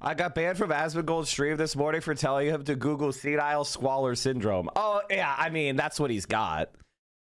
I got banned from Asmongold's stream this morning for telling him to Google senile squalor syndrome. Oh, yeah, I mean, that's what he's got.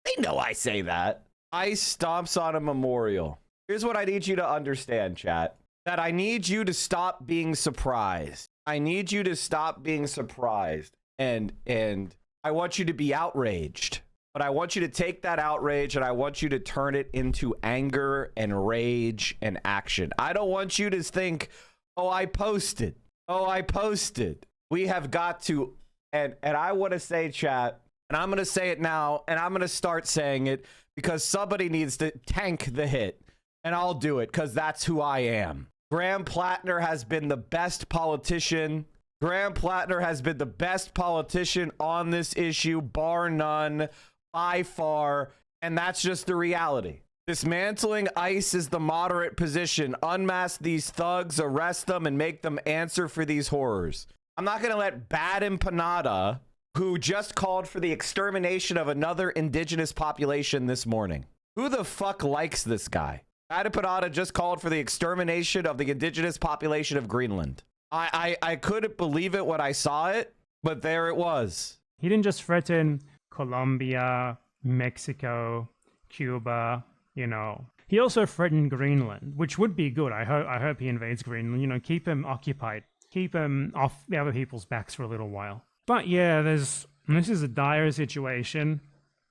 They know I say that. Ice stomps on a memorial. Here's what I need you to understand, chat. That I need you to stop being surprised. I need you to stop being surprised. And I want you to be outraged. But I want you to take that outrage and I want you to turn it into anger and rage and action. I don't want you to think, oh, I posted. Oh, I posted. We have got to, and I want to say, chat, and I'm going to say it now, and I'm going to start saying it because somebody needs to tank the hit. And I'll do it because that's who I am. Graham Plattner has been the best politician. Graham Plattner has been the best politician on this issue, bar none, by far. And that's just the reality. Dismantling ICE is the moderate position. Unmask these thugs, arrest them, and make them answer for these horrors. I'm not going to let Bad Empanada, who just called for the extermination of another indigenous population this morning. Who the fuck likes this guy? Bad Empanada just called for the extermination of the indigenous population of Greenland. I couldn't believe it when I saw it, but there it was. He didn't just threaten Colombia, Mexico, Cuba, you know. He also threatened Greenland, which would be good. I hope he invades Greenland. You know, keep him occupied. Keep him off the other people's backs for a little while. But yeah, this is a dire situation.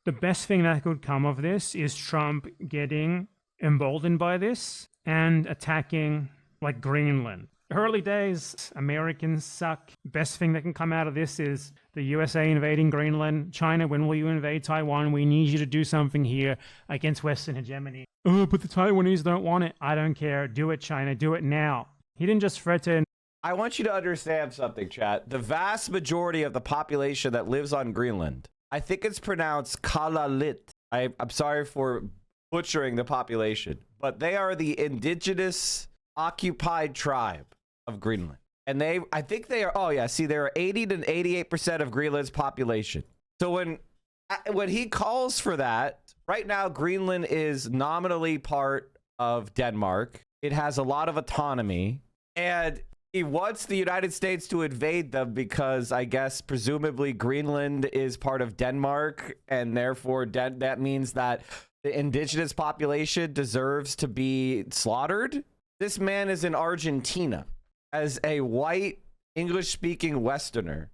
The best thing that could come of this is Trump getting emboldened by this and attacking like Greenland. Early days, Americans suck. Best thing that can come out of this is the USA invading Greenland. China, when will you invade Taiwan? We need you to do something here against Western hegemony. Oh, but the Taiwanese don't want it. I don't care. Do it, China. Do it now. He didn't just threaten. I want you to understand something, chat. The vast majority of the population that lives on Greenland, I think it's pronounced Kalalit. I'm sorry for butchering the population, but they are the indigenous occupied tribe of Greenland. And I think they are, oh yeah, see, there are 80 to 88% of Greenland's population. So when he calls for that, right now, Greenland is nominally part of Denmark. It has a lot of autonomy, and he wants the United States to invade them because I guess presumably Greenland is part of Denmark, and therefore that means that the indigenous population deserves to be slaughtered. This man is in Argentina as a white English-speaking Westerner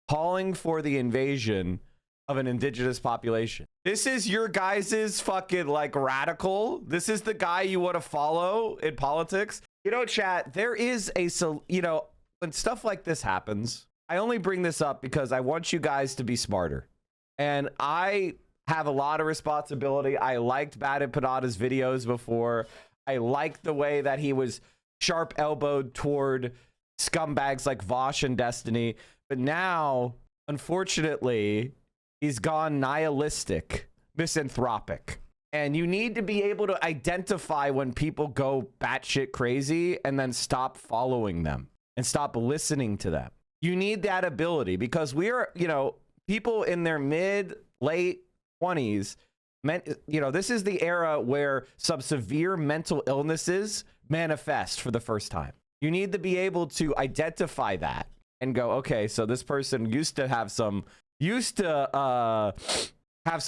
calling for the invasion of an indigenous population. This is your guys's fucking like radical. This is the guy you want to follow in politics. You know, chat, there is you know, when stuff like this happens, I only bring this up because I want you guys to be smarter. And I have a lot of responsibility. I liked Bad Empanada's videos before. I liked the way that he was sharp elbowed toward scumbags like Vosh and Destiny. But now, unfortunately, he's gone nihilistic, misanthropic. And you need to be able to identify when people go batshit crazy and then stop following them and stop listening to them. You need that ability because we're, you know, people in their late 20s, you know, this is the era where some severe mental illnesses manifest for the first time. You need to be able to identify that and go, okay, so this person used to have some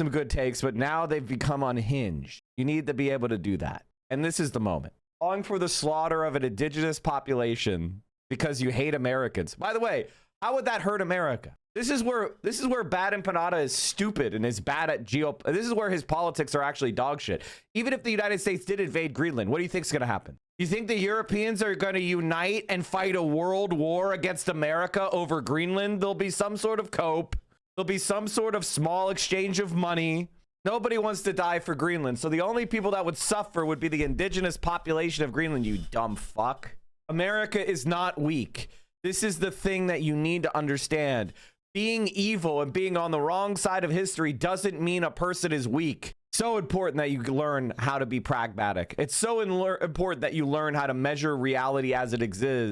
good takes, but now they've become unhinged. You need to be able to do that. And this is the moment. Calling for the slaughter of an indigenous population because you hate Americans. By the way, how would that hurt America? This is where Bad Empanada is stupid and is bad at this is where his politics are actually dog shit. Even if the United States did invade Greenland, what do you think is going to happen? You think the Europeans are going to unite and fight a world war against America over Greenland? There'll be some sort of cope. There'll be some sort of small exchange of money. Nobody wants to die for Greenland. So the only people that would suffer would be the indigenous population of Greenland, you dumb fuck. America is not weak. This is the thing that you need to understand. Being evil and being on the wrong side of history doesn't mean a person is weak. So important that you learn how to be pragmatic. It's so important that you learn how to measure reality as it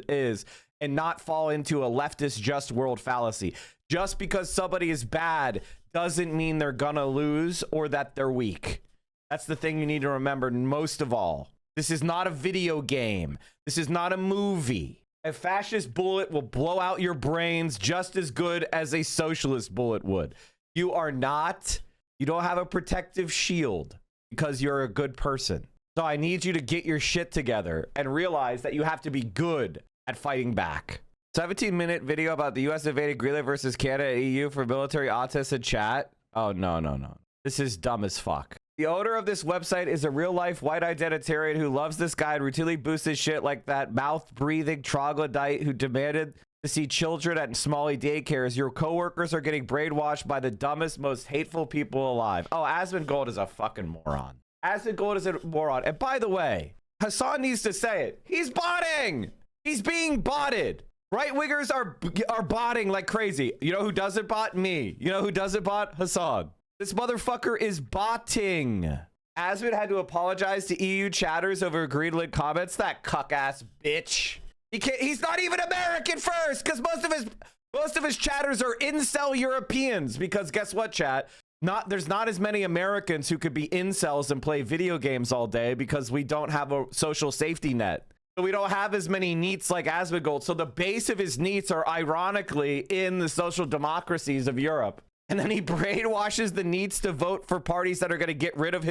is and not fall into a leftist just world fallacy. Just because somebody is bad doesn't mean they're gonna lose or that they're weak. That's the thing you need to remember most of all. This is not a video game. This is not a movie. A fascist bullet will blow out your brains just as good as a socialist bullet would. You don't have a protective shield because you're a good person. So I need you to get your shit together and realize that you have to be good at fighting back. 17-minute video about the U.S. invading Greenland versus Canada and EU for military autism in chat. Oh, no. This is dumb as fuck. The owner of this website is a real-life white identitarian who loves this guy and routinely boosts his shit like that mouth-breathing troglodyte who demanded to see children at Smalley daycares. Your coworkers are getting brainwashed by the dumbest, most hateful people alive. Oh, Asmongold is a fucking moron. Asmongold is a moron. And by the way, Hassan needs to say it. He's botting. He's being botted. Right-wingers are botting like crazy. You know who doesn't bot? Me. You know who doesn't bot? Hassan. This motherfucker is botting. Asmon had to apologize to EU chatters over Greenland comments. That cuck-ass bitch. He's not even American first, because most of his chatters are incel Europeans. Because guess what, chat? There's not as many Americans who could be incels and play video games all day because we don't have a social safety net. So we don't have as many NEETs like Asmongold. So the base of his NEETs are ironically in the social democracies of Europe. And then he brainwashes the NEETs to vote for parties that are going to get rid of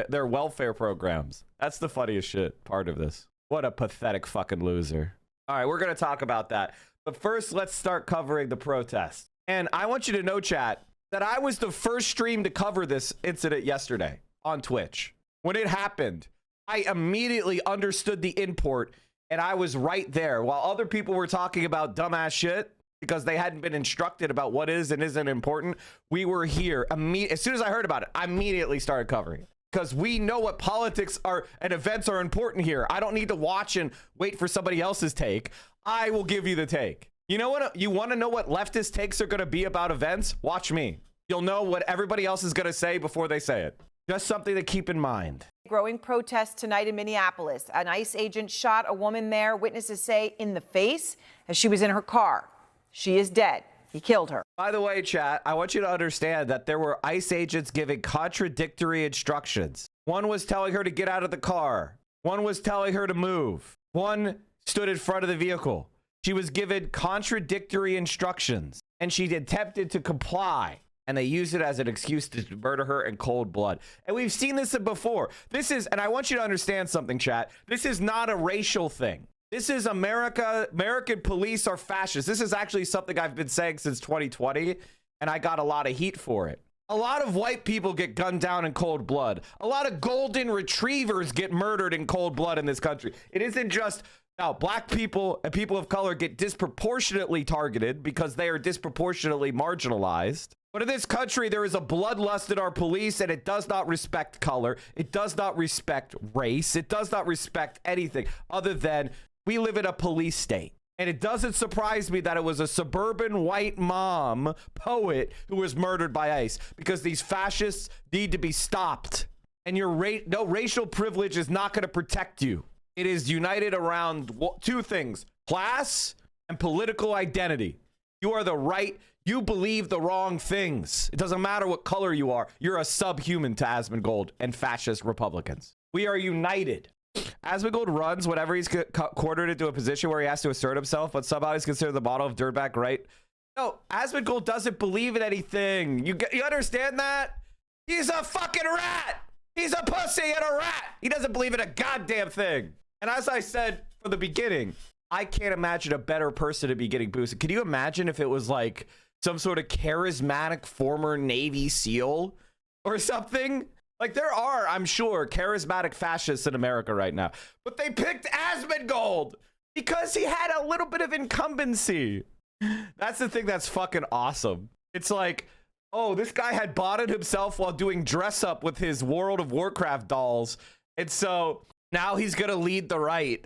their welfare programs. That's the funniest shit part of this. What a pathetic fucking loser. All right, we're going to talk about that. But first, let's start covering the protest. And I want you to know, chat, that I was the first stream to cover this incident yesterday on Twitch. When it happened, I immediately understood the import, and I was right there. While other people were talking about dumbass shit because they hadn't been instructed about what is and isn't important, we were here. As soon as I heard about it, I immediately started covering it. Because we know what politics are and events are important here. I don't need to watch and wait for somebody else's take. I will give you the take. You know what? You want to know what leftist takes are going to be about events? Watch me. You'll know what everybody else is going to say before they say it. Just something to keep in mind. Growing protests tonight in Minneapolis. An ICE agent shot a woman there, witnesses say, in the face as she was in her car. She is dead. He killed her. By the way, chat, I want you to understand that there were ICE agents giving contradictory instructions. One was telling her to get out of the car. One was telling her to move. One stood in front of the vehicle. She was given contradictory instructions, and she attempted to comply. And they used it as an excuse to murder her in cold blood. And we've seen this before. And I want you to understand something, chat. This is not a racial thing. This is America. American police are fascists. This is actually something I've been saying since 2020, and I got a lot of heat for it. A lot of white people get gunned down in cold blood. A lot of golden retrievers get murdered in cold blood in this country. It isn't just now black people and people of color get disproportionately targeted because they are disproportionately marginalized. But in this country, there is a bloodlust in our police, and it does not respect color. It does not respect race. It does not respect anything other than we live in a police state. And it doesn't surprise me that it was a suburban white mom poet who was murdered by ICE, because these fascists need to be stopped. And your racial privilege is not going to protect you. It is united around two things: class and political identity. You are the right. You believe the wrong things. It doesn't matter what color you are. You're a subhuman to Asmongold and fascist Republicans. We are united. Asmongold runs whenever he's quartered into a position where he has to assert himself, but somehow he's considered the model of dirtbag right. No, Asmongold doesn't believe in anything. You understand that? He's a fucking rat. He's a pussy and a rat. He doesn't believe in a goddamn thing. And as I said from the beginning, I can't imagine a better person to be getting boosted. Can you imagine if it was like some sort of charismatic former Navy SEAL or something? Like, there are, I'm sure, charismatic fascists in America right now. But they picked Asmongold because he had a little bit of incumbency. That's the thing that's fucking awesome. It's like, oh, this guy had botted himself while doing dress up with his World of Warcraft dolls. And so now he's going to lead the right.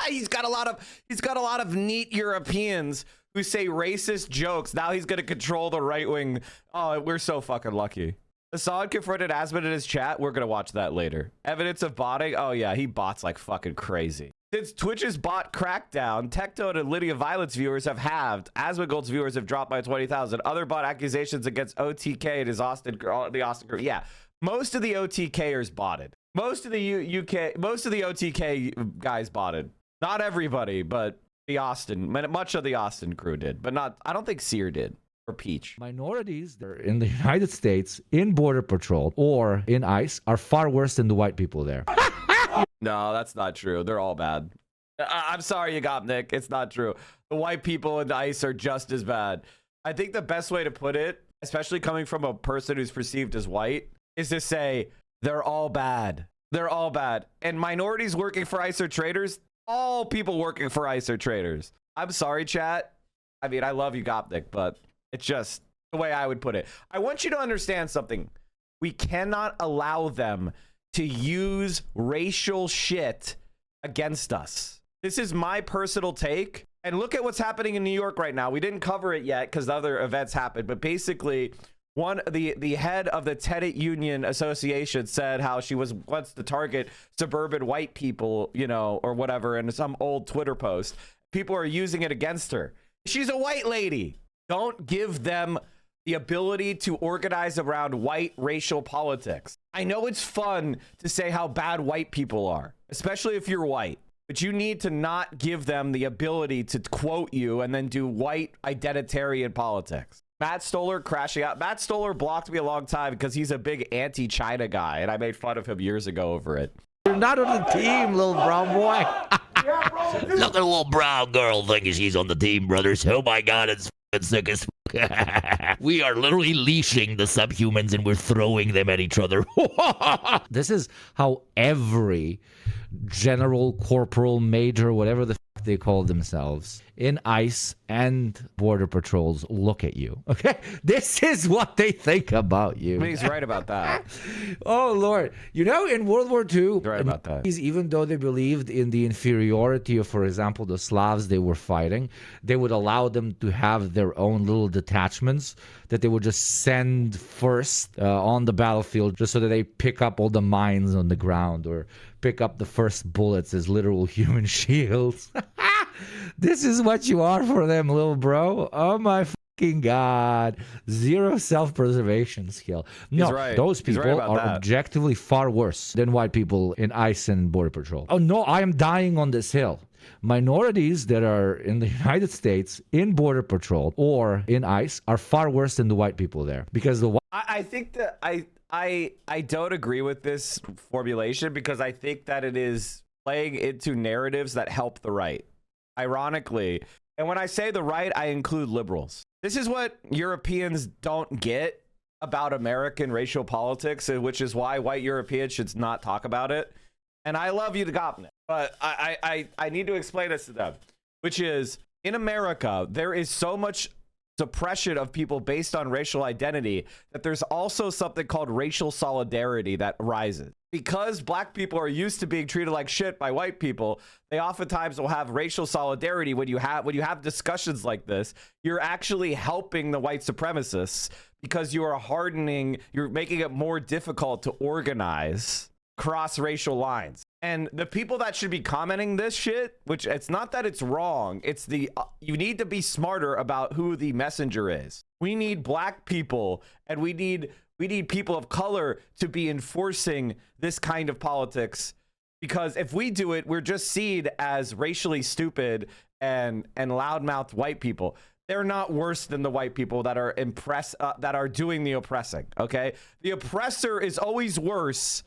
He's got a lot of neat Europeans who say racist jokes. Now he's going to control the right wing. Oh, we're so fucking lucky. Assad confronted Asmon in his chat. We're going to watch that later. Evidence of botting. Oh, yeah, he bots like fucking crazy. Since Twitch's bot crackdown, Tectone and Lydia Violet's viewers have halved. Asmongold's viewers have dropped by 20,000. Other bot accusations against OTK and his the Austin group. Yeah, most of the OTKers botted. Most of the OTK guys botted. Not everybody, but much of the Austin crew did, but not. I don't think Sear did or Peach. Minorities that are in the United States, in Border Patrol, or in ICE are far worse than the white people there. No, that's not true. They're all bad. I'm sorry you got Nick. It's not true. The white people in ICE are just as bad. I think the best way to put it, especially coming from a person who's perceived as white, is to say they're all bad. They're all bad. And minorities working for ICE are traitors. All people working for ICE are traitors. I'm sorry, chat. I mean, I love you, Gopnik, but it's just the way I would put it. I want you to understand something. We cannot allow them to use racial shit against us. This is my personal take. And look at what's happening in New York right now. We didn't cover it yet because other events happened. But basically, the head of the Tenant Union Association said how she wants to target suburban white people, you know, or whatever, in some old Twitter post. People are using it against her. She's a white lady. Don't give them the ability to organize around white racial politics. I know it's fun to say how bad white people are, especially if you're white, but you need to not give them the ability to quote you and then do white identitarian politics. Matt Stoller crashing out. Matt Stoller blocked me a long time because he's a big anti-China guy, and I made fun of him years ago over it. You're not on the team, little brown boy. Look at the little brown girl thinking she's on the team, brothers. Oh my God, it's sick as we are literally leashing the subhumans and we're throwing them at each other. This is how every general, corporal, major, whatever the f they call themselves, in ICE and Border Patrols look at you. Okay? This is what they think about you. I mean, he's right about that. Oh, Lord. You know, in World War II, Right about that. even though they believed in the inferiority of, for example, the Slavs they were fighting, they would allow them to have their own little detachments that they would just send first on the battlefield just so that they pick up all the mines on the ground or pick up the first bullets as literal human shields. This is what you are for them, little bro. Oh my fucking God. Zero self-preservation skill. No, right. those He's right people about are that. objectively far worse than white people in ICE and Border Patrol. Oh no, I am dying on this hill. Minorities that are in the United States, in Border Patrol, or in ICE are far worse than the white people there. Because the I think that I don't agree with this formulation because I think that it is playing into narratives that help the right. Ironically, and when I say the right, I include liberals. This is what Europeans don't get about American racial politics, which is why white Europeans should not talk about it. And I love you to Gopnik, but I need to explain this to them, which is in America, there is so much suppression of people based on racial identity that there's also something called racial solidarity that rises. Because black people are used to being treated like shit by white people, they oftentimes will have racial solidarity. When you have discussions like this, you're actually helping the white supremacists because you are you're making it more difficult to organize cross racial lines. And the people that should be commenting this shit, which it's not that it's wrong, it's you need to be smarter about who the messenger is. We need black people and we need people of color to be enforcing this kind of politics, because if we do it, we're just seen as racially stupid and loudmouthed white people. They're not worse than the white people that are that are doing the oppressing. Okay, the oppressor is always worse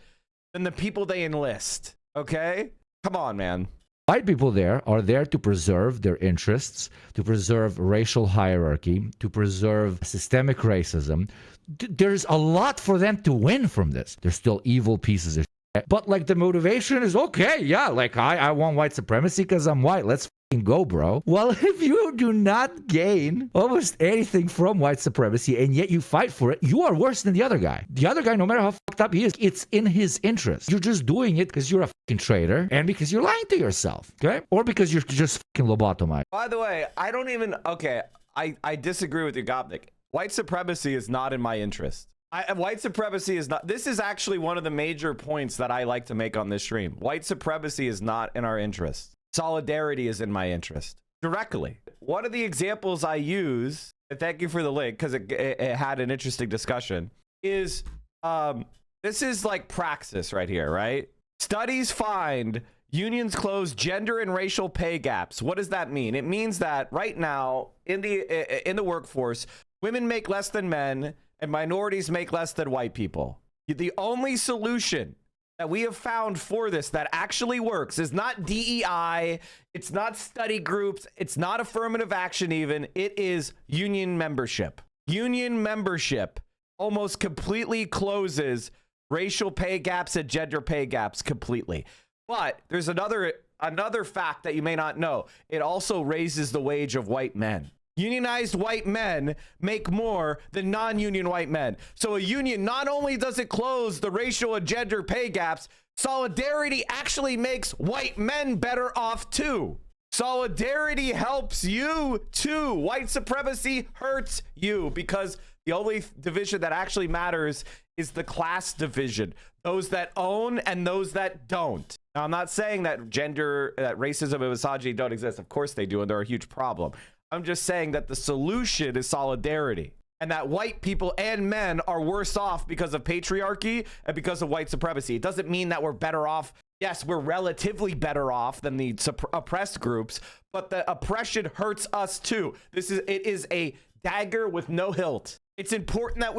than the people they enlist. Okay, come on, man. white people there are there to preserve their interests, to preserve racial hierarchy, to preserve systemic racism. There's a lot for them to win from this. They're still evil pieces of shit. But like the motivation is, okay, yeah, like I want white supremacy because I'm white. Let's fucking go, bro. Well, if you do not gain almost anything from white supremacy and yet you fight for it, you are worse than the other guy. The other guy, no matter how fucked up he is, it's in his interest. You're just doing it because you're a fucking traitor and because you're lying to yourself, okay? Or because you're just fucking lobotomized. By the way, I don't even, okay, I disagree with you, Gopnik. White supremacy is not in my interest. White supremacy is not, this is actually one of the major points that I like to make on this stream. White supremacy is not in our interest. Solidarity is in my interest. Directly. One of the examples I use, and thank you for the link because it had an interesting discussion, is this is like praxis right here, right? Studies find Unions close gender and racial pay gaps. What does that mean? It means that right now in the workforce, women make less than men and minorities make less than white people. The only solution that we have found for this that actually works is not DEI, it's not study groups, it's not affirmative action even, it is union membership. Union membership almost completely closes racial pay gaps and gender pay gaps completely. But there's another fact that you may not know. It also raises the wage of white men. Unionized white men make more than non-union white men. So a union, not only does it close the racial and gender pay gaps, solidarity actually makes white men better off too. Solidarity helps you too. White supremacy hurts you because the only division that actually matters is the class division. Those that own and those that don't. Now, I'm not saying that racism and misogyny don't exist. Of course they do, and they're a huge problem. I'm just saying that the solution is solidarity, and that white people and men are worse off because of patriarchy and because of white supremacy. It doesn't mean that we're better off. Yes, we're relatively better off than the oppressed groups, but the oppression hurts us too. It is a dagger with no hilt. It's important that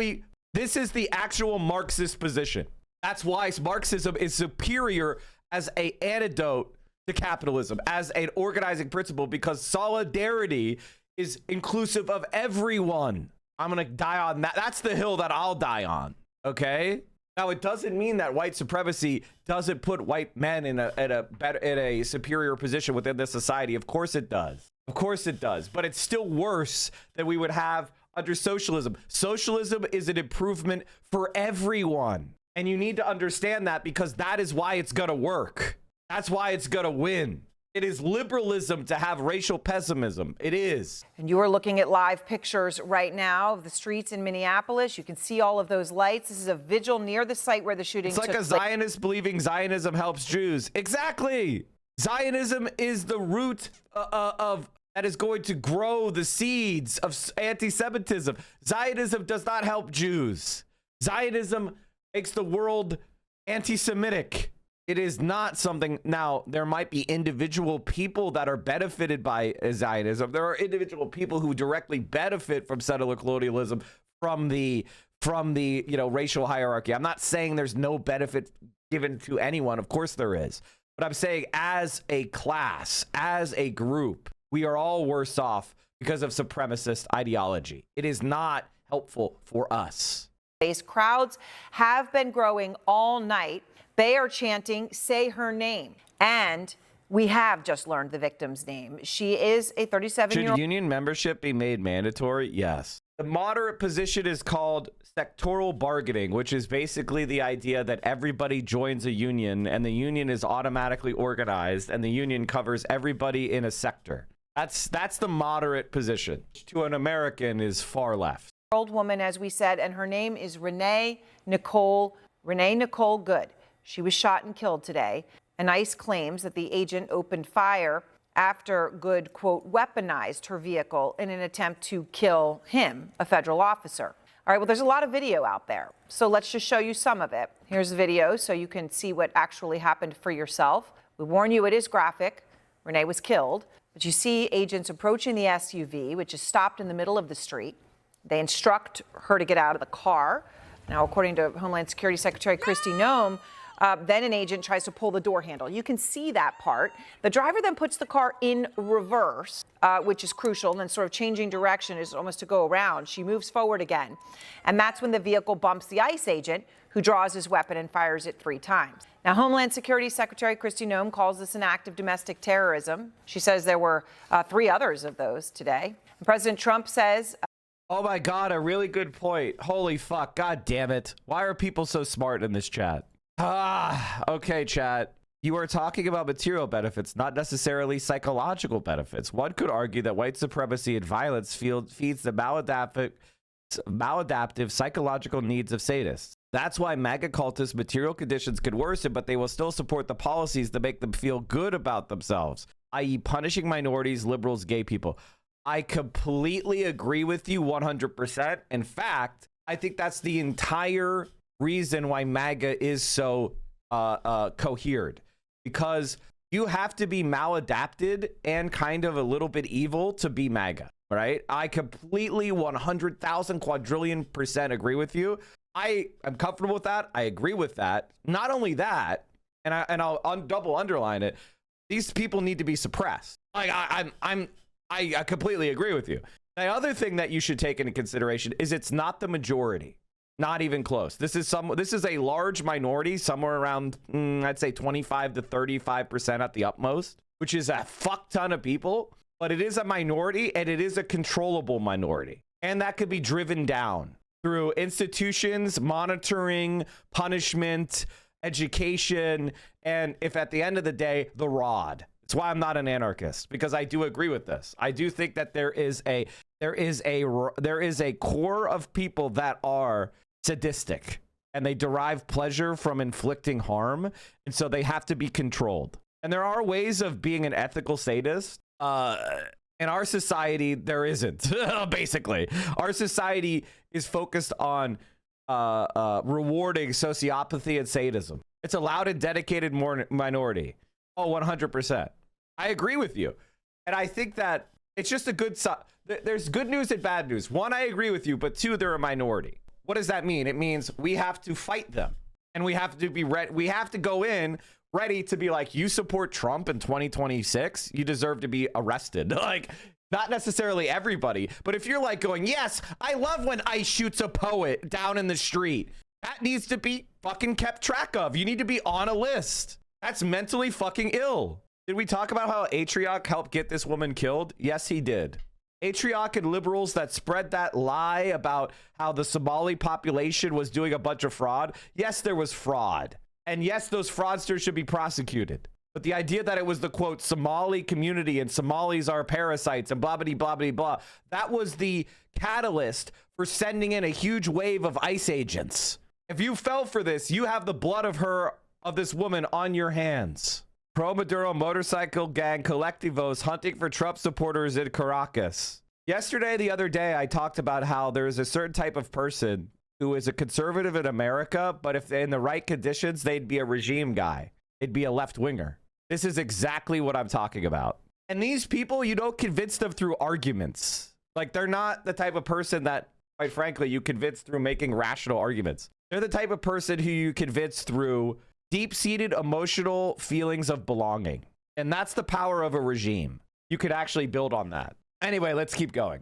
this is the actual Marxist position. That's why Marxism is superior as an antidote to capitalism, as an organizing principle, because solidarity is inclusive of everyone. I'm going to die on that. That's the hill that I'll die on. Okay. Now, it doesn't mean that white supremacy doesn't put white men in a superior position within this society. Of course it does. Of course it does. But it's still worse than we would have under socialism. Socialism is an improvement for everyone. And you need to understand that, because that is why it's going to work. That's why it's going to win. It is liberalism to have racial pessimism. It is. And you are looking at live pictures right now of the streets in Minneapolis. You can see all of those lights. This is a vigil near the site where the shooting took place. It's like a Zionist believing Zionism helps Jews. Exactly. Zionism is the root that is going to grow the seeds of anti-Semitism. Zionism does not help Jews. Zionism makes the world anti-Semitic. It is not something. Now, there might be individual people that are benefited by Zionism. There are individual people who directly benefit from settler colonialism, from the racial hierarchy. I'm not saying there's no benefit given to anyone. Of course there is. But I'm saying as a class, as a group, we are all worse off because of supremacist ideology. It is not helpful for us. Crowds have been growing all night. They are chanting, "Say her name." And we have just learned the victim's name. She is a 37-year-old. Should union membership be made mandatory? Yes. The moderate position is called sectoral bargaining, which is basically the idea that everybody joins a union and the union is automatically organized and the union covers everybody in a sector. That's the moderate position. To an American is far left. Old woman, as we said, and her name is Renee Nicole Good. She was shot and killed today. And ICE claims that the agent opened fire after Good, quote, weaponized her vehicle in an attempt to kill him, a federal officer. All right, well, there's a lot of video out there, so let's just show you some of it. Here's the video so you can see what actually happened for yourself. We warn you, it is graphic. Renee was killed, but you see agents approaching the SUV, which is stopped in the middle of the street. They instruct her to get out of the car. Now, according to Homeland Security Secretary Kristi Noem, then an agent tries to pull the door handle. You can see that part. The driver then puts the car in reverse, which is crucial, and then sort of changing direction is almost to go around. She moves forward again. And that's when the vehicle bumps the ICE agent, who draws his weapon and fires it 3 times. Now, Homeland Security Secretary Kristi Noem calls this an act of domestic terrorism. She says there were 3 others of those today. And President Trump says... Oh my God, a really good point. Holy fuck, God damn it. Why are people so smart in this chat? Okay, chat. You are talking about material benefits, not necessarily psychological benefits. One could argue that white supremacy and violence feeds the maladaptive psychological needs of sadists. That's why MAGA cultists' material conditions could worsen, but they will still support the policies that make them feel good about themselves, i.e. punishing minorities, liberals, gay people. I completely agree with you 100%. In fact, I think that's the entire reason why MAGA is so cohered, because you have to be maladapted and kind of a little bit evil to be MAGA, right? I completely 100,000 quadrillion % agree with you. I am comfortable with that. I agree with that. Not only that, and I'll double underline it, these people need to be suppressed. Like I completely agree with you. The other thing that you should take into consideration is it's not the majority. Not even close. This is a large minority, somewhere around, I'd say 25 to 35% at the utmost, which is a fuck ton of people, but it is a minority and it is a controllable minority. And that could be driven down through institutions, monitoring, punishment, education, and if at the end of the day, the rod. That's why I'm not an anarchist, because I do agree with this. I do think that there is a core of people that are sadistic and they derive pleasure from inflicting harm, and so they have to be controlled. And there are ways of being an ethical sadist. In our society, there isn't. Basically, our society is focused on rewarding sociopathy and sadism. It's a loud and dedicated minority. Oh, 100%. I agree with you. And I think that it's just a good there's good news and bad news. One, I agree with you, but two, they're a minority. What does that mean? It means we have to fight them, and we have to be ready. We have to go in ready to be like, you support Trump in 2026, you deserve to be arrested. Like, not necessarily everybody, but if you're like going, yes, I love when ICE shoots a poet down in the street, that needs to be fucking kept track of. You need to be on a list. That's mentally fucking ill. Did we talk about how Atrioc helped get this woman killed? Yes, he did. Atrioc and liberals that spread that lie about how the Somali population was doing a bunch of fraud. Yes, there was fraud. And yes, those fraudsters should be prosecuted. But the idea that it was the, quote, Somali community and Somalis are parasites and blah, blah, blah, blah, blah, that was the catalyst for sending in a huge wave of ICE agents. If you fell for this, you have the blood of this woman on your hands. Pro-Maduro motorcycle gang collectivos hunting for Trump supporters in Caracas. Yesterday, the other day, I talked about how there is a certain type of person who is a conservative in America, but if they're in the right conditions, they'd be a regime guy. They'd be a left-winger. This is exactly what I'm talking about. And these people, you don't convince them through arguments. Like, they're not the type of person that, quite frankly, you convince through making rational arguments. They're the type of person who you convince through deep-seated emotional feelings of belonging. And that's the power of a regime. You could actually build on that. Anyway, let's keep going.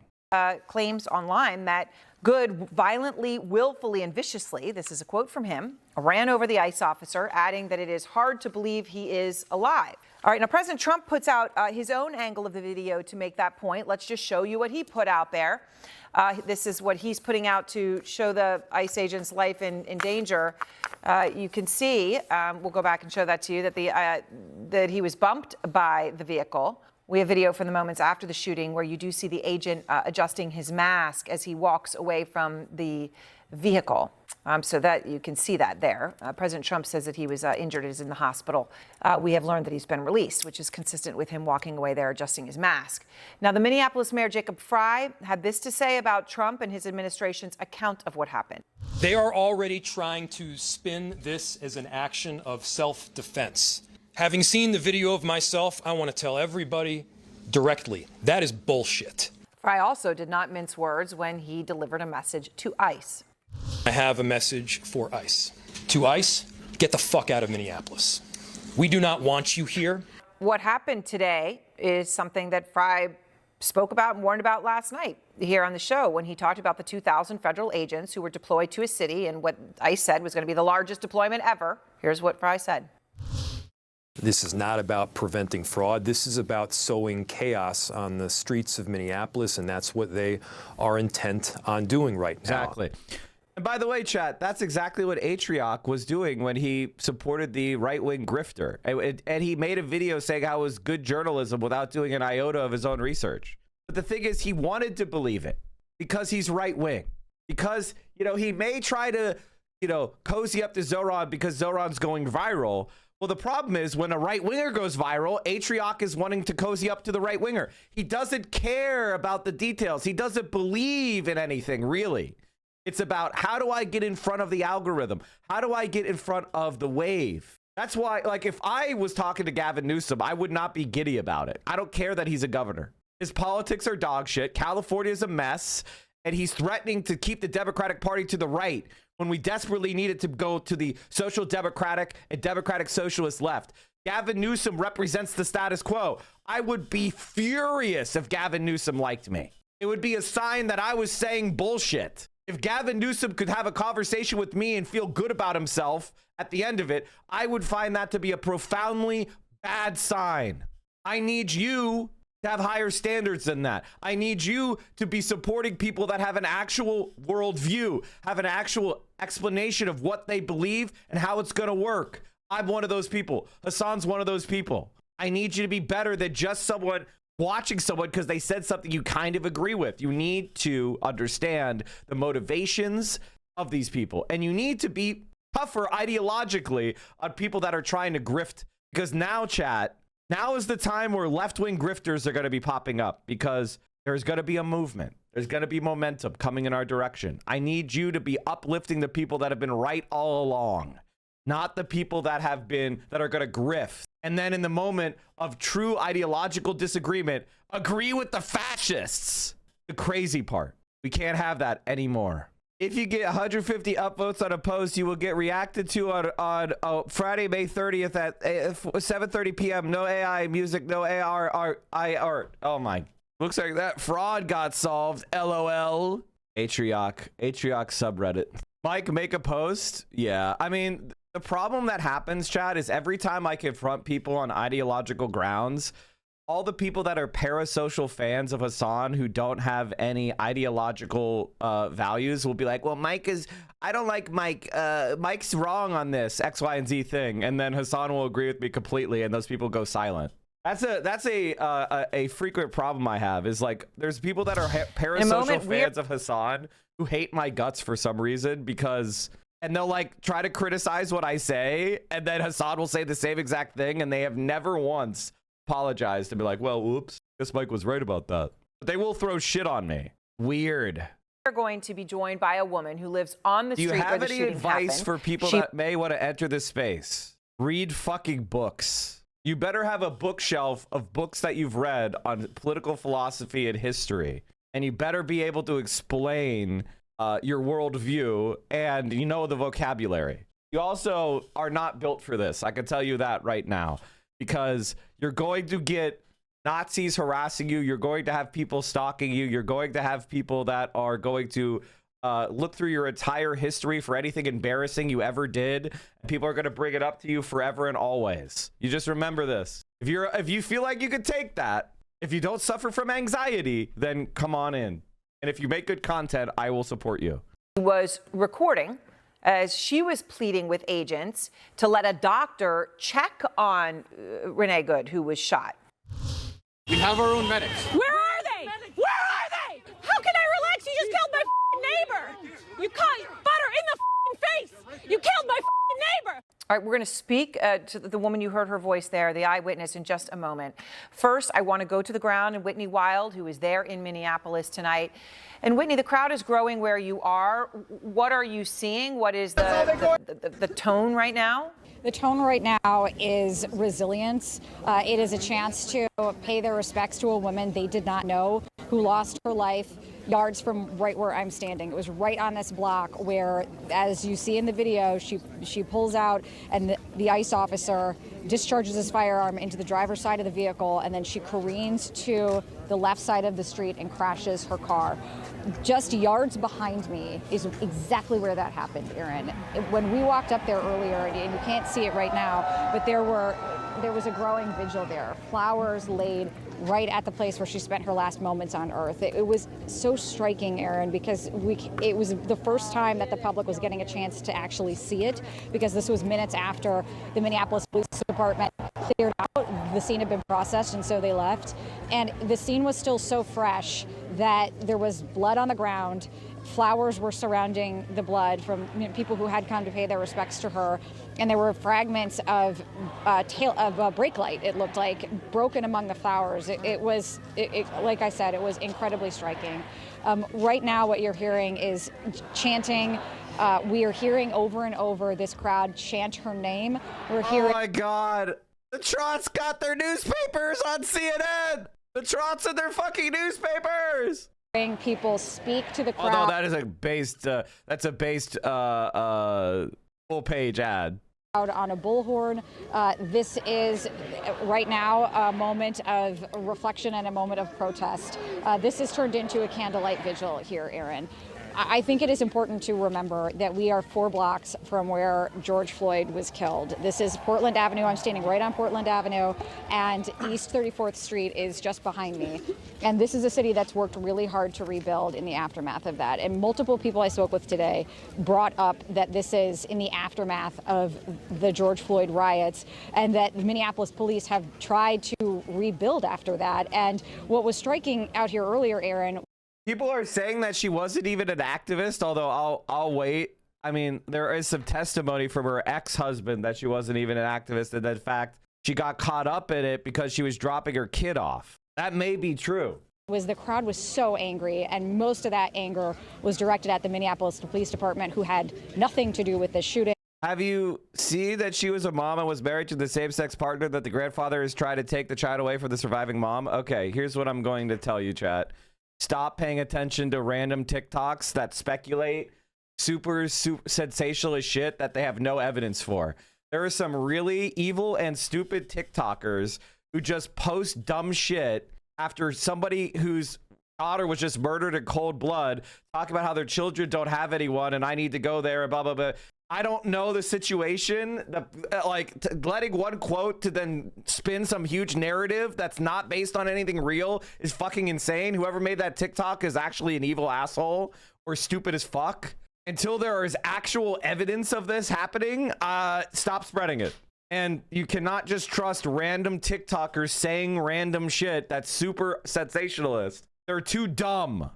Claims online that Good violently, willfully, and viciously, this is a quote from him, ran over the ICE officer, adding that it is hard to believe he is alive. All right, now President Trump puts out his own angle of the video to make that point. Let's just show you what he put out there. This is what he's putting out to show the ICE agent's life in danger. You can see, we'll go back and show that to you, that that he was bumped by the vehicle. We have video from the moments after the shooting where you do see the agent adjusting his mask as he walks away from the vehicle. So that you can see that there. President Trump says that he was injured and is in the hospital. We have learned that he's been released, which is consistent with him walking away there, adjusting his mask. Now, the Minneapolis Mayor Jacob Frey had this to say about Trump and his administration's account of what happened. They are already trying to spin this as an action of self-defense. Having seen the video of myself, I want to tell everybody directly, that is bullshit. Frey also did not mince words when he delivered a message to ICE. I have a message for ICE. To ICE, get the fuck out of Minneapolis. We do not want you here. What happened today is something that Frey spoke about and warned about last night here on the show when he talked about the 2,000 federal agents who were deployed to a city and what ICE said was going to be the largest deployment ever. Here's what Frey said. This is not about preventing fraud. This is about sowing chaos on the streets of Minneapolis, and that's what they are intent on doing right now. Exactly. And by the way, chat, that's exactly what Atrioc was doing when he supported the right-wing grifter. And he made a video saying how it was good journalism without doing an iota of his own research. But the thing is, he wanted to believe it because he's right-wing. Because, he may try to, cozy up to Zoran because Zoran's going viral. Well, the problem is when a right-winger goes viral, Atrioc is wanting to cozy up to the right-winger. He doesn't care about the details. He doesn't believe in anything, really. It's about how do I get in front of the algorithm? How do I get in front of the wave? That's why, like, if I was talking to Gavin Newsom, I would not be giddy about it. I don't care that he's a governor. His politics are dog shit. California is a mess. And he's threatening to keep the Democratic Party to the right when we desperately need it to go to the social democratic and democratic socialist left. Gavin Newsom represents the status quo. I would be furious if Gavin Newsom liked me. It would be a sign that I was saying bullshit. If Gavin Newsom could have a conversation with me and feel good about himself at the end of it, I would find that to be a profoundly bad sign. I need you to have higher standards than that. I need you to be supporting people that have an actual worldview, have an actual explanation of what they believe and how it's going to work. I'm one of those people. Hassan's one of those people. I need you to be better than just someone watching someone because they said something you kind of agree with. You need to understand the motivations of these people, and you need to be tougher ideologically on people that are trying to grift, because now, chat, now is the time where left-wing grifters are going to be popping up, because there's going to be a movement. There's going to be momentum coming in our direction. I need you to be uplifting the people that have been right all along, not the people that are going to grift. And then in the moment of true ideological disagreement, agree with the fascists. The crazy part. We can't have that anymore. If you get 150 upvotes on a post, you will get reacted to on Friday, May 30th at 7:30 p.m. No AI music, no AR art. Oh my. Looks like that fraud got solved. LOL. Atrioc subreddit. Mike, make a post? Yeah. I mean, the problem that happens, chat, is every time I confront people on ideological grounds, all the people that are parasocial fans of Hassan who don't have any ideological values will be like, well, I don't like Mike. Mike's wrong on this X, Y, and Z thing. And then Hassan will agree with me completely, and those people go silent. That's a frequent problem I have, is like, there's people that are parasocial fans of Hassan who hate my guts for some reason, and they'll like try to criticize what I say, and then Hassan will say the same exact thing, and they have never once apologized and be like, well, whoops, guess Mike was right about that. But they will throw shit on me. Weird. We're going to be joined by a woman who lives on the street where the shooting happened. Do you have any advice for people that may want to enter this space? Read fucking books. You better have a bookshelf of books that you've read on political philosophy and history. And you better be able to explain your worldview, and you know the vocabulary. You also are not built for this. I can tell you that right now. Because you're going to get Nazis harassing you. You're going to have people stalking you. You're going to have people that are going to look through your entire history for anything embarrassing you ever did. And people are going to bring it up to you forever and always. You just remember this. If you feel like you could take that, if you don't suffer from anxiety, then come on in. And if you make good content, I will support you. He was recording as she was pleading with agents to let a doctor check on Renee Good, who was shot. We have our own medics. Where are they? Where are they? How can I relax? You just killed my neighbor. You caught butter in the face. You killed my neighbor. All right, we're going to speak to the woman you heard her voice there, the eyewitness, in just a moment. First, I want to go to the ground and Whitney Wild, who is there in Minneapolis tonight. And Whitney, the crowd is growing where you are. What are you seeing? What is the tone right now? The tone right now is resilience. It is a chance to pay their respects to a woman they did not know who lost her life yards from right where I'm standing. It was right on this block where, as you see in the video, she pulls out and the ICE officer discharges his firearm into the driver's side of the vehicle, and then she careens to the left side of the street and crashes her car. Just yards behind me is exactly where that happened, Aaron. When we walked up there earlier, and you can't see it right now, but there was a growing vigil there. Flowers laid right at the place where she spent her last moments on Earth. It was so striking, Aaron, because it was the first time that the public was getting a chance to actually see it, because this was minutes after the Minneapolis Police Department cleared out. The scene had been processed, and so they left. And the scene was still so fresh that there was blood on the ground. Flowers were surrounding the blood from people who had come to pay their respects to her. And there were fragments of a brake light, it looked like, broken among the flowers. It was, like I said, it was incredibly striking. Right now, what you're hearing is chanting We are hearing over and over this crowd chant her name. We're hearing. Oh my God. The Trots got their newspapers on CNN. The Trots in their fucking newspapers. People speak to the crowd. Although that is a based full page ad. On a bullhorn. This is right now a moment of reflection and a moment of protest. This has turned into a candlelight vigil here, Aaron. I think it is important to remember that we are 4 blocks from where George Floyd was killed. This is Portland Avenue. I'm standing right on Portland Avenue, and East 34th Street is just behind me. And this is a city that's worked really hard to rebuild in the aftermath of that. And multiple people I spoke with today brought up that this is in the aftermath of the George Floyd riots, and that the Minneapolis police have tried to rebuild after that. And what was striking out here earlier, Aaron. People are saying that she wasn't even an activist, although I'll wait. I mean, there is some testimony from her ex-husband that she wasn't even an activist, and that in fact she got caught up in it because she was dropping her kid off. That may be true. The crowd was so angry, and most of that anger was directed at the Minneapolis Police Department, who had nothing to do with this shooting. Have you seen that she was a mom and was married to the same-sex partner that the grandfather is trying to take the child away from the surviving mom? Okay, here's what I'm going to tell you, chat. Stop paying attention to random TikToks that speculate super sensationalist shit that they have no evidence for. There are some really evil and stupid TikTokers who just post dumb shit after somebody whose daughter was just murdered in cold blood, talk about how their children don't have anyone and I need to go there and blah, blah, blah. I don't know the situation. Letting one quote to then spin some huge narrative that's not based on anything real is fucking insane. Whoever made that TikTok is actually an evil asshole or stupid as fuck. Until there is actual evidence of this happening, stop spreading it. And you cannot just trust random TikTokers saying random shit that's super sensationalist. They're too dumb.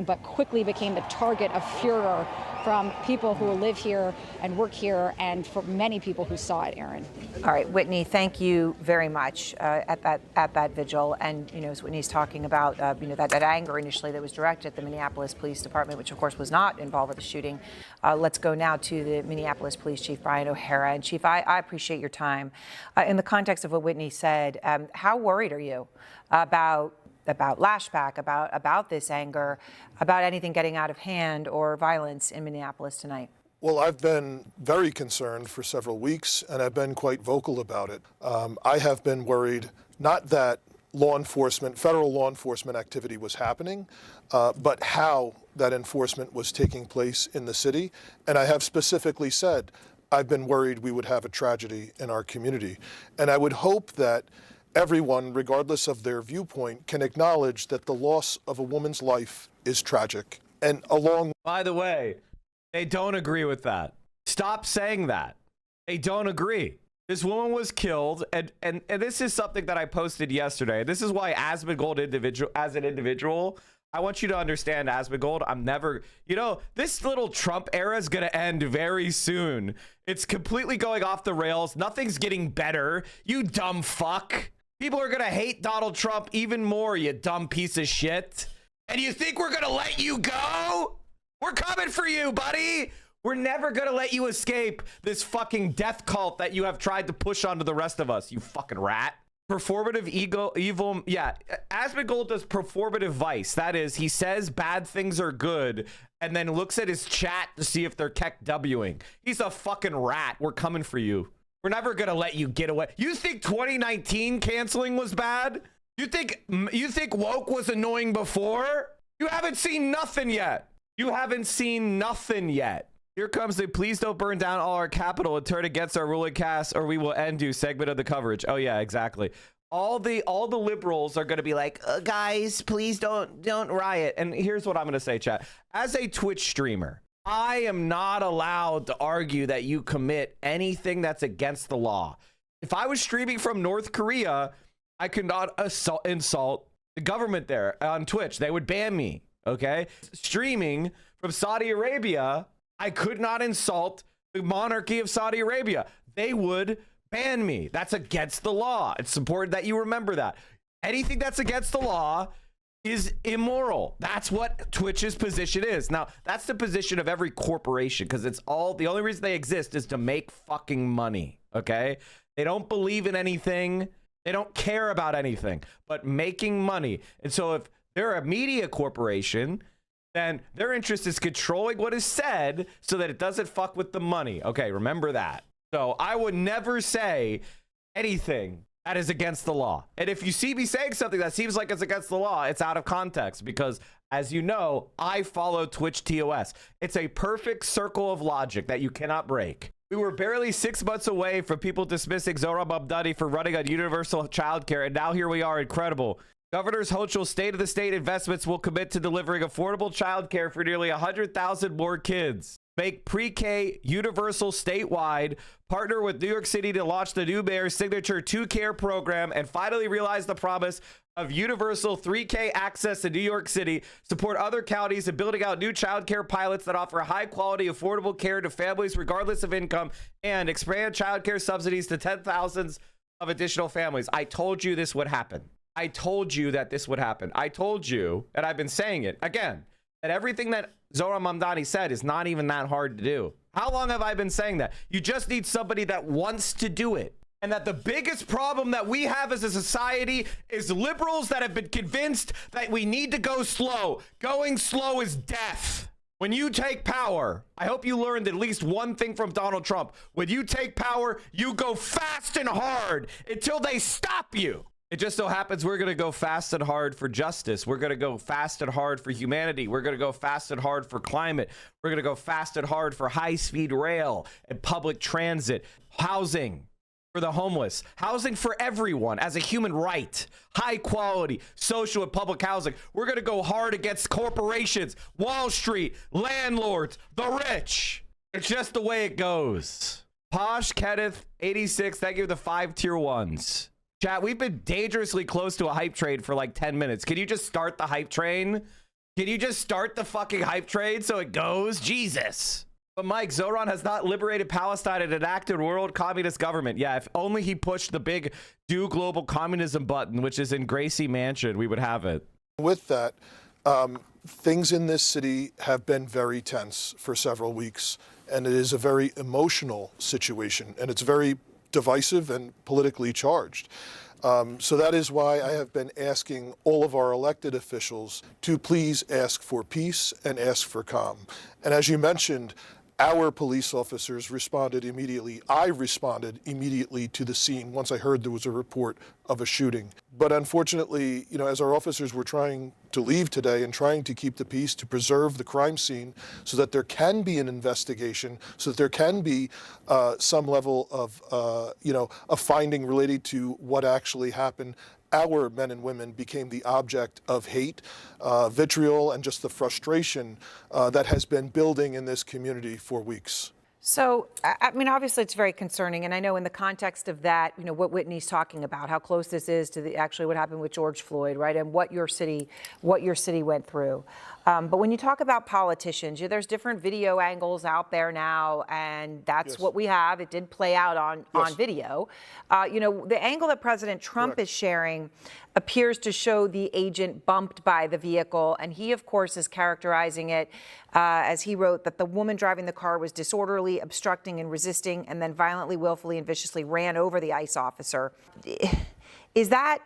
But quickly became the target of furor from people who live here and work here, and for many people who saw it, Aaron. All right, Whitney, thank you very much at that vigil. And as Whitney's talking about, that anger initially that was directed at the Minneapolis Police Department, which of course was not involved with the shooting. Let's go now to the Minneapolis Police Chief Brian O'Hara. And Chief, I appreciate your time. In the context of what Whitney said, how worried are you about lashback, about this anger, about anything getting out of hand or violence in Minneapolis tonight? Well, I've been very concerned for several weeks, and I've been quite vocal about it. I have been worried, not that federal law enforcement activity was happening, but how that enforcement was taking place in the city. And I have specifically said, I've been worried we would have a tragedy in our community. And I would hope that everyone, regardless of their viewpoint, can acknowledge that the loss of a woman's life is tragic. And By the way, they don't agree with that. Stop saying that. They don't agree. This woman was killed, and this is something that I posted yesterday. This is why Asmongold as an individual, I want you to understand, Asmongold, I'm never, this little Trump era is going to end very soon. It's completely going off the rails. Nothing's getting better. You dumb fuck. People are going to hate Donald Trump even more, you dumb piece of shit. And you think we're going to let you go? We're coming for you, buddy. We're never going to let you escape this fucking death cult that you have tried to push onto the rest of us, you fucking rat. Performative evil. Yeah, Asmongold does performative vice. That is, he says bad things are good and then looks at his chat to see if they're Wing. He's a fucking rat. We're coming for you. We're never going to let you get away. You think 2019 canceling was bad? You think woke was annoying before? You haven't seen nothing yet. You haven't seen nothing yet. Here comes the please don't burn down all our capital and turn against our ruling cast or we will end you segment of the coverage. Oh yeah, exactly. All the liberals are going to be like, guys, please don't riot. And here's what I'm going to say, chat. As a Twitch streamer, I am not allowed to argue that you commit anything that's against the law. If I was streaming from North Korea, I could not insult the government there on Twitch. They would ban me, okay? Streaming from Saudi Arabia, I could not insult the monarchy of Saudi Arabia. They would ban me. That's against the law. It's important that you remember that. Anything that's against the law, is immoral. That's what Twitch's position is. Now, that's the position of every corporation, because it's all, the only reason they exist is to make fucking money, okay? They don't believe in anything. They don't care about anything but making money. And so if they're a media corporation, then their interest is controlling what is said so that it doesn't fuck with the money. Okay, remember that. So I would never say anything that is against the law. And if you see me saying something that seems like it's against the law, it's out of context, because as you know, I follow Twitch TOS. It's a perfect circle of logic that you cannot break. We were barely 6 months away from people dismissing Zohran Mamdani for running on universal childcare, and now here we are. Incredible. Governor Hochul's State of the State investments will commit to delivering affordable childcare for nearly 100,000 more kids. Make pre-K universal statewide, partner with New York City to launch the new mayor's signature 2Care program, and finally realize the promise of universal 3K access in New York City. Support other counties in building out new child care pilots that offer high quality, affordable care to families regardless of income, and expand child care subsidies to 10,000s of additional families. I told you this would happen. I told you that this would happen. I told you, and I've been saying it again, that everything that Zohran Mamdani said is not even that hard to do. How long have I been saying that? You just need somebody that wants to do it. And that the biggest problem that we have as a society is liberals that have been convinced that we need to go slow. Going slow is death. When you take power, I hope you learned at least one thing from Donald Trump. When you take power, you go fast and hard until they stop you. It just so happens we're going to go fast and hard for justice. We're going to go fast and hard for humanity. We're going to go fast and hard for climate. We're going to go fast and hard for high-speed rail and public transit, housing for the homeless, housing for everyone as a human right, high quality social and public housing. We're going to go hard against corporations, Wall Street, landlords, the rich. It's just the way it goes. Posh Kenneth 86, thank you for the 5 tier 1s. Chat, we've been dangerously close to a hype train for like 10 minutes. Can you just start the hype train? Can you just start the fucking hype train so it goes? Jesus. But Mike, Zohran has not liberated Palestine and enacted world communist government. Yeah, if only he pushed the big do global communism button, which is in Gracie Mansion, we would have it. With that, things in this city have been very tense for several weeks, and it is a very emotional situation, and it's very divisive and politically charged. So that is why I have been asking all of our elected officials to please ask for peace and ask for calm. And as you mentioned, our police officers responded immediately. I responded immediately to the scene once I heard there was a report of a shooting. But unfortunately, you know, as our officers were trying to leave today and trying to keep the peace, to preserve the crime scene so that there can be an investigation, so that there can be some level of, a finding related to what actually happened, our men and women became the object of hate, vitriol, and just the frustration that has been building in this community for weeks. So, I mean, obviously it's very concerning. And I know in the context of that, you know, what Whitney's talking about, how close this is to actually what happened with George Floyd, right? And what your city went through. But when you talk about politicians, there's different video angles out there now, and that's what we have. It did play out on video. The angle that President Trump is sharing appears to show the agent bumped by the vehicle, and he, of course, is characterizing it as he wrote that the woman driving the car was disorderly, obstructing and resisting, and then violently, willfully, and viciously ran over the ICE officer. Is that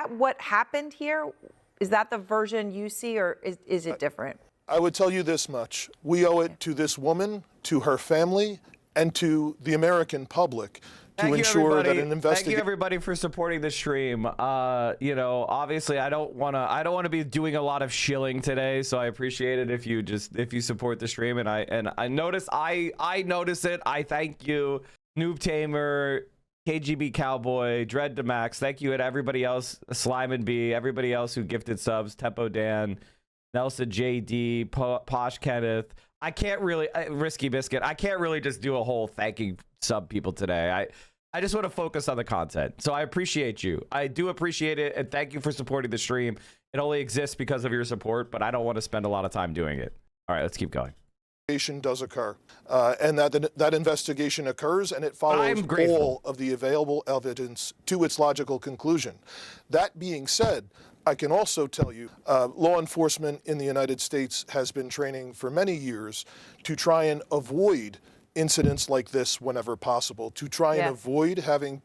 what happened here? Is that the version you see, or is it different? I would tell you this much. We owe it to this woman, to her family, and to the American public to ensure that an investigation. Thank you, everybody, for supporting the stream. Obviously, I don't want to be doing a lot of shilling today, so I appreciate it if you support the stream. And I notice it. I thank you, Noob Tamer, KGB Cowboy, Dread to Max. Thank you, and everybody else, Slime and B, everybody else who gifted subs, Tempo Dan, Nelson JD, Posh Kenneth. I can't really, Risky Biscuit, I can't really just do a whole thanking sub people today. I just want to focus on the content. So I appreciate you. I do appreciate it, and thank you for supporting the stream. It only exists because of your support, but I don't want to spend a lot of time doing it. All right, let's keep going. Does occur, and that investigation occurs, and it follows all of the available evidence to its logical conclusion. That being said, I can also tell you, law enforcement in the United States has been training for many years to try and avoid incidents like this whenever possible, to try and avoid having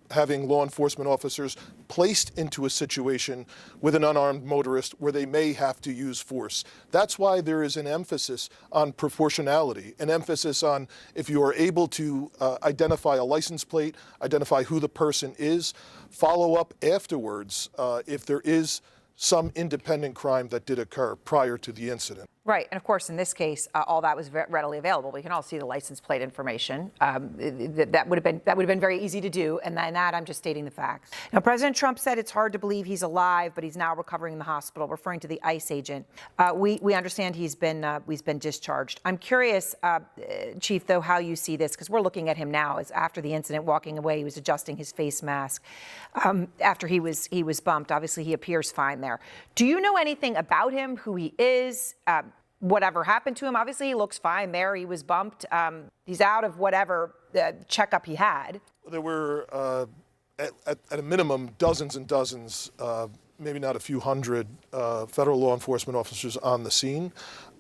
law enforcement officers placed into a situation with an unarmed motorist where they may have to use force. That's why there is an emphasis on proportionality, an emphasis on if you are able to identify a license plate, identify who the person is, follow up afterwards if there is some independent crime that did occur prior to the incident. Right, and of course, in this case, all that was readily available. We can all see the license plate information. That would have been very easy to do, and that I'm just stating the facts. Now, President Trump said it's hard to believe he's alive, but he's now recovering in the hospital, referring to the ICE agent. We understand he's been discharged. I'm curious, Chief, though, how you see this, because we're looking at him now as after the incident, walking away, he was adjusting his face mask after he was bumped. Obviously, he appears fine there. Do you know anything about him, who he is? Whatever happened to him? Obviously, he looks fine there. He was bumped. He's out of whatever checkup he had. There were, at a minimum, dozens and dozens, maybe not a few hundred, federal law enforcement officers on the scene.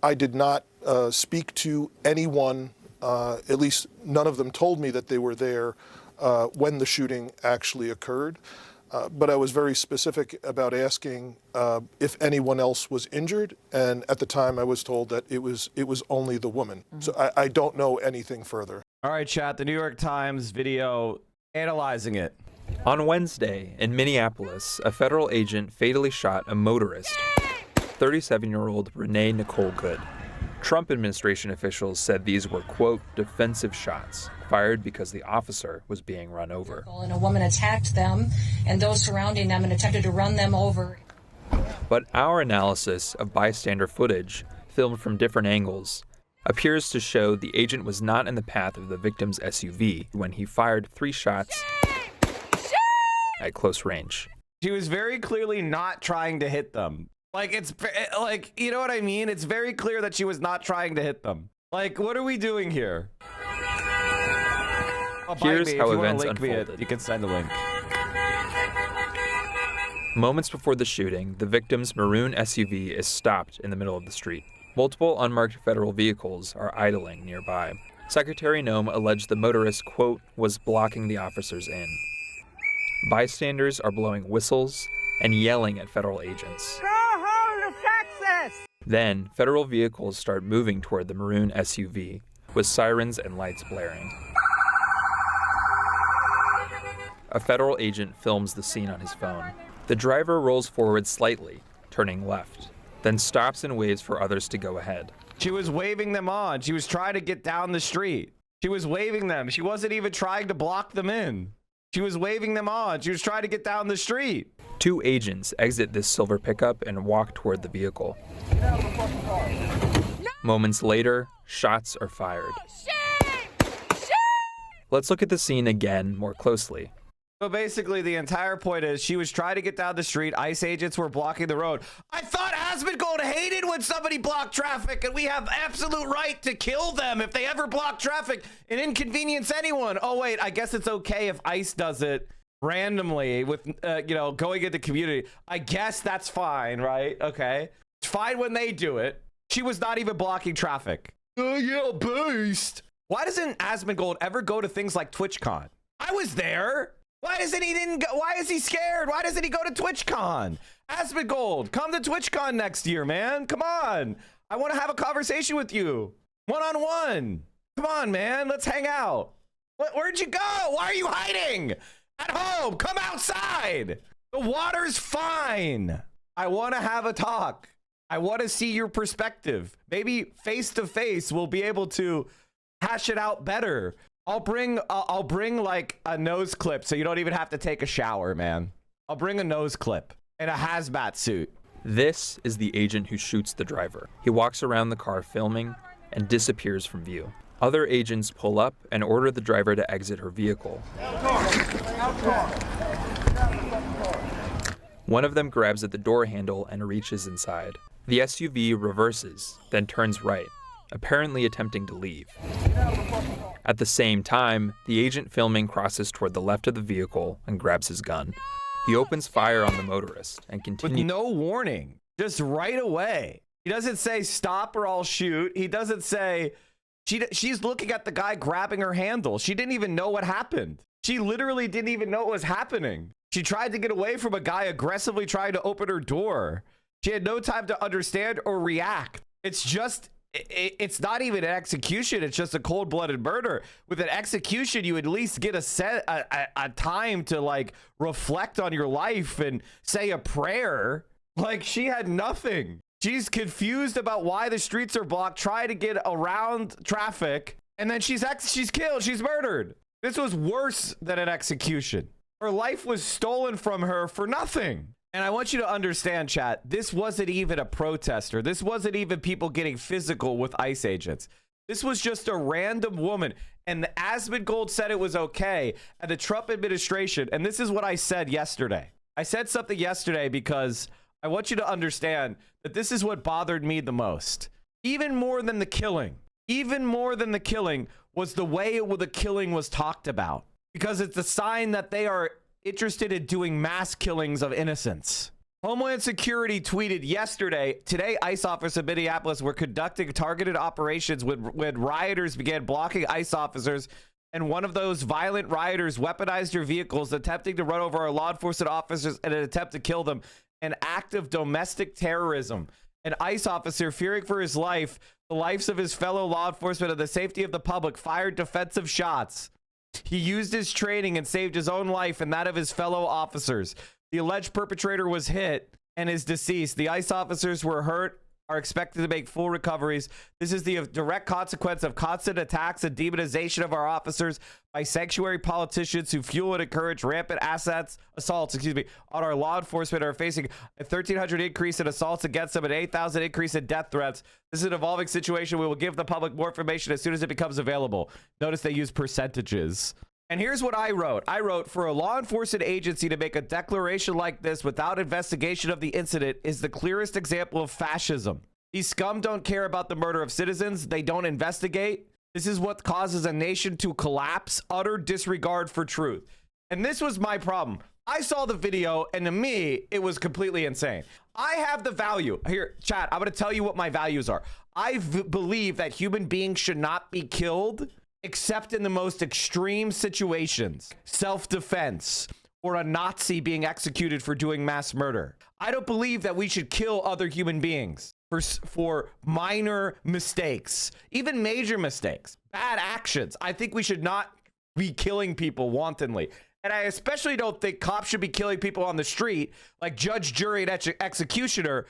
I did not speak to anyone, at least none of them told me that they were there when the shooting actually occurred. But I was very specific about asking if anyone else was injured, and at the time I was told that it was only the woman. So I don't know anything further. All right, chat. The New York Times video analyzing it. On Wednesday, in Minneapolis, a federal agent fatally shot a motorist, 37-year-old Renee Nicole Good. Trump administration officials said these were, quote, defensive shots, fired because the officer was being run over. And a woman attacked them and those surrounding them and attempted to run them over. But our analysis of bystander footage, filmed from different angles, appears to show the agent was not in the path of the victim's SUV when he fired 3 shots at close range. She was very clearly not trying to hit them. Like, it's like, you know what I mean? It's very clear that she was not trying to hit them. Like, what are we doing here? Here's how events unfolded. You can send the link. Moments before the shooting, the victim's maroon SUV is stopped in the middle of the street. Multiple unmarked federal vehicles are idling nearby. Secretary Noem alleged the motorist, quote, was blocking the officers in. Bystanders are blowing whistles and yelling at federal agents. Go home to Texas! Then, federal vehicles start moving toward the maroon SUV, with sirens and lights blaring. A federal agent films the scene on his phone. The driver rolls forward slightly, turning left, then stops and waves for others to go ahead. She was waving them on. She was trying to get down the street. She was waving them. She wasn't even trying to block them in. She was waving them on. She was trying to get down the street. 2 agents exit this silver pickup and walk toward the vehicle. Moments later, shots are fired. Let's look at the scene again more closely. So basically, the entire point is she was trying to get down the street. ICE agents were blocking the road. I thought Asmongold hated when somebody blocked traffic, and we have absolute right to kill them if they ever block traffic and inconvenience anyone. Oh, wait, I guess it's okay if ICE does it randomly with, going into community. I guess that's fine, right? Okay. It's fine when they do it. She was not even blocking traffic. Oh, yeah, beast. Why doesn't Asmongold ever go to things like TwitchCon? I was there. Why is he scared? Why doesn't he go to TwitchCon? Asmongold, come to TwitchCon next year, man. Come on. I want to have a conversation with you. One-on-one. Come on, man. Let's hang out. Where'd you go? Why are you hiding? At home. Come outside. The water's fine. I want to have a talk. I want to see your perspective. Maybe face to face we'll be able to hash it out better. I'll bring like a nose clip so you don't even have to take a shower, man. I'll bring a nose clip and a hazmat suit. This is the agent who shoots the driver. He walks around the car filming and disappears from view. Other agents pull up and order the driver to exit her vehicle. One of them grabs at the door handle and reaches inside. The SUV reverses, then turns right, apparently attempting to leave. At the same time, the agent filming crosses toward the left of the vehicle and grabs his gun. He opens fire on the motorist and with continues. no warning, just right away. He doesn't say stop or I'll shoot. He doesn't say she's looking at the guy grabbing her handle. She didn't even know what happened. She literally didn't even know what was happening. She tried to get away from a guy aggressively trying to open her door. She had no time to understand or react. It's not even an execution. It's just a cold-blooded murder. With an execution, you at least get a time to like reflect on your life and say a prayer. Like, she had nothing. She's confused about why the streets are blocked, trying to get around traffic, and then she's killed. She's murdered. This was worse than an execution. Her life was stolen from her for nothing. And I want you to understand, chat, this wasn't even a protester. This wasn't even people getting physical with ICE agents. This was just a random woman. And the Asmongold said it was okay. And the Trump administration, and this is what I said yesterday. I said something yesterday because I want you to understand that this is what bothered me the most. Even more than the killing. Even more than the killing was the way the killing was talked about. Because it's a sign that they are interested in doing mass killings of innocents. Homeland Security tweeted yesterday, today ICE officers in Minneapolis were conducting targeted operations when rioters began blocking ICE officers, and one of those violent rioters weaponized their vehicles, attempting to run over our law enforcement officers in an attempt to kill them. An act of domestic terrorism. An ICE officer, fearing for his life, the lives of his fellow law enforcement, and the safety of the public, fired defensive shots. He used his training and saved his own life and that of his fellow officers. The alleged perpetrator was hit and is deceased. The ICE officers were hurt, are expected to make full recoveries. This is the direct consequence of constant attacks and demonization of our officers by sanctuary politicians who fuel and encourage rampant assaults on our law enforcement, are facing a 1,300 increase in assaults against them and 8,000 increase in death threats. This is an evolving situation. We will give the public more information as soon as it becomes available. Notice they use percentages. And here's what I wrote. I wrote, for a law enforcement agency to make a declaration like this without investigation of the incident is the clearest example of fascism. These scum don't care about the murder of citizens. They don't investigate. This is what causes a nation to collapse, utter disregard for truth. And this was my problem. I saw the video, and to me, it was completely insane. I have the value. Here, chat, I'm going to tell you what my values are. I believe that human beings should not be killed except in the most extreme situations, self-defense, or a Nazi being executed for doing mass murder. I don't believe that we should kill other human beings for minor mistakes, even major mistakes, bad actions. I think we should not be killing people wantonly. And I especially don't think cops should be killing people on the street like judge, jury, and executioner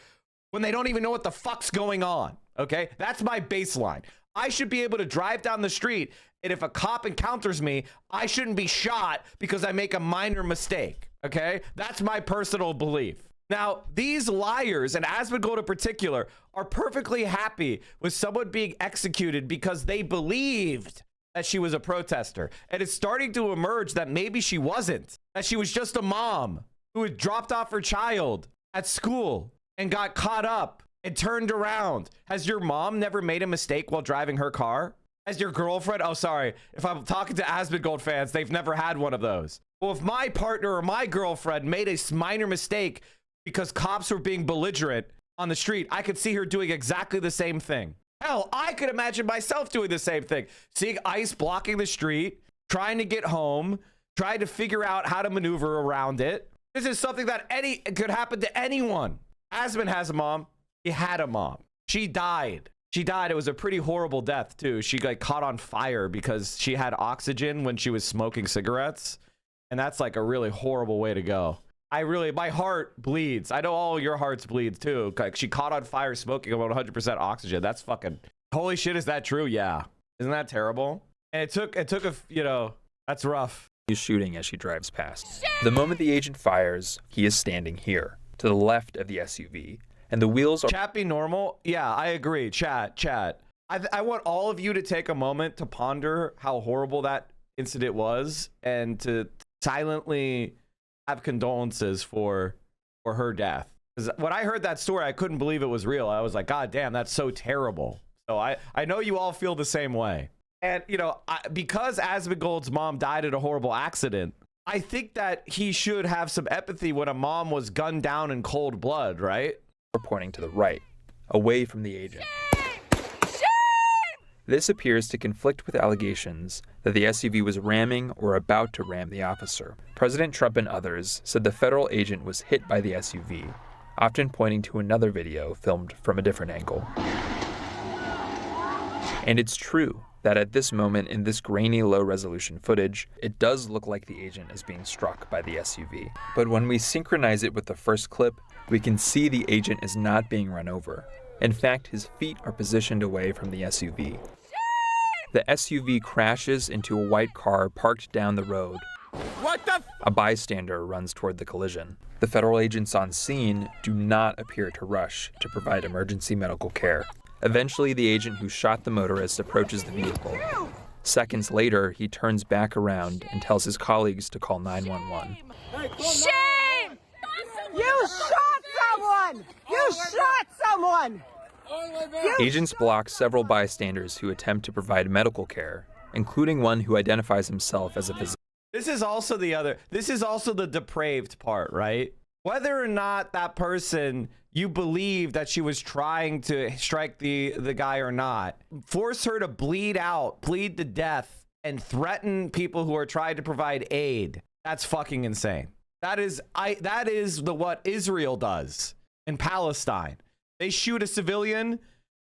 when they don't even know what the fuck's going on. Okay, that's my baseline. I should be able to drive down the street, and if a cop encounters me, I shouldn't be shot because I make a minor mistake. Okay, that's my personal belief. Now, these liars, and Asmongold in particular, are perfectly happy with someone being executed because they believed that she was a protester. And it's starting to emerge that maybe she wasn't, that she was just a mom who had dropped off her child at school and got caught up and turned around. Has your mom never made a mistake while driving her car? Has your girlfriend? Oh, sorry. If I'm talking to Asmongold fans, they've never had one of those. Well, if my partner or my girlfriend made a minor mistake because cops were being belligerent on the street, I could see her doing exactly the same thing. Hell, I could imagine myself doing the same thing. Seeing ICE blocking the street, trying to get home, trying to figure out how to maneuver around it. This is something that could happen to anyone. Asmon has a mom. He had a mom. She died. She died. It was a pretty horrible death too. She got caught on fire because she had oxygen when she was smoking cigarettes. And that's like a really horrible way to go. My heart bleeds. I know all your hearts bleed too. Like, she caught on fire smoking about 100% oxygen. That's fucking, holy shit, is that true? Yeah. Isn't that terrible? And it took that's rough. He's shooting as she drives past. The moment the agent fires, he is standing here, to the left of the SUV, and the wheels are— Chat be normal? Yeah, I agree. Chat. I want all of you to take a moment to ponder how horrible that incident was and to silently have condolences for her death. Because when I heard that story, I couldn't believe it was real. I was like, God damn, that's so terrible. So I know you all feel the same way. And, because Asmongold's mom died in a horrible accident, I think that he should have some empathy when a mom was gunned down in cold blood, right? Or pointing to the right, away from the agent. This appears to conflict with allegations that the SUV was ramming or about to ram the officer. President Trump and others said the federal agent was hit by the SUV, often pointing to another video filmed from a different angle. And it's true that at this moment in this grainy low-resolution footage, it does look like the agent is being struck by the SUV. But when we synchronize it with the first clip, we can see the agent is not being run over. In fact, his feet are positioned away from the SUV. The SUV crashes into a white car parked down the road. What the? A bystander runs toward the collision. The federal agents on scene do not appear to rush to provide emergency medical care. Eventually, the agent who shot the motorist approaches the vehicle. Seconds later, he turns back around and tells his colleagues to call 911. Shame! You shot someone! You shot someone! Agents block several bystanders who attempt to provide medical care, including one who identifies himself as a physician. This is also the depraved part, right? Whether or not that person, you believe that she was trying to strike the guy or not, force her to bleed to death, and threaten people who are trying to provide aid. That's fucking insane. That is what Israel does in Palestine. They shoot a civilian,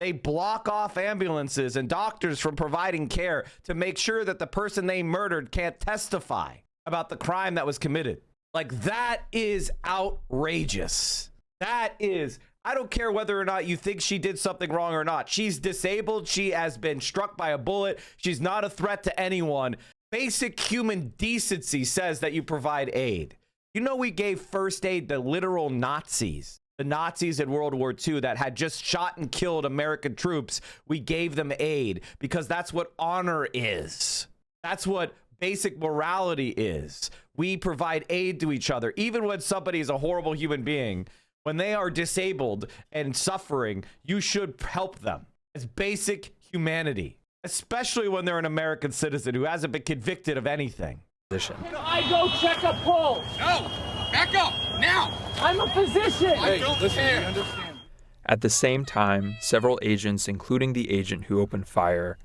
they block off ambulances and doctors from providing care to make sure that the person they murdered can't testify about the crime that was committed. Like, that is outrageous. That is, I don't care whether or not you think she did something wrong or not. She's disabled. She has been struck by a bullet. She's not a threat to anyone. Basic human decency says that you provide aid. You know, we gave first aid to literal Nazis. The Nazis in World War II that had just shot and killed American troops. We gave them aid because that's what honor is. That's what basic morality is. We provide aid to each other. Even when somebody is a horrible human being, when they are disabled and suffering, you should help them. It's basic humanity, especially when they're an American citizen who hasn't been convicted of anything. Can I go check a pulse? No! Back up! Now! I'm a physician! I don't care! Understand. At the same time, several agents, including the agent who opened fire,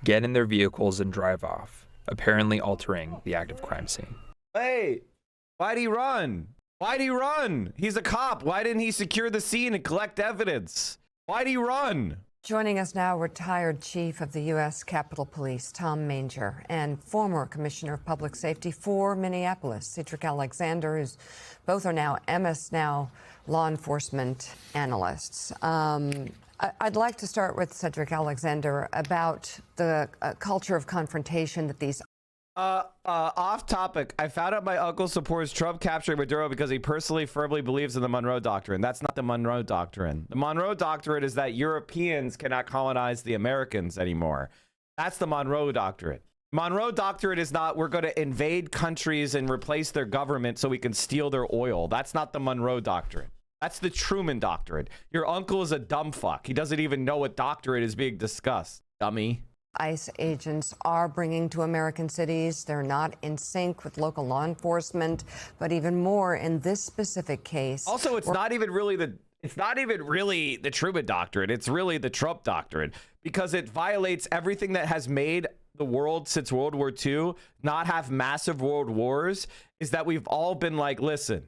get in their vehicles and drive off, apparently altering the active crime scene. Hey, why'd he run? Why'd he run? He's a cop. Why didn't he secure the scene and collect evidence? Why'd he run? Joining us now, retired Chief of the U.S. Capitol Police, Tom Manger, and former Commissioner of Public Safety for Minneapolis, Cedric Alexander, who's both are now MS Now law enforcement analysts. I'd like to start with Cedric Alexander about the culture of confrontation that these off topic. I found out my uncle supports Trump capturing Maduro because he personally firmly believes in the Monroe Doctrine. That's not the Monroe Doctrine. The Monroe Doctrine is that Europeans cannot colonize the Americans anymore. That's the Monroe Doctrine. Monroe Doctrine is not we're going to invade countries and replace their government so we can steal their oil. That's not the Monroe Doctrine. That's the Truman Doctrine. Your uncle is a dumb fuck. He doesn't even know what doctrine is being discussed. Dummy. ICE agents are bringing to American cities. They're not in sync with local law enforcement, but even more in this specific case. Also, it's not even really the Truman Doctrine. It's really the Trump Doctrine because it violates everything that has made the world since World War II not have massive world wars. Is that we've all been like, listen,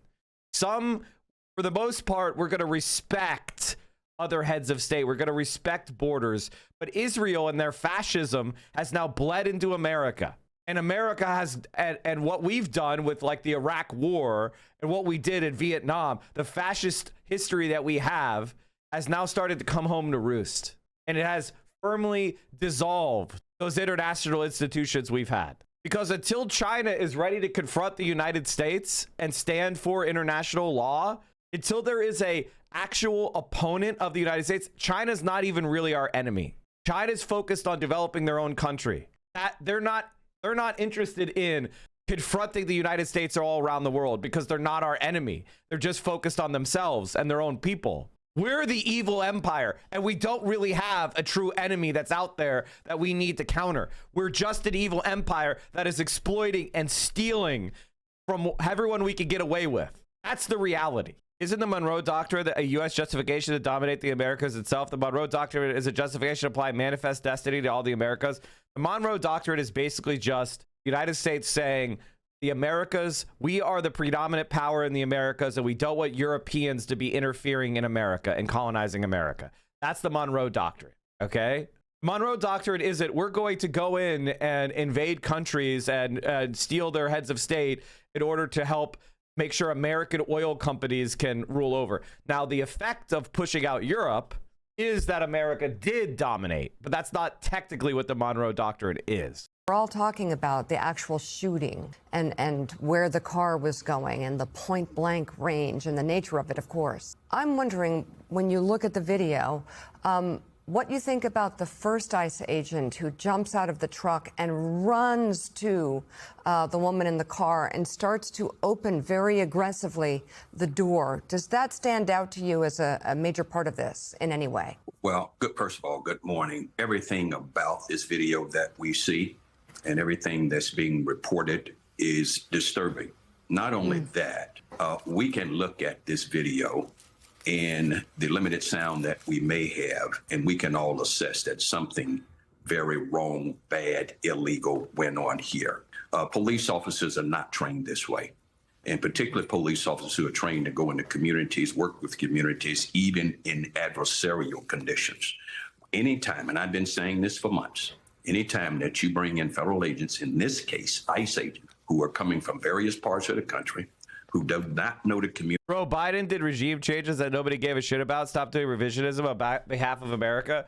for the most part, we're going to respect other heads of state. We're going to respect borders. But Israel and their fascism has now bled into America. And America has, and what we've done with like the Iraq War and what we did in Vietnam, the fascist history that we have has now started to come home to roost. And it has firmly dissolved those international institutions we've had. Because until China is ready to confront the United States and stand for international law, until there is a actual opponent of the United States, China's not even really our enemy. China's focused on developing their own country. They're not interested in confronting the United States all around the world because they're not our enemy. They're just focused on themselves and their own people. We're the evil empire, and we don't really have a true enemy that's out there that we need to counter. We're just an evil empire that is exploiting and stealing from everyone we could get away with. That's the reality. Isn't the Monroe Doctrine a U.S. justification to dominate the Americas itself? The Monroe Doctrine is a justification to apply manifest destiny to all the Americas. The Monroe Doctrine is basically just the United States saying, the Americas, we are the predominant power in the Americas, and we don't want Europeans to be interfering in America and colonizing America. That's the Monroe Doctrine, okay? Monroe Doctrine isn't, we're going to go in and invade countries and steal their heads of state in order to help make sure American oil companies can rule over. Now, the effect of pushing out Europe is that America did dominate, but that's not technically what the Monroe Doctrine is. We're all talking about the actual shooting and where the car was going and the point blank range and the nature of it, of course. I'm wondering, when you look at the video, what you think about the first ICE agent who jumps out of the truck and runs to the woman in the car and starts to open very aggressively the door. Does that stand out to you as a major part of this in any way? Well, first of all, good morning. Everything about this video that we see and everything that's being reported is disturbing. Not only that, we can look at this video and the limited sound that we may have, and we can all assess that something very wrong, bad, illegal went on here. Police officers are not trained this way, and particularly police officers who are trained to go into communities, work with communities, even in adversarial conditions. Anytime, and I've been saying this for months, anytime that you bring in federal agents, in this case, ICE agents, who are coming from various parts of the country, who do not know the community. Bro, Biden did regime changes that nobody gave a shit about. Stop doing revisionism on behalf of America.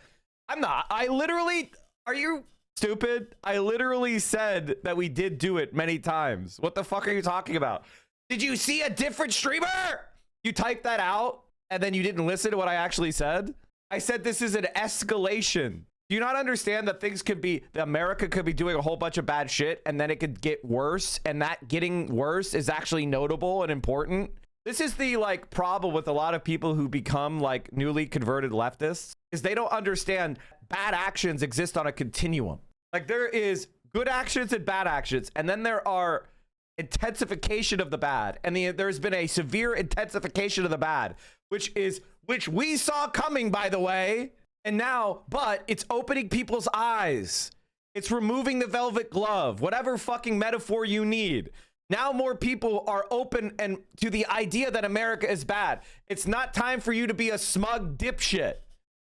I'm not. I literally, are you stupid? I literally said that we did do it many times. What the fuck are you talking about? Did you see a different streamer? You typed that out and then you didn't listen to what I actually said? I said this is an escalation. Do you not understand that things could be, that America could be doing a whole bunch of bad shit and then it could get worse, and that getting worse is actually notable and important? This is the like problem with a lot of people who become like newly converted leftists, is they don't understand bad actions exist on a continuum. Like there is good actions and bad actions, and then there are intensification of the bad, and there's been a severe intensification of the bad, which we saw coming, by the way. And now, but it's opening people's eyes. It's removing the velvet glove, whatever fucking metaphor you need. Now more people are open and to the idea that America is bad. It's not time for you to be a smug dipshit.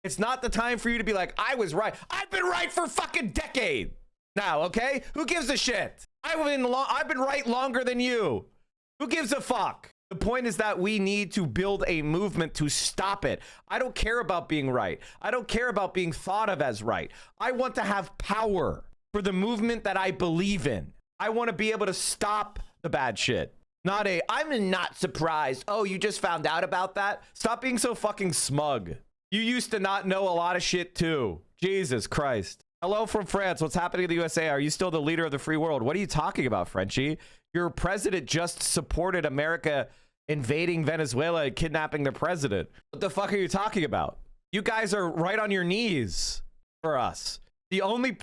It's not the time for you to be like, I was right. I've been right for fucking decade now, okay? Who gives a shit? I've been right longer than you. Who gives a fuck? The point is that we need to build a movement to stop it. I don't care about being right. I don't care about being thought of as right. I want to have power for the movement that I believe in. I want to be able to stop the bad shit. Not I'm not surprised. Oh, you just found out about that? Stop being so fucking smug. You used to not know a lot of shit too. Jesus Christ. Hello from France. What's happening in the USA? Are you still the leader of the free world? What are you talking about, Frenchie? Your president just supported America invading Venezuela and kidnapping the president. What the fuck are you talking about? You guys are right on your knees for us. The only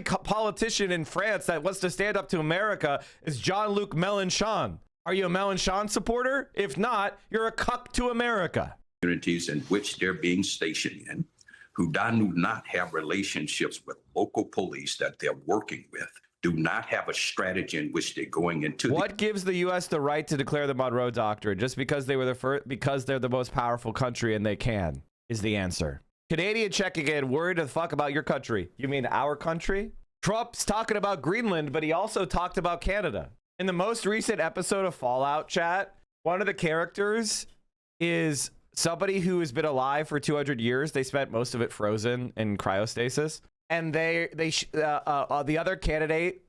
politician in France that wants to stand up to America is Jean-Luc Mélenchon. Are you a Mélenchon supporter? If not, you're a cuck to America. Communities in which they're being stationed in, who do not have relationships with local police that they're working with, do not have a strategy in which they're going into. What gives the U.S. the right to declare the Monroe Doctrine? Just because they were the first, because they're the most powerful country and they can, is the answer. Canadian check again, worried the fuck about your country. You mean our country? Trump's talking about Greenland, but he also talked about Canada. In the most recent episode of Fallout chat, one of the characters is somebody who has been alive for 200 years. They spent most of it frozen in cryostasis. And the other candidate,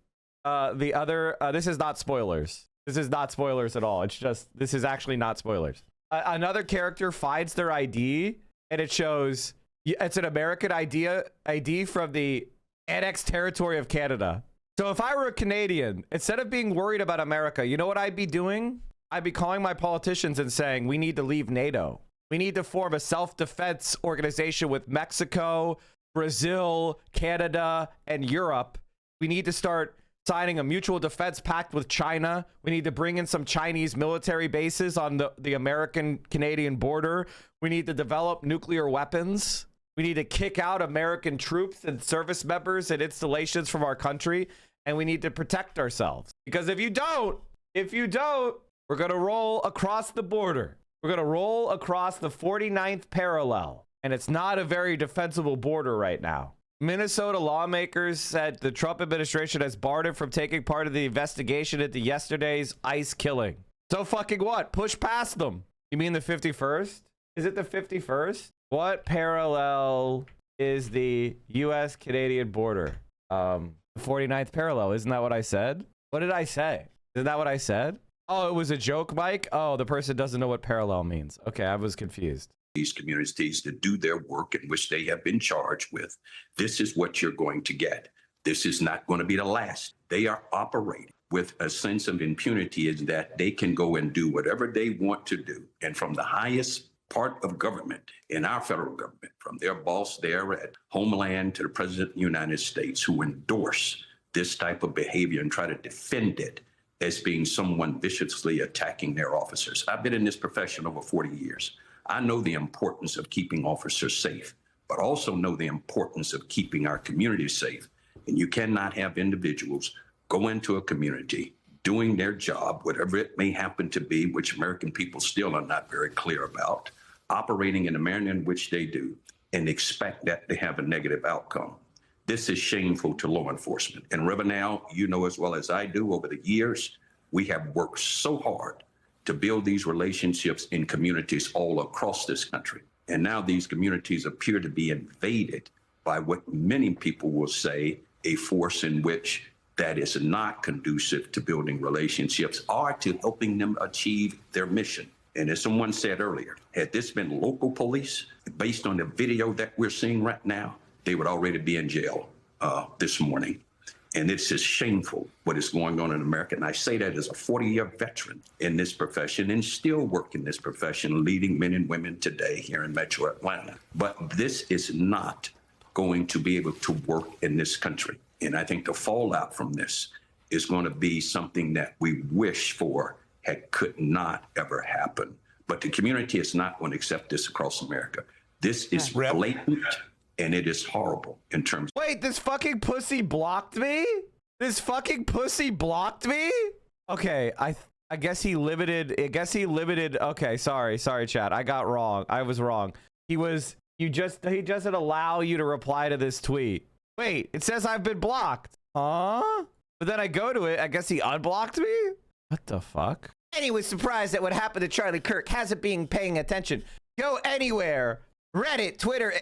this is not spoilers. This is not spoilers at all. It's just, this is actually not spoilers. Another character finds their ID and it shows it's an American ID from the annexed territory of Canada. So if I were a Canadian, instead of being worried about America, you know what I'd be doing? I'd be calling my politicians and saying, we need to leave NATO. We need to form a self-defense organization with Mexico, Brazil, Canada, and Europe. We need to start signing a mutual defense pact with China. We need to bring in some Chinese military bases on the American-Canadian border. We need to develop nuclear weapons. We need to kick out American troops and service members and installations from our country. And we need to protect ourselves. Because if you don't, we're going to roll across the border. We're going to roll across the 49th parallel. And it's not a very defensible border right now. Minnesota lawmakers said the Trump administration has barred him from taking part of the investigation into yesterday's ICE killing. So fucking what? Push past them. You mean the 51st? Is it the 51st? What parallel is the U.S.-Canadian border? The 49th parallel. Isn't that what I said? What did I say? Isn't that what I said? Oh, it was a joke, Mike? Oh, the person doesn't know what parallel means. Okay, I was confused. These communities to do their work in which they have been charged with. This is what you're going to get. This is not going to be the last. They are operating with a sense of impunity is that they can go and do whatever they want to do. And from the highest part of government in our federal government, from their boss there at Homeland to the President of the United States, who endorse this type of behavior and try to defend it as being someone viciously attacking their officers. I've been in this profession over 40 years. I know the importance of keeping officers safe, but also know the importance of keeping our communities safe. And you cannot have individuals go into a community doing their job, whatever it may happen to be, which American people still are not very clear about, operating in the manner in which they do, and expect that to have a negative outcome. This is shameful to law enforcement. And Rivenal, you know as well as I do, over the years, we have worked so hard to build these relationships in communities all across this country. And now these communities appear to be invaded by what many people will say a force in which that is not conducive to building relationships or to helping them achieve their mission. And as someone said earlier, had this been local police, based on the video that we're seeing right now, they would already be in jail this morning. And it's just shameful what is going on in America. And I say that as a 40-year veteran in this profession and still work in this profession, leading men and women today here in Metro Atlanta. But this is not going to be able to work in this country. And I think the fallout from this is going to be something that we wish for could not ever happen. But the community is not going to accept this across America. This is blatant. And it is horrible in terms. Wait, this fucking pussy blocked me? This fucking pussy blocked me? Okay, I guess he limited. Okay, sorry, chat. I got wrong. I was wrong. He doesn't allow you to reply to this tweet. Wait, it says I've been blocked. Huh? But then I go to it. I guess he unblocked me? What the fuck? And he was surprised at what happened to Charlie Kirk. Hasn't been paying attention. Go anywhere. Reddit, Twitter,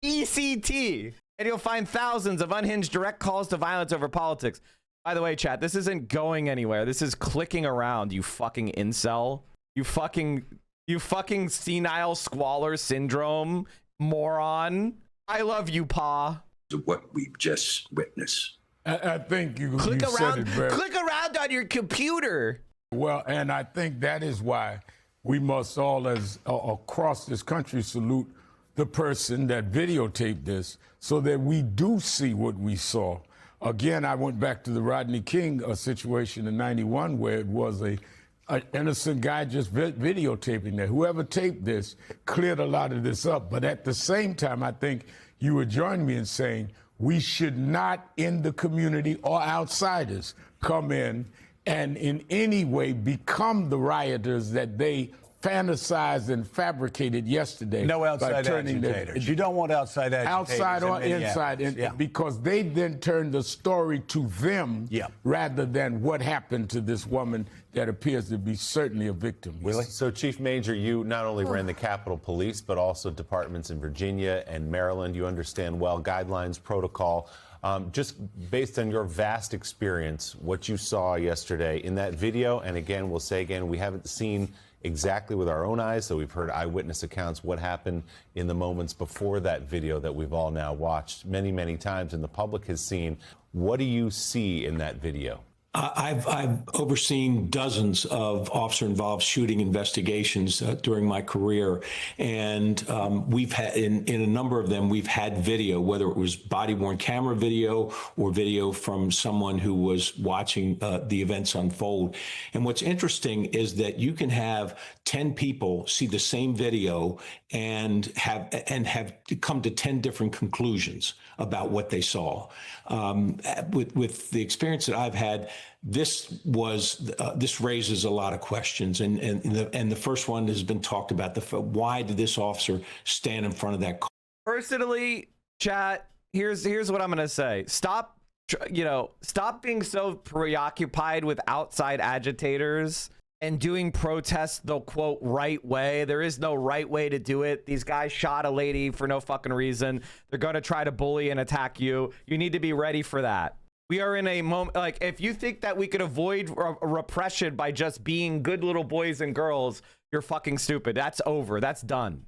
ECT, and you'll find thousands of unhinged direct calls to violence over politics. By the way, chat, this isn't going anywhere. This is clicking around, you fucking incel. You fucking senile squalor syndrome moron. I love you, Pa. What we've just witnessed. I think you click you around. said it very click around on your computer. well, and I think that is why we must all, as across this country, salute the person that videotaped this, so that we do see what we saw. Again, I went back to the Rodney King situation in '91, where it was an innocent guy just videotaping that. Whoever taped this cleared a lot of this up. But at the same time, I think you would join me in saying we should not, in the community or outsiders, come in and in any way become the rioters that they fantasized and fabricated yesterday. No outside agitators. You don't want outside agitators. Outside or inside, because they then turn the story to them rather than what happened to this woman that appears to be certainly a victim. Really? So, Chief Major, you not only ran the Capitol Police, but also departments in Virginia and Maryland. You understand well guidelines, protocol. Just based on your vast experience, what you saw yesterday in that video, and again, we'll say again, we haven't seen exactly with our own eyes, so we've heard eyewitness accounts what happened in the moments before that video that we've all now watched many, many times and the public has seen. What do you see in that video? I've overseen dozens of officer-involved shooting investigations during my career, and we've had in a number of them we've had video, whether it was body-worn camera video or video from someone who was watching the events unfold. And what's interesting is that you can have 10 people see the same video and have come to 10 different conclusions about what they saw. With the experience that I've had, this raises a lot of questions, and the first one has been talked about: why did this officer stand in front of that car? Personally, chat, here's what I'm gonna say. Stop being so preoccupied with outside agitators and doing protests the quote right way. There is no right way to do it. These guys shot a lady for no fucking reason. They're gonna try to bully and attack you. You need to be ready for that. We are in a moment, like, if you think that we could avoid repression by just being good little boys and girls, you're fucking stupid. That's over. That's done.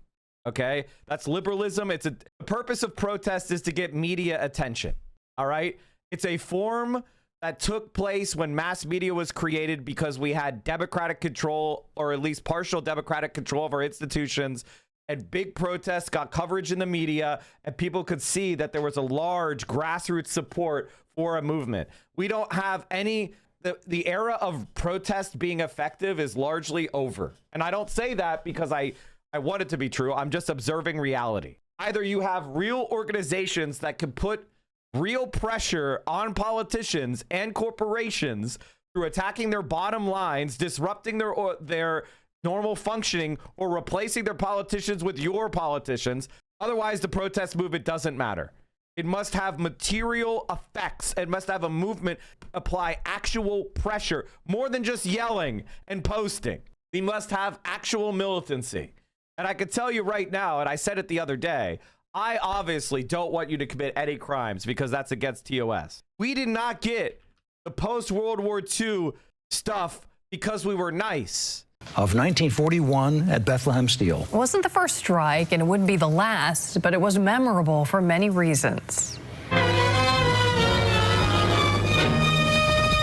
Okay? That's liberalism. The purpose of protest is to get media attention. All right? It's a form that took place when mass media was created because we had democratic control, or at least partial democratic control of our institutions, and big protests got coverage in the media, and people could see that there was a large grassroots support for a movement. We don't have any, the era of protest being effective is largely over. And I don't say that because I want it to be true. I'm just observing reality. Either you have real organizations that can put real pressure on politicians and corporations through attacking their bottom lines, disrupting their normal functioning, or replacing their politicians with your politicians. Otherwise, the protest movement doesn't matter. It must have material effects. It must have a movement, apply actual pressure, more than just yelling and posting. We must have actual militancy. And I can tell you right now, and I said it the other day, I obviously don't want you to commit any crimes because that's against TOS. We did not get the post-World War II stuff because we were nice. Of 1941 at Bethlehem Steel. It wasn't the first strike, and it wouldn't be the last, but it was memorable for many reasons.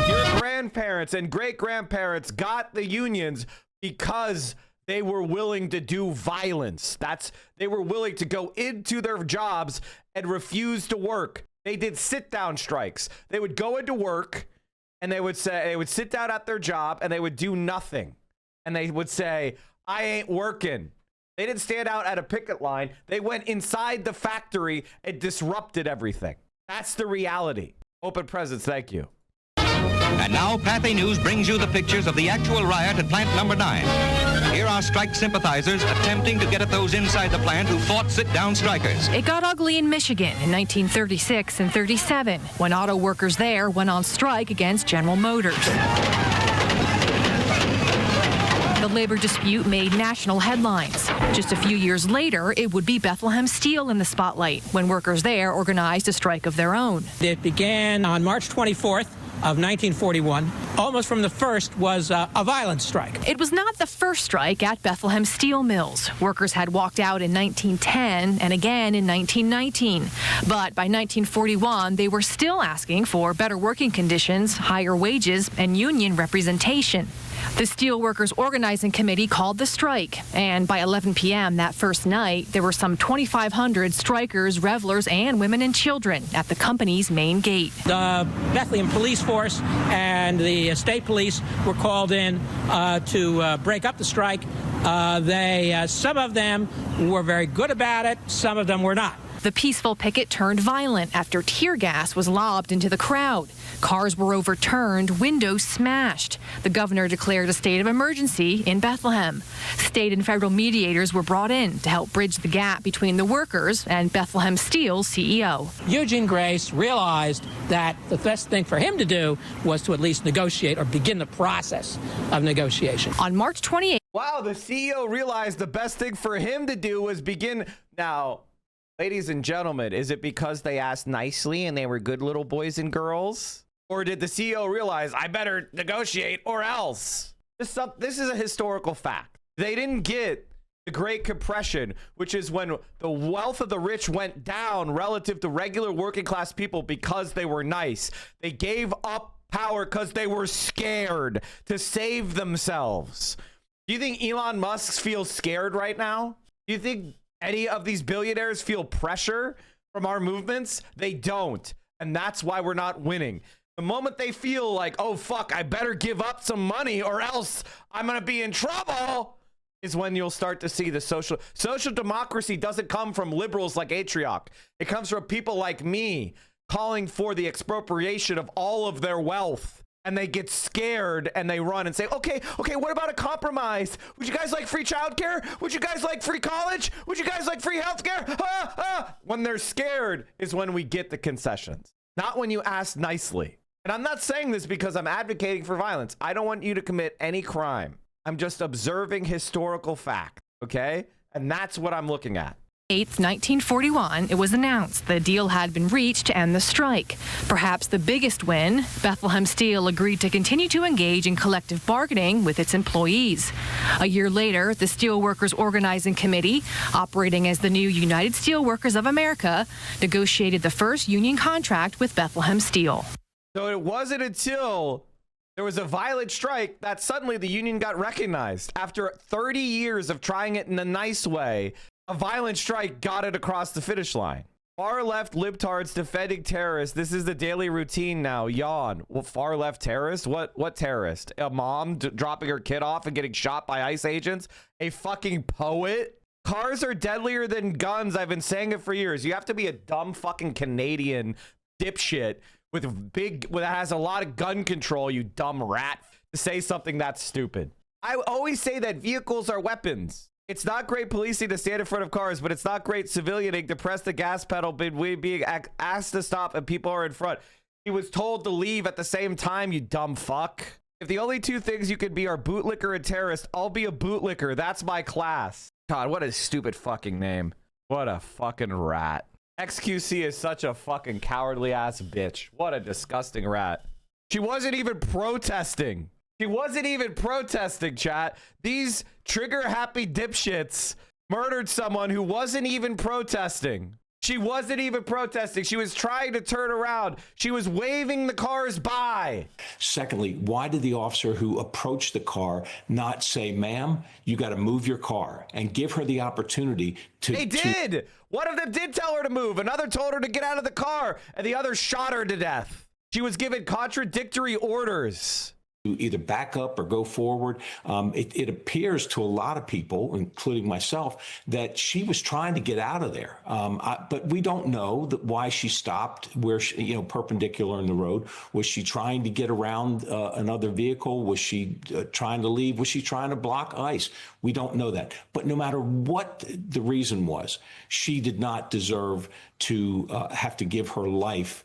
Your grandparents and great-grandparents got the unions because they were willing to do violence. They were willing to go into their jobs and refuse to work. They did sit-down strikes. They would go into work, and they would sit down at their job, and they would do nothing. And they would say, I ain't working. They didn't stand out at a picket line. They went inside the factory and disrupted everything. That's the reality. Open presents, thank you. And now Pathé News brings you the pictures of the actual riot at plant number 9. Here are strike sympathizers attempting to get at those inside the plant who fought sit-down strikers. It got ugly in Michigan in 1936 and 37 when auto workers there went on strike against General Motors. The labor dispute made national headlines. Just a few years later, it would be Bethlehem Steel in the spotlight when workers there organized a strike of their own. It began on March 24th of 1941. Almost from the first was a violent strike. It was not the first strike at Bethlehem Steel Mills. Workers had walked out in 1910 and again in 1919. But by 1941, they were still asking for better working conditions, higher wages, and union representation. The Steelworkers Organizing Committee called the strike, and by 11 p.m. that first night, there were some 2,500 strikers, revelers, and women and children at the company's main gate. The Bethlehem Police Force and the state police were called in to break up the strike. Some of them were very good about it, some of them were not. The peaceful picket turned violent after tear gas was lobbed into the crowd. Cars were overturned, windows smashed. The governor declared a state of emergency in Bethlehem. State and federal mediators were brought in to help bridge the gap between the workers and Bethlehem Steel's CEO. Eugene Grace realized that the best thing for him to do was to at least negotiate or begin the process of negotiation. On March 28th. Wow, the CEO realized the best thing for him to do was begin. Now, ladies and gentlemen, is it because they asked nicely and they were good little boys and girls? Or did the CEO realize, I better negotiate or else? This is a historical fact. They didn't get the Great Compression, which is when the wealth of the rich went down relative to regular working class people because they were nice. They gave up power because they were scared to save themselves. Do you think Elon Musk feels scared right now? Do you think any of these billionaires feel pressure from our movements? They don't. And that's why we're not winning. The moment they feel like, oh, fuck, I better give up some money or else I'm going to be in trouble, is when you'll start to see the social democracy doesn't come from liberals like Atrioc. It comes from people like me calling for the expropriation of all of their wealth. And they get scared and they run and say, okay, what about a compromise? Would you guys like free childcare? Would you guys like free college? Would you guys like free healthcare? When they're scared is when we get the concessions, not when you ask nicely. And I'm not saying this because I'm advocating for violence. I don't want you to commit any crime. I'm just observing historical fact, okay? And that's what I'm looking at. 8th, 1941, it was announced the deal had been reached to end the strike. Perhaps the biggest win, Bethlehem Steel agreed to continue to engage in collective bargaining with its employees. A year later, the Steelworkers Organizing Committee, operating as the new United Steelworkers of America, negotiated the first union contract with Bethlehem Steel. So it wasn't until there was a violent strike that suddenly the union got recognized. After 30 years of trying it in a nice way, a violent strike got it across the finish line. Far left libtards defending terrorists. This is the daily routine now. Yawn. Well, far left terrorist? What terrorist? A mom dropping her kid off and getting shot by ICE agents? A fucking poet? Cars are deadlier than guns. I've been saying it for years. You have to be a dumb fucking Canadian dipshit that has a lot of gun control, you dumb rat, to say something that's stupid. I always say that vehicles are weapons. It's not great policing to stand in front of cars, but it's not great civilianing to press the gas pedal being asked to stop and people are in front. He was told to leave at the same time, you dumb fuck. If the only two things you could be are bootlicker and terrorist, I'll be a bootlicker. That's my class. God, what a stupid fucking name. What a fucking rat. XQC is such a fucking cowardly ass bitch. What a disgusting rat. She wasn't even protesting. She wasn't even protesting, chat. These trigger happy dipshits murdered someone who wasn't even protesting. She wasn't even protesting. She was trying to turn around. She was waving the cars by. Secondly, why did the officer who approached the car not say, ma'am, you got to move your car, and give her the opportunity to... They did. One of them did tell her to move. Another told her to get out of the car, and the other shot her to death. She was given contradictory orders. Either back up or go forward. It appears to a lot of people, including myself, that she was trying to get out of there. But we don't know why she stopped where she, perpendicular in the road. Was she trying to get around another vehicle? Was she trying to leave? Was she trying to block ICE? We don't know that. But no matter what the reason was, she did not deserve to have to give her life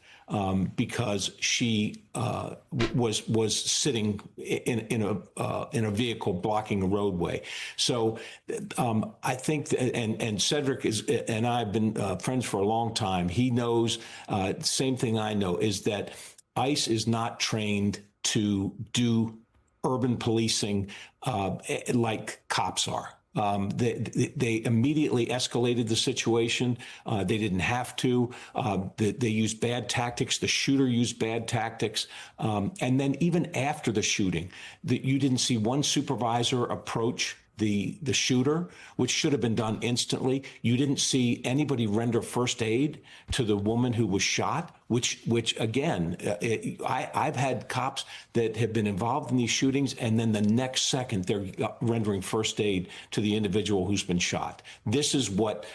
because she was sitting in a vehicle blocking a roadway. So I think, and Cedric and I have been friends for a long time. He knows the same thing I know, is that ICE is not trained to do urban policing like cops are. They immediately escalated the situation. They didn't have to. They used bad tactics. The shooter used bad tactics. And then even after the shooting, you didn't see one supervisor approach the shooter, which should have been done instantly. You didn't see anybody render first aid to the woman who was shot, which again, I've had cops that have been involved in these shootings, and then the next second they're rendering first aid to the individual who's been shot. This is what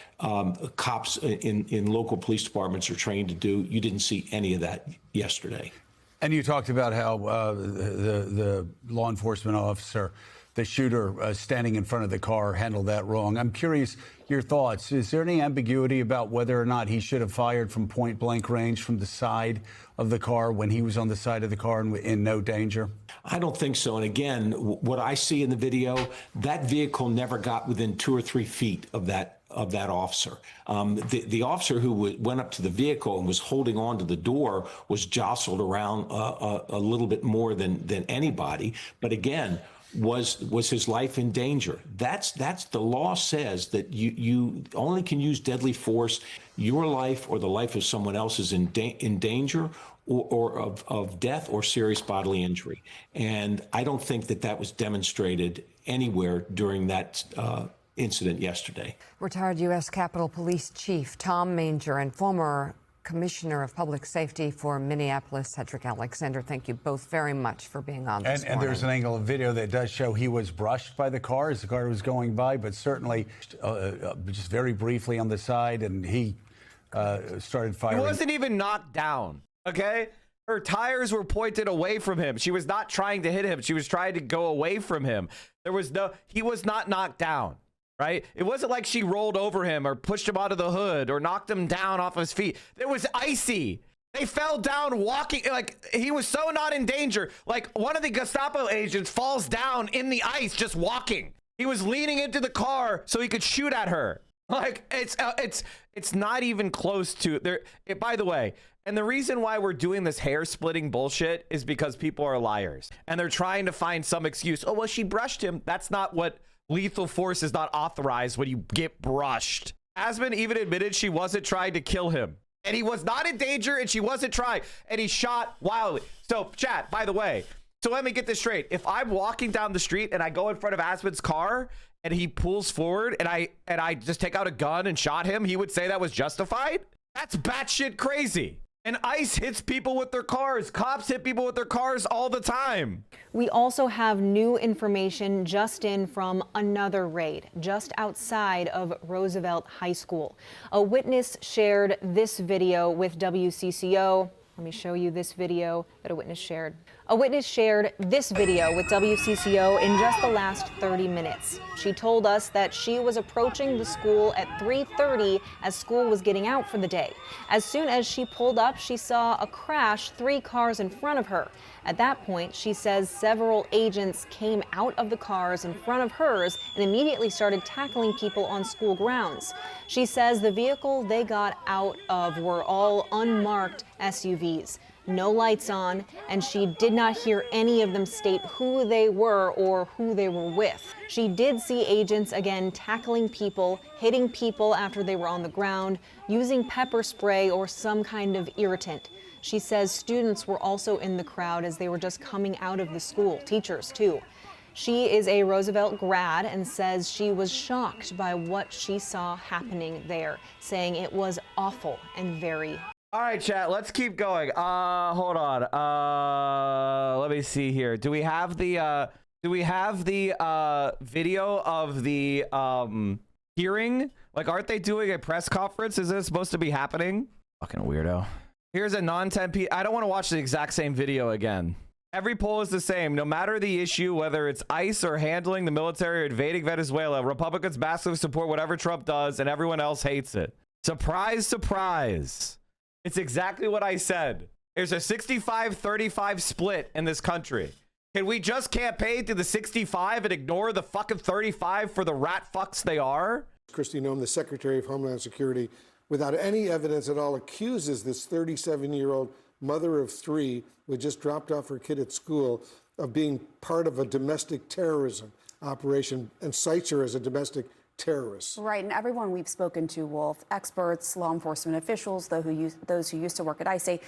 cops in local police departments are trained to do. You didn't see any of that yesterday. And you talked about how the law enforcement officer, the shooter standing in front of the car, handled that wrong. I'm curious your thoughts. Is there any ambiguity about whether or not he should have fired from point blank range from the side of the car when he was on the side of the car and in no danger? I don't think so. And again, what I see in the video, that vehicle never got within 2 or 3 feet of that officer. The officer who went up to the vehicle and was holding on to the door was jostled around a little bit more than anybody. But again, was his life in danger? That's the law says that you only can use deadly force. Your life or the life of someone else is in danger or of death or serious bodily injury. And I don't think that was demonstrated anywhere during that incident yesterday. Retired U.S. Capitol Police Chief Tom Manger and former Commissioner of Public Safety for Minneapolis, Cedric Alexander, thank you both very much for being on this morning. And there's an angle of video that does show he was brushed by the car as the car was going by, but certainly just very briefly on the side, and he started firing. He wasn't even knocked down, okay? Her tires were pointed away from him. She was not trying to hit him. She was trying to go away from him. He was not knocked down. Right? It wasn't like she rolled over him or pushed him out of the hood or knocked him down off his feet. It was icy. They fell down walking. Like, he was so not in danger. Like, one of the Gestapo agents falls down in the ice just walking. He was leaning into the car so he could shoot at her. Like, it's not even close to there. By the way, and the reason why we're doing this hair splitting bullshit is because people are liars and they're trying to find some excuse. Oh, well, she brushed him. That's not what. Lethal force is not authorized when you get brushed. Asmon even admitted she wasn't trying to kill him. And he was not in danger and she wasn't trying. And he shot wildly. So, chat, by the way, so let me get this straight. If I'm walking down the street and I go in front of Asmon's car and he pulls forward and I just take out a gun and shot him, he would say that was justified? That's batshit crazy. And ICE hits people with their cars. Cops hit people with their cars all the time. We also have new information just in from another raid just outside of Roosevelt High School. A witness shared this video with WCCO. Let me show you this video that a witness shared. A witness shared this video with WCCO in just the last 30 minutes. She told us that she was approaching the school at 3:30 as school was getting out for the day. As soon as she pulled up, she saw a crash 3 cars in front of her. At that point, she says several agents came out of the cars in front of hers and immediately started tackling people on school grounds. She says the vehicle they got out of were all unmarked SUVs. No lights on, and she did not hear any of them state who they were or who they were with. She did see agents again tackling people, hitting people after they were on the ground, using pepper spray or some kind of irritant. She says students were also in the crowd as they were just coming out of the school, teachers too. She is a Roosevelt grad and says she was shocked by what she saw happening there, saying it was awful and very. All right, chat, let's keep going. Hold on. Let me see here. Do we have the video of the hearing? Like, aren't they doing a press conference? Is this supposed to be happening? Fucking weirdo. Here's a non-10p. I don't want to watch the exact same video again. Every poll is the same. No matter the issue, whether it's ICE or handling the military or invading Venezuela, Republicans massively support whatever Trump does and everyone else hates it. Surprise, surprise. It's exactly what I said. There's a 65-35 split in this country. Can we just campaign to the 65 and ignore the fucking 35 for the rat fucks they are? Kristi Noem, the Secretary of Homeland Security, without any evidence at all, accuses this 37-year-old mother of 3 who just dropped off her kid at school of being part of a domestic terrorism operation and cites her as a domestic terrorists. Right, and everyone we've spoken to, Wolf, experts, law enforcement officials, those who used to work at ICE, say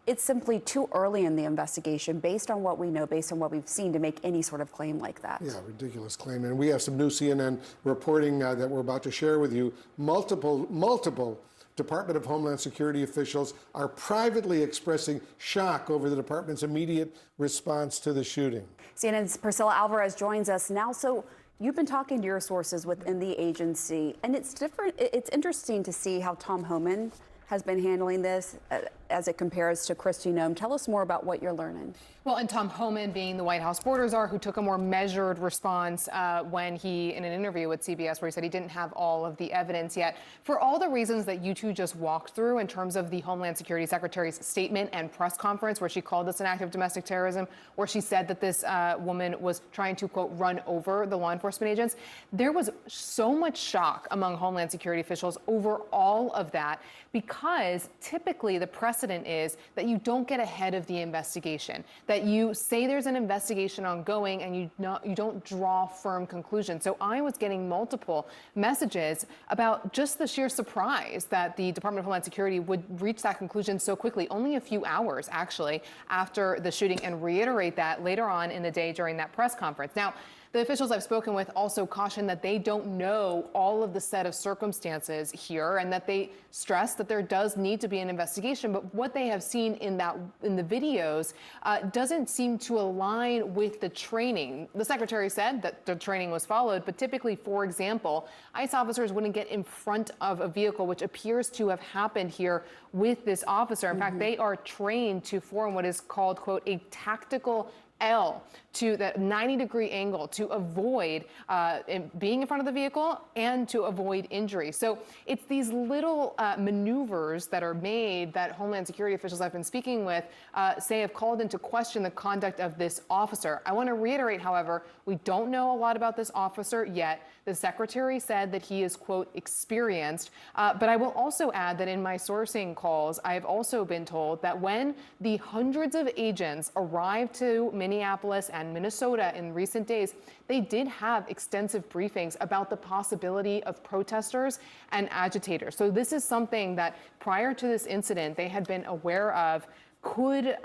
it's simply too early in the investigation based on what we know, based on what we've seen, to make any sort of claim like that. Yeah, ridiculous claim. And we have some new CNN reporting that we're about to share with you. Multiple Department of Homeland Security officials are privately expressing shock over the department's immediate response to the shooting. CNN's Priscilla Alvarez joins us now. So you've been talking to your sources within the agency, and it's different. It's interesting to see how Tom Homan has been handling this as it compares to Kristi Noem. Tell us more about what you're learning. Well, and Tom Homan being the White House border czar who took a more measured response when he, in an interview with CBS, where he said he didn't have all of the evidence yet. For all the reasons that you two just walked through in terms of the Homeland Security Secretary's statement and press conference, where she called this an act of domestic terrorism, where she said that this woman was trying to, quote, run over the law enforcement agents, there was so much shock among Homeland Security officials over all of that, because typically the press precedent is that you don't get ahead of the investigation, that you say there's an investigation ongoing and you don't draw firm conclusions. So I was getting multiple messages about just the sheer surprise that the Department of Homeland Security would reach that conclusion so quickly, only a few hours actually after the shooting, and reiterate that later on in the day during that press conference. Now, the officials I've spoken with also caution that they don't know all of the set of circumstances here, and that they stress that there does need to be an investigation. But what they have seen in the videos doesn't seem to align with the training. The secretary said that the training was followed, but typically, for example, ICE officers wouldn't get in front of a vehicle, which appears to have happened here with this officer. In fact, they are trained to form what is called, quote, a tactical L to that 90-degree angle to avoid being in front of the vehicle and to avoid injury. So it's these little maneuvers that are made that Homeland Security officials I've been speaking with say have called into question the conduct of this officer. I want to reiterate, however, we don't know a lot about this officer yet. The secretary said that he is, quote, experienced. But I will also add that in my sourcing calls, I have also been told that when the hundreds of agents arrived to Minneapolis and Minnesota in recent days, they did have extensive briefings about the possibility of protesters and agitators. So this is something that prior to this incident, they had been aware of could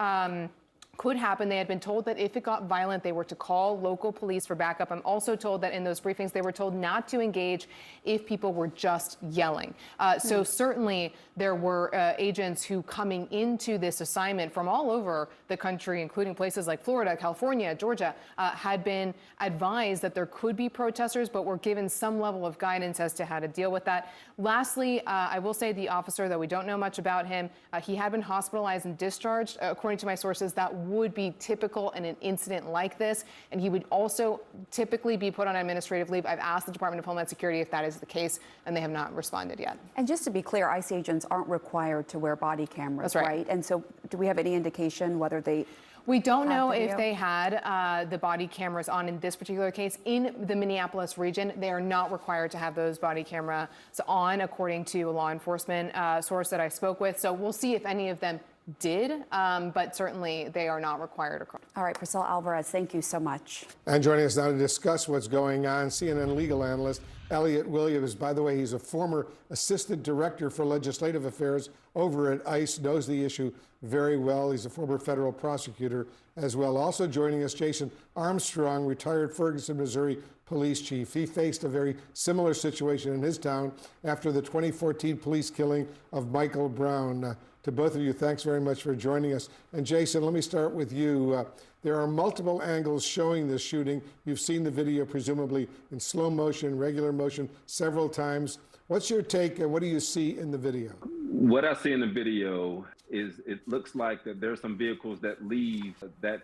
happen. They had been told that if it got violent, they were to call local police for backup. I'm also told that in those briefings, they were told not to engage if people were just yelling. So certainly there were agents who, coming into this assignment from all over the country, including places like Florida, California, Georgia, had been advised that there could be protesters, but were given some level of guidance as to how to deal with that. Lastly, I will say the officer, though we don't know much about him, he had been hospitalized and discharged. According to my sources, that would be typical in an incident like this, and he would also typically be put on administrative leave. I've asked the Department of Homeland Security if that is the case, and they have not responded yet. And just to be clear, ICE agents aren't required to wear body cameras, That's right? And so do we have any indication whether they... We don't know if they had the body cameras on in this particular case. In the Minneapolis region, they are not required to have those body cameras on, according to a law enforcement source that I spoke with. So we'll see if any of them did, but certainly they are not required. All right, Priscilla Alvarez, thank you so much. And joining us now to discuss what's going on, CNN legal analyst Elliot Williams. By the way, he's a former assistant director for legislative affairs over at ICE, knows the issue very well. He's a former federal prosecutor as well. Also joining us, Jason Armstrong, retired Ferguson, Missouri police chief. He faced a very similar situation in his town after the 2014 police killing of Michael Brown. To both of you, thanks very much for joining us. And Jason, let me start with you. There are multiple angles showing this shooting. You've seen the video, presumably in slow motion, regular motion, several times. What's your take, and what do you see in the video? What I see in the video is it looks like that there's some vehicles that leave that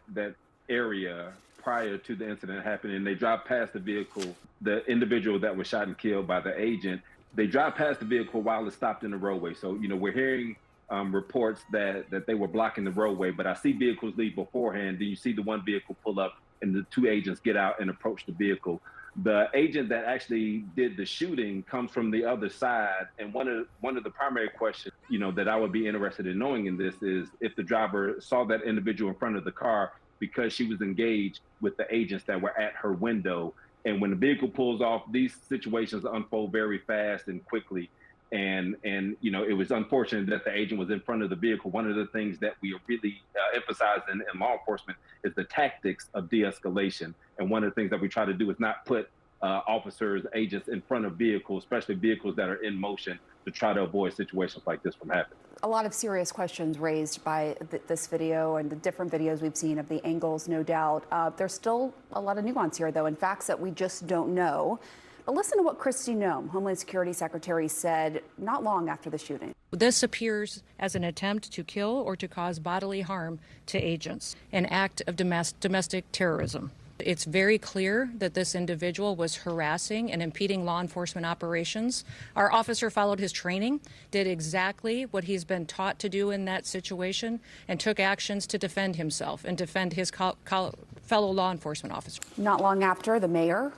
area prior to the incident happening. They drive past the vehicle, the individual that was shot and killed by the agent. They drive past the vehicle while it's stopped in the roadway. So, we're hearing reports that they were blocking the roadway, but I see vehicles leave beforehand. Then you see the one vehicle pull up and the two agents get out and approach the vehicle. The agent that actually did the shooting comes from the other side. And one of the primary questions, that I would be interested in knowing in this is if the driver saw that individual in front of the car because she was engaged with the agents that were at her window. And when the vehicle pulls off, these situations unfold very fast and quickly. And it was unfortunate that the agent was in front of the vehicle. One of the things that we really emphasize in law enforcement is the tactics of de-escalation. And one of the things that we try to do is not put officers, agents in front of vehicles, especially vehicles that are in motion, to try to avoid situations like this from happening. A lot of serious questions raised by this video and the different videos we've seen of the angles, no doubt. There's still a lot of nuance here, though, and facts that we just don't know. But listen to what Kristi Noem, Homeland Security Secretary, said not long after the shooting. This appears as an attempt to kill or to cause bodily harm to agents, an act of domestic terrorism. It's very clear that this individual was harassing and impeding law enforcement operations. Our officer followed his training, did exactly what he's been taught to do in that situation, and took actions to defend himself and defend his fellow law enforcement officers. Not long after, the mayor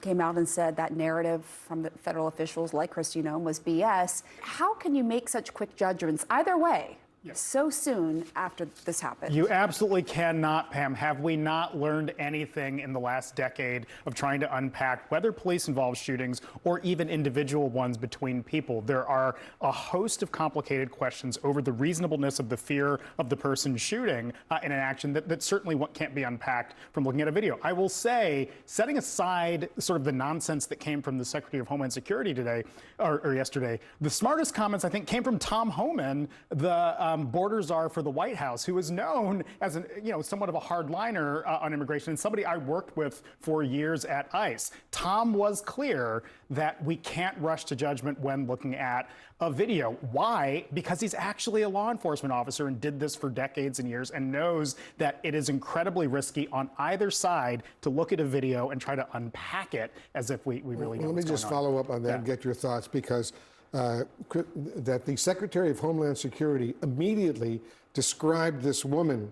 came out and said that narrative from the federal officials like Kristi Noem was BS. How can you make such quick judgments either way so soon after this happened. You absolutely cannot, Pam. Have we not learned anything in the last decade of trying to unpack whether police-involved shootings or even individual ones between people? There are a host of complicated questions over the reasonableness of the fear of the person shooting in an action that certainly can't be unpacked from looking at a video. I will say, setting aside sort of the nonsense that came from the Secretary of Homeland Security today, or yesterday, the smartest comments, I think, came from Tom Homan, the border czar for the White House, who is known as somewhat of a hardliner on immigration, and somebody I worked with for years at ICE. Tom was clear that we can't rush to judgment when looking at a video. Why? Because he's actually a law enforcement officer and did this for decades and years and knows that it is incredibly risky on either side to look at a video and try to unpack it as if we really know what's going on. Let me just follow up on that and get your thoughts, because that the Secretary of Homeland Security immediately described this woman,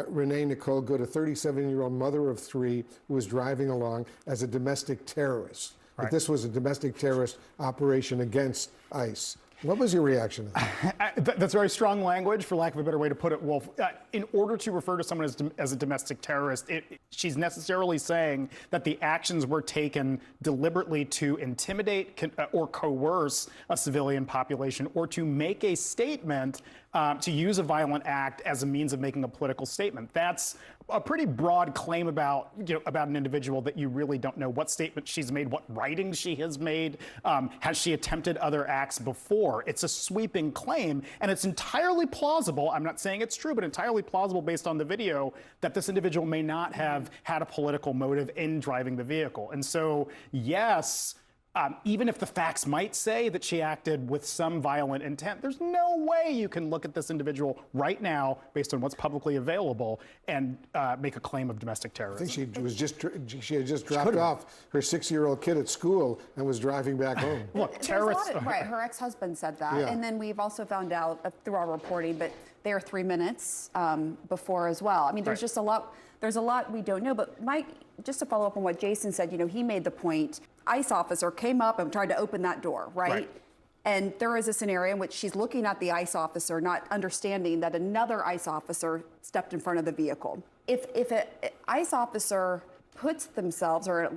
Renee Nicole Good, a 37-year-old mother of three who was driving along, as a domestic terrorist. That this was a domestic terrorist operation against ICE. What was your reaction to that? That's very strong language, for lack of a better way to put it, Wolf. In order to refer to someone as a domestic terrorist, she's necessarily saying that the actions were taken deliberately to intimidate or coerce a civilian population, or to make a statement, to use a violent act as a means of making a political statement. That's a pretty broad claim about an individual that you really don't know what statement she's made, what writings she has made, has she attempted other acts before. It's a sweeping claim, and it's entirely plausible, I'm not saying it's true, but entirely plausible based on the video, that this individual may not have had a political motive in driving the vehicle. And so, yes, even if the facts might say that she acted with some violent intent, there's no way you can look at this individual right now, based on what's publicly available, and make a claim of domestic terrorism. I think she had just dropped off her 6-year-old kid at school and was driving back home. Look, terrorists. Right, her ex-husband said that, and then we've also found out through our reporting, but they are 3 minutes before as well. I mean, there's just a lot. There's a lot we don't know. But Mike, just to follow up on what Jason said, he made the point. ICE officer came up and tried to open that door, right? And there is a scenario in which she's looking at the ICE officer, not understanding that another ICE officer stepped in front of the vehicle. If an ICE officer puts themselves, or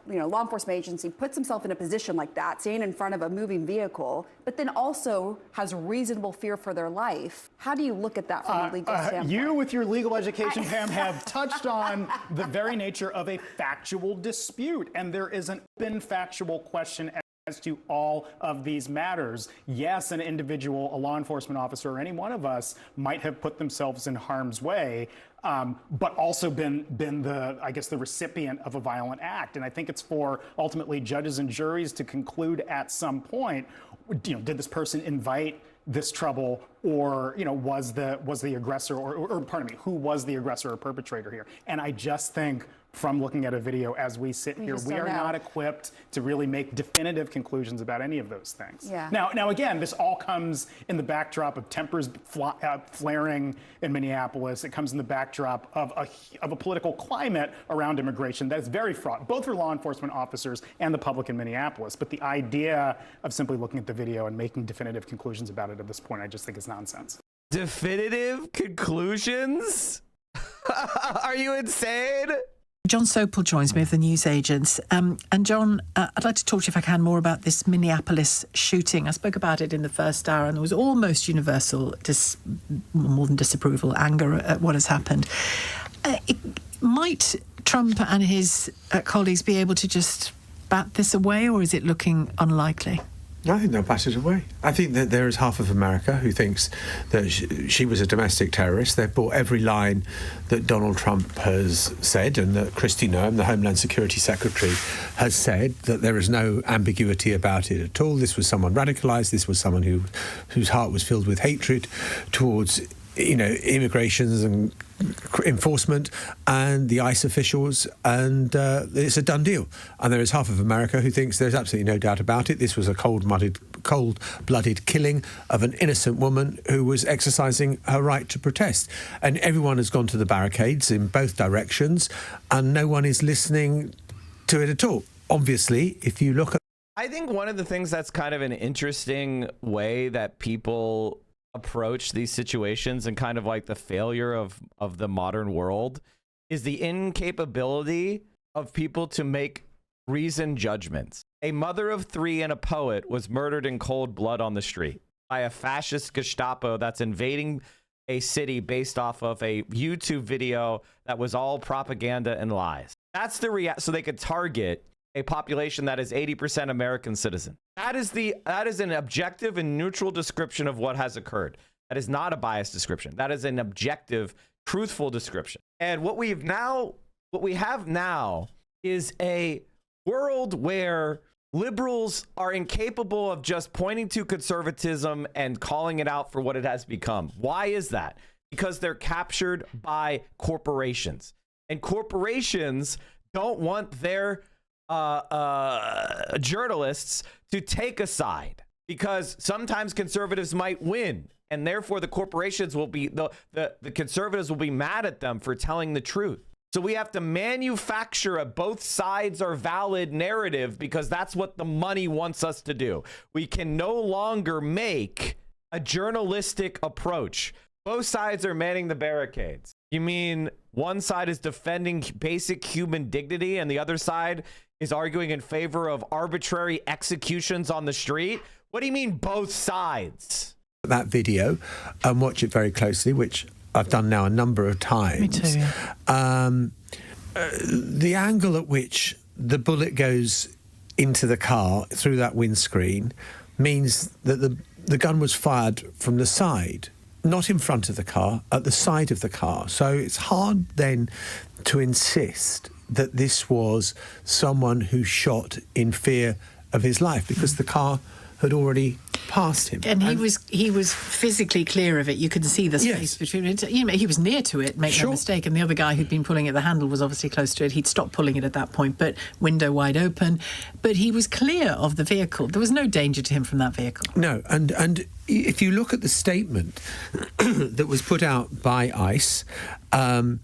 law enforcement agency puts themselves in a position like that, standing in front of a moving vehicle, but then also has reasonable fear for their life, how do you look at that from a legal standpoint? You, with your legal education, Pam, have touched on the very nature of a factual dispute, and there is an open factual question as to all of these matters. Yes, an individual, a law enforcement officer, or any one of us might have put themselves in harm's way, but also been the recipient of a violent act. And I think it's for ultimately judges and juries to conclude at some point, did this person invite this trouble, or was the aggressor, or pardon me, who was the aggressor or perpetrator here? And I just think, from looking at a video as we sit here, we are not equipped to really make definitive conclusions about any of those things. Yeah. Now again, this all comes in the backdrop of tempers flaring in Minneapolis. It comes in the backdrop of a political climate around immigration that is very fraught, both for law enforcement officers and the public in Minneapolis. But the idea of simply looking at the video and making definitive conclusions about it at this point, I just think is nonsense. Definitive conclusions? Are you insane? John Sopel joins me of the news agents. And John, I'd like to talk to you, if I can, more about this Minneapolis shooting. I spoke about it in the first hour, and there was almost universal, more than disapproval, anger at what has happened. Might Trump and his colleagues be able to just bat this away, or is it looking unlikely? I think they'll bat it away. I think that there is half of America who thinks that she was a domestic terrorist. They've bought every line that Donald Trump has said, and that Kristi Noem, the Homeland Security Secretary, has said, that there is no ambiguity about it at all. This was someone radicalized. This was someone whose heart was filled with hatred towards immigrations and enforcement and the ICE officials, and it's a done deal. And there is half of America who thinks there's absolutely no doubt about it. This was a cold-blooded killing of an innocent woman who was exercising her right to protest. And everyone has gone to the barricades in both directions, and no one is listening to it at all. Obviously, if you look at... I think one of the things that's kind of an interesting way that people approach these situations and kind of like the failure of the modern world is the incapability of people to make reasoned judgments. A mother of 3 and a poet was murdered in cold blood on the street by a fascist Gestapo that's invading a city based off of a YouTube video that was all propaganda and lies. That's the so they could target a population that is 80% American citizen. That is an objective and neutral description of what has occurred. That is not a biased description. That is an objective, truthful description. And what we have now is a world where liberals are incapable of just pointing to conservatism and calling it out for what it has become. Why is that? Because they're captured by corporations, and corporations don't want their journalists to take a side, because sometimes conservatives might win, and therefore the corporations will be the conservatives will be mad at them for telling the truth. So we have to manufacture a both sides are valid narrative, because that's what the money wants us to do. We can no longer make a journalistic approach. Both sides are manning the barricades. You mean one side is defending basic human dignity and the other side is arguing in favor of arbitrary executions on the street? What do you mean both sides? That video and watch it very closely, which I've done now a number of times. Me too, yeah. The angle at which the bullet goes into the car through that windscreen means that the gun was fired from the side, not in front of the car, at the side of the car. So it's hard then to insist that this was someone who shot in fear of his life, because the car had already passed him. And he was physically clear of it. You could see the space between it. You know, he was near to it, make no mistake. And the other guy who'd been pulling at the handle was obviously close to it. He'd stopped pulling it at that point, but window wide open. But he was clear of the vehicle. There was no danger to him from that vehicle. No, and if you look at the statement that was put out by ICE, the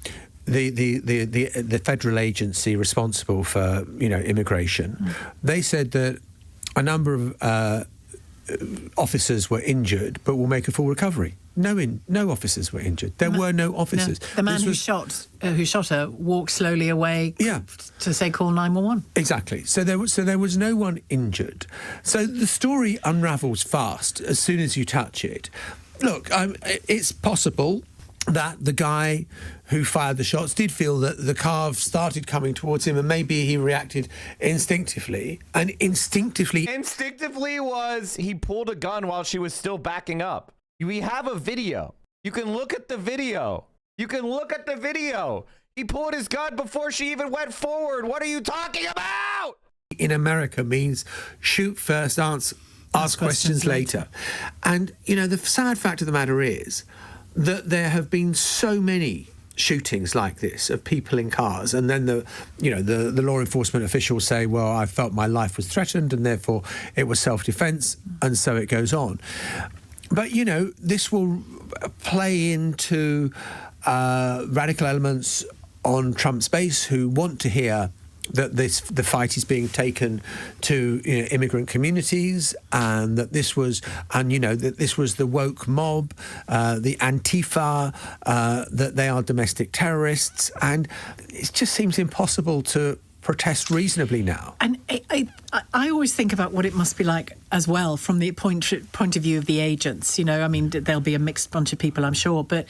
federal agency responsible for immigration, they said that a number of officers were injured, but will make a full recovery. No officers were injured. There were no officers. No. The man who shot her walked slowly away. To say call 911. Exactly. So there was no one injured. So the story unravels fast as soon as you touch it. Look, it's possible that the guy who fired the shots did feel that the car started coming towards him, and maybe he reacted instinctively. And instinctively was he pulled a gun while she was still backing up. We have a video. You can look at the video. He pulled his gun before she even went forward. What are you talking about? In America means shoot first, ask questions later. And, the sad fact of the matter is that there have been so many shootings like this of people in cars, and then the law enforcement officials say, well, I felt my life was threatened and therefore it was self-defense, and so it goes on. But this will play into radical elements on Trump's base who want to hear that the fight is being taken to immigrant communities, and that this was the woke mob, the Antifa, that they are domestic terrorists, and it just seems impossible to protest reasonably now. And I always think about what it must be like as well from the point of view of the agents. I mean, there'll be a mixed bunch of people, I'm sure, but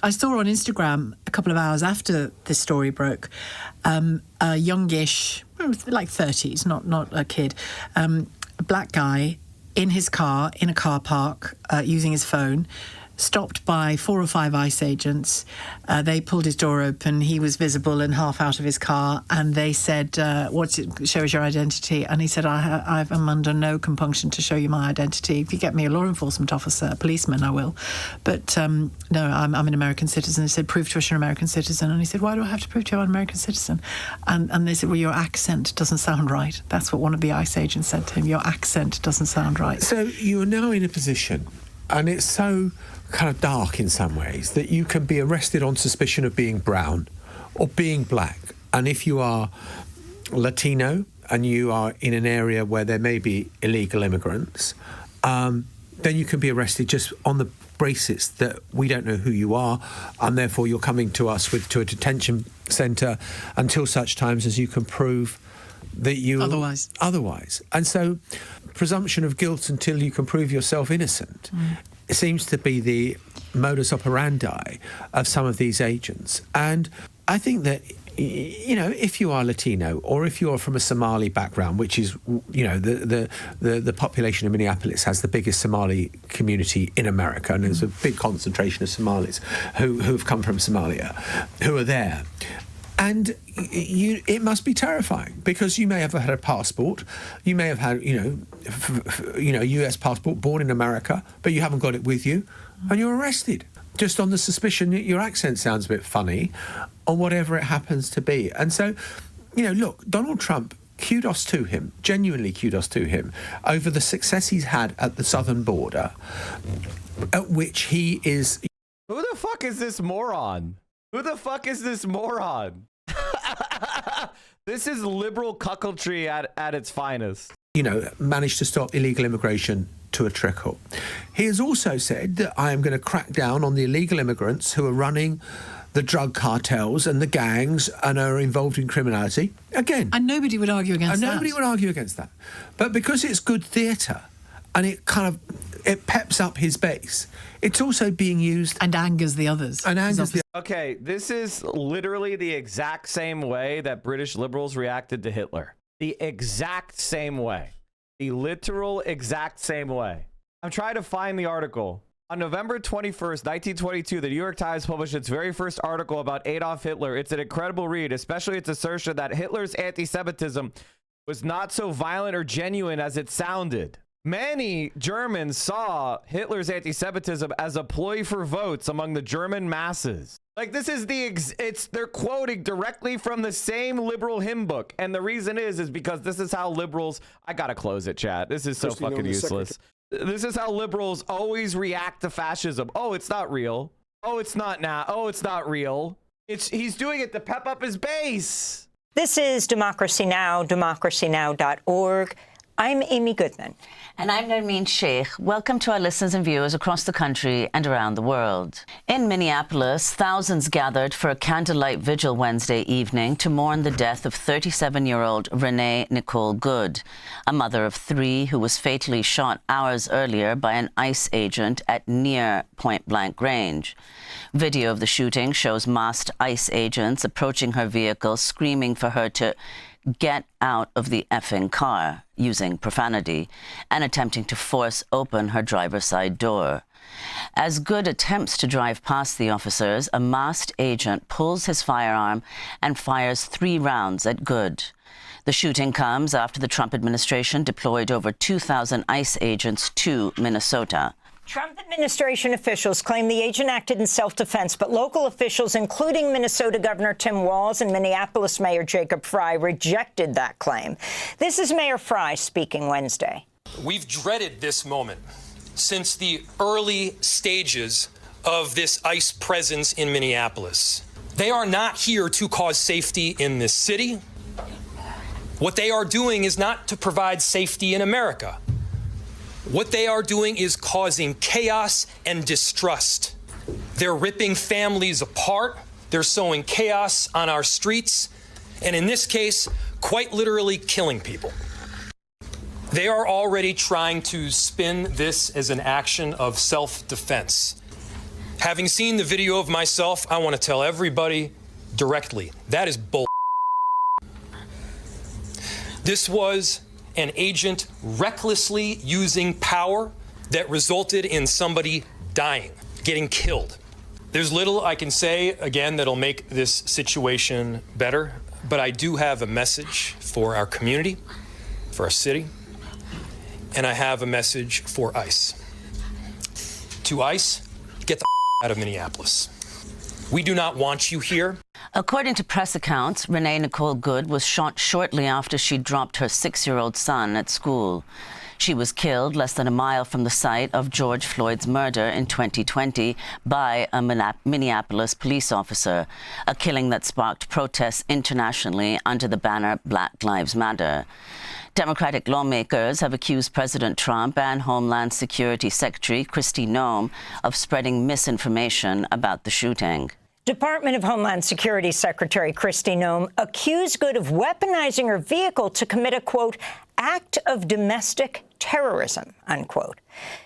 I saw on Instagram a couple of hours after this story broke, a youngish, like 30s, not a kid, a black guy in his car, in a car park, using his phone, stopped by 4 or 5 ICE agents. They pulled his door open. He was visible and half out of his car, and they said, show us your identity. And he said, I'm under no compunction to show you my identity. If you get me a law enforcement officer, a policeman, I will. But no, I'm an American citizen. They said, prove to us you're an American citizen. And he said, why do I have to prove to you I'm an American citizen? And they said, well, your accent doesn't sound right. That's what one of the ICE agents said to him. Your accent doesn't sound right. So you are now in a position, and it's so kind of dark in some ways, that you can be arrested on suspicion of being brown or being black. And if you are Latino and you are in an area where there may be illegal immigrants, then you can be arrested just on the basis that we don't know who you are, and therefore you're coming to us to a detention centre until such times as you can prove that you otherwise. And so presumption of guilt until you can prove yourself innocent seems to be the modus operandi of some of these agents. And I think that, you know, if you are Latino or if you're from a Somali background, which is, you know, the population of Minneapolis has the biggest Somali community in America, and there's a big concentration of Somalis who've come from Somalia, who are there. And it must be terrifying, because you may have had a passport, you may have had, a US passport, born in America, but you haven't got it with you, and you're arrested just on the suspicion that your accent sounds a bit funny, or whatever it happens to be. And so, you know, look, Donald Trump, kudos to him, genuinely kudos to him, over the success he's had at the southern border, at which he is... Who the fuck is this moron? Who the fuck is this moron? This is liberal cuckoldry at its finest. You know, managed to stop illegal immigration to a trickle. He has also said that I am going to crack down on the illegal immigrants who are running the drug cartels and the gangs and are involved in criminality. Again. And nobody would argue against that. And nobody would argue against that. But because it's good theatre and it peps up his base, it's also being used... And angers the others. Okay, this is literally the exact same way that British liberals reacted to Hitler. The exact same way. The literal exact same way. I'm trying to find the article. On November 21st, 1922, the New York Times published its very first article about Adolf Hitler. It's an incredible read, especially its assertion that Hitler's anti-Semitism was not so violent or genuine as it sounded. Many Germans saw Hitler's anti-Semitism as a ploy for votes among the German masses. Like, this is they're quoting directly from the same liberal hymn book. And the reason is because this is how liberals, I gotta close it, chat. This is so fucking useless. This is how liberals always react to fascism. Oh, it's not real. Oh, it's not now. Oh, it's not real. He's doing it to pep up his base. This is Democracy Now!, democracynow.org. I'm Amy Goodman. And I'm Nermeen Sheikh. Welcome to our listeners and viewers across the country and around the world. In Minneapolis, thousands gathered for a candlelight vigil Wednesday evening to mourn the death of 37-year-old Renee Nicole Good, a mother of three who was fatally shot hours earlier by an ICE agent at near point-blank range. Video of the shooting shows masked ICE agents approaching her vehicle, screaming for her to get out of the effing car, using profanity, and attempting to force open her driver's side door. As Good attempts to drive past the officers, a masked agent pulls his firearm and fires 3 rounds at Good. The shooting comes after the Trump administration deployed over 2,000 ICE agents to Minnesota. Trump administration officials claim the agent acted in self-defense, but local officials, including Minnesota Governor Tim Walz and Minneapolis Mayor Jacob Frey, rejected that claim. This is Mayor Frey speaking Wednesday. We've dreaded this moment since the early stages of this ICE presence in Minneapolis. They are not here to cause safety in this city. What they are doing is not to provide safety in America. What they are doing is causing chaos and distrust. They're ripping families apart. They're sowing chaos on our streets. And in this case, quite literally killing people. They are already trying to spin this as an action of self-defense. Having seen the video of myself, I want to tell everybody directly, that is bull. This was an agent recklessly using power that resulted in somebody dying, getting killed. There's little I can say, again, that'll make this situation better, but I do have a message for our community, for our city, and I have a message for ICE. To ICE, get the out of Minneapolis. We do not want you here. According to press accounts, Renee Nicole Good was shot shortly after she dropped her 6-year-old son at school. She was killed less than a mile from the site of George Floyd's murder in 2020 by a Minneapolis police officer, a killing that sparked protests internationally under the banner Black Lives Matter. Democratic lawmakers have accused President Trump and Homeland Security Secretary Kristi Noem of spreading misinformation about the shooting. Department of Homeland Security Secretary Kristi Noem accused Good of weaponizing her vehicle to commit a, quote, act of domestic terrorism, unquote.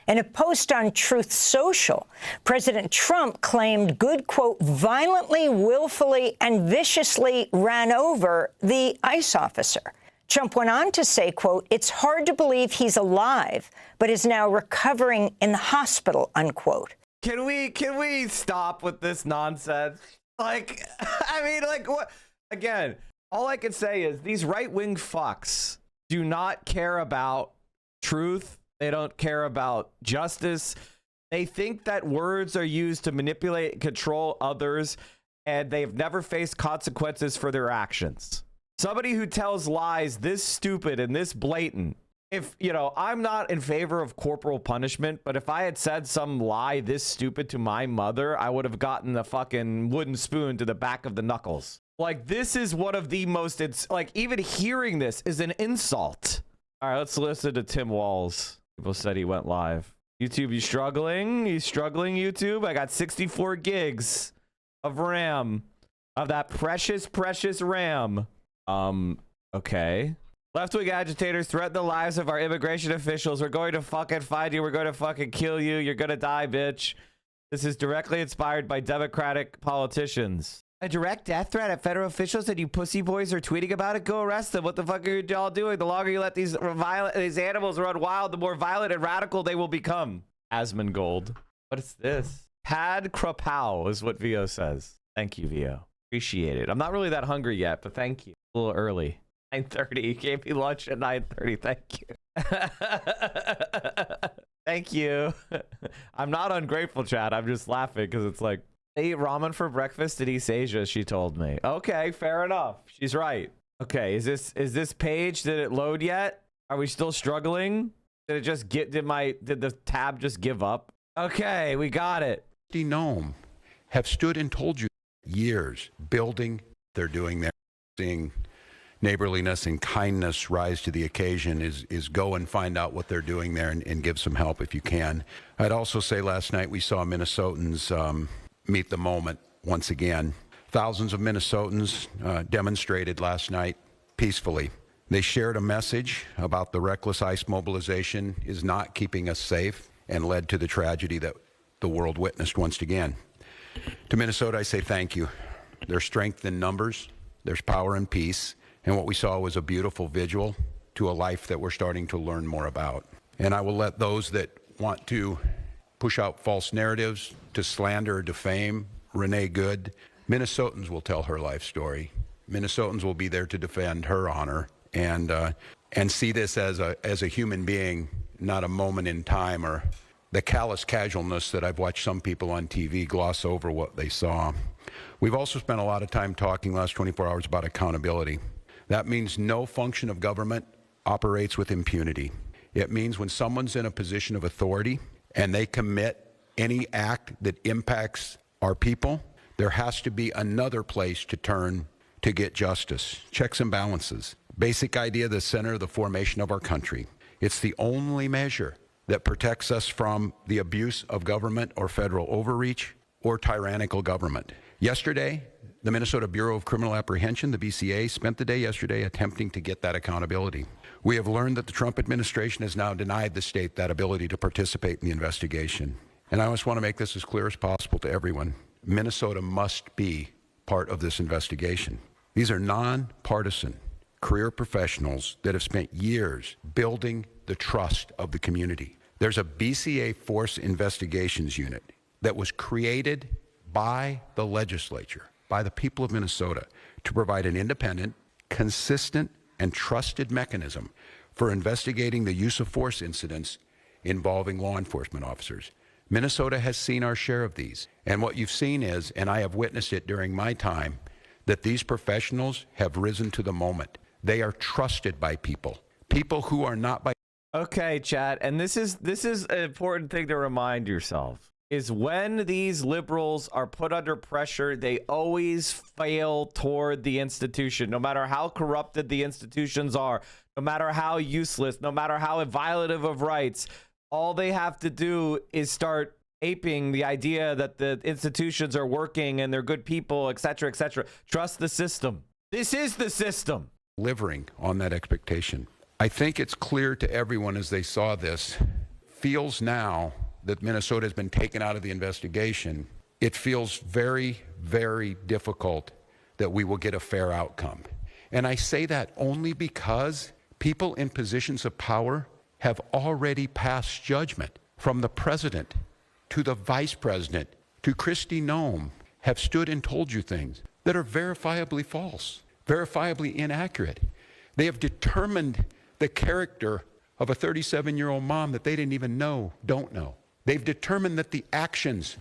In a post on Truth Social, President Trump claimed Good, quote, violently, willfully, and viciously ran over the ICE officer. Trump went on to say, quote, it's hard to believe he's alive, but is now recovering in the hospital, unquote. Can we stop with this nonsense? Like, I mean, like, what? Again, all I can say is these right-wing fucks do not care about truth. They don't care about justice. They think that words are used to manipulate and control others, and they've never faced consequences for their actions. Somebody who tells lies this stupid and this blatant, if, you know, I'm not in favor of corporal punishment, but if I had said some lie this stupid to my mother, I would have gotten the fucking wooden spoon to the back of the knuckles. Like, this is one of the most, it's like, even hearing this is an insult. All right, let's listen to Tim Walz. People said he went live. YouTube, you struggling? You struggling, YouTube? I got 64 gigs of RAM, of that precious, precious RAM. Okay. Left-wing agitators threaten the lives of our immigration officials. We're going to fucking find you. We're going to fucking kill you. You're going to die, bitch. This is directly inspired by Democratic politicians. A direct death threat at federal officials and you pussy boys are tweeting about it? Go arrest them. What the fuck are y'all doing? The longer you let these animals run wild, the more violent and radical they will become. Asmongold. What is this? Pad Krapow is what Vio says. Thank you, Vio. Appreciate it. I'm not really that hungry yet, but thank you. A little early. 9:30. You gave me lunch at 9:30. Thank you. Thank you. I'm not ungrateful, Chad. I'm just laughing because it's like, they eat ramen for breakfast in East Asia, she told me. Okay, fair enough. She's right. Okay, is this page, did it load yet? Are we still struggling? Did it just get, did the tab just give up? Okay, we got it. Noem have stood and told you years, building, they're doing their, seeing neighborliness and kindness rise to the occasion is go and find out what they're doing there and give some help if you can. I'd also say last night we saw Minnesotans meet the moment once again. Thousands of Minnesotans demonstrated last night peacefully. They shared a message about the reckless ICE mobilization is not keeping us safe and led to the tragedy that the world witnessed once again. To Minnesota, I say thank you. There's strength in numbers, there's power in peace, and what we saw was a beautiful vigil to a life that we're starting to learn more about. And I will let those that want to push out false narratives, to slander or defame Renee Good, Minnesotans will tell her life story. Minnesotans will be there to defend her honor and see this as a human being, not a moment in time or the callous casualness that I've watched some people on TV gloss over what they saw. We've also spent a lot of time talking last 24 hours about accountability. That means no function of government operates with impunity. It means when someone's in a position of authority and they commit any act that impacts our people, there has to be another place to turn to get justice. Checks and balances. Basic idea, the center of the formation of our country. It's the only measure that protects us from the abuse of government or federal overreach or tyrannical government. Yesterday, the Minnesota Bureau of Criminal Apprehension, the BCA, spent the day yesterday attempting to get that accountability. We have learned that the Trump administration has now denied the state that ability to participate in the investigation. And I just want to make this as clear as possible to everyone. Minnesota must be part of this investigation. These are nonpartisan career professionals that have spent years building the trust of the community. There's a BCA Force Investigations Unit that was created by the legislature, by the people of Minnesota, to provide an independent, consistent, and trusted mechanism for investigating the use of force incidents involving law enforcement officers. Minnesota has seen our share of these. And what you've seen is, and I have witnessed it during my time, that these professionals have risen to the moment. They are trusted by people who are not by... Okay, chat, and this is an important thing to remind yourself, is when these liberals are put under pressure, they always fail toward the institution, no matter how corrupted the institutions are, no matter how useless, no matter how violative of rights. All they have to do is start aping the idea that the institutions are working and they're good people, etc., etc. Trust the system. This is the system. Delivering on that expectation. I think it's clear to everyone as they saw this, feels now that Minnesota has been taken out of the investigation, it feels very, very difficult that we will get a fair outcome. And I say that only because people in positions of power have already passed judgment, from the president to the vice president to Kristi Noem, have stood and told you things that are verifiably false, verifiably inaccurate. They have determined the character of a 37-year-old mom that they didn't even don't know. They've determined that the actions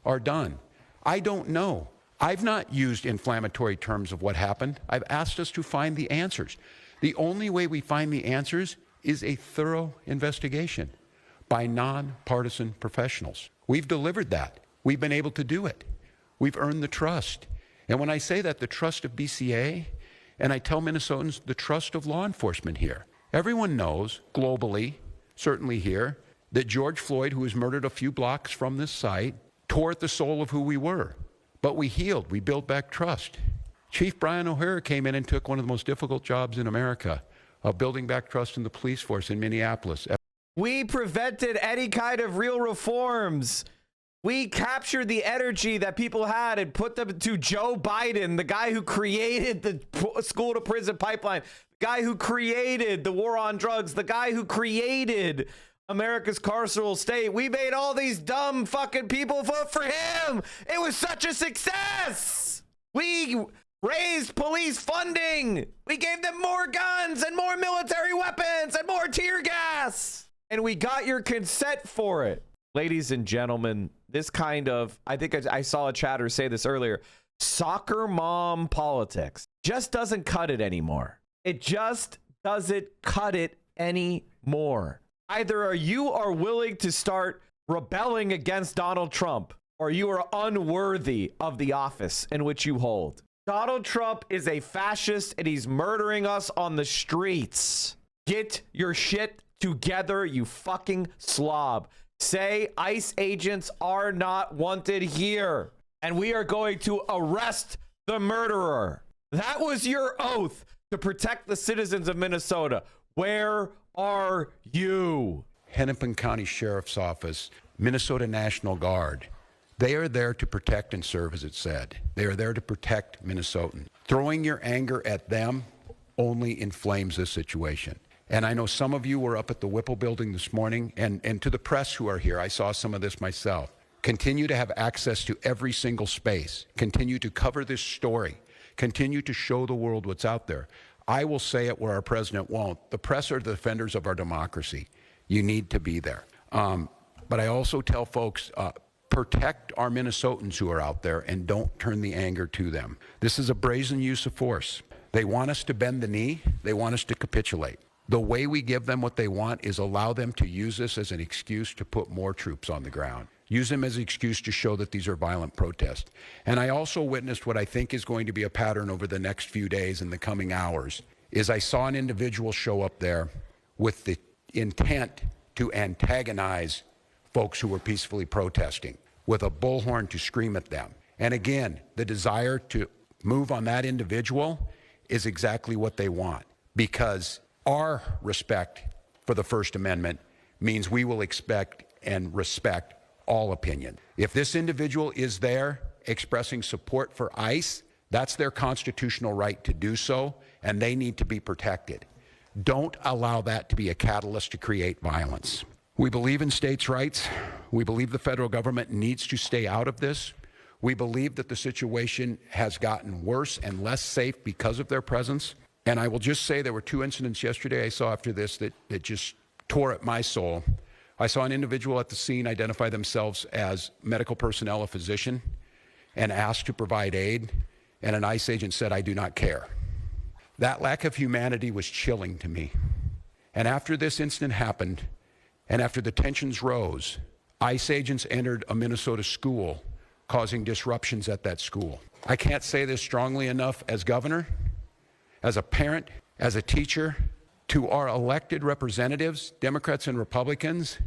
are done. I don't know. I've not used inflammatory terms of what happened. I've asked us to find the answers. The only way we find the answers is a thorough investigation by nonpartisan professionals. We've delivered that. We've been able to do it. We've earned the trust. And when I say that, the trust of BCA, and I tell Minnesotans the trust of law enforcement here. Everyone knows, globally, certainly here, that George Floyd, who was murdered a few blocks from this site, tore at the soul of who we were. But we healed. We built back trust. Chief Brian O'Hara came in and took one of the most difficult jobs in America of building back trust in the police force in Minneapolis. We prevented any kind of real reforms. We captured the energy that people had and put them to Joe Biden, the guy who created the school to prison pipeline, the guy who created the war on drugs, the guy who created America's carceral state. We made all these dumb fucking people vote for him. It was such a success. We raised police funding. We gave them more guns and more military weapons and more tear gas. And we got your consent for it. Ladies and gentlemen, this kind of, I think I saw a chatter say this earlier, soccer mom politics just doesn't cut it anymore. It just doesn't cut it anymore. Either you are willing to start rebelling against Donald Trump, or you are unworthy of the office in which you hold. Donald Trump is a fascist and he's murdering us on the streets. Get your shit together, you fucking slob. Say ICE agents are not wanted here, and we are going to arrest the murderer. That was your oath to protect the citizens of Minnesota. Where are you? Hennepin County Sheriff's Office, Minnesota National Guard. They are there to protect and serve, as it said. They are there to protect Minnesotans. Throwing your anger at them only inflames this situation. And I know some of you were up at the Whipple building this morning, and to the press who are here, I saw some of this myself. Continue to have access to every single space. Continue to cover this story. Continue to show the world what's out there. I will say it where our president won't. The press are the defenders of our democracy. You need to be there. But I also tell folks, protect our Minnesotans who are out there and don't turn the anger to them. This is a brazen use of force. They want us to bend the knee. They want us to capitulate. The way we give them what they want is allow them to use this as an excuse to put more troops on the ground. Use them as an excuse to show that these are violent protests. And I also witnessed what I think is going to be a pattern over the next few days and the coming hours, is I saw an individual show up there with the intent to antagonize folks who were peacefully protesting, with a bullhorn to scream at them. And again, the desire to move on that individual is exactly what they want, because our respect for the First Amendment means we will expect and respect all opinion. If this individual is there expressing support for ICE, that's their constitutional right to do so, and they need to be protected. Don't allow that to be a catalyst to create violence. We believe in states' rights. We believe the federal government needs to stay out of this. We believe that the situation has gotten worse and less safe because of their presence. And I will just say there were two incidents yesterday I saw after this that just tore at my soul. I saw an individual at the scene identify themselves as medical personnel, a physician, and asked to provide aid, and an ICE agent said, "I do not care." That lack of humanity was chilling to me. And after this incident happened, and after the tensions rose, ICE agents entered a Minnesota school, causing disruptions at that school. I can't say this strongly enough as governor, as a parent, as a teacher, to our elected representatives, Democrats and Republicans.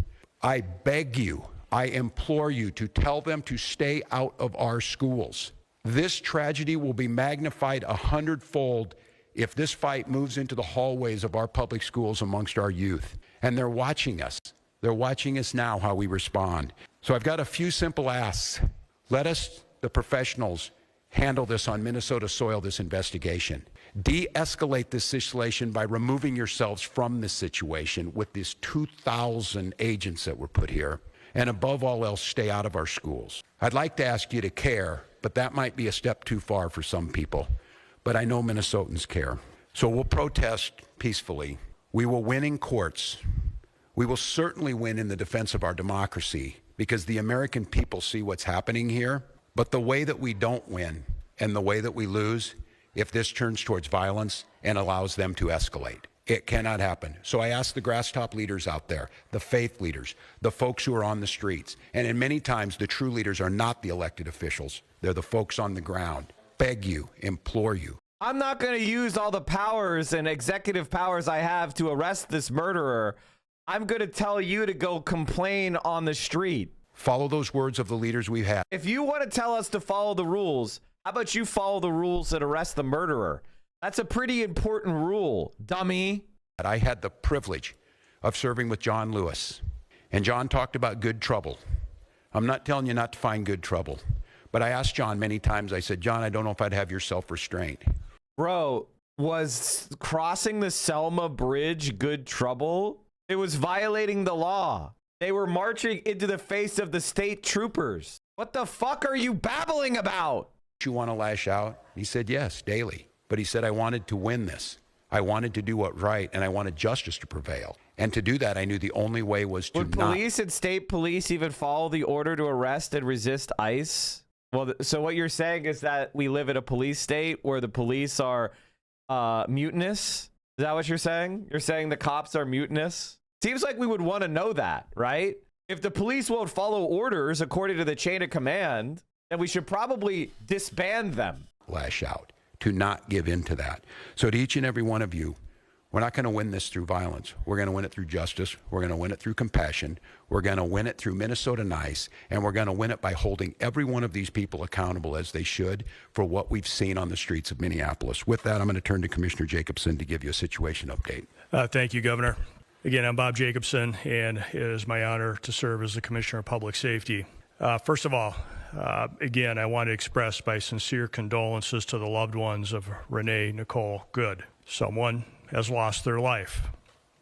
I beg you, I implore you to tell them to stay out of our schools. This tragedy will be magnified 100-fold if this fight moves into the hallways of our public schools amongst our youth. And they're watching us. They're watching us now, how we respond. So I've got a few simple asks. Let us, the professionals, handle this on Minnesota soil, this investigation. De-escalate this situation by removing yourselves from this situation with these 2,000 agents that were put here. And above all else, stay out of our schools. I'd like to ask you to care, but that might be a step too far for some people. But I know Minnesotans care. So we'll protest peacefully. We will win in courts. We will certainly win in the defense of our democracy because the American people see what's happening here. But the way that we don't win and the way that we lose, if this turns towards violence and allows them to escalate. It cannot happen. So I ask the grass top leaders out there, the faith leaders, the folks who are on the streets, and in many times the true leaders are not the elected officials. They're the folks on the ground. Beg you, implore you. I'm not going to use all the powers and executive powers I have to arrest this murderer. I'm going to tell you to go complain on the street. Follow those words of the leaders we've had. If you want to tell us to follow the rules, how about you follow the rules and arrest the murderer? That's a pretty important rule, dummy. I had the privilege of serving with John Lewis, and John talked about good trouble. I'm not telling you not to find good trouble, but I asked John many times, I said, John, I don't know if I'd have your self-restraint. Bro, was crossing the Selma Bridge good trouble? It was violating the law. They were marching into the face of the state troopers. What the fuck are you babbling about? You want to lash out? He said, yes, daily. But he said, I wanted to win this. I wanted to do what right, and I wanted justice to prevail. And to do that, I knew the only way was to Would police and state police even follow the order to arrest and resist ICE? Well, so what you're saying is that we live in a police state where the police are mutinous? Is that what you're saying? You're saying the cops are mutinous? Seems like we would want to know that, right? If the police won't follow orders according to the chain of command, then we should probably disband them. Lash out, to not give in to that. So to each and every one of you, we're not going to win this through violence. We're going to win it through justice. We're going to win it through compassion. We're going to win it through Minnesota Nice. And we're going to win it by holding every one of these people accountable as they should for what we've seen on the streets of Minneapolis. With that, I'm going to turn to Commissioner Jacobson to give you a situation update. Thank you, Governor. Again, I'm Bob Jacobson, and it is my honor to serve as the Commissioner of Public Safety. First of all, again, I want to express my sincere condolences to the loved ones of Renee Nicole Good. Someone has lost their life,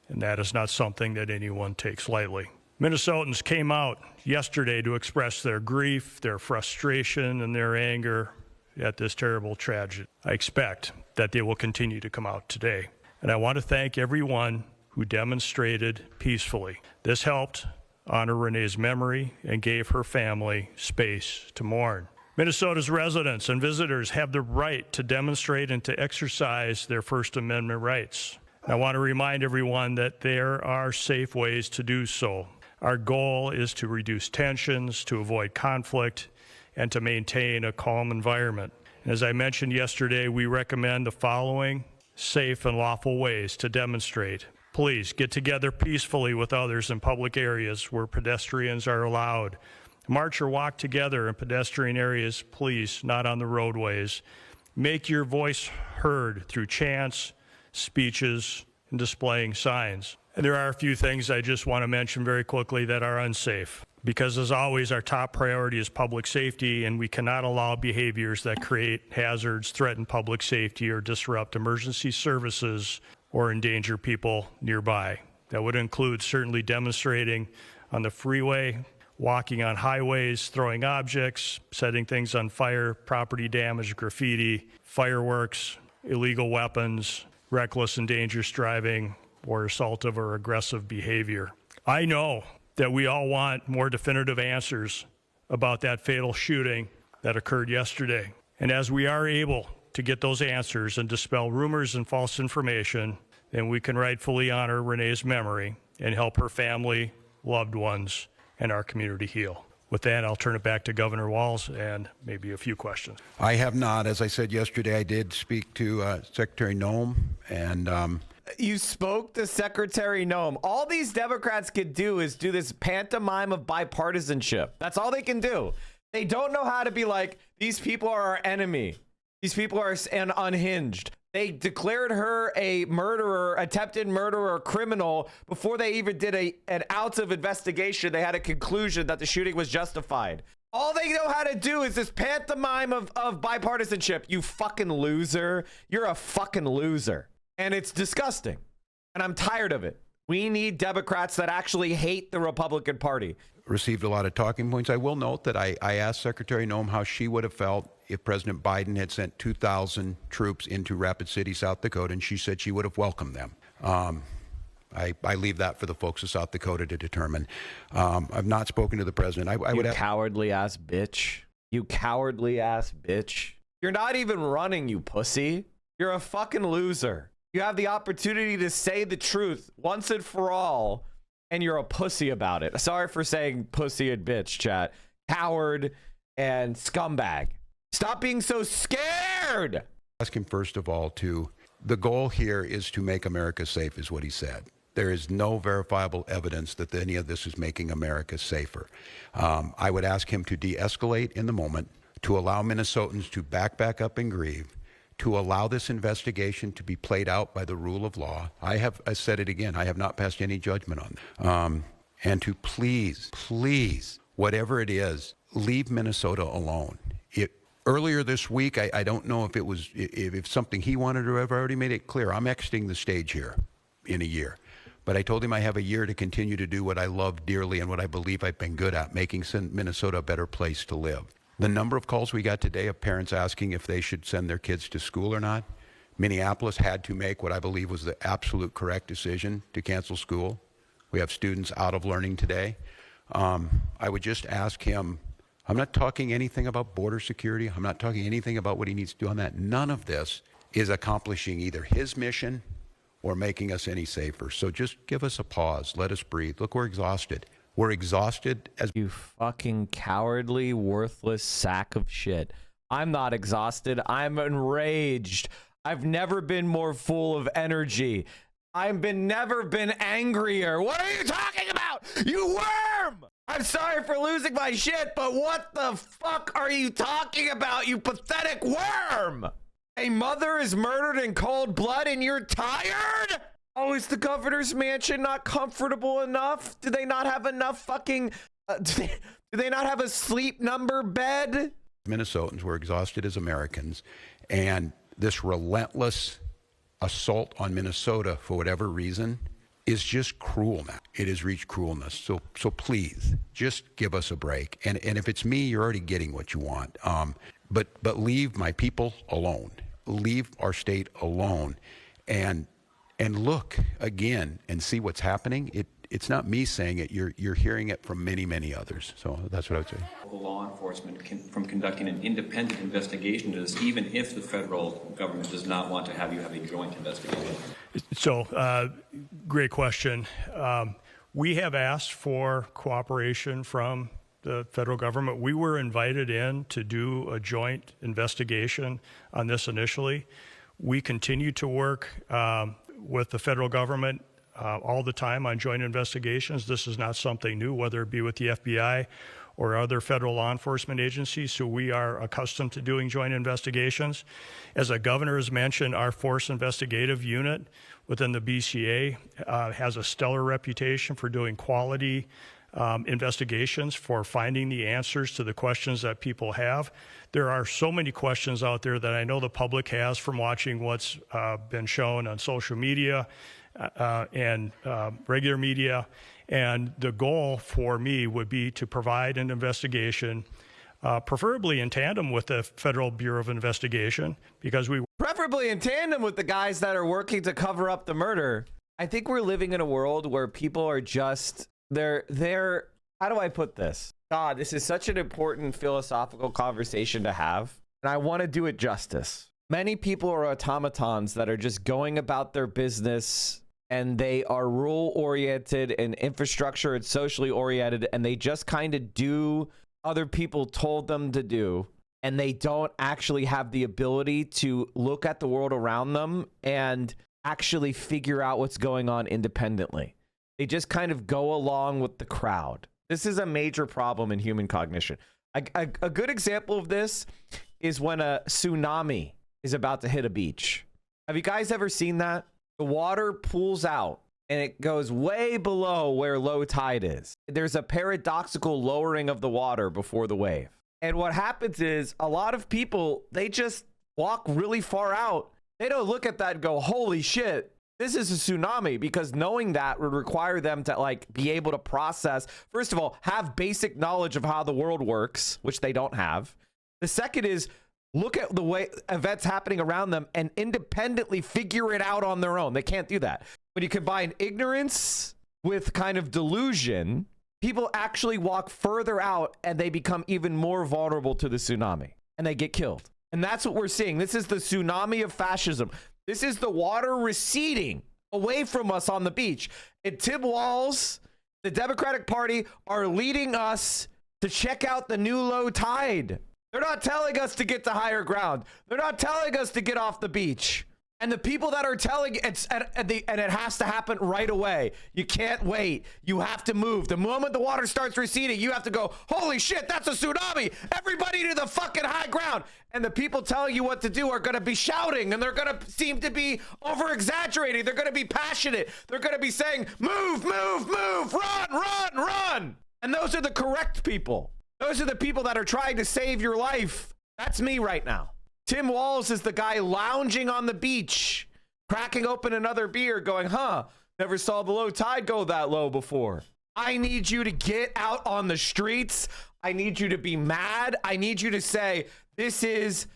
and that is not something that anyone takes lightly. Minnesotans came out yesterday to express their grief, their frustration, and their anger at this terrible tragedy. I expect that they will continue to come out today. And I want to thank everyone who demonstrated peacefully. This helped honor Renee's memory and gave her family space to mourn. Minnesota's residents and visitors have the right to demonstrate and to exercise their First Amendment rights. I want to remind everyone that there are safe ways to do so. Our goal is to reduce tensions, to avoid conflict, and to maintain a calm environment. And as I mentioned yesterday, we recommend the following safe and lawful ways to demonstrate. Please get together peacefully with others in public areas where pedestrians are allowed. March or walk together in pedestrian areas, please, not on the roadways. Make your voice heard through chants, speeches, and displaying signs. And there are a few things I just want to mention very quickly that are unsafe. Because as always, our top priority is public safety, and we cannot allow behaviors that create hazards, threaten public safety, or disrupt emergency services or endanger people nearby. That would include certainly demonstrating on the freeway, walking on highways, throwing objects, setting things on fire, property damage, graffiti, fireworks, illegal weapons, reckless and dangerous driving, or assaultive or aggressive behavior. I know that we all want more definitive answers about that fatal shooting that occurred yesterday. And as we are able to get those answers and dispel rumors and false information, then we can rightfully honor Renee's memory and help her family, loved ones, and our community heal. With that, I'll turn it back to Governor Walz and maybe a few questions. I have not. As I said yesterday, I did speak to Secretary Noem, and you spoke to Secretary Noem. All these Democrats can do is do this pantomime of bipartisanship. That's all they can do. They don't know how to be like, these people are our enemy. These people are unhinged. They declared her a murderer, attempted murderer, criminal before they even did an ounce of investigation. They had a conclusion that the shooting was justified. All they know how to do is this pantomime of bipartisanship. You fucking loser. You're a fucking loser. And it's disgusting. And I'm tired of it. We need Democrats that actually hate the Republican Party. Received a lot of talking points. I will note that I asked Secretary Noem how she would have felt if President Biden had sent 2,000 troops into Rapid City, South Dakota, and she said she would have welcomed them. I leave that for the folks of South Dakota to determine. I've not spoken to the president. I would have... Cowardly ass bitch. You cowardly ass bitch. You're not even running, you pussy. You're a fucking loser. You have the opportunity to say the truth once and for all, and you're a pussy about it. Sorry for saying pussy and bitch, chat. Coward and scumbag. Stop being so scared. Ask him, first of all, the goal here is to make America safe, is what he said. There is no verifiable evidence that any of this is making America safer. I would ask him to de-escalate in the moment, to allow Minnesotans to back up and grieve, to allow this investigation to be played out by the rule of law. I said it again, I have not passed any judgment on it. And to please, whatever it is, leave Minnesota alone. Earlier this week, I don't know if it was if something he wanted to have already made it clear. I'm exiting the stage here in a year. But I told him I have a year to continue to do what I love dearly and what I believe I've been good at, making Minnesota a better place to live. The number of calls we got today of parents asking if they should send their kids to school or not. Minneapolis had to make what I believe was the absolute correct decision to cancel school. We have students out of learning today. I would just ask him, I'm not talking anything about border security. I'm not talking anything about what he needs to do on that. None of this is accomplishing either his mission or making us any safer. So just give us a pause. Let us breathe. Look, we're exhausted. We're exhausted as... You fucking cowardly, worthless sack of shit. I'm not exhausted. I'm enraged. I've never been more full of energy. Never been angrier. What are you talking about? You worm! I'm sorry for losing my shit, but what the fuck are you talking about, you pathetic worm? A mother is murdered in cold blood and you're tired? Oh, is the governor's mansion not comfortable enough? Do they not have enough fucking... do they not have a sleep number bed? Minnesotans were exhausted as Americans, and this relentless assault on Minnesota, for whatever reason, is just cruel now. It has reached cruelness. So please, just give us a break. And if it's me, you're already getting what you want. But leave my people alone. Leave our state alone. And look again and see what's happening. It's not me saying it. You're hearing it from many others. So that's what I would say. Law enforcement from conducting an independent investigation to this, even if the federal government does not want to have you have a joint investigation? So, great question. We have asked for cooperation from the federal government. We were invited in to do a joint investigation on this initially. We continue to work with the federal government all the time on joint investigations. This is not something new, whether it be with the FBI or other federal law enforcement agencies, so we are accustomed to doing joint investigations. As the governor has mentioned, our force investigative unit within the BCA has a stellar reputation for doing quality investigations, for finding the answers to the questions that people have. There are so many questions out there that I know the public has from watching what's been shown on social media and regular media. And the goal for me would be to provide an investigation, preferably in tandem with the Federal Bureau of Investigation, because preferably in tandem with the guys that are working to cover up the murder. I think we're living in a world where people are just, they're, how do I put this? God, this is such an important philosophical conversation to have, and I want to do it justice. Many people are automatons that are just going about their business, and they are rule oriented and infrastructure and socially oriented, and they just kind of do other people told them to do, and they don't actually have the ability to look at the world around them and actually figure out what's going on independently. They just kind of go along with the crowd. This is a major problem in human cognition. A good example of this is when a tsunami is about to hit a beach. Have you guys ever seen that? The water pools out and it goes way below where low tide is. There's a paradoxical lowering of the water before the wave. And what happens is a lot of people, they just walk really far out. They don't look at that and go, holy shit, this is a tsunami, because knowing that would require them to like be able to process, first of all, have basic knowledge of how the world works, which they don't have. The second is look at the way events happening around them and independently figure it out on their own. They can't do that. When you combine ignorance with kind of delusion, people actually walk further out and they become even more vulnerable to the tsunami and they get killed. And that's what we're seeing. This is the tsunami of fascism. This is the water receding away from us on the beach. And Tim Walz, the Democratic Party, are leading us to check out the new low tide. They're not telling us to get to higher ground. They're not telling us to get off the beach. And the people that are telling it, and it has to happen right away. You can't wait. You have to move. The moment the water starts receding, you have to go, holy shit, that's a tsunami. Everybody to the fucking high ground. And the people telling you what to do are going to be shouting, and they're going to seem to be over exaggerating. They're going to be passionate. They're going to be saying, move, move, move, run, run, run. And those are the correct people. Those are the people that are trying to save your life. That's me right now. Tim Walz is the guy lounging on the beach, cracking open another beer, going, huh, never saw the low tide go that low before. I need you to get out on the streets. I need you to be mad. I need you to say, this is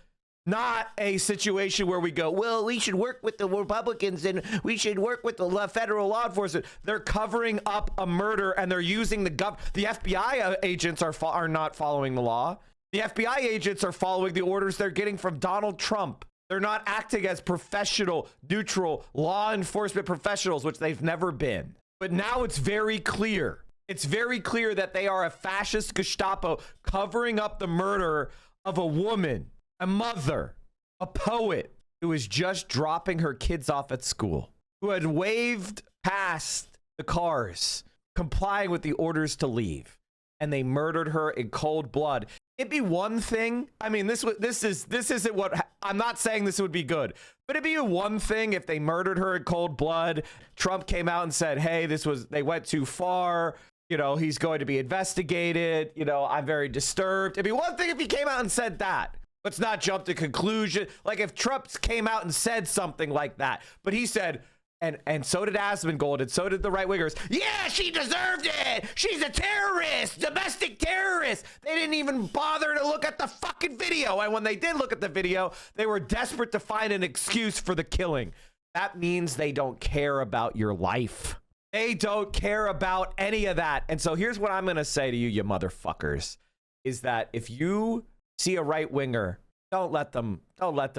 not a situation where we go, well, we should work with the Republicans and we should work with the federal law enforcement. They're covering up a murder, and they're using the FBI agents are not following the law. The FBI agents are following the orders they're getting from Donald Trump. They're not acting as professional, neutral law enforcement professionals, which they've never been. But now it's very clear. It's very clear that they are a fascist Gestapo covering up the murder of a woman, a mother, a poet who was just dropping her kids off at school, who had waved past the cars, complying with the orders to leave. And they murdered her in cold blood. It'd be one thing. I mean, this isn't what I'm not saying this would be good, but it'd be one thing if they murdered her in cold blood. Trump came out and said, hey, they went too far. You know, he's going to be investigated. You know, I'm very disturbed. It'd be one thing if he came out and said that. Let's not jump to conclusion. Like if Trump came out and said something like that, but he said, and so did Asmongold, and so did the right-wingers. Yeah, she deserved it. She's a terrorist, domestic terrorist. They didn't even bother to look at the fucking video. And when they did look at the video, they were desperate to find an excuse for the killing. That means they don't care about your life. They don't care about any of that. And so here's what I'm going to say to you, you motherfuckers, is that if you see a right-winger, don't let them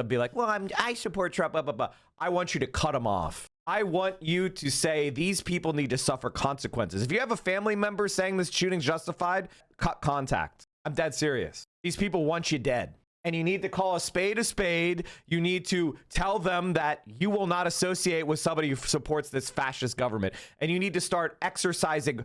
be like, well, I support Trump, blah, blah, blah. I want you to cut them off. I want you to say these people need to suffer consequences. If you have a family member saying this shooting's justified, cut contact. I'm dead serious. These people want you dead. And you need to call a spade a spade. You need to tell them that you will not associate with somebody who supports this fascist government. And you need to start exercising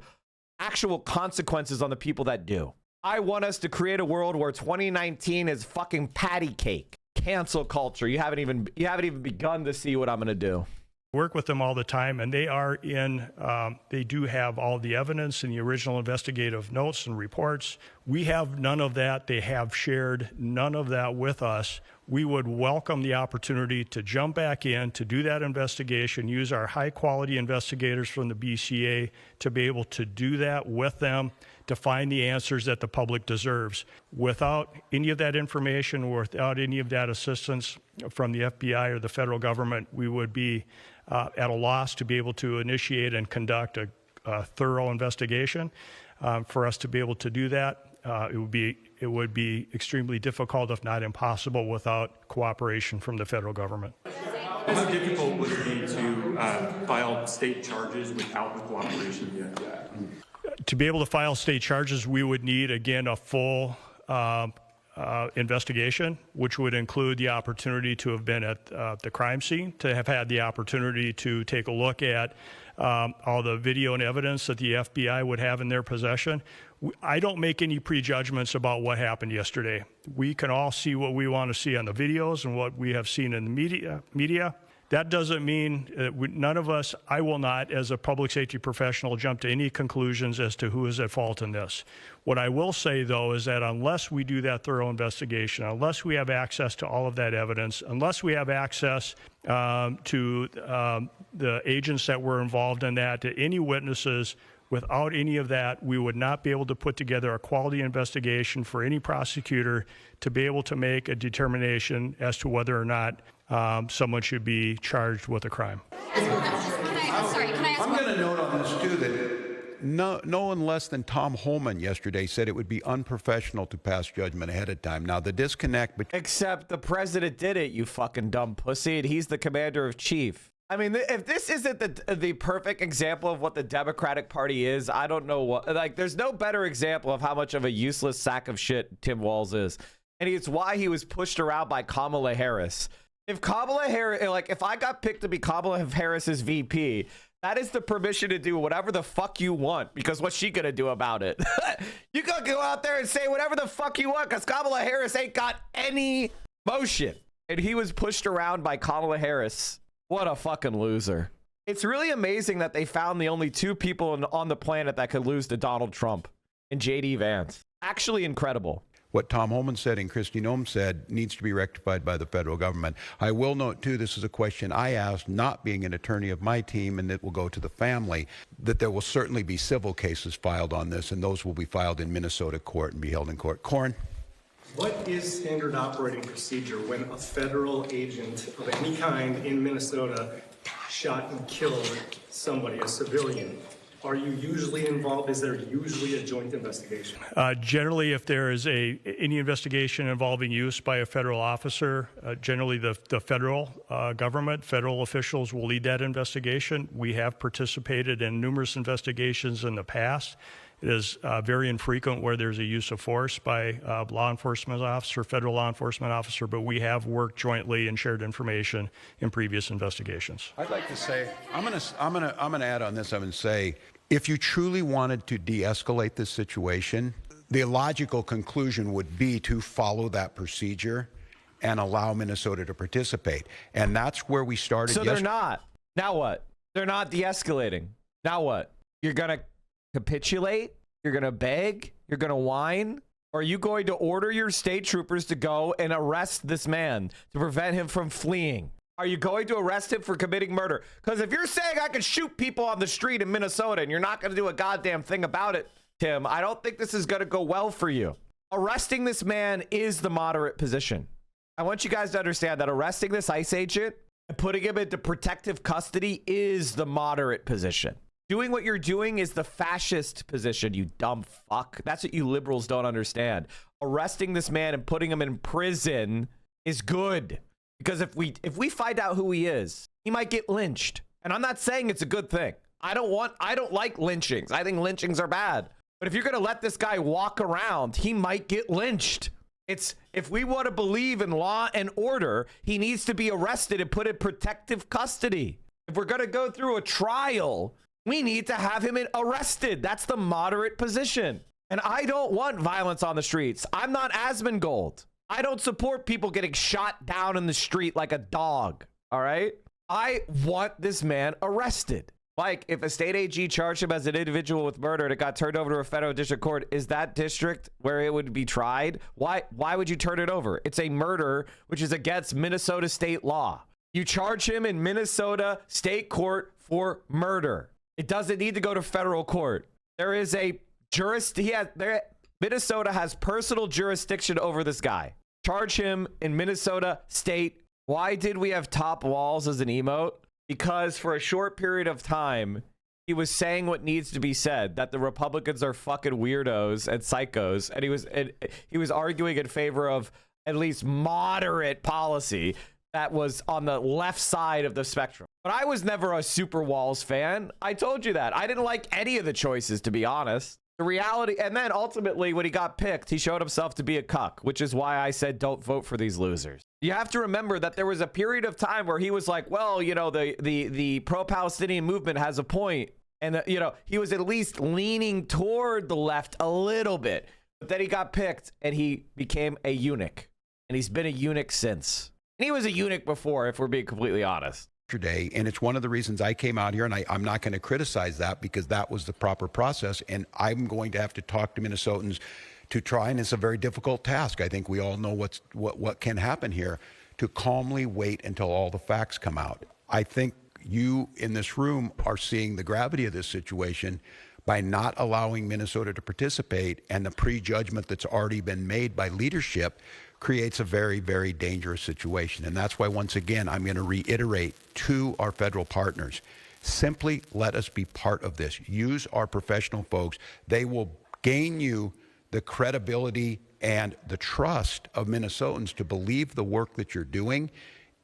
actual consequences on the people that do. I want us to create a world where 2019 is fucking patty cake. Cancel culture. You haven't even begun to see what I'm going to do. Work with them all the time, and they do have all the evidence in the original investigative notes and reports. We have none of that. They have shared none of that with us. We would welcome the opportunity to jump back in, to do that investigation, use our high-quality investigators from the BCA to be able to do that with them, to find the answers that the public deserves. Without any of that information, or without any of that assistance from the FBI or the federal government, we would be at a loss to be able to initiate and conduct a thorough investigation. For us to be able to do that, it would be extremely difficult, if not impossible, without cooperation from the federal government. How difficult would it be to file state charges without the cooperation? To be able to file state charges, we would need, again, a full investigation, which would include the opportunity to have been at the crime scene, to have had the opportunity to take a look at all the video and evidence that the FBI would have in their possession. I don't make any prejudgments about what happened yesterday. We can all see what we want to see on the videos and what we have seen in the media. That doesn't mean none of us, I will not, as a public safety professional, jump to any conclusions as to who is at fault in this. What I will say, though, is that unless we do that thorough investigation, unless we have access to all of that evidence, unless we have access to the agents that were involved in that, to any witnesses, without any of that, we would not be able to put together a quality investigation for any prosecutor to be able to make a determination as to whether or not someone should be charged with a crime. I'm going to note on this, too, that no one less than Tom Homan yesterday said it would be unprofessional to pass judgment ahead of time. Now, the disconnect between... Except the president did it, you fucking dumb pussy, and he's the commander of chief. I mean, if this isn't the perfect example of what the Democratic Party is, I don't know what. Like, there's no better example of how much of a useless sack of shit Tim Walz is. And it's why he was pushed around by Kamala Harris. If Kamala Harris, like, if I got picked to be Kamala Harris's VP, that is the permission to do whatever the fuck you want, because what's she gonna do about it? You gotta go out there and say whatever the fuck you want, because Kamala Harris ain't got any motion. And he was pushed around by Kamala Harris. What a fucking loser. It's really amazing that they found the only two people on the planet that could lose to Donald Trump and JD Vance. Actually incredible. What Tom Homan said and Kristi Noem said needs to be rectified by the federal government. I will note, too, this is a question I asked, not being an attorney of my team, and it will go to the family, that there will certainly be civil cases filed on this, and those will be filed in Minnesota court and be held in court. Corn? What is standard operating procedure when a federal agent of any kind in Minnesota shot and killed somebody, a civilian? Are you usually involved? Is there usually a joint investigation? Generally, if there is any investigation involving use by a federal officer, generally the federal government, federal officials will lead that investigation. We have participated in numerous investigations in the past. It is very infrequent where there's a use of force by law enforcement officer, federal law enforcement officer, but we have worked jointly and shared information in previous investigations. I'd like to say, I'm gonna add on this. I'm gonna say, if you truly wanted to de-escalate this situation, the logical conclusion would be to follow that procedure and allow Minnesota to participate. And that's where we started. So they're not. Now what? They're not de-escalating. Now what? You're gonna capitulate? You're gonna beg? You're gonna whine? Or are you going to order your state troopers to go and arrest this man to prevent him from fleeing? Are you going to arrest him for committing murder? Because if you're saying I can shoot people on the street in Minnesota and you're not going to do a goddamn thing about it, Tim, I don't think this is going to go well for you. Arresting this man is the moderate position. I want you guys to understand that arresting this ICE agent and putting him into protective custody is the moderate position. Doing what you're doing is the fascist position, you dumb fuck. That's what you liberals don't understand. Arresting this man and putting him in prison is good. Because if we find out who he is, he might get lynched. And I'm not saying it's a good thing. I don't like lynchings. I think lynchings are bad. But if you're going to let this guy walk around, he might get lynched. If we want to believe in law and order, he needs to be arrested and put in protective custody. If we're going to go through a trial, we need to have him arrested. That's the moderate position. And I don't want violence on the streets. I'm not Asmongold. I don't support people getting shot down in the street like a dog. All right. I want this man arrested. Like, if a state AG charged him as an individual with murder and it got turned over to a federal district court, is that district where it would be tried? Why would you turn it over? It's a murder, which is against Minnesota state law. You charge him in Minnesota state court for murder. It doesn't need to go to federal court. There is a Minnesota has personal jurisdiction over this guy. Charge him in Minnesota state. Why did we have Top Walls as an emote? Because for a short period of time, he was saying what needs to be said, that the Republicans are fucking weirdos and psychos, and he was arguing in favor of at least moderate policy that was on the left side of the spectrum. But I was never a Super Walz fan. I told you that. I didn't like any of the choices, to be honest. The reality, and then ultimately when he got picked, he showed himself to be a cuck, which is why I said don't vote for these losers. You have to remember that there was a period of time where he was like, well, you know, the pro-Palestinian movement has a point. And, you know, he was at least leaning toward the left a little bit. But then he got picked and he became a eunuch. And he's been a eunuch since. And he was a eunuch before, if we're being completely honest. And it's one of the reasons I came out here, and I'm not going to criticize that because that was the proper process. And I'm going to have to talk to Minnesotans to try, and it's a very difficult task. I think we all know what can happen here, to calmly wait until all the facts come out. I think you in this room are seeing the gravity of this situation by not allowing Minnesota to participate, and the prejudgment that's already been made by leadership creates a very, very dangerous situation. And that's why, once again, I'm going to reiterate to our federal partners, simply let us be part of this. Use our professional folks. They will gain you the credibility and the trust of Minnesotans to believe the work that you're doing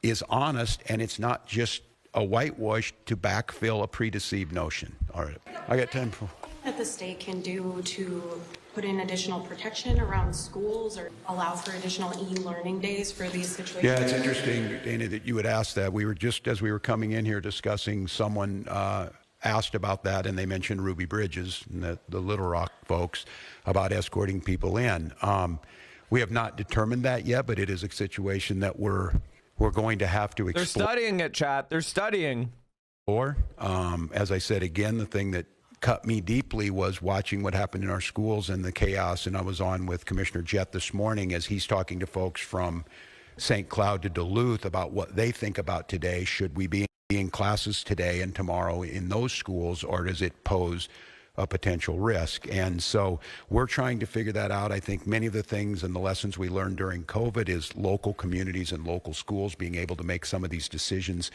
is honest, and it's not just a whitewash to backfill a predeceived notion. All right, I got time for... That the state can do to put in additional protection around schools or allow for additional e-learning days for these situations? Yeah, it's interesting, Dana, that you would ask that. We were just, as we were coming in here discussing, someone asked about that, and they mentioned Ruby Bridges and the Little Rock folks about escorting people in. We have not determined that yet, but it is a situation that we're going to have to explore. They're studying it, chat. They're studying. Or, as I said, again, the thing that cut me deeply was watching what happened in our schools and the chaos. And I was on with Commissioner Jett this morning as he's talking to folks from St. Cloud to Duluth about what they think about today. Should we be in classes today and tomorrow in those schools, or does it pose a potential risk? And so we're trying to figure that out. I think many of the things and the lessons we learned during COVID is local communities and local schools being able to make some of these decisions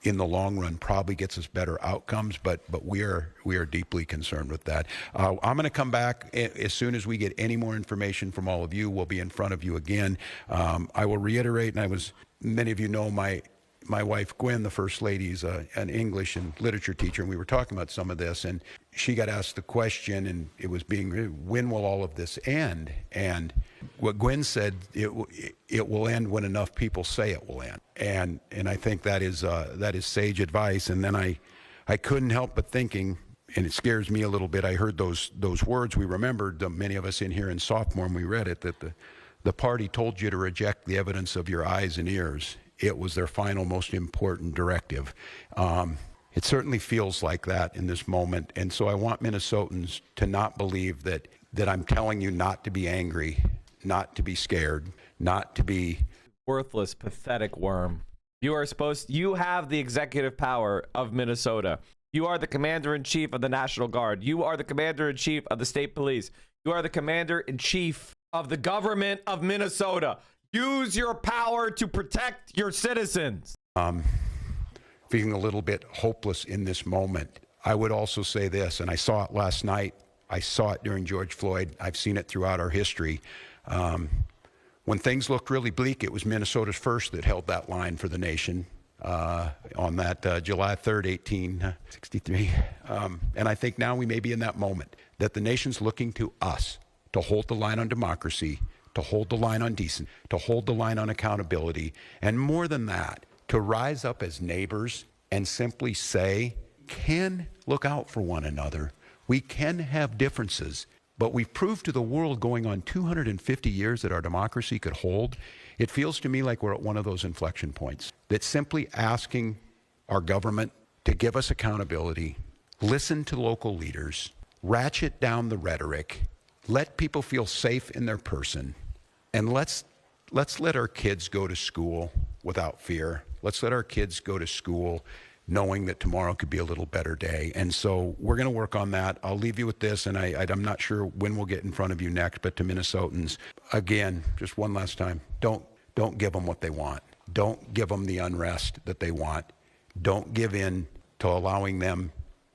in the long run probably gets us better outcomes, but we are deeply concerned with that. I'm going to come back as soon as we get any more information from all of you. We'll be in front of you again. I will reiterate, and many of you know my wife Gwen, the First Lady, is an English and literature teacher, and we were talking about some of this, and she got asked the question, and it was when will all of this end? And what Gwen said, it will end when enough people say it will end. And I think that is sage advice. And then I couldn't help but thinking, and it scares me a little bit, I heard those words. We remembered, many of us in here in sophomore, when we read it, that the party told you to reject the evidence of your eyes and ears. It was their final, most important directive. It certainly feels like that in this moment. And so I want Minnesotans to not believe that I'm telling you not to be angry, not to be scared, not to be worthless, pathetic worm. You have the executive power of Minnesota. You are the commander-in-chief of the National Guard. You are the commander-in-chief of the state police. You are the commander-in-chief of the government of Minnesota. Use your power to protect your citizens. Feeling a little bit hopeless in this moment. I would also say this, and I saw it last night. I saw it during George Floyd. I've seen it throughout our history. When things looked really bleak, it was Minnesota's first that held that line for the nation on that July 3rd, 1863. And I think now we may be in that moment that the nation's looking to us to hold the line on democracy, to hold the line on decency, to hold the line on accountability, and more than that, to rise up as neighbors and simply say, can look out for one another. We can have differences, but we've proved to the world going on 250 years that our democracy could hold. It feels to me like we're at one of those inflection points, that simply asking our government to give us accountability, listen to local leaders, ratchet down the rhetoric, let people feel safe in their person, and let's let our kids go to school without fear. Let's let our kids go to school knowing that tomorrow could be a little better day. And so we're going to work on that. I'll leave you with this, and I'm not sure when we'll get in front of you next, but to Minnesotans, again, just one last time, don't give them what they want. Don't give them the unrest that they want. Don't give in to allowing them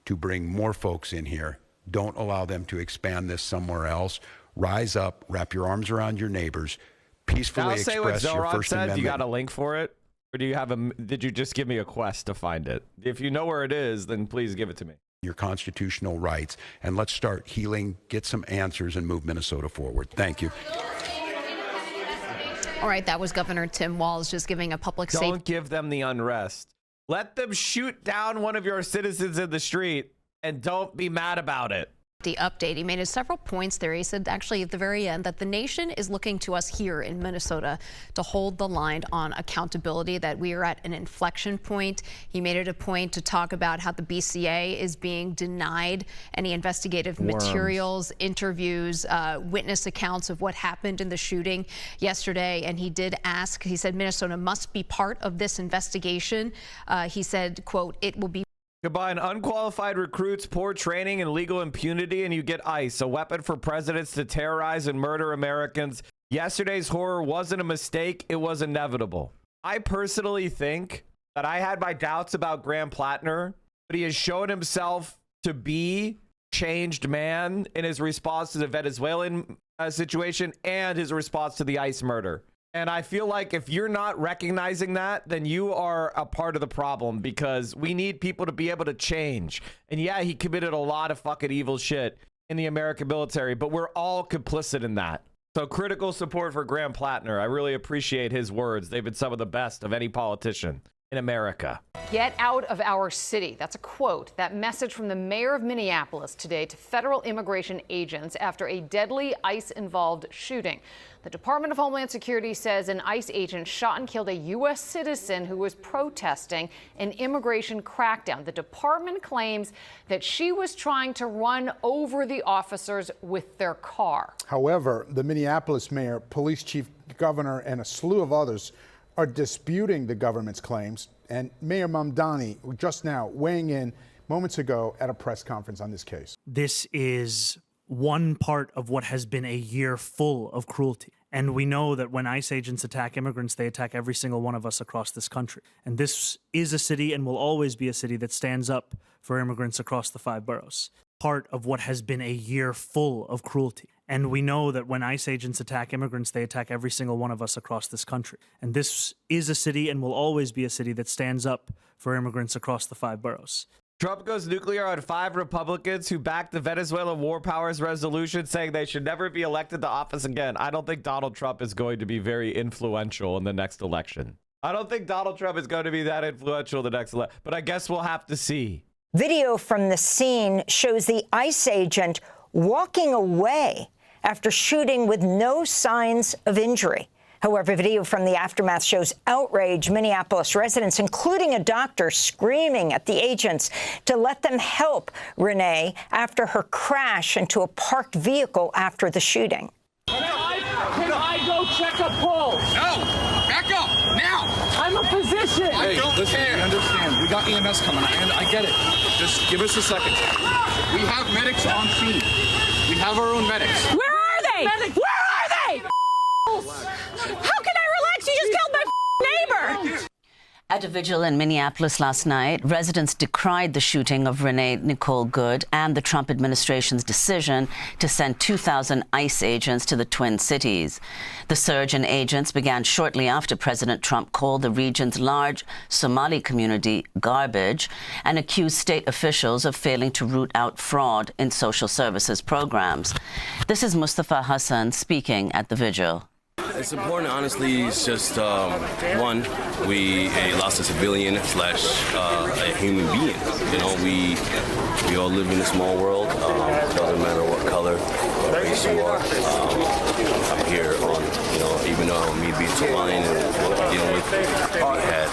to bring more folks in here. Don't allow them to expand this somewhere else. Rise up, wrap your arms around your neighbors, peacefully I'll say what express your Zoran First said. Amendment. You got a link for it? Or do you have did you just give me a quest to find it? If you know where it is, then please give it to me. Your constitutional rights, and let's start healing, get some answers, and move Minnesota forward. Thank you. All right, that was Governor Tim Walz just giving a public safety. Don't give them the unrest. Let them shoot down one of your citizens in the street and don't be mad about it. The update. He made several points there. He said actually at the very end that the nation is looking to us here in Minnesota to hold the line on accountability, that we are at an inflection point. He made it a point to talk about how the BCA is being denied any investigative materials, interviews, witness accounts of what happened in the shooting yesterday. And he did ask, he said Minnesota must be part of this investigation. He said, quote, it will be Combine unqualified recruits, poor training, and legal impunity, and you get ICE, a weapon for presidents to terrorize and murder Americans. Yesterday's horror wasn't a mistake. It was inevitable. I personally think that I had my doubts about Graham Plattner, but he has shown himself to be a changed man in his response to the Venezuelan situation and his response to the ICE murder. And I feel like if you're not recognizing that, then you are a part of the problem, because we need people to be able to change. And yeah, he committed a lot of fucking evil shit in the American military, but we're all complicit in that. So critical support for Graham Plattner. I really appreciate his words. They've been some of the best of any politician in America. Get out of our city. That's a quote. That message from the mayor of Minneapolis today to federal immigration agents after a deadly ICE-involved shooting. The Department of Homeland Security says an ICE agent shot and killed a U.S. citizen who was protesting an immigration crackdown. The department claims that she was trying to run over the officers with their car. However, the Minneapolis mayor, police chief, governor, and a slew of others are disputing the government's claims. And Mayor Mamdani just now weighing in moments ago at a press conference on this case. This is one part of what has been a year full of cruelty. And we know that when ICE agents attack immigrants, they attack every single one of us across this country. And this is a city and will always be a city that stands up for immigrants across the 5 boroughs. Part of what has been a year full of cruelty. And we know that when ICE agents attack immigrants, they attack every single one of us across this country. And this is a city and will always be a city that stands up for immigrants across the 5 boroughs. Trump goes nuclear on 5 Republicans who backed the Venezuela War Powers resolution, saying they should never be elected to office again. I don't think Donald Trump is going to be very influential in the next election. I don't think Donald Trump is going to be that influential in the next election, but I guess we'll have to see. Video from the scene shows the ICE agent walking away after shooting with no signs of injury. However, video from the aftermath shows outraged Minneapolis residents, including a doctor, screaming at the agents to let them help Renee after her crash into a parked vehicle after the shooting. Can I go check a pulse? No! Back up! Now! I'm a physician! Hey, listen, we understand. We got EMS coming, and I get it. Just give us a second. We have medics on scene. We have our own medics. Where are they? Where are they? How can I relax? You just killed my neighbor! At a vigil in Minneapolis last night, residents decried the shooting of Renee Nicole Good and the Trump administration's decision to send 2,000 ICE agents to the Twin Cities. The surge in agents began shortly after President Trump called the region's large Somali community garbage and accused state officials of failing to root out fraud in social services programs. This is Mustafa Hassan speaking at the vigil. It's important, honestly. It's just, one, we lost a civilian / a human being. You know, we all live in a small world. It doesn't matter what color or race you are. I'm here on, you know, even though me being Somalian and what we're dealing with, we had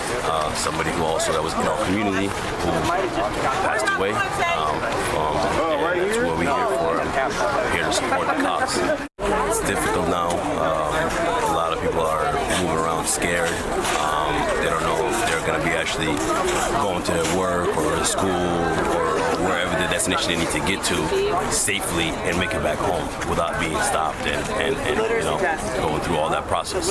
somebody who also that was in our community who passed away. And that's what we're here for. I'm here to support the cause. It's difficult now. A lot of people are moving around scared. They don't know if they're going to be actually going to their work or to school or wherever the destination they need to get to safely and make it back home without being stopped and you know, going through all that process.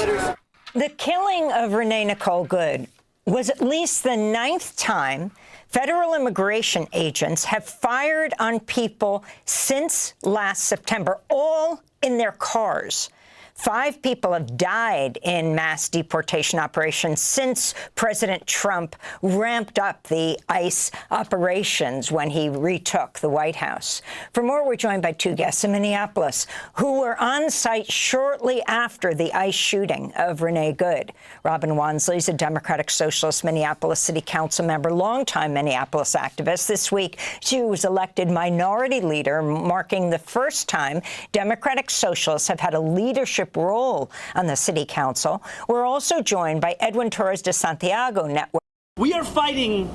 The killing of Renee Nicole Good was at least the 9th time Federal immigration agents have fired on people since last September, all in their cars. 5 people have died in mass deportation operations since President Trump ramped up the ICE operations when he retook the White House. For more, we're joined by 2 guests in Minneapolis who were on site shortly after the ICE shooting of Renee Good. Robin Wansley is a Democratic Socialist Minneapolis City Council member, longtime Minneapolis activist. This week, she was elected minority leader, marking the first time Democratic Socialists have had a leadership role on the city council. We're also joined by Edwin Torres de Santiago Network. We are fighting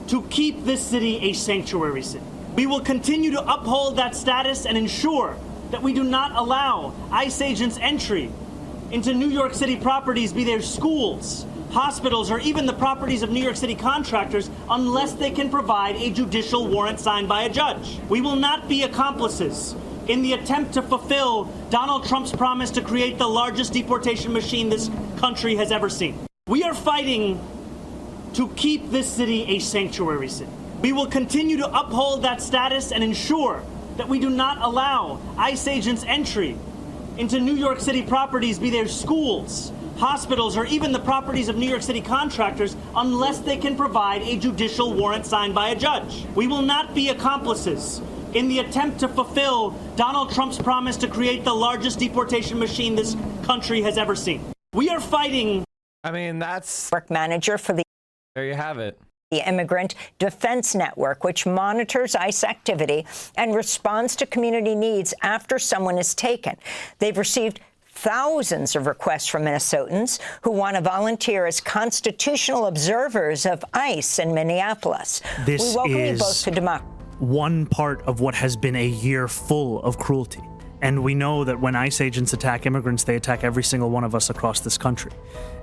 to keep this city a sanctuary city. We will continue to uphold that status and ensure that we do not allow ICE agents entry into New York City properties, be they schools, hospitals, or even the properties of New York City contractors, unless they can provide a judicial warrant signed by a judge. We will not be accomplices in the attempt to fulfill Donald Trump's promise to create the largest deportation machine this country has ever seen. We are fighting to keep this city a sanctuary city. We will continue to uphold that status and ensure that we do not allow ICE agents entry into New York City properties, be they schools, hospitals, or even the properties of New York City contractors, unless they can provide a judicial warrant signed by a judge. We will not be accomplices in the attempt to fulfill Donald Trump's promise to create the largest deportation machine this country has ever seen. We are fighting. I mean, that's work manager for the. There you have it. The Immigrant Defense Network, which monitors ICE activity and responds to community needs after someone is taken. They've received thousands of requests from Minnesotans who want to volunteer as constitutional observers of ICE in Minneapolis. This we welcome you both to democracy. One part of what has been a year full of cruelty. And we know that when ICE agents attack immigrants, they attack every single one of us across this country.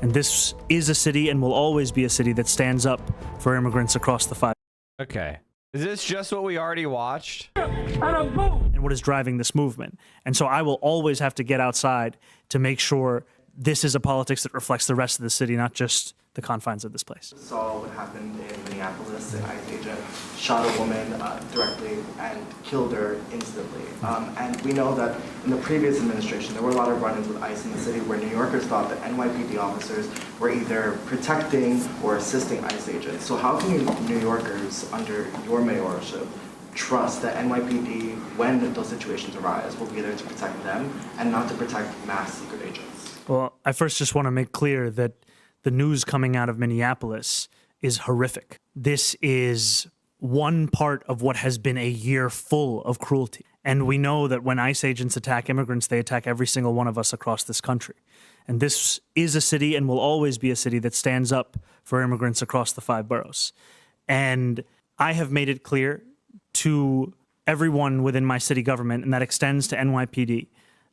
And this is a city and will always be a city that stands up for immigrants across the 5. Okay. Is this just what we already watched? And what is driving this movement. And so I will always have to get outside to make sure this is a politics that reflects the rest of the city, not just the confines of this place. Saw what happened in Minneapolis. An ICE agent shot a woman directly and killed her instantly. And we know that in the previous administration, there were a lot of run-ins with ICE in the city where New Yorkers thought that NYPD officers were either protecting or assisting ICE agents. So how can New Yorkers, under your mayorship, trust that NYPD, when those situations arise, will be there to protect them and not to protect mass secret agents? Well, I first just want to make clear that the news coming out of Minneapolis is horrific. This is one part of what has been a year full of cruelty. And we know that when ICE agents attack immigrants, they attack every single one of us across this country. And this is a city and will always be a city that stands up for immigrants across the 5 boroughs. And I have made it clear to everyone within my city government, and that extends to NYPD,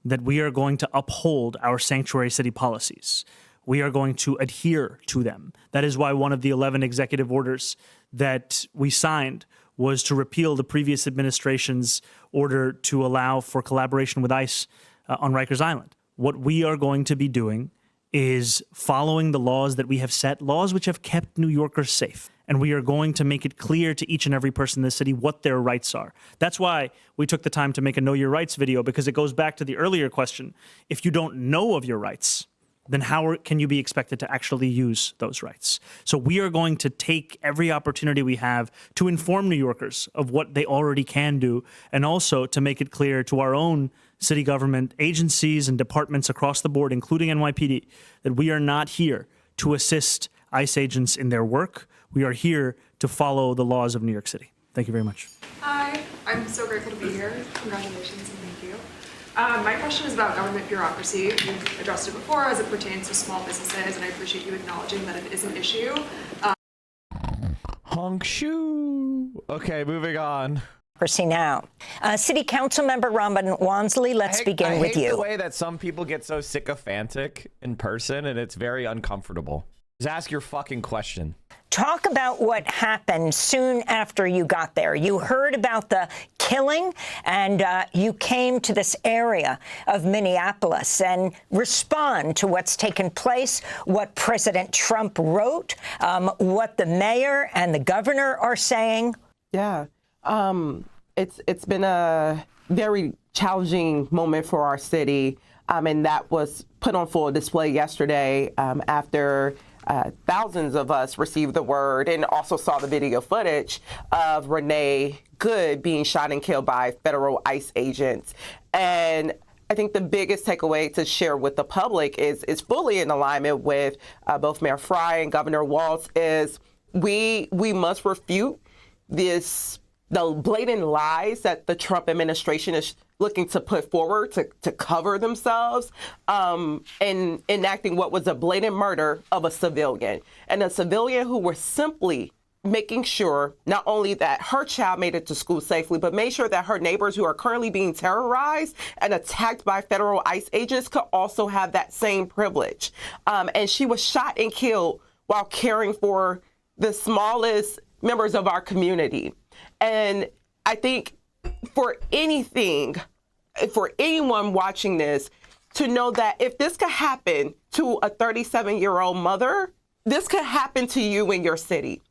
that we are going to uphold our sanctuary city policies. We are going to adhere to them. That is why one of the 11 executive orders that we signed was to repeal the previous administration's order to allow for collaboration with ICE on Rikers Island. What we are going to be doing is following the laws that we have set, laws which have kept New Yorkers safe. And we are going to make it clear to each and every person in the city what their rights are. That's why we took the time to make a Know Your Rights video, because it goes back to the earlier question. If you don't know of your rights, then how can you be expected to actually use those rights? So we are going to take every opportunity we have to inform New Yorkers of what they already can do, and also to make it clear to our own city government agencies and departments across the board, including NYPD, that we are not here to assist ICE agents in their work. We are here to follow the laws of New York City. Thank you very much. Hi, I'm so grateful to be here. Congratulations and thank you. My question is about government bureaucracy. You've addressed it before as it pertains to small businesses, and I appreciate you acknowledging that it is an issue. Honk shoo. Okay, moving on. Now, City Council member Robin Wansley, let's begin with you. I hate the way that some people get so sycophantic in person, and it's very uncomfortable. Just ask your fucking question. Talk about what happened soon after you got there. You heard about the killing, and you came to this area of Minneapolis and respond to what's taken place, what President Trump wrote, what the mayor and the governor are saying. Yeah, it's been a very challenging moment for our city, and that was put on full display yesterday after thousands of us received the word and also saw the video footage of Renee Good being shot and killed by federal ICE agents. And I think the biggest takeaway to share with the public is fully in alignment with both Mayor Frey and Governor Walz is we must refute the blatant lies that the Trump administration is looking to put forward to cover themselves in enacting what was a blatant murder of a civilian, and a civilian who was simply making sure not only that her child made it to school safely, but made sure that her neighbors who are currently being terrorized and attacked by federal ICE agents could also have that same privilege. And she was shot and killed while caring for the smallest members of our community. And I think for anyone watching this, to know that if this could happen to a 37-year-old mother, this could happen to you in your city.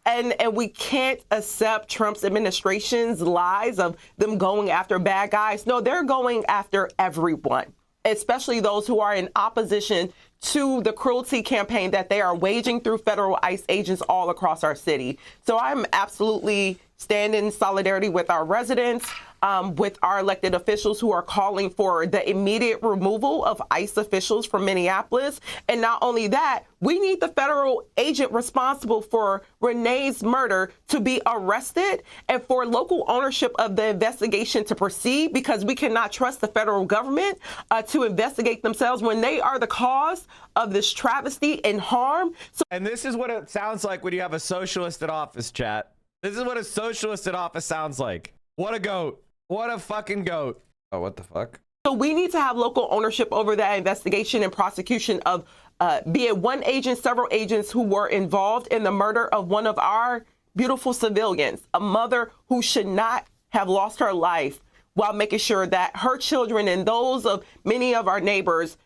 And we can't accept Trump's administration's lies of them going after bad guys. No, they're going after everyone, especially those who are in opposition to the cruelty campaign that they are waging through federal ICE agents all across our city. So I'm absolutely standing in solidarity with our residents, with our elected officials who are calling for the immediate removal of ICE officials from Minneapolis. And not only that, we need the federal agent responsible for Renee's murder to be arrested and for local ownership of the investigation to proceed, because we cannot trust the federal government to investigate themselves when they are the cause of this travesty and harm. And this is what it sounds like when you have a socialist in office, chat. This is what a socialist in office sounds like. What a goat. What a fucking goat. Oh, what the fuck? So we need to have local ownership over that investigation and prosecution of be it one agent, several agents who were involved in the murder of one of our beautiful civilians, a mother who should not have lost her life, while making sure that her children and those of many of our neighbors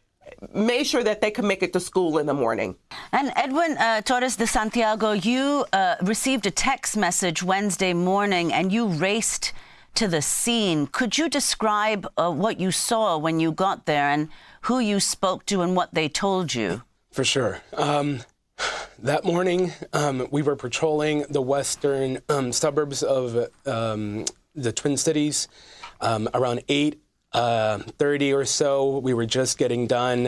made sure that they could make it to school in the morning. And Edwin Torres de Santiago, you received a text message Wednesday morning and you raced to the scene. Could you describe what you saw when you got there and who you spoke to and what they told you? For sure. That morning, we were patrolling the western suburbs of the Twin Cities. Around 8:30 or so, we were just getting done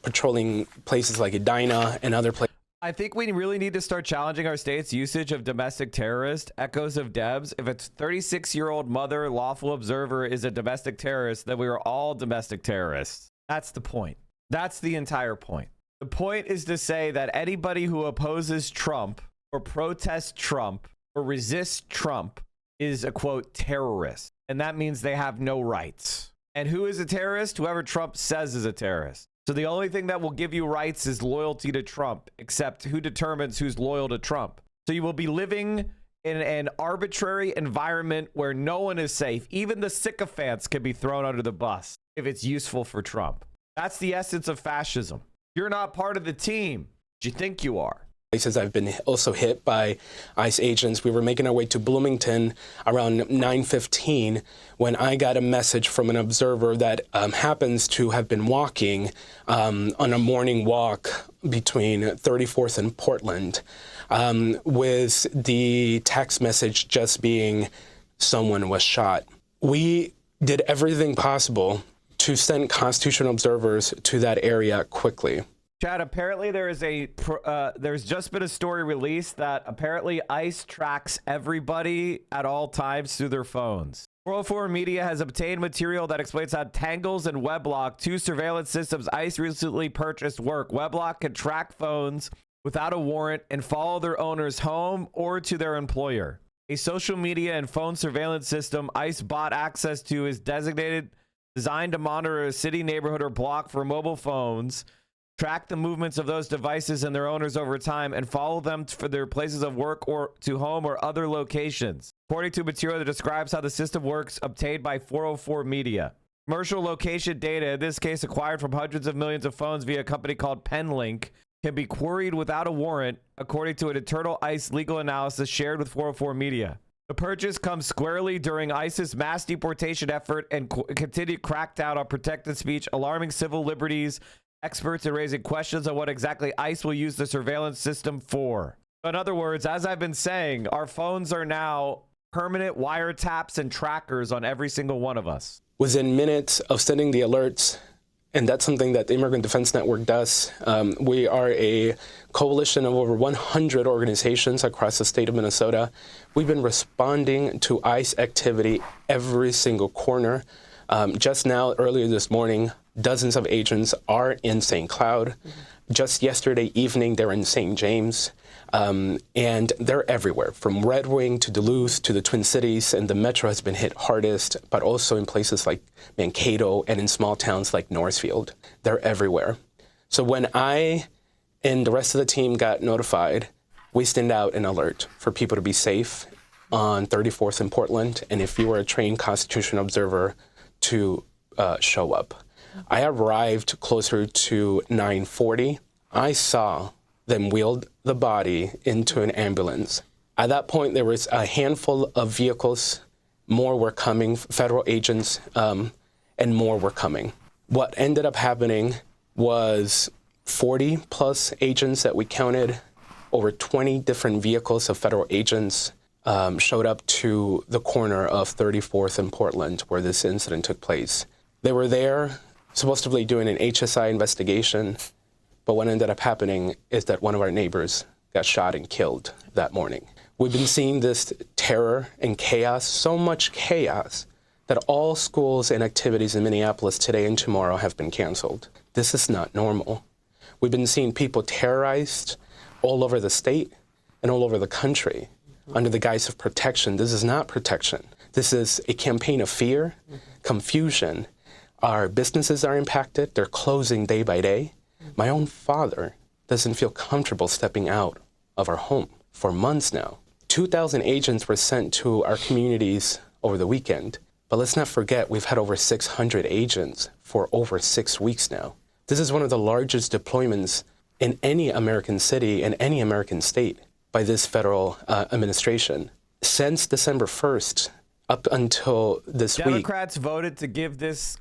patrolling places like Edina and other places. I think we really need to start challenging our state's usage of domestic terrorist, echoes of Debs. If a 36-year-old mother, lawful observer, is a domestic terrorist, then we are all domestic terrorists. That's the point. That's the entire point. The point is to say that anybody who opposes Trump or protests Trump or resists Trump is a, quote, terrorist. And that means they have no rights. And who is a terrorist? Whoever Trump says is a terrorist. So the only thing that will give you rights is loyalty to Trump, except who determines who's loyal to Trump? So you will be living in an arbitrary environment where no one is safe. Even the sycophants can be thrown under the bus if it's useful for Trump. That's the essence of fascism. You're not part of the team. You think you are. Places I've been also hit by ICE agents. We were making our way to Bloomington around 9:15 when I got a message from an observer that happens to have been walking on a morning walk between 34th and Portland, with the text message just being, "Someone was shot." We did everything possible to send constitutional observers to that area quickly. Chad, apparently there is there's just been a story released that apparently ICE tracks everybody at all times through their phones. 404 Media has obtained material that explains how Tangles and Weblock, two surveillance systems ICE recently purchased, work. Weblock can track phones without a warrant and follow their owner's home or to their employer. A social media and phone surveillance system ICE bought access to is designed to monitor a city, neighborhood, or block for mobile phones, track the movements of those devices and their owners over time, and follow them for their places of work or to home or other locations. According to material that describes how the system works, obtained by 404 Media. Commercial location data, in this case acquired from hundreds of millions of phones via a company called Penlink, can be queried without a warrant, according to an internal ICE legal analysis shared with 404 Media. The purchase comes squarely during ICE's mass deportation effort and continued crackdown on protected speech, alarming civil liberties. Experts are raising questions on what exactly ICE will use the surveillance system for. In other words, as I've been saying, our phones are now permanent wiretaps and trackers on every single one of us. Within minutes of sending the alerts, and that's something that the Immigrant Defense Network does. We are a coalition of over 100 organizations across the state of Minnesota. We've been responding to ICE activity every single corner. Just now, earlier this morning, dozens of agents are in St. Cloud. Just yesterday evening, they're in St. James. And they're everywhere, from Red Wing to Duluth to the Twin Cities, and the metro has been hit hardest, but also in places like Mankato and in small towns like Northfield. They're everywhere. So when I and the rest of the team got notified, we send out an alert for people to be safe on 34th and Portland, and if you were a trained Constitution observer, to show up. I arrived closer to 9:40. I saw them wheeled the body into an ambulance. At that point, there was a handful of vehicles. More were coming, federal agents, and more were coming. What ended up happening was 40 plus agents that we counted. Over 20 different vehicles of federal agents showed up to the corner of 34th and Portland where this incident took place. They were there supposedly doing an HSI investigation. But what ended up happening is that one of our neighbors got shot and killed that morning. We've been seeing this terror and chaos, so much chaos, that all schools and activities in Minneapolis today and tomorrow have been canceled. This is not normal. We've been seeing people terrorized all over the state and all over the country under the guise of protection. This is not protection. This is a campaign of fear, confusion. Our businesses are impacted. They're closing day by day. My own father doesn't feel comfortable stepping out of our home for months now. 2,000 agents were sent to our communities over the weekend. But let's not forget, we've had over 600 agents for over 6 weeks now. This is one of the largest deployments in any American city and any American state by this federal administration. Since December 1st, up until this week. Democrats voted to give this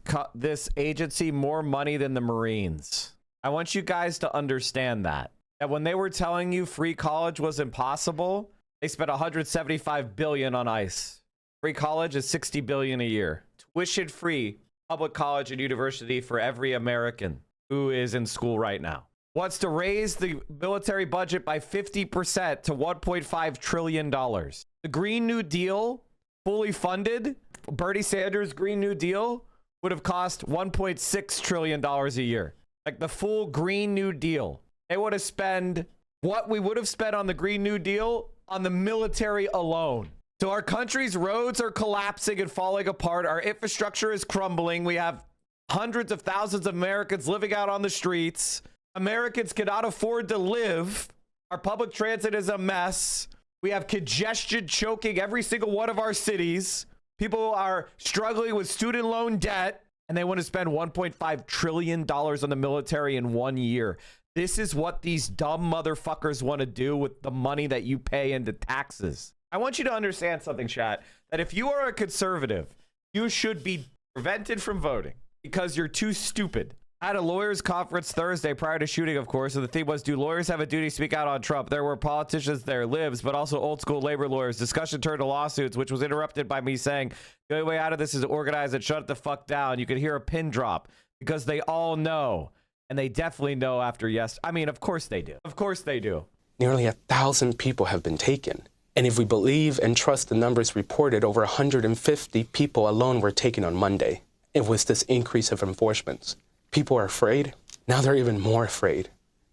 agency more money than the Marines. I want you guys to understand that when they were telling you free college was impossible, they spent $175 billion on ICE. Free college is $60 billion a year. Tuition free public college and university for every American who is in school right now. Wants to raise the military budget by 50% to $1.5 trillion. The Green New Deal, fully funded, Bernie Sanders' Green New Deal would have cost $1.6 trillion a year. Like the full Green New Deal. They would have spent what we would have spent on the Green New Deal on the military alone. So our country's roads are collapsing and falling apart. Our infrastructure is crumbling. We have hundreds of thousands of Americans living out on the streets. Americans cannot afford to live. Our public transit is a mess. We have congestion choking every single one of our cities. People are struggling with student loan debt. And they want to spend $1.5 trillion on the military in 1 year. This is what these dumb motherfuckers want to do with the money that you pay into taxes. I want you to understand something, chat, that if you are a conservative, you should be prevented from voting because you're too stupid. I had a lawyers conference Thursday prior to shooting, of course, and the theme was, do lawyers have a duty to speak out on Trump? There were politicians there, libs, but also old school labor lawyers. Discussion turned to lawsuits, which was interrupted by me saying, the only way out of this is organize and shut it the fuck down. You could hear a pin drop because they all know, and they definitely know after I mean, of course they do. Of course they do. Nearly 1,000 people have been taken. And if we believe and trust the numbers reported, over 150 people alone were taken on Monday. It was this increase of enforcements. People are afraid. Now they're even more afraid.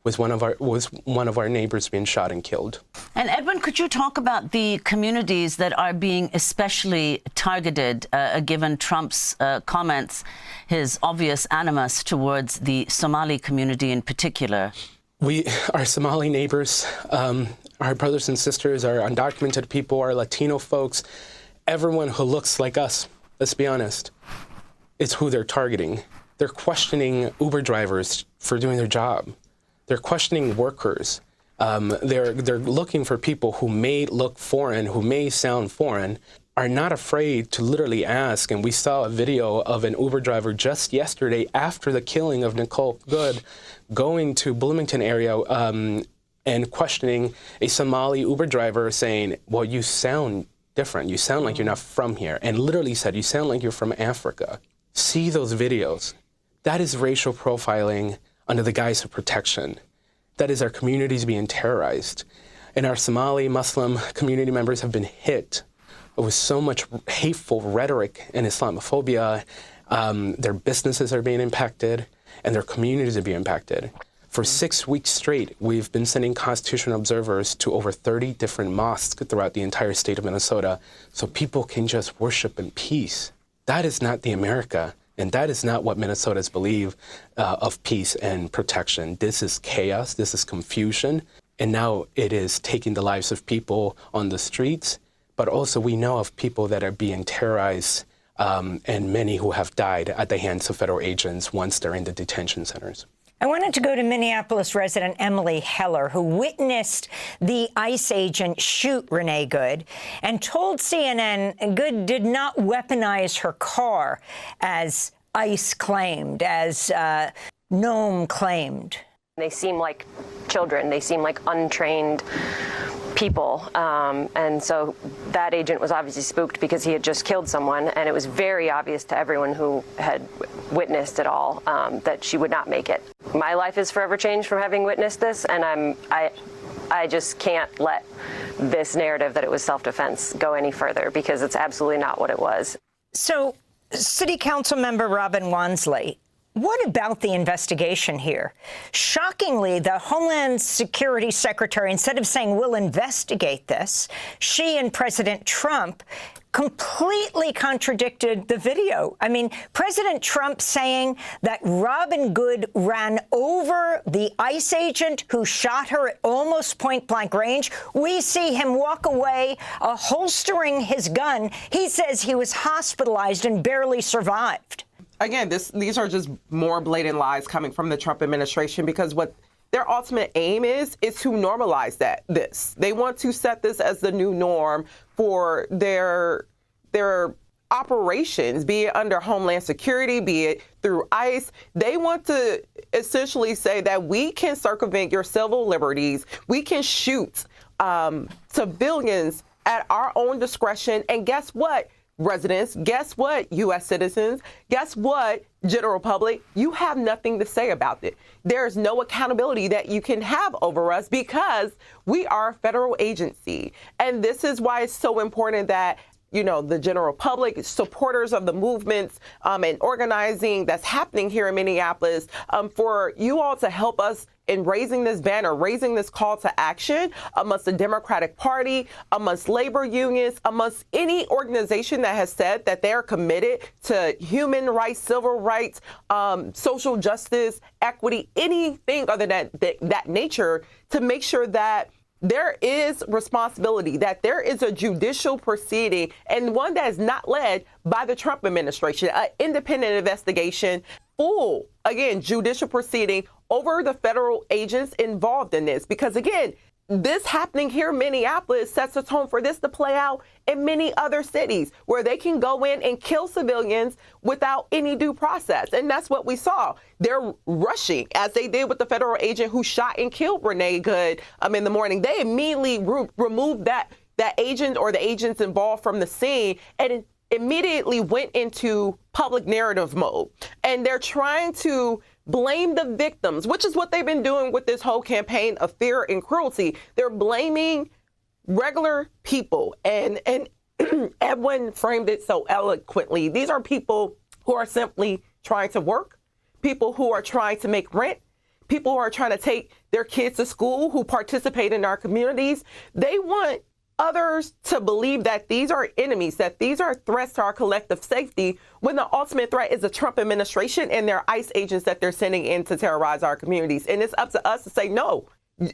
was one of our neighbors being shot and killed. And Edwin, could you talk about the communities that are being especially targeted, given Trump's comments, his obvious animus towards the Somali community in particular? Our Somali neighbors, our brothers and sisters, our undocumented people, our Latino folks, everyone who looks like us, let's be honest, it's who they're targeting. They're questioning Uber drivers for doing their job. They're questioning workers. They're looking for people who may look foreign, who may sound foreign, are not afraid to literally ask. And we saw a video of an Uber driver just yesterday after the killing of Nicole Good going to Bloomington area and questioning a Somali Uber driver saying, well, you sound different. You sound like you're not from here. And literally said, you sound like you're from Africa. See those videos. That is racial profiling under the guise of protection. That is our communities being terrorized. And our Somali Muslim community members have been hit with so much hateful rhetoric and Islamophobia. Their businesses are being impacted and their communities are being impacted. For 6 weeks straight, we've been sending constitutional observers to over 30 different mosques throughout the entire state of Minnesota so people can just worship in peace. That is not the America. And that is not what Minnesotans believe of peace and protection. This is chaos, this is confusion, and now it is taking the lives of people on the streets, but also we know of people that are being terrorized and many who have died at the hands of federal agents once they're in the detention centers. I wanted to go to Minneapolis resident Emily Heller, who witnessed the ICE agent shoot Renee Good and told CNN Good did not weaponize her car as ICE claimed, as Noam claimed. They seem like children. They seem like untrained people. And so that agent was obviously spooked because he had just killed someone. And it was very obvious to everyone who had witnessed it all that she would not make it. My life is forever changed from having witnessed this. And I just can't let this narrative that it was self-defense go any further because it's absolutely not what it was. So, City Council member Robin Wansley, what about the investigation here? Shockingly, the Homeland Security Secretary, instead of saying we'll investigate this, she and President Trump completely contradicted the video. I mean, President Trump saying that Robin Good ran over the ICE agent who shot her at almost point-blank range. We see him walk away, holstering his gun. He says he was hospitalized and barely survived. Again, these are just more blatant lies coming from the Trump administration because what their ultimate aim is to normalize this. They want to set this as the new norm for their operations, be it under Homeland Security, be it through ICE. They want to essentially say that we can circumvent your civil liberties. We can shoot civilians at our own discretion. And guess what, residents? Guess what, U.S. citizens? Guess what, general public? You have nothing to say about it. There's no accountability that you can have over us because we are a federal agency. And this is why it's so important that the general public, supporters of the movements and organizing that's happening here in Minneapolis, for you all to help us in raising this banner, raising this call to action amongst the Democratic Party, amongst labor unions, amongst any organization that has said that they're committed to human rights, civil rights, social justice, equity, anything other than that nature, to make sure that there is responsibility, that there is a judicial proceeding, and one that is not led by the Trump administration, an independent investigation, full, again, judicial proceeding over the federal agents involved in this. Because, again, this happening here in Minneapolis sets a tone for this to play out in many other cities where they can go in and kill civilians without any due process. And that's what we saw. They're rushing, as they did with the federal agent who shot and killed Renee Good in the morning. They immediately removed that agent or the agents involved from the scene and immediately went into public narrative mode. And they're trying to blame the victims, which is what they've been doing with this whole campaign of fear and cruelty. They're blaming regular people. And Edwin framed it so eloquently. These are people who are simply trying to work, people who are trying to make rent, people who are trying to take their kids to school, who participate in our communities. They want others to believe that these are enemies, that these are threats to our collective safety, when the ultimate threat is the Trump administration and their ICE agents that they're sending in to terrorize our communities. And it's up to us to say, no,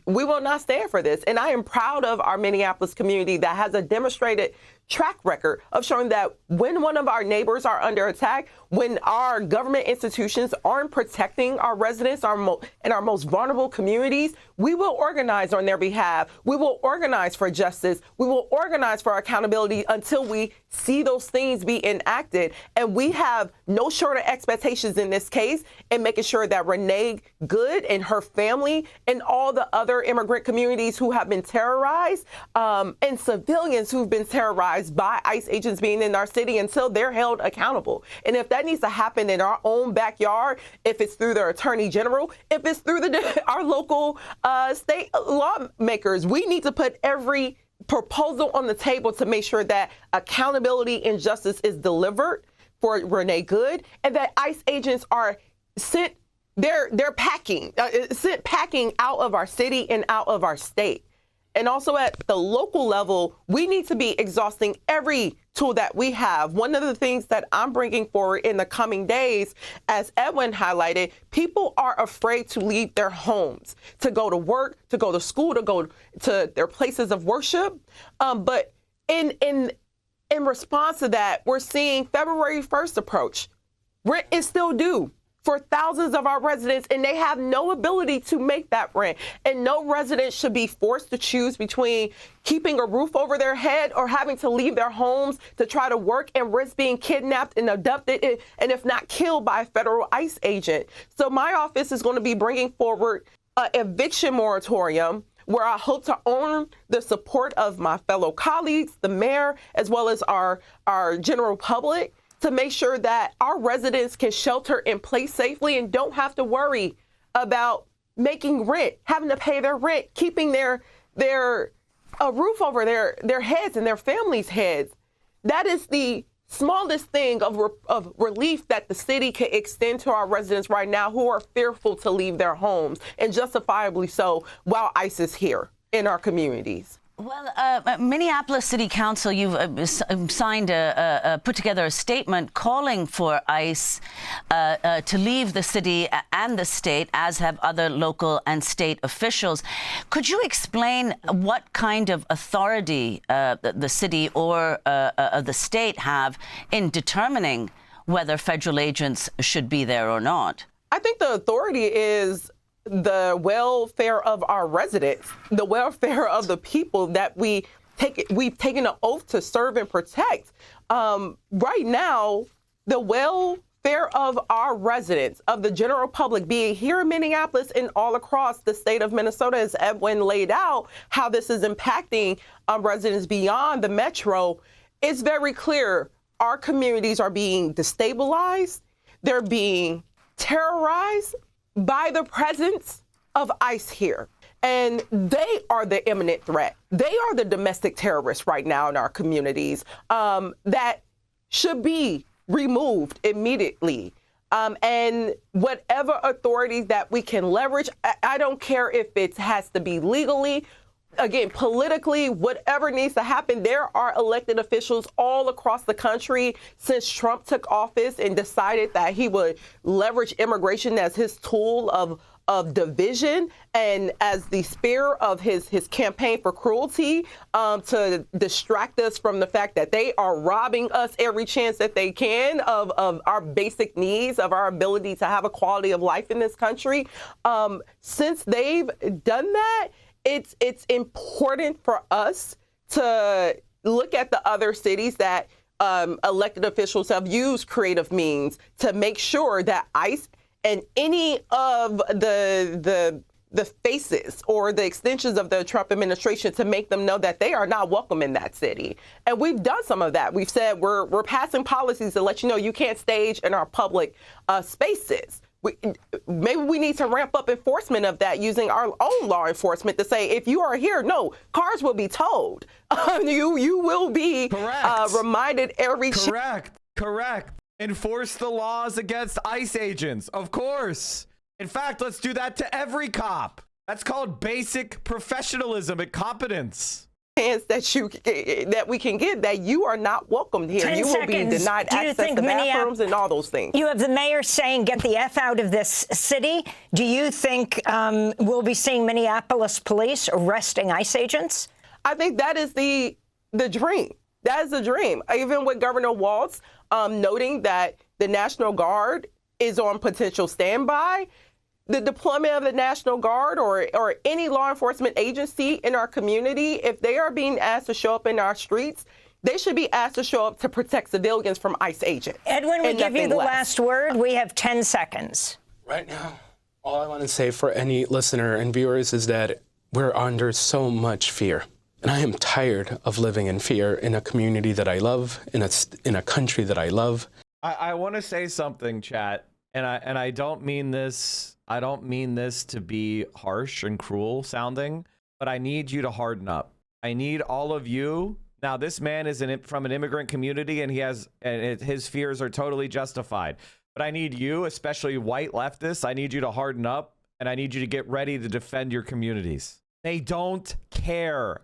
we will not stand for this. And I am proud of our Minneapolis community that has a demonstrated track record of showing that when one of our neighbors are under attack, when our government institutions aren't protecting our residents in our most vulnerable communities, we will organize on their behalf. We will organize for justice. We will organize for accountability until we see those things be enacted. And we have no shorter expectations in this case in making sure that Renee Good and her family and all the other immigrant communities who have been terrorized and civilians who've been terrorized by ICE agents being in our city until they're held accountable. And if that needs to happen in our own backyard, if it's through the Attorney General, if it's through our local state lawmakers, we need to put every proposal on the table to make sure that accountability and justice is delivered for Renee Good, and that ICE agents are sent packing out of our city and out of our state. And also at the local level, we need to be exhausting every tool that we have. One of the things that I'm bringing forward in the coming days, as Edwin highlighted, people are afraid to leave their homes, to go to work, to go to school, to go to their places of worship. But in response to that, we're seeing February 1st approach. Rent is still due for thousands of our residents, and they have no ability to make that rent. And no resident should be forced to choose between keeping a roof over their head or having to leave their homes to try to work and risk being kidnapped and abducted, and if not killed by a federal ICE agent. So my office is going to be bringing forward an eviction moratorium where I hope to earn the support of my fellow colleagues, the mayor, as well as our general public, to make sure that our residents can shelter in place safely and don't have to worry about making rent, having to pay their rent, keeping their roof over their heads and their families' heads. That is the smallest thing of relief that the city can extend to our residents right now who are fearful to leave their homes, and justifiably so, while ICE is here in our communities. Well, Minneapolis City Council, you've put together a statement calling for ICE to leave the city and the state, as have other local and state officials. Could you explain what kind of authority the city or the state have in determining whether federal agents should be there or not? I think the authority is the welfare of our residents, the welfare of the people that we've taken an oath to serve and protect. Right now, the welfare of our residents, of the general public, being here in Minneapolis and all across the state of Minnesota, as Edwin laid out, how this is impacting residents beyond the metro, it's very clear. Our communities are being destabilized. They're being terrorized by the presence of ICE here. And they are the imminent threat. They are the domestic terrorists right now in our communities that should be removed immediately. And whatever authorities that we can leverage, I don't care if it has to be legally, again, politically, whatever needs to happen. There are elected officials all across the country since Trump took office and decided that he would leverage immigration as his tool of division and as the spear of his campaign for cruelty to distract us from the fact that they are robbing us every chance that they can of our basic needs, of our ability to have a quality of life in this country. Since they've done that, it's important for us to look at the other cities that elected officials have used creative means to make sure that ICE and any of the faces or the extensions of the Trump administration, to make them know that they are not welcome in that city. And we've done some of that. We've said we're passing policies to let you know you can't stage in our public spaces. Maybe we need to ramp up enforcement of that using our own law enforcement to say, if you are here, no, cars will be towed. You will be reminded every... Correct. Enforce the laws against ICE agents, of course. In fact, let's do that to every cop. That's called basic professionalism and competence. That we can get, that you are not welcomed here. 10 You will be seconds. denied Do you access think to bathrooms and all those things. You have the mayor saying, get the F out of this city. Do you think we'll be seeing Minneapolis police arresting ICE agents? I think that is the dream. That is the dream. Even with Governor Walz noting that the National Guard is on potential standby, the deployment of the National Guard or any law enforcement agency in our community, if they are being asked to show up in our streets, they should be asked to show up to protect civilians from ICE agents. Edwin, we give you the last word. We have 10 seconds. Right now, all I want to say for any listener and viewers is that we're under so much fear. And I am tired of living in fear in a community that I love, in a country that I love. I want to say something, chat, and I don't mean this. I don't mean this to be harsh and cruel sounding, but I need you to harden up. I need all of you. Now, this man is from an immigrant community, and his fears are totally justified. But I need you, especially white leftists. I need you to harden up, and I need you to get ready to defend your communities. They don't care.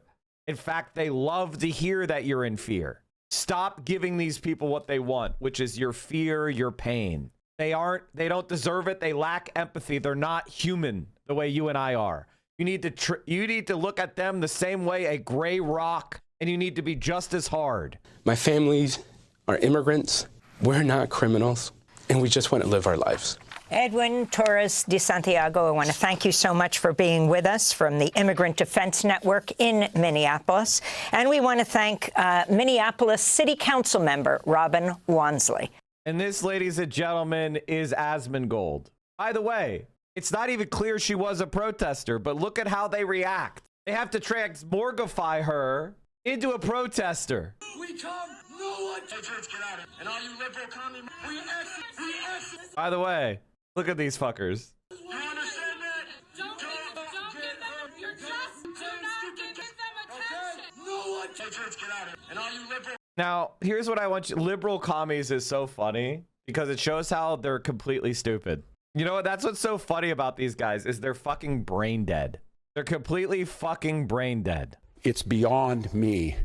In fact, they love to hear that you're in fear. Stop giving these people what they want, which is your fear, your pain. They don't deserve it. They lack empathy. They're not human the way you and I are. You need to look at them the same way a gray rock, and you need to be just as hard. My families are immigrants. We're not criminals, and we just want to live our lives. Edwin Torres de Santiago, I want to thank you so much for being with us from the Immigrant Defense Network in Minneapolis. And we want to thank Minneapolis City Council member Robin Wansley. And this, ladies and gentlemen, is Asmongold. By the way, it's not even clear she was a protester, but look at how they react. They have to transmorgify her into a protester. We come, no one. Hey, church, get out of it. And all you liberal commie, we exit. By the way, look at these fuckers. You understand that? Don't give them, you're just, do not give them attention. No one. Hey, church, get out of it. And all you liberal. Now, here's what I want you. Liberal commies is so funny because it shows how they're completely stupid. You know what? That's what's so funny about these guys is they're fucking brain dead. They're completely fucking brain dead. It's beyond me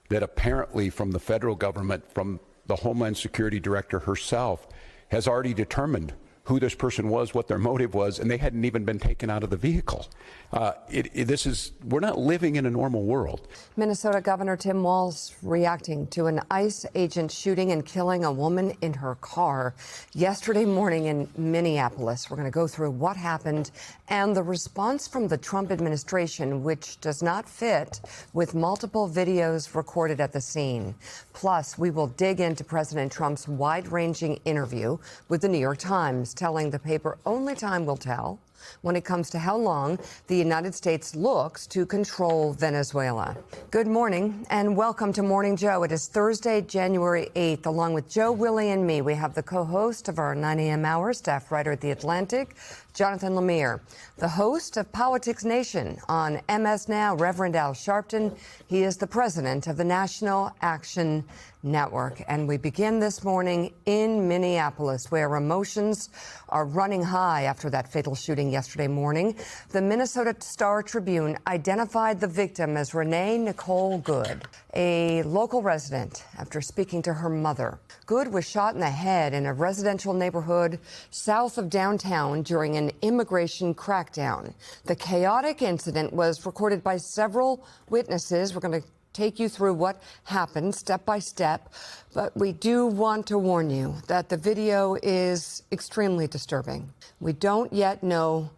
that apparently from the federal government, from the Homeland Security Director herself, has already determined who this person was, what their motive was, and they hadn't even been taken out of the vehicle. We're not living in a normal world. Minnesota Governor Tim Walz reacting to an ICE agent shooting and killing a woman in her car yesterday morning in Minneapolis. We're going to go through what happened and the response from the Trump administration, which does not fit with multiple videos recorded at the scene. Plus, we will dig into President Trump's wide-ranging interview with the New York Times, telling the paper only time will tell when it comes to how long the United States looks to control Venezuela. Good morning and welcome to Morning Joe. It is Thursday, January 8th. Along with Joe, Willie, and me, we have the co-host of our 9 a.m. hour, staff writer at The Atlantic, Jonathan Lemire, the host of Politics Nation on MS Now, Reverend Al Sharpton. He is the president of the National Action Network. And we begin this morning in Minneapolis, where emotions are running high after that fatal shooting yesterday morning. The Minnesota Star-Tribune identified the victim as Renee Nicole Good, a local resident, after speaking to her mother. Good was shot in the head in a residential neighborhood south of downtown during an immigration crackdown. The chaotic incident was recorded by several witnesses. We're going to take you through what happened step by step, but we do want to warn you that the video is extremely disturbing. We don't yet know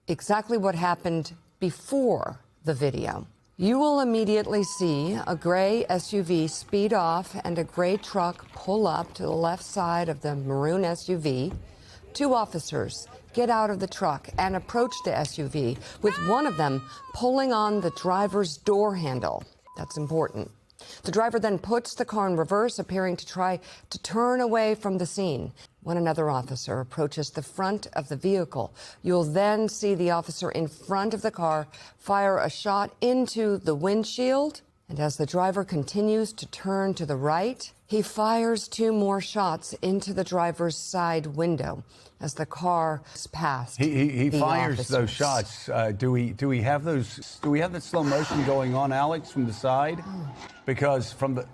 exactly what happened before the video. You will immediately see a gray SUV speed off and a gray truck pull up to the left side of the maroon SUV. Two officers get out of the truck and approach the SUV, with one of them pulling on the driver's door handle. That's important. The driver then puts the car in reverse, appearing to try to turn away from the scene. When another officer approaches the front of the vehicle, you'll then see the officer in front of the car fire a shot into the windshield And as the driver continues to turn to the right, he fires 2 more shots into the driver's side window as the car is past. He the fires officers. those shots. Do we have those? Do we have the slow motion going on, Alex, from the side? Because from the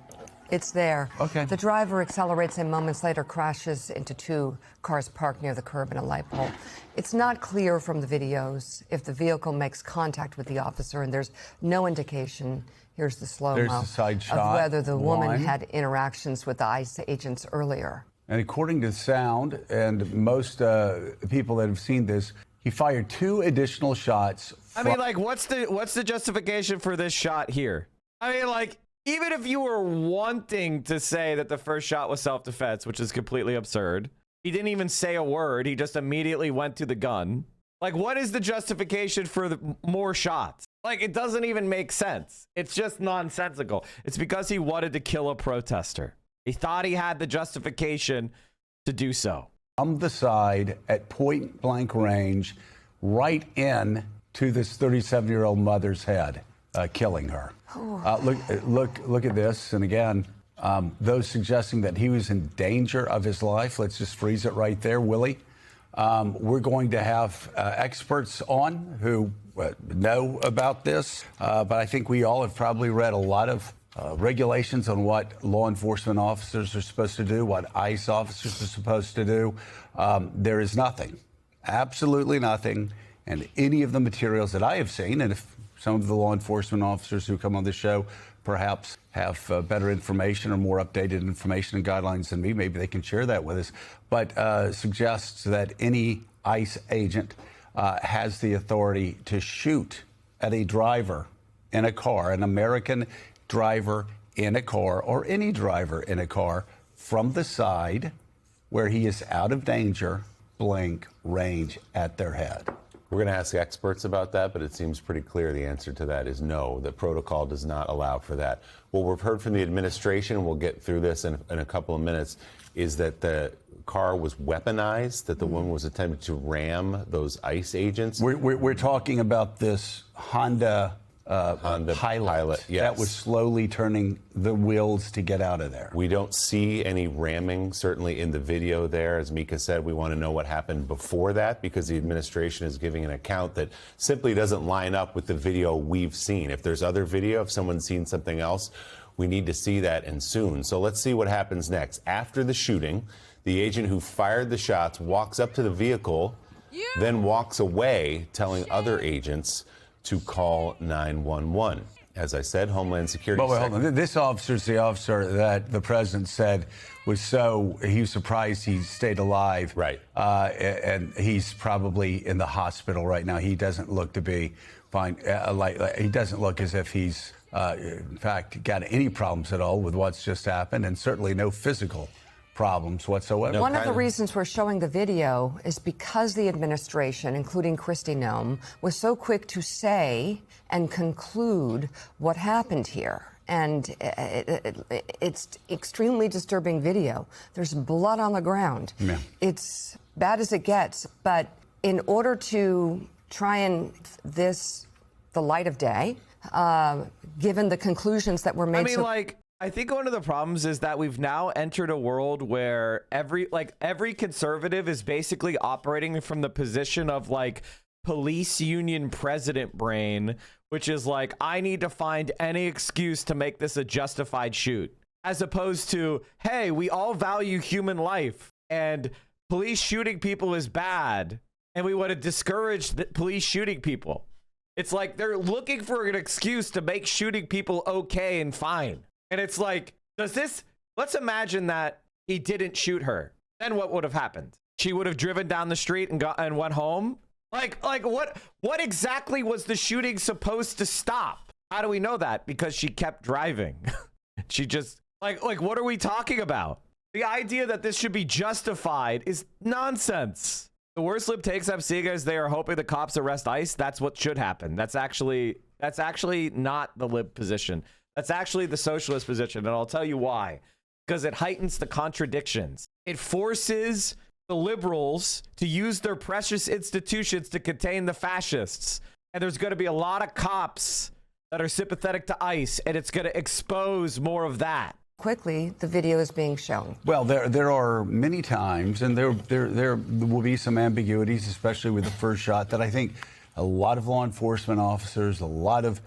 It's there. Okay. The driver accelerates and moments later crashes into 2 cars parked near the curb and a light pole. It's not clear from the videos if the vehicle makes contact with the officer, and there's no indication. Here's the slow-mo There's the side of shot. whether the woman One. had interactions with the ICE agents earlier. And according to sound and most people that have seen this, he fired 2 additional shots. I mean, like, what's the justification for this shot here? I mean, like, even if you were wanting to say that the first shot was self-defense, which is completely absurd, he didn't even say a word. He just immediately went to the gun. Like, what is the justification for the more shots? Like, it doesn't even make sense. It's just nonsensical. It's because he wanted to kill a protester. He thought he had the justification to do so. From the side at point blank range, right in to this 37-year-old mother's head, killing her. Look at this. And again, those suggesting that he was in danger of his life, let's just freeze it right there, Willie. We're going to have experts on who know about this, but I think we all have probably read a lot of regulations on what law enforcement officers are supposed to do, what ICE officers are supposed to do. There is nothing, absolutely nothing, and any of the materials that I have seen, and if some of the law enforcement officers who come on the show perhaps have better information or more updated information and guidelines than me, maybe they can share that with us, but suggests that any ICE agent has the authority to shoot at a driver in a car, an American driver in a car, or any driver in a car from the side where he is out of danger, blank range at their head. We're going to ask experts about that, but it seems pretty clear the answer to that is no. The protocol does not allow for that. What we've heard from the administration, and we'll get through this in a couple of minutes, is that the car was weaponized, that the woman was attempting to ram those ICE agents. We're talking about this Honda pilot yes. that was slowly turning the wheels to get out of there. We don't see any ramming, certainly in the video there. As Mika said, we want to know what happened before that, because the administration is giving an account that simply doesn't line up with the video we've seen. If there's other video, if someone's seen something else, we need to see that, and soon. So let's see what happens next. After the shooting, the agent who fired the shots walks up to the vehicle, then walks away, telling other agents to call 911. As I said, Homeland Security. But wait, hold on. This officer is the officer that the president said was he was surprised he stayed alive. Right. And he's probably in the hospital right now. He doesn't look to be fine. He doesn't look as if he's, in fact, got any problems at all with what's just happened, and certainly no physical problems whatsoever. One of the reasons we're showing the video is because the administration, including Kristi Noem, was so quick to say and conclude what happened here. And it's extremely disturbing video. There's blood on the ground. Yeah. It's bad as it gets, but in order to try and the light of day, given the conclusions that were made. I mean, I think one of the problems is that we've now entered a world where every conservative is basically operating from the position of police union president brain, which is I need to find any excuse to make this a justified shoot, as opposed to, hey, we all value human life and police shooting people is bad and we want to discourage the police shooting people. It's like they're looking for an excuse to make shooting people okay and fine. And it's let's imagine that he didn't shoot her. Then what would have happened? She would have driven down the street and went home? What exactly was the shooting supposed to stop? How do we know that? Because she kept driving. She just, what are we talking about? The idea that this should be justified is nonsense. The worst lib takes I'm seeing is they are hoping the cops arrest ICE. That's what should happen. That's actually not the lib position. That's actually the socialist position, and I'll tell you why. Because it heightens the contradictions. It forces the liberals to use their precious institutions to contain the fascists. And there's going to be a lot of cops that are sympathetic to ICE, and it's going to expose more of that. Quickly, the video is being shown. Well, there are many times, and there will be some ambiguities, especially with the first shot, that I think a lot of law enforcement officers, a lot of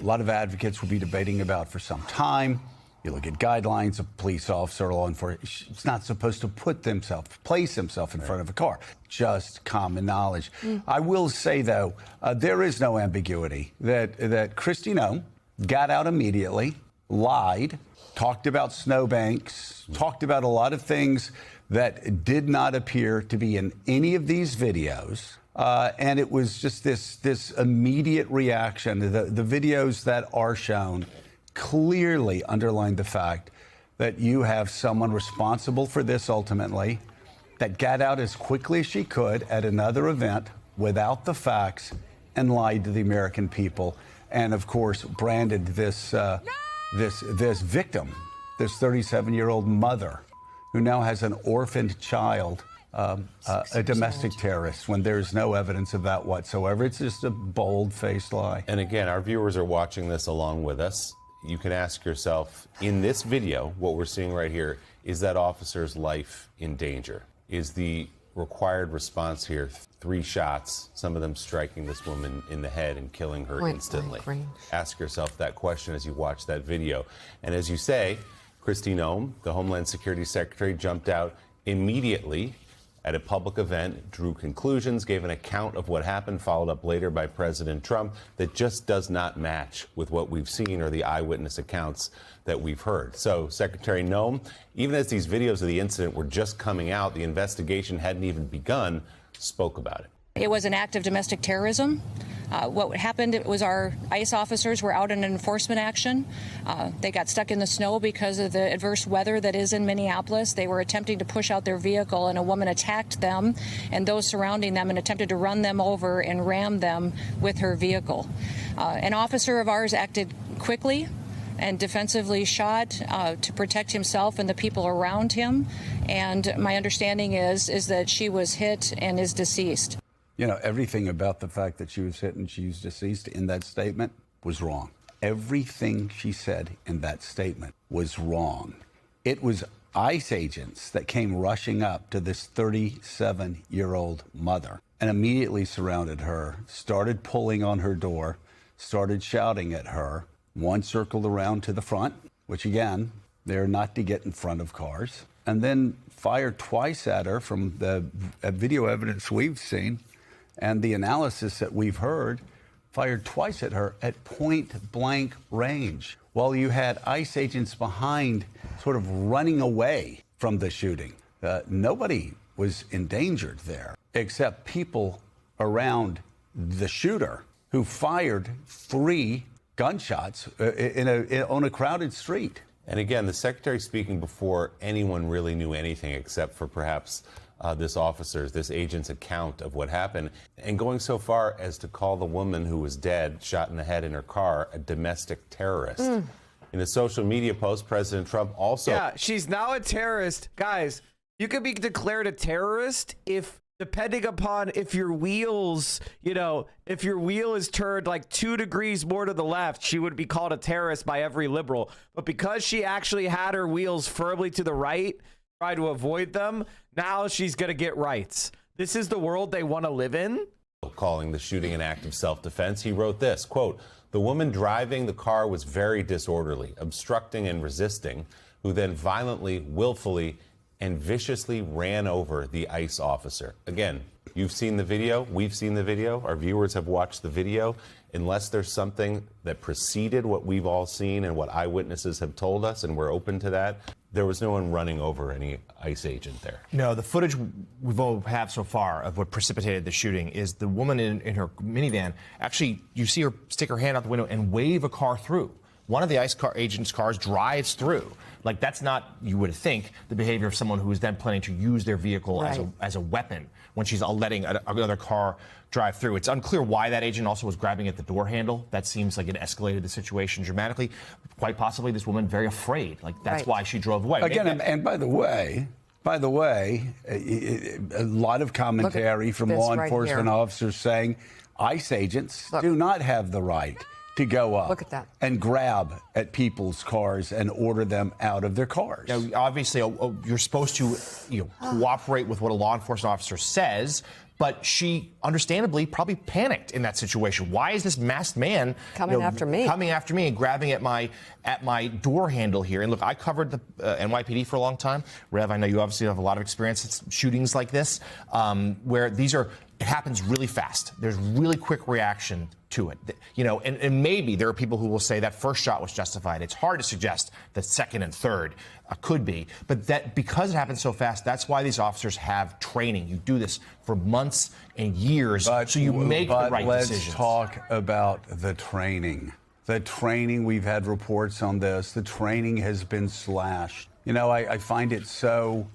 advocates will be debating about for some time. You look at guidelines, a police officer, law enforcement, it's not supposed to place himself in front of a car. Just common knowledge. I will say, though, there is no ambiguity that Kristi Noem got out immediately, lied, talked about snowbanks, talked about a lot of things that did not appear to be in any of these videos. And it was just this immediate reaction. The videos that are shown clearly underline the fact that you have someone responsible for this ultimately, that got out as quickly as she could at another event without the facts and lied to the American people. And of course, branded this victim, this 37-year-old mother who now has an orphaned child, a domestic terrorist, when there's no evidence of that whatsoever. It's just a bold-faced lie. And again, our viewers are watching this along with us. You can ask yourself, in this video, what we're seeing right here, is that officer's life in danger? Is the required response here 3 shots, some of them striking this woman in the head and killing her instantly? Ask yourself that question as you watch that video. And as you say, Kristi Noem, the Homeland Security Secretary, jumped out immediately at a public event, drew conclusions, gave an account of what happened, followed up later by President Trump, that just does not match with what we've seen or the eyewitness accounts that we've heard. So Secretary Noem, even as these videos of the incident were just coming out, the investigation hadn't even begun, spoke about it. It was an act of domestic terrorism. What happened was our ICE officers were out in an enforcement action. They got stuck in the snow because of the adverse weather that is in Minneapolis. They were attempting to push out their vehicle, and a woman attacked them and those surrounding them and attempted to run them over and ram them with her vehicle. An officer of ours acted quickly and defensively shot to protect himself and the people around him. And my understanding is that she was hit and is deceased. You know, everything about the fact that she was hit and she was deceased in that statement was wrong. Everything she said in that statement was wrong. It was ICE agents that came rushing up to this 37-year-old mother and immediately surrounded her, started pulling on her door, started shouting at her. One circled around to the front, which again, they're not to get in front of cars, and then fired twice at her from the video evidence we've seen. And the analysis that we've heard, fired twice at her at point-blank range, while you had ICE agents behind sort of running away from the shooting. Nobody was endangered there, except people around the shooter who fired 3 gunshots on a crowded street. And again, the Secretary speaking before anyone really knew anything except for perhaps this agent's account of what happened, and going so far as to call the woman who was dead, shot in the head in her car, a domestic terrorist. In a social media post, President Trump also... Yeah, she's now a terrorist. Guys, you could be declared a terrorist if, depending upon if your wheels, if your wheel is turned like 2 degrees more to the left, she would be called a terrorist by every liberal. But because she actually had her wheels firmly to the right, try to avoid them, now she's going to get rights. This is the world they want to live in? Calling the shooting an act of self-defense, he wrote this, quote, "The woman driving the car was very disorderly, obstructing and resisting, who then violently, willfully, and viciously ran over the ICE officer." Again, you've seen the video. We've seen the video. Our viewers have watched the video. Unless there's something that preceded what we've all seen and what eyewitnesses have told us, and we're open to that, there was no one running over any ICE agent there. No, the footage we've all have so far of what precipitated the shooting is the woman in her minivan. Actually, you see her stick her hand out the window and wave a car through. One of the ICE agent's cars drives through. Like, that's not, you would think, the behavior of someone who is then planning to use their vehicle as a weapon when she's letting another car drive through. It's unclear why that agent also was grabbing at the door handle. That seems like it escalated the situation dramatically. Quite possibly this woman very afraid. Like, that's why she drove away. Again, and by the way, a lot of commentary from law enforcement officers saying ICE agents do not have the right to go up. Look at that. And grab at people's cars and order them out of their cars. Now, obviously, you're supposed to cooperate with what a law enforcement officer says, but she understandably probably panicked in that situation. Why is this masked man coming after me and grabbing at my door handle here? And look, I covered the NYPD for a long time. Rev, I know you obviously have a lot of experience in shootings like this, where it happens really fast. There's really quick reaction to it, and maybe there are people who will say that first shot was justified. It's hard to suggest that second and third could be, but that because it happens so fast, that's why these officers have training. You do this for months and years, so you make the right decisions. Let's talk about the training. The training, we've had reports on this. The training has been slashed. I find it so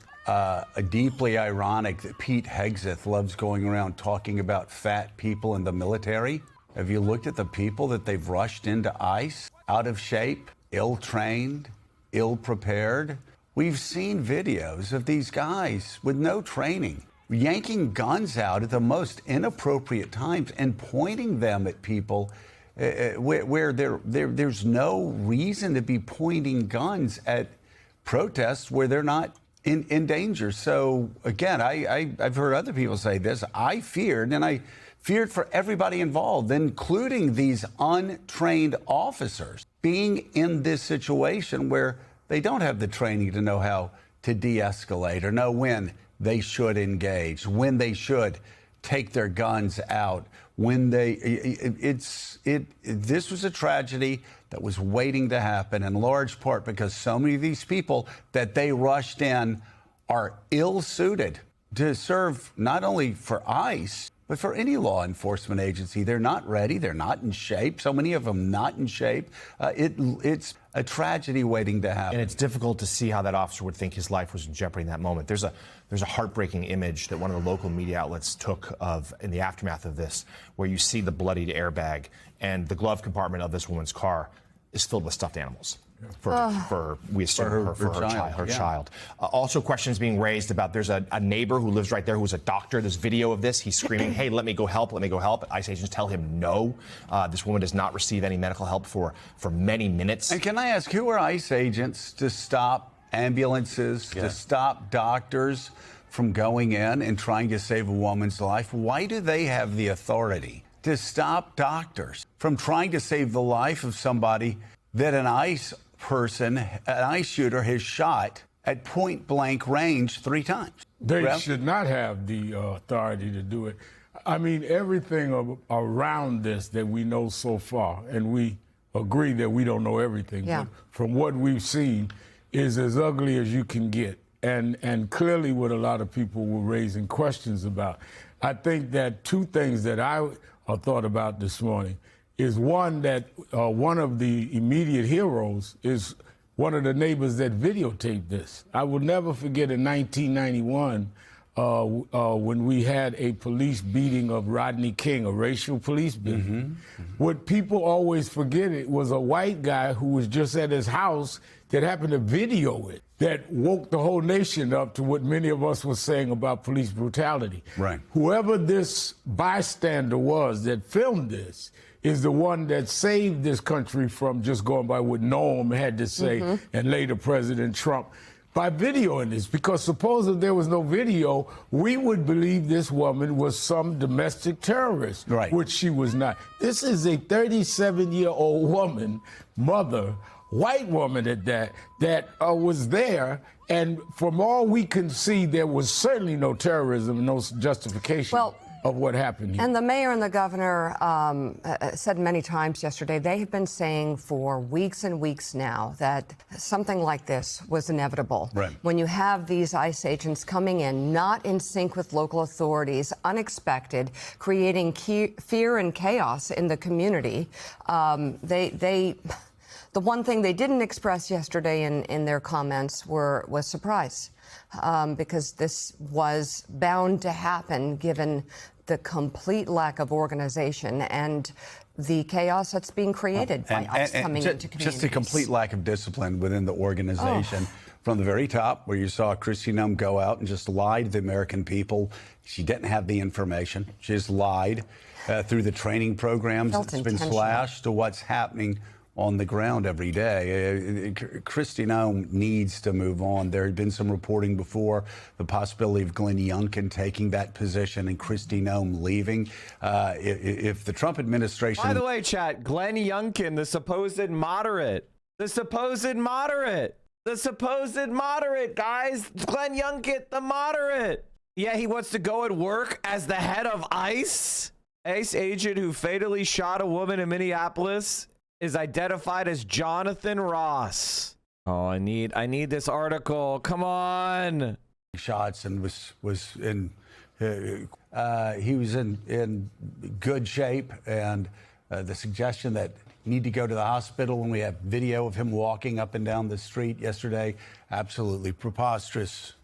deeply ironic that Pete Hegseth loves going around talking about fat people in the military. Have you looked at the people that they've rushed into ICE? Out of shape, ill-trained, ill-prepared. We've seen videos of these guys with no training, yanking guns out at the most inappropriate times and pointing them at people where there's no reason to be pointing guns at protests where they're not in danger. So again, I've heard other people say this. I feared for everybody involved, including these untrained officers, being in this situation where they don't have the training to know how to de-escalate or know when they should engage, when they should take their guns out, when this was a tragedy that was waiting to happen in large part because so many of these people that they rushed in are ill-suited to serve not only for ICE, but for any law enforcement agency. They're not ready. They're not in shape. So many of them not in shape. It's a tragedy waiting to happen. And it's difficult to see how that officer would think his life was in jeopardy in that moment. There's a heartbreaking image that one of the local media outlets took of in the aftermath of this, where you see the bloodied airbag and the glove compartment of this woman's car is filled with stuffed animals. For we assume her child. Also, questions being raised about there's a neighbor who lives right there who's a doctor. There's video of this. He's screaming, "Hey, let me go help! Let me go help!" ICE agents tell him no. This woman does not receive any medical help for many minutes. And can I ask, who are ICE agents to stop ambulances, to stop doctors from going in and trying to save a woman's life? Why do they have the authority to stop doctors from trying to save the life of somebody that an ICE shooter has shot at point blank range 3 times? They should not have the authority to do it. I mean, everything around this that we know so far, and we agree that we don't know everything, but from what we've seen, is as ugly as you can get. And clearly what a lot of people were raising questions about. I think that 2 things that I thought about this morning is one, that one of the immediate heroes is one of the neighbors that videotaped this. I will never forget in 1991 when we had a police beating of Rodney King, a racial police beating. What people always forget, it was a white guy who was just at his house that happened to video it, that woke the whole nation up to what many of us were saying about police brutality. Right. Whoever this bystander was that filmed this is the one that saved this country from just going by what Noam had to say, and later President Trump, by videoing this. Because suppose if there was no video, we would believe this woman was some domestic terrorist, which she was not. This is a 37-year-old woman, mother, white woman at that was there. And from all we can see, there was certainly no terrorism, no justification of what happened here. And the mayor and the governor said many times yesterday, they have been saying for weeks and weeks now that something like this was inevitable. Right. When you have these ICE agents coming in, not in sync with local authorities, unexpected, creating fear and chaos in the community, the one thing they didn't express yesterday in their comments was surprise, because this was bound to happen given the complete lack of organization and the chaos that's being created by ICE coming into communities. Just a complete lack of discipline within the organization. from the very top, where you saw Kristi Noem go out and just lie to the American people. She didn't have the information. She just lied through the training programs that's been slashed to what's happening on the ground every day. Kristi Noem needs to move on. There had been some reporting before, the possibility of Glenn Youngkin taking that position and Kristi Noem leaving. If the Trump administration... By the way, chat, Glenn Youngkin, the supposed moderate, guys, Glenn Youngkin, the moderate. Yeah, he wants to go and work as the head of ICE. ICE agent who fatally shot a woman in Minneapolis is identified as Jonathan Ross. Oh, I need this article. Come on. Shots and was in he was in good shape, and the suggestion that you need to go to the hospital when we have video of him walking up and down the street yesterday, absolutely preposterous.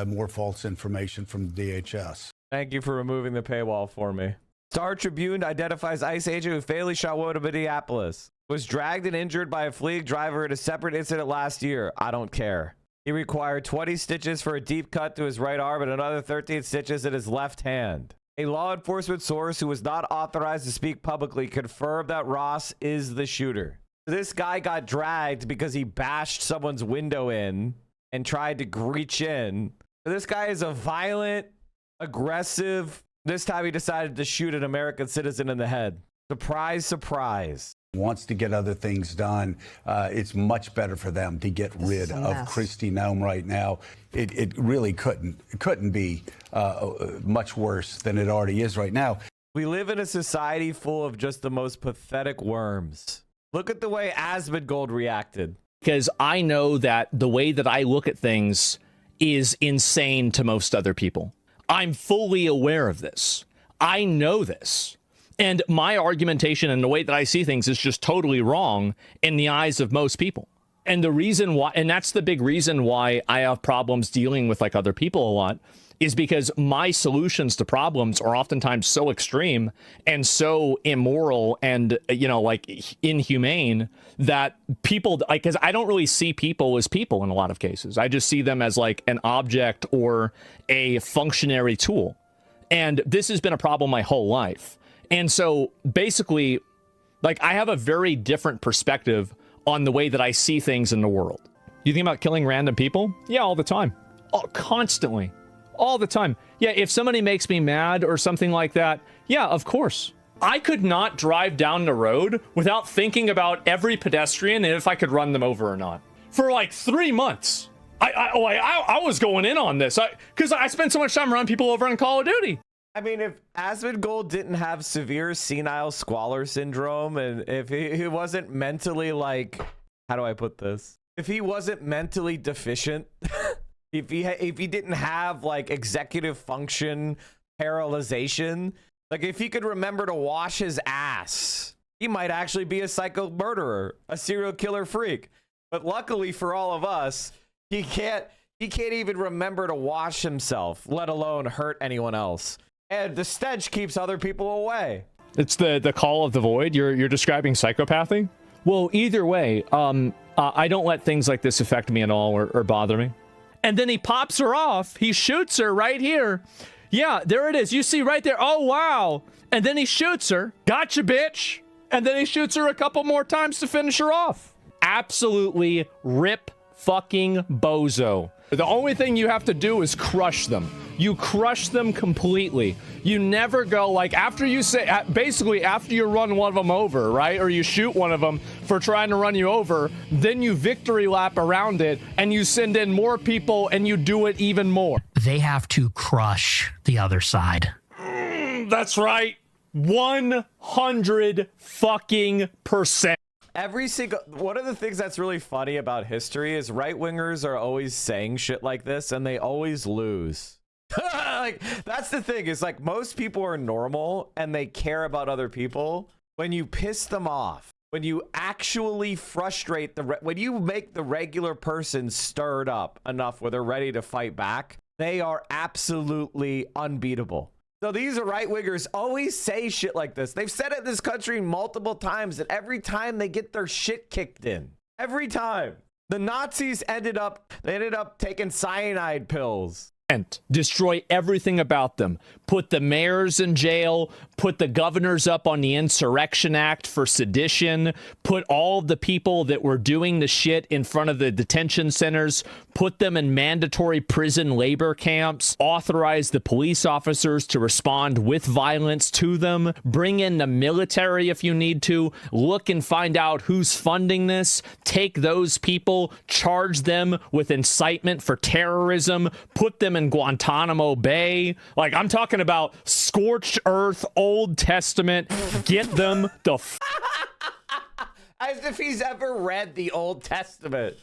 More false information from DHS. Thank you for removing the paywall for me. Star Tribune identifies ICE agent who fatally shot woman in Minneapolis. Was dragged and injured by a fleeing driver in a separate incident last year. I don't care. He required 20 stitches for a deep cut to his right arm and another 13 stitches in his left hand. A law enforcement source who was not authorized to speak publicly confirmed that Ross is the shooter. This guy got dragged because he bashed someone's window in and tried to reach in. This guy is a violent, aggressive. This time he decided to shoot an American citizen in the head. Surprise, surprise. Wants to get other things done. It's much better for them to get rid of Kristi Noem right now. It really couldn't be much worse than it already is right now. We live in a society full of just the most pathetic worms. Look at the way Asmongold reacted. Because I know that the way that I look at things is insane to most other people. I'm fully aware of this. I know this. And my argumentation and the way that I see things is just totally wrong in the eyes of most people. And the reason why, and that's the big reason why I have problems dealing with like other people a lot, is because my solutions to problems are oftentimes so extreme and so immoral and, you know, like inhumane that people, like, because I don't really see people as people in a lot of cases. I just see them as like an object or a functionary tool. And this has been a problem my whole life. And so basically, like, I have a very different perspective on the way that I see things in the world. You think about killing random people? Yeah, all the time. Oh, constantly. All the time. Yeah, if somebody makes me mad or something like that, yeah, of course. I could not drive down the road without thinking about every pedestrian and if I could run them over or not. For like 3 months. I was going in on this because I spent so much time running people over on Call of Duty. I mean, if Asmongold didn't have severe senile squalor syndrome, and if he wasn't mentally, like, how do I put this? If he wasn't mentally deficient, if he didn't have like executive function paralyzation, like if he could remember to wash his ass, he might actually be a psycho murderer, a serial killer freak. But luckily for all of us, he can't even remember to wash himself, let alone hurt anyone else. And the stench keeps other people away. It's the call of the void. You're describing psychopathy? Well, either way, I don't let things like this affect me at all or bother me. And then he pops her off. He shoots her right here. Yeah, there it is. You see right there. Oh, wow. And then he shoots her. Gotcha, bitch. And then he shoots her a couple more times to finish her off. Absolutely rip fucking bozo. The only thing you have to do is crush them. You crush them completely. You never go like after you say, basically after you run one of them over, right? Or you shoot one of them for trying to run you over, then you victory lap around it and you send in more people and you do it even more. They have to crush the other side. That's right. 100 fucking %. Every single one of the things that's really funny about history is right-wingers are always saying shit like this and they always lose. Like, that's the thing, is like most people are normal and they care about other people. When you piss them off, when you actually frustrate when you make the regular person stirred up enough where they're ready to fight back, they are absolutely unbeatable. So these right-wingers always say shit like this. They've said it in this country multiple times, and every time they get their shit kicked in. Every time. The Nazis ended up taking cyanide pills. Destroy everything about them. Put the mayors in jail, put the governors up on the Insurrection Act for sedition, put all of the people that were doing the shit in front of the detention centers, put them in mandatory prison labor camps, authorize the police officers to respond with violence to them, bring in the military if you need to, look and find out who's funding this, take those people, charge them with incitement for terrorism, put them in Guantanamo Bay. Like, I'm talking about scorched earth, Old Testament. Get them the as if he's ever read the Old Testament.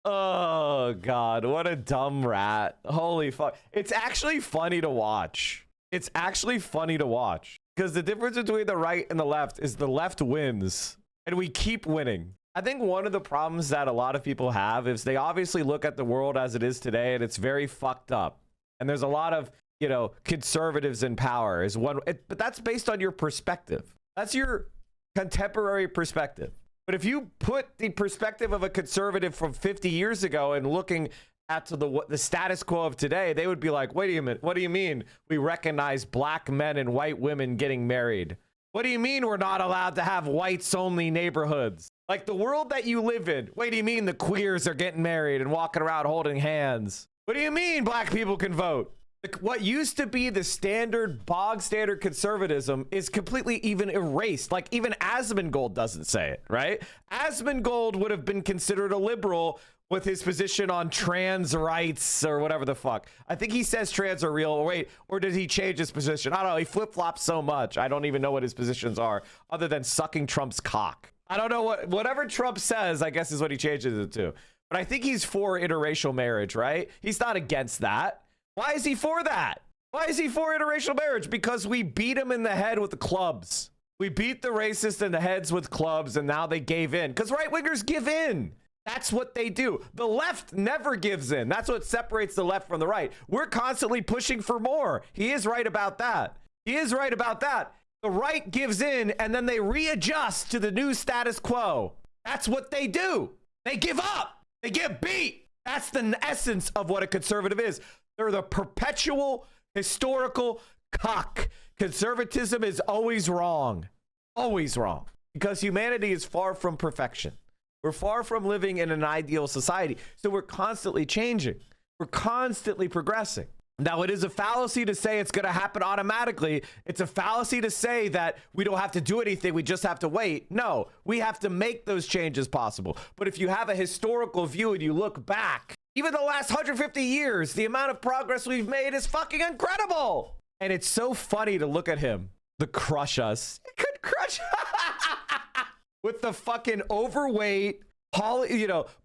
Oh God, what a dumb rat. Holy fuck. It's actually funny to watch. It's actually funny to watch because the difference between the right and the left is the left wins and we keep winning. I think one of the problems that a lot of people have is they obviously look at the world as it is today and it's very fucked up. And there's a lot of, you know, conservatives in power is one, but that's based on your perspective. That's your contemporary perspective. But if you put the perspective of a conservative from 50 years ago and looking at the status quo of today, they would be like, wait a minute, what do you mean we recognize black men and white women getting married? What do you mean we're not allowed to have whites only neighborhoods? Like the world that you live in. What do you mean the queers are getting married and walking around holding hands? What do you mean black people can vote? What used to be the standard, bog standard conservatism is completely even erased. Like even Asmongold doesn't say it, right? Asmongold would have been considered a liberal with his position on trans rights or whatever the fuck. I think he says trans are real. Wait, or did he change his position? I don't know. He flip-flops so much. I don't even know what his positions are other than sucking Trump's cock. I don't know whatever Trump says, I guess is what he changes it to. But I think he's for interracial marriage, right? He's not against that. Why is he for that? Why is he for interracial marriage? Because we beat him in the head with the clubs. We beat the racists in the heads with clubs and now they gave in. Because right-wingers give in. That's what they do. The left never gives in. That's what separates the left from the right. We're constantly pushing for more. He is right about that. He is right about that. The right gives in and then they readjust to the new status quo. That's what they do. They give up. They get beat. That's the essence of what a conservative is. They're the perpetual historical cock. Conservatism is always wrong. Always wrong. Because humanity is far from perfection. We're far from living in an ideal society. So we're constantly changing. We're constantly progressing. Now, it is a fallacy to say it's going to happen automatically. It's a fallacy to say that we don't have to do anything. We just have to wait. No, we have to make those changes possible. But if you have a historical view and you look back, even the last 150 years, the amount of progress we've made is fucking incredible. And it's so funny to look at him, the crush us. It could crush with the fucking overweight,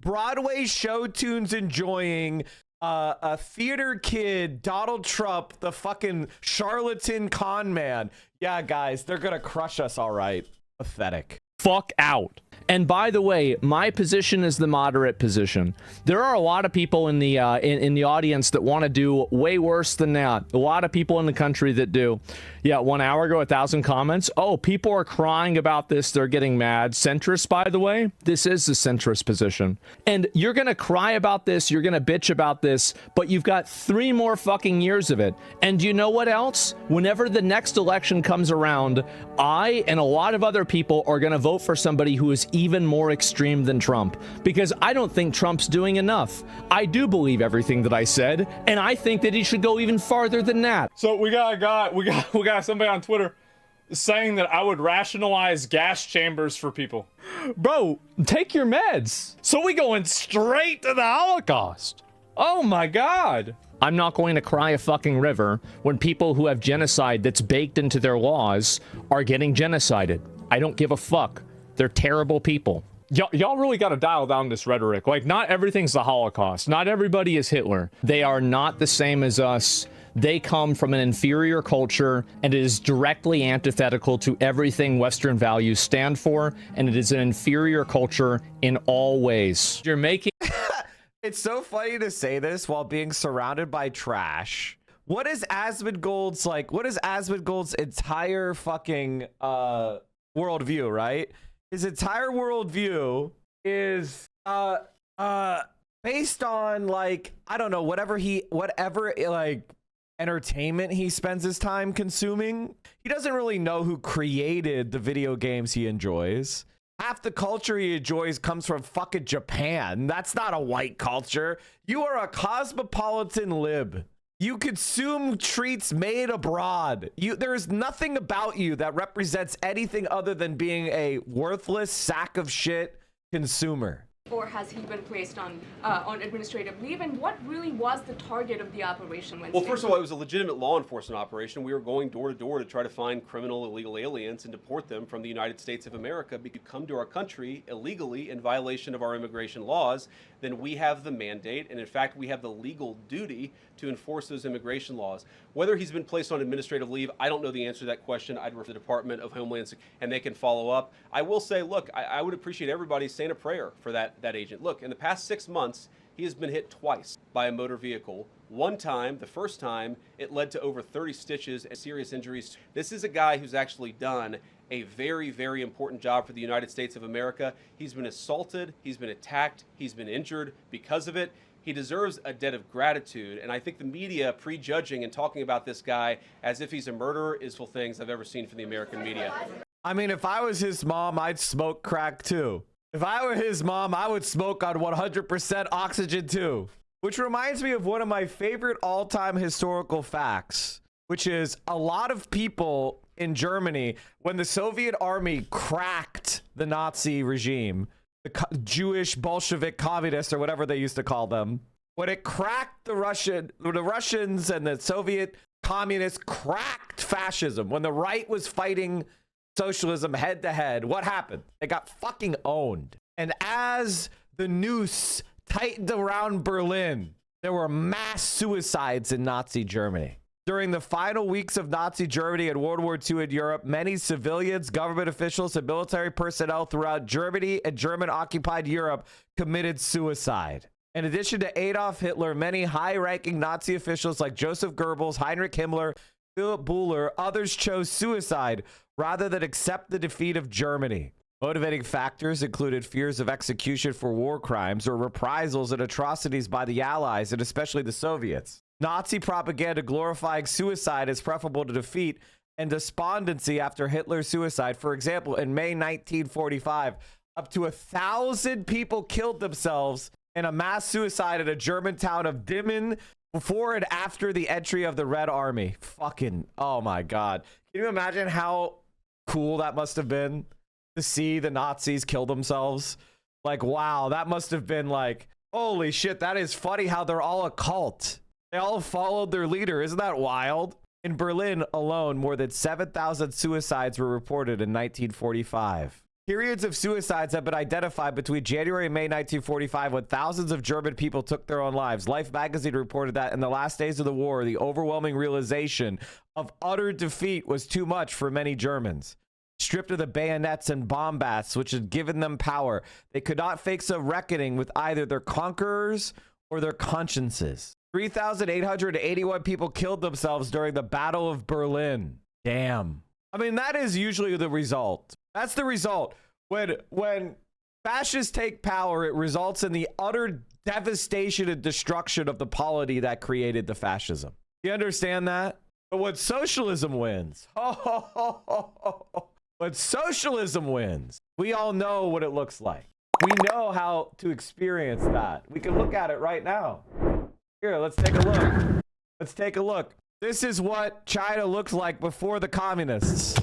Broadway show tunes enjoying, a theater kid, Donald Trump, the fucking charlatan con man. Yeah, guys, they're gonna crush us, all right. Pathetic. Fuck out. And by the way, my position is the moderate position. There are a lot of people in the audience that want to do way worse than that. A lot of people in the country that do. Yeah, 1 hour ago, 1,000 comments. Oh, people are crying about this. They're getting mad. Centrist, by the way, this is the centrist position. And you're going to cry about this. You're going to bitch about this. But you've got 3 more fucking years of it. And you know what else? Whenever the next election comes around, I and a lot of other people are going to vote for somebody who is even more extreme than Trump. Because I don't think Trump's doing enough. I do believe everything that I said. And I think that he should go even farther than that. So we got somebody on Twitter saying that I would rationalize gas chambers for people. Bro, take your meds. So we going straight to the Holocaust. Oh my God. I'm not going to cry a fucking river when people who have genocide that's baked into their laws are getting genocided. I don't give a fuck. They're terrible people. Y'all really got to dial down this rhetoric. Like, not everything's the Holocaust. Not everybody is Hitler. They are not the same as us. They come from an inferior culture, and it is directly antithetical to everything Western values stand for, and it is an inferior culture in all ways. You're making... It's so funny to say this while being surrounded by trash. What is Asmongold's, what is Asmongold's entire fucking worldview, right? His entire worldview is based on like, I don't know, whatever like entertainment he spends his time consuming. He doesn't really know who created the video games he enjoys. Half the culture he enjoys comes from fucking Japan. That's not a white culture. You are a cosmopolitan lib. You consume treats made abroad. There's nothing about you that represents anything other than being a worthless sack of shit consumer. Or has he been placed on administrative leave? And what really was the target of the operation Wednesday? Well, first of all, it was a legitimate law enforcement operation. We were going door to door to try to find criminal illegal aliens and deport them from the United States of America. Because you come to our country illegally in violation of our immigration laws, then we have the mandate, and in fact, we have the legal duty to enforce those immigration laws. Whether he's been placed on administrative leave, I don't know the answer to that question. I'd refer to the Department of Homeland Security, and they can follow up. I will say, look, I would appreciate everybody saying a prayer for that agent. Look, in the past 6 months, he has been hit twice by a motor vehicle. One time, the first time, it led to over 30 stitches and serious injuries. This is a guy who's actually done a very, very important job for the United States of America. He's been assaulted, he's been attacked, he's been injured because of it. He deserves a debt of gratitude, and I think the media prejudging and talking about this guy as if he's a murderer is full things I've ever seen from the American media. I mean, if I was his mom, I'd smoke crack too. If I were his mom, I would smoke on 100% oxygen too. Which reminds me of one of my favorite all-time historical facts, which is a lot of people in Germany, when the Soviet army cracked the Nazi regime, the Jewish Bolshevik communists or whatever they used to call them, when it cracked the Russians and the Soviet communists cracked fascism, when the right was fighting socialism head to head, what happened? They got fucking owned. And as the noose tightened around Berlin, there were mass suicides in Nazi Germany. During the final weeks of Nazi Germany and World War II in Europe, many civilians, government officials, and military personnel throughout Germany and German-occupied Europe committed suicide. In addition to Adolf Hitler, many high-ranking Nazi officials like Joseph Goebbels, Heinrich Himmler, Philip Buhler, others chose suicide rather than accept the defeat of Germany. Motivating factors included fears of execution for war crimes or reprisals and atrocities by the Allies, and especially the Soviets. Nazi propaganda glorifying suicide as preferable to defeat, and despondency after Hitler's suicide. For example, in May 1945, up to 1,000 people killed themselves in a mass suicide in a German town of Dimmen before and after the entry of the Red Army. Fucking, oh my God. Can you imagine how cool that must have been to see the Nazis kill themselves? Like, wow, that must have been like, holy shit, that is funny how they're all a cult. They all followed their leader. Isn't that wild? In Berlin alone, more than 7,000 suicides were reported in 1945. Periods of suicides have been identified between January and May 1945 when thousands of German people took their own lives. Life magazine reported that in the last days of the war, the overwhelming realization of utter defeat was too much for many Germans. Stripped of the bayonets and bombats which had given them power, they could not face a reckoning with either their conquerors or their consciences. 3,881 people killed themselves during the Battle of Berlin. Damn. I mean, that is usually the result. That's the result. When fascists take power, it results in the utter devastation and destruction of the polity that created the fascism. You understand that? But when socialism wins, when socialism wins, we all know what it looks like. We know how to experience that. We can look at it right now. Here, let's take a look. Let's take a look. This is what China looked like before the communists.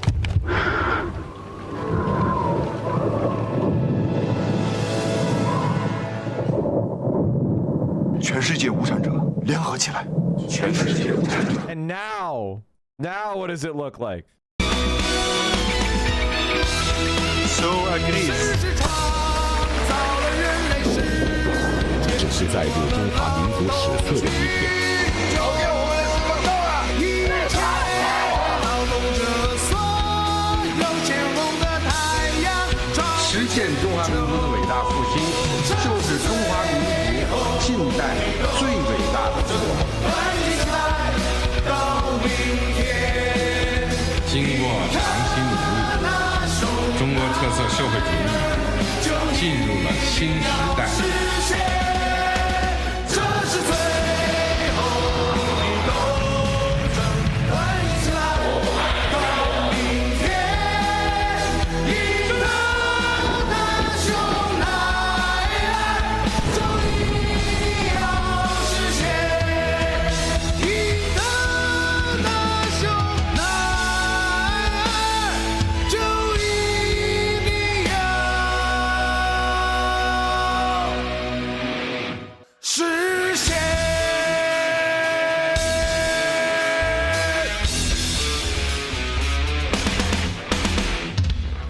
全世界无产者联合起来，全世界无产者。 And now what does it look like? So agrees. 这是载入中华民族史册的一天。实现中华民族的伟大复兴，就是中华民族近代最伟大的作为。经过长期努力，中国特色社会主义进入了新时代。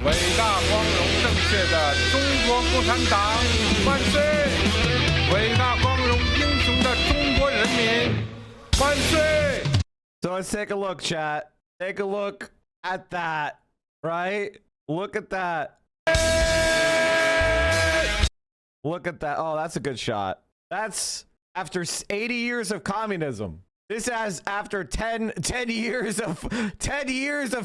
伟大光荣正确的中国共产党万岁！伟大光荣英雄的中国人民万岁！ So let's take a look, chat. Take a look at that, right? Look at that. Look at that. Oh, that's a good shot. That's after 80 years of communism. This has after 10 years of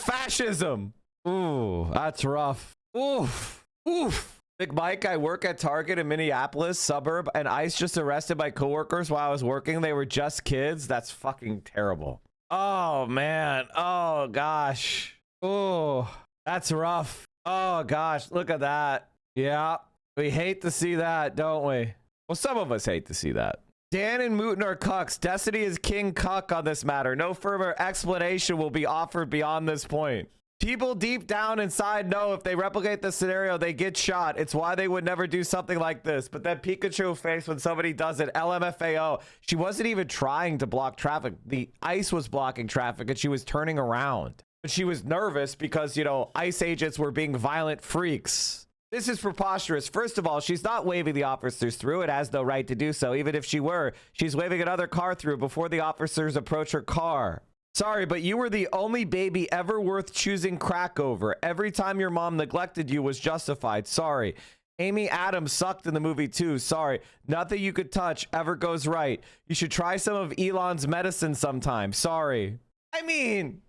fascism. Ooh, that's rough. Oof. Oof. Big Mike, I work at Target in Minneapolis, suburb, and ICE just arrested my coworkers while I was working. They were just kids. That's fucking terrible. Oh, man. Oh, gosh. Oh, that's rough. Oh, gosh. Look at that. Yeah. We hate to see that, don't we? Well, some of us hate to see that. Dan and Mooten are cucks. Destiny is king cuck on this matter. No further explanation will be offered beyond this point. People deep down inside know if they replicate the scenario, they get shot. It's why they would never do something like this. But that Pikachu face when somebody does it, LMFAO, she wasn't even trying to block traffic. The ICE was blocking traffic and she was turning around. But she was nervous because, you know, ICE agents were being violent freaks. This is preposterous. First of all, she's not waving the officers through. It has no right to do so. Even if she were, she's waving another car through before the officers approach her car. Sorry, but you were the only baby ever worth choosing crack over. Every time your mom neglected you was justified. Sorry. Amy Adams sucked in the movie too. Sorry. Nothing you could touch ever goes right. You should try some of Elon's medicine sometime. Sorry. I mean...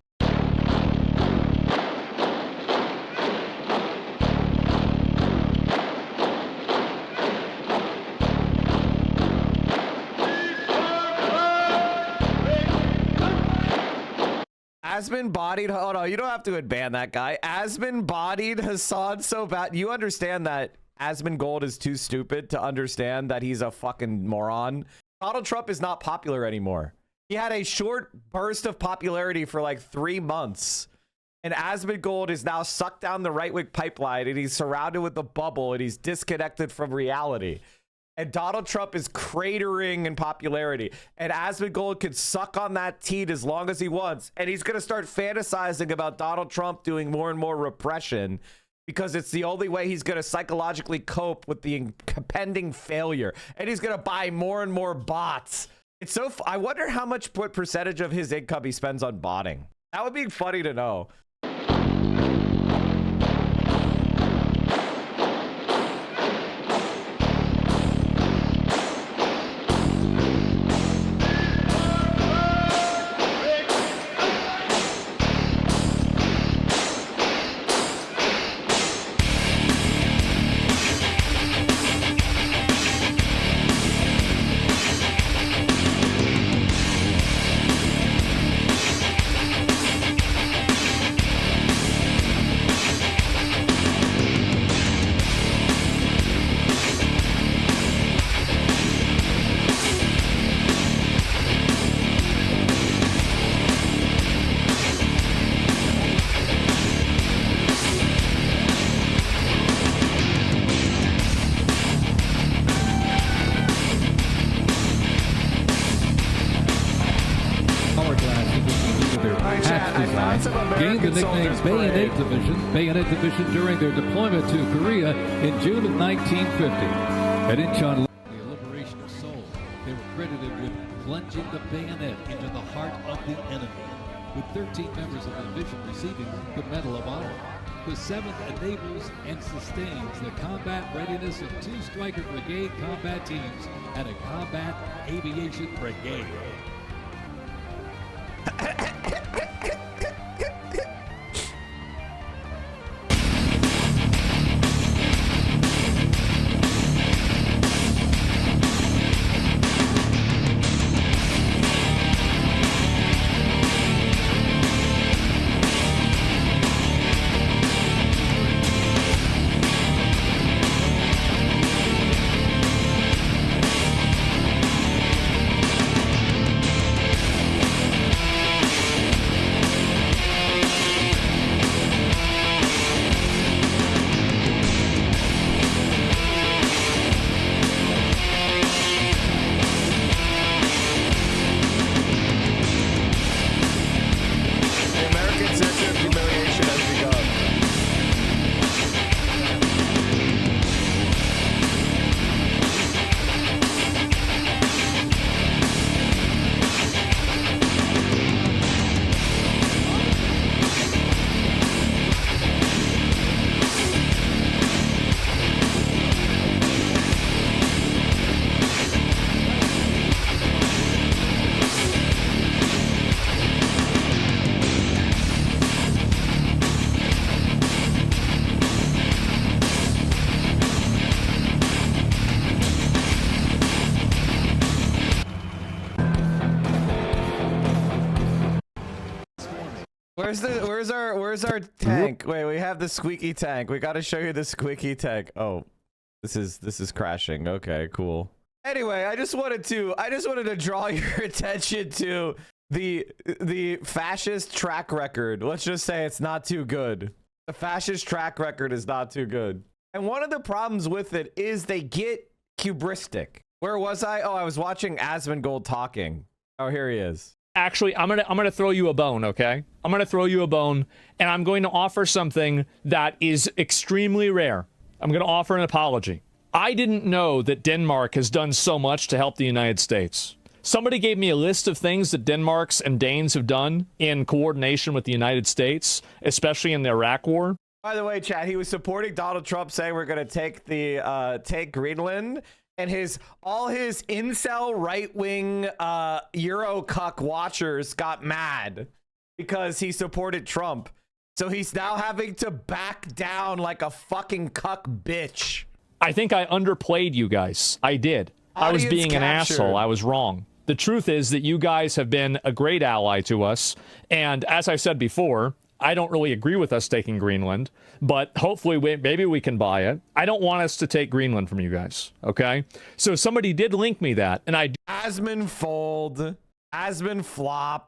Asmon bodied. Oh no, you don't have to unban that guy. Asmon bodied Hassan so bad. You understand that Asmongold is too stupid to understand that he's a fucking moron. Donald Trump is not popular anymore. He had a short burst of popularity for like 3 months. And Asmongold is now sucked down the right-wing pipeline and he's surrounded with a bubble and he's disconnected from reality. And Donald Trump is cratering in popularity. And Asmongold could suck on that teat as long as he wants. And he's going to start fantasizing about Donald Trump doing more and more repression because it's the only way he's going to psychologically cope with the impending failure. And he's going to buy more and more bots. It's so... I wonder how much, what percentage of his income he spends on botting. That would be funny to know. Gained the nickname Bayonet Division during their deployment to Korea in June of 1950. At Incheon, the liberation of Seoul, they were credited with plunging the bayonet into the heart of the enemy, with 13 members of the division receiving the Medal of Honor. The 7th enables and sustains the combat readiness of 2 Stryker Brigade combat teams and a combat aviation brigade. Where's our tank? Wait, we have the squeaky tank. We got to show you the squeaky tank. Oh, this is crashing. Okay, cool. Anyway, I just wanted to draw your attention to the fascist track record. Let's just say it's not too good. The fascist track record is not too good. And one of the problems with it is they get hubristic. Where was I? Oh, I was watching Asmongold talking. Oh, here he is. Actually, I'm gonna throw you a bone, okay? I'm gonna throw you a bone, and I'm going to offer something that is extremely rare. I'm gonna offer an apology. I didn't know that Denmark has done so much to help the United States. Somebody gave me a list of things that Denmark's and Danes have done in coordination with the United States, especially in the Iraq War. By the way, Chad, he was supporting Donald Trump saying we're going to take Greenland, and all his incel right-wing Euro cuck watchers got mad because he supported Trump. So he's now having to back down like a fucking cuck bitch. I think I underplayed you guys. I did. I was being an asshole. I was wrong. The truth is that you guys have been a great ally to us. And as I said before, I don't really agree with us taking Greenland, but hopefully maybe we can buy it. I don't want us to take Greenland from you guys, okay? So somebody did link me that, and I... Asmonfold, Asmonflop.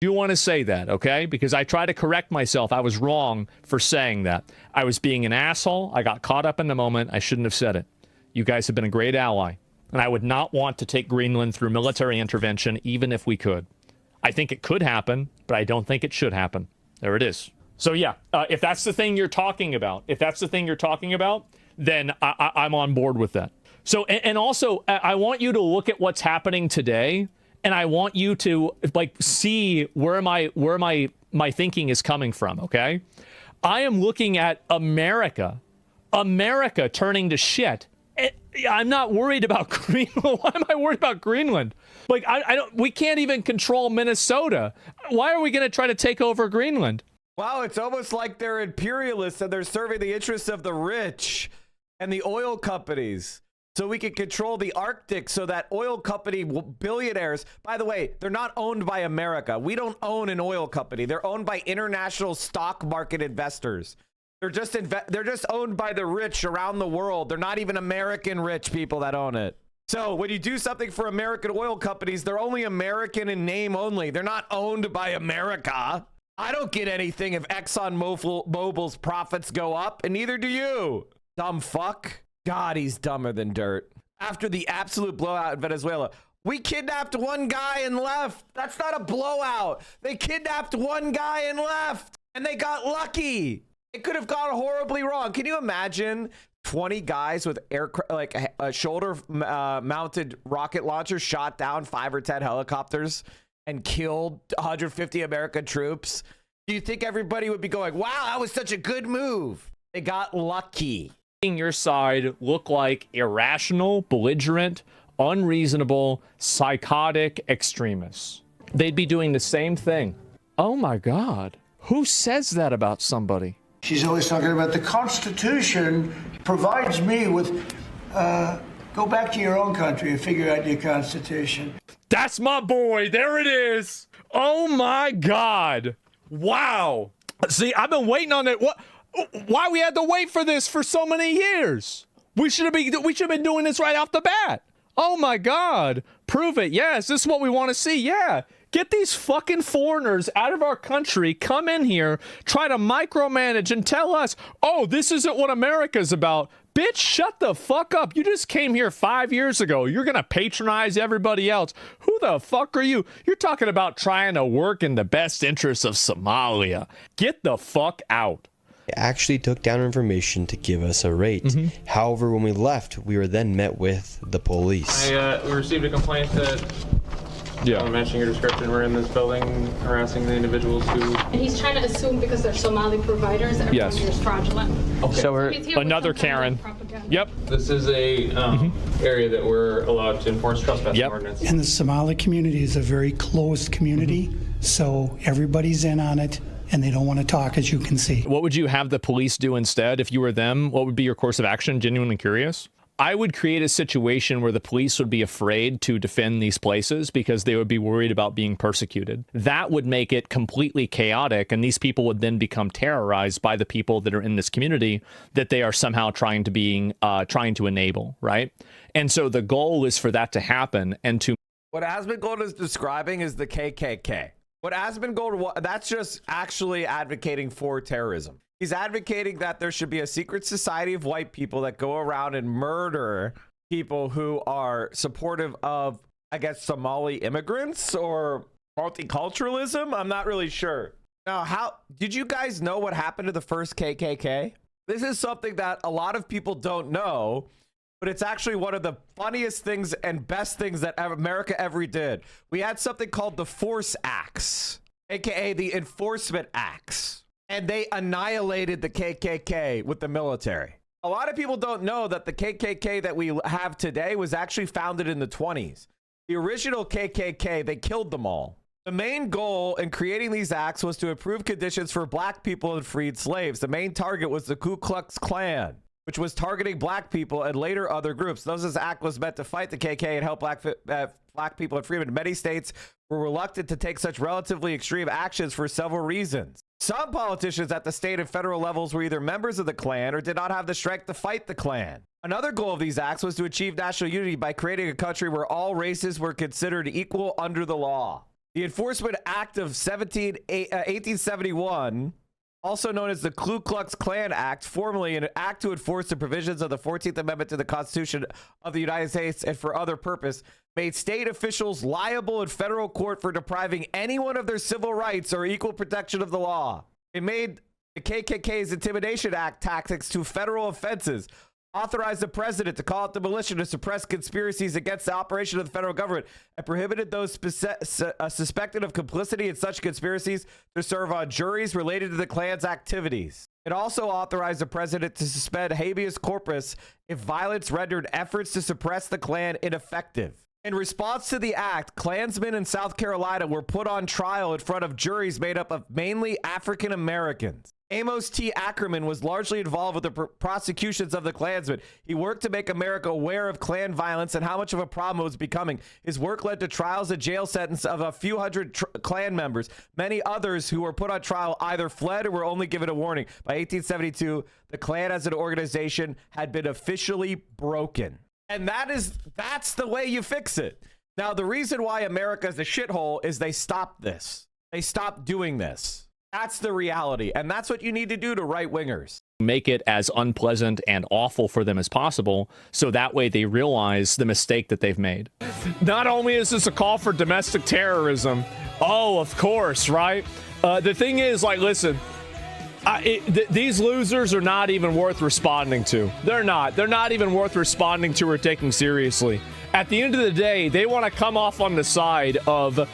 You want to say that, okay? Because I try to correct myself. I was wrong for saying that. I was being an asshole. I got caught up in the moment. I shouldn't have said it. You guys have been a great ally. And I would not want to take Greenland through military intervention, even if we could. I think it could happen, but I don't think it should happen. There it is. So yeah, if that's the thing you're talking about, then I'm on board with that. So, and also, I want you to look at what's happening today. And I want you to see where my thinking is coming from, okay? I am looking at America turning to shit. I'm not worried about Greenland. Why am I worried about Greenland? We can't even control Minnesota. Why are we going to try to take over Greenland? Wow, it's almost like they're imperialists and they're serving the interests of the rich and the oil companies. So we can control the Arctic so that oil company billionaires, by the way, they're not owned by America. We don't own an oil company. They're owned by international stock market investors. They're just owned by the rich around the world. They're not even American rich people that own it. So when you do something for American oil companies, they're only American in name only. They're not owned by America. I don't get anything if ExxonMobil's profits go up, and neither do you. Dumb fuck. God, he's dumber than dirt. After the absolute blowout in Venezuela, we kidnapped one guy and left. That's not a blowout. They kidnapped one guy and left, and they got lucky. It could have gone horribly wrong. Can you imagine 20 guys with a shoulder-mounted rocket launcher shot down 5 or 10 helicopters and killed 150 American troops? Do you think everybody would be going, wow, that was such a good move? They got lucky. Your side look like irrational, belligerent, unreasonable, psychotic extremists. They'd be doing the same thing. Oh my God. Who says that about somebody? She's always talking about the Constitution provides me with, go back to your own country and figure out your Constitution. That's my boy. There it is. Oh my God. Wow. See, I've been waiting on it. Why we had to wait for this for so many years? We should have been doing this right off the bat. Oh my God. Prove it. Yes, this is what we want to see. Yeah. Get these fucking foreigners out of our country, come in here, try to micromanage and tell us, oh, this isn't what America's about. Bitch, shut the fuck up. You just came here 5 years ago. You're going to patronize everybody else. Who the fuck are you? You're talking about trying to work in the best interests of Somalia. Get the fuck out. Actually took down information to give us a rate. However, when we left, we were then met with the police. We received a complaint that matching your description, we're in this building harassing the individuals who... And he's trying to assume because they're Somali providers that everyone here is fraudulent. Okay. So we're another Karen. Yep. This is a area that we're allowed to enforce trespassing ordinance. And the Somali community is a very closed community, so everybody's in on it. and they don't want to talk, as you can see. What would you have the police do instead if you were them? What would be your course of action? Genuinely curious. I would create a situation where the police would be afraid to defend these places because they would be worried about being persecuted. That would make it completely chaotic, and these people would then become terrorized by the people that are in this community that they are somehow trying to enable, right? And so the goal is for that to happen and to... What Asmongold is describing is the KKK. What Asmongold, that's just actually advocating for terrorism. He's advocating that there should be a secret society of white people that go around and murder people who are supportive of, I guess, Somali immigrants or multiculturalism. I'm not really sure. Now, how did you guys know what happened to the first KKK? This is something that a lot of people don't know, but it's actually one of the funniest things and best things that America ever did. We had something called the Force Acts, aka the Enforcement Acts. And they annihilated the KKK with the military. A lot of people don't know that the KKK that we have today was actually founded in the 20s. The original KKK, they killed them all. The main goal in creating these acts was to improve conditions for black people and freed slaves. The main target was the Ku Klux Klan, which was targeting black people and later other groups. This act was meant to fight the KKK and help black people and freedom. Many states were reluctant to take such relatively extreme actions for several reasons. Some politicians at the state and federal levels were either members of the Klan or did not have the strength to fight the Klan. Another goal of these acts was to achieve national unity by creating a country where all races were considered equal under the law. The Enforcement Act of 1871, also known as the Ku Klux Klan Act, formally an act to enforce the provisions of the 14th Amendment to the Constitution of the United States and for other purpose, made state officials liable in federal court for depriving anyone of their civil rights or equal protection of the law. It made the KKK's Intimidation Act tactics to federal offenses, authorized the president to call out the militia to suppress conspiracies against the operation of the federal government, and prohibited those suspected of complicity in such conspiracies to serve on juries related to the Klan's activities. It also authorized the president to suspend habeas corpus if violence rendered efforts to suppress the Klan ineffective. In response to the act, Klansmen in South Carolina were put on trial in front of juries made up of mainly African Americans. Amos T. Ackerman was largely involved with the prosecutions of the Klansmen. He worked to make America aware of Klan violence and how much of a problem it was becoming. His work led to trials and jail sentences of a few hundred Klan members. Many others who were put on trial either fled or were only given a warning. By 1872, the Klan as an organization had been officially broken. And that's the way you fix it. Now, the reason why America is a shithole is they stopped this. They stopped doing this. That's the reality. And that's what you need to do to right-wingers. Make it as unpleasant and awful for them as possible, so that way they realize the mistake that they've made. Not only is this a call for domestic terrorism, oh, of course, right? The thing is, like, listen, these losers are not even worth responding to. They're not even worth responding to or taking seriously. At the end of the day, they want to come off on the side of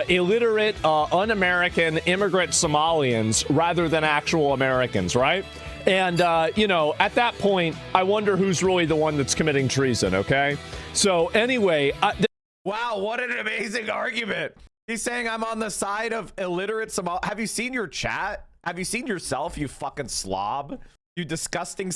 illiterate, un-American immigrant Somalians rather than actual Americans, right? And, you know, at that point, I wonder who's really the one that's committing treason, okay? So anyway... wow, what an amazing argument. He's saying I'm on the side of illiterate Somalians. Have you seen your chat? Have you seen yourself, you fucking slob? You disgusting...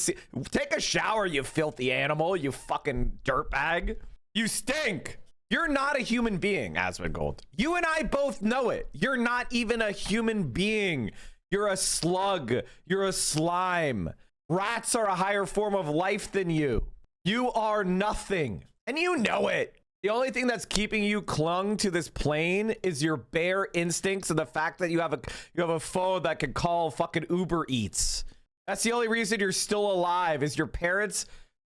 Take a shower, you filthy animal, you fucking dirtbag. You stink. You're not a human being, Asmongold. You and I both know it. You're not even a human being. You're a slug. You're a slime. Rats are a higher form of life than you. You are nothing. And you know it. The only thing that's keeping you clung to this plane is your bare instincts and the fact that you have a phone that can call fucking Uber Eats. That's the only reason you're still alive, is your parents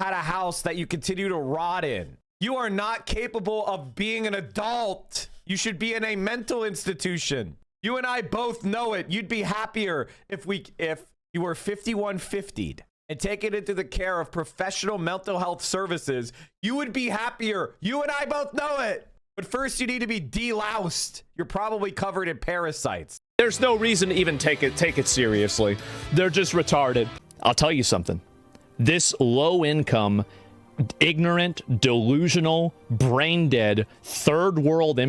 had a house that you continue to rot in. You are not capable of being an adult. You should be in a mental institution. You and I both know it. You'd be happier if you were 5150'd and taken into the care of professional mental health services. You would be happier. You and I both know it. But first, you need to be deloused. You're probably covered in parasites. There's no reason to even take it seriously. They're just retarded. I'll tell you something. This low-income, ignorant, delusional, brain-dead, third world...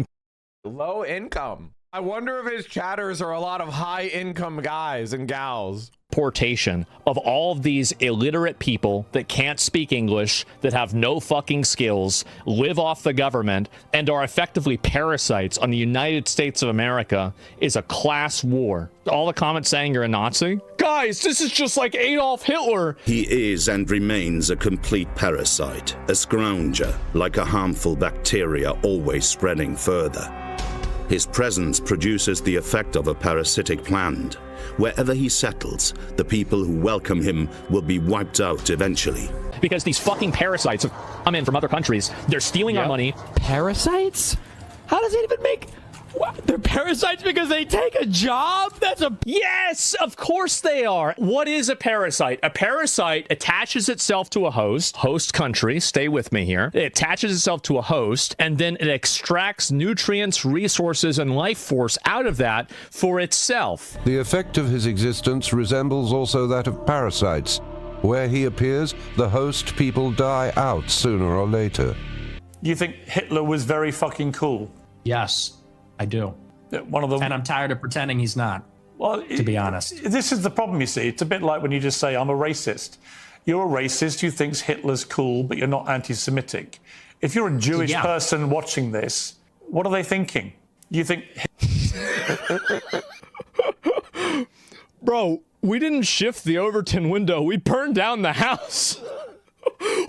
Low income. I wonder if his chatters are a lot of high-income guys and gals. Portation of all of these illiterate people that can't speak English, that have no fucking skills, live off the government, and are effectively parasites on the United States of America is a class war. All the comments saying you're a Nazi? Guys, this is just like Adolf Hitler. He is and remains a complete parasite, a scrounger, like a harmful bacteria always spreading further. His presence produces the effect of a parasitic plant. Wherever he settles, the people who welcome him will be wiped out eventually. Because these fucking parasites have come in from other countries. They're stealing our money. Parasites? How does it even make... What? They're parasites because they take a job? That's a... Yes, of course they are. What is a parasite? A parasite attaches itself to a host country, stay with me here. It attaches itself to a host, and then it extracts nutrients, resources, and life force out of that for itself. The effect of his existence resembles also that of parasites. Where he appears, the host people die out sooner or later. You think Hitler was very fucking cool? Yes. I do. One of them, and I'm tired of pretending he's not. Well, to be honest, this is the problem. You see, it's a bit like when you just say I'm a racist. You're a racist who thinks Hitler's cool, but you're not anti-Semitic. If you're a Jewish person watching this, what are they thinking? You think, bro? We didn't shift the Overton window. We burned down the house.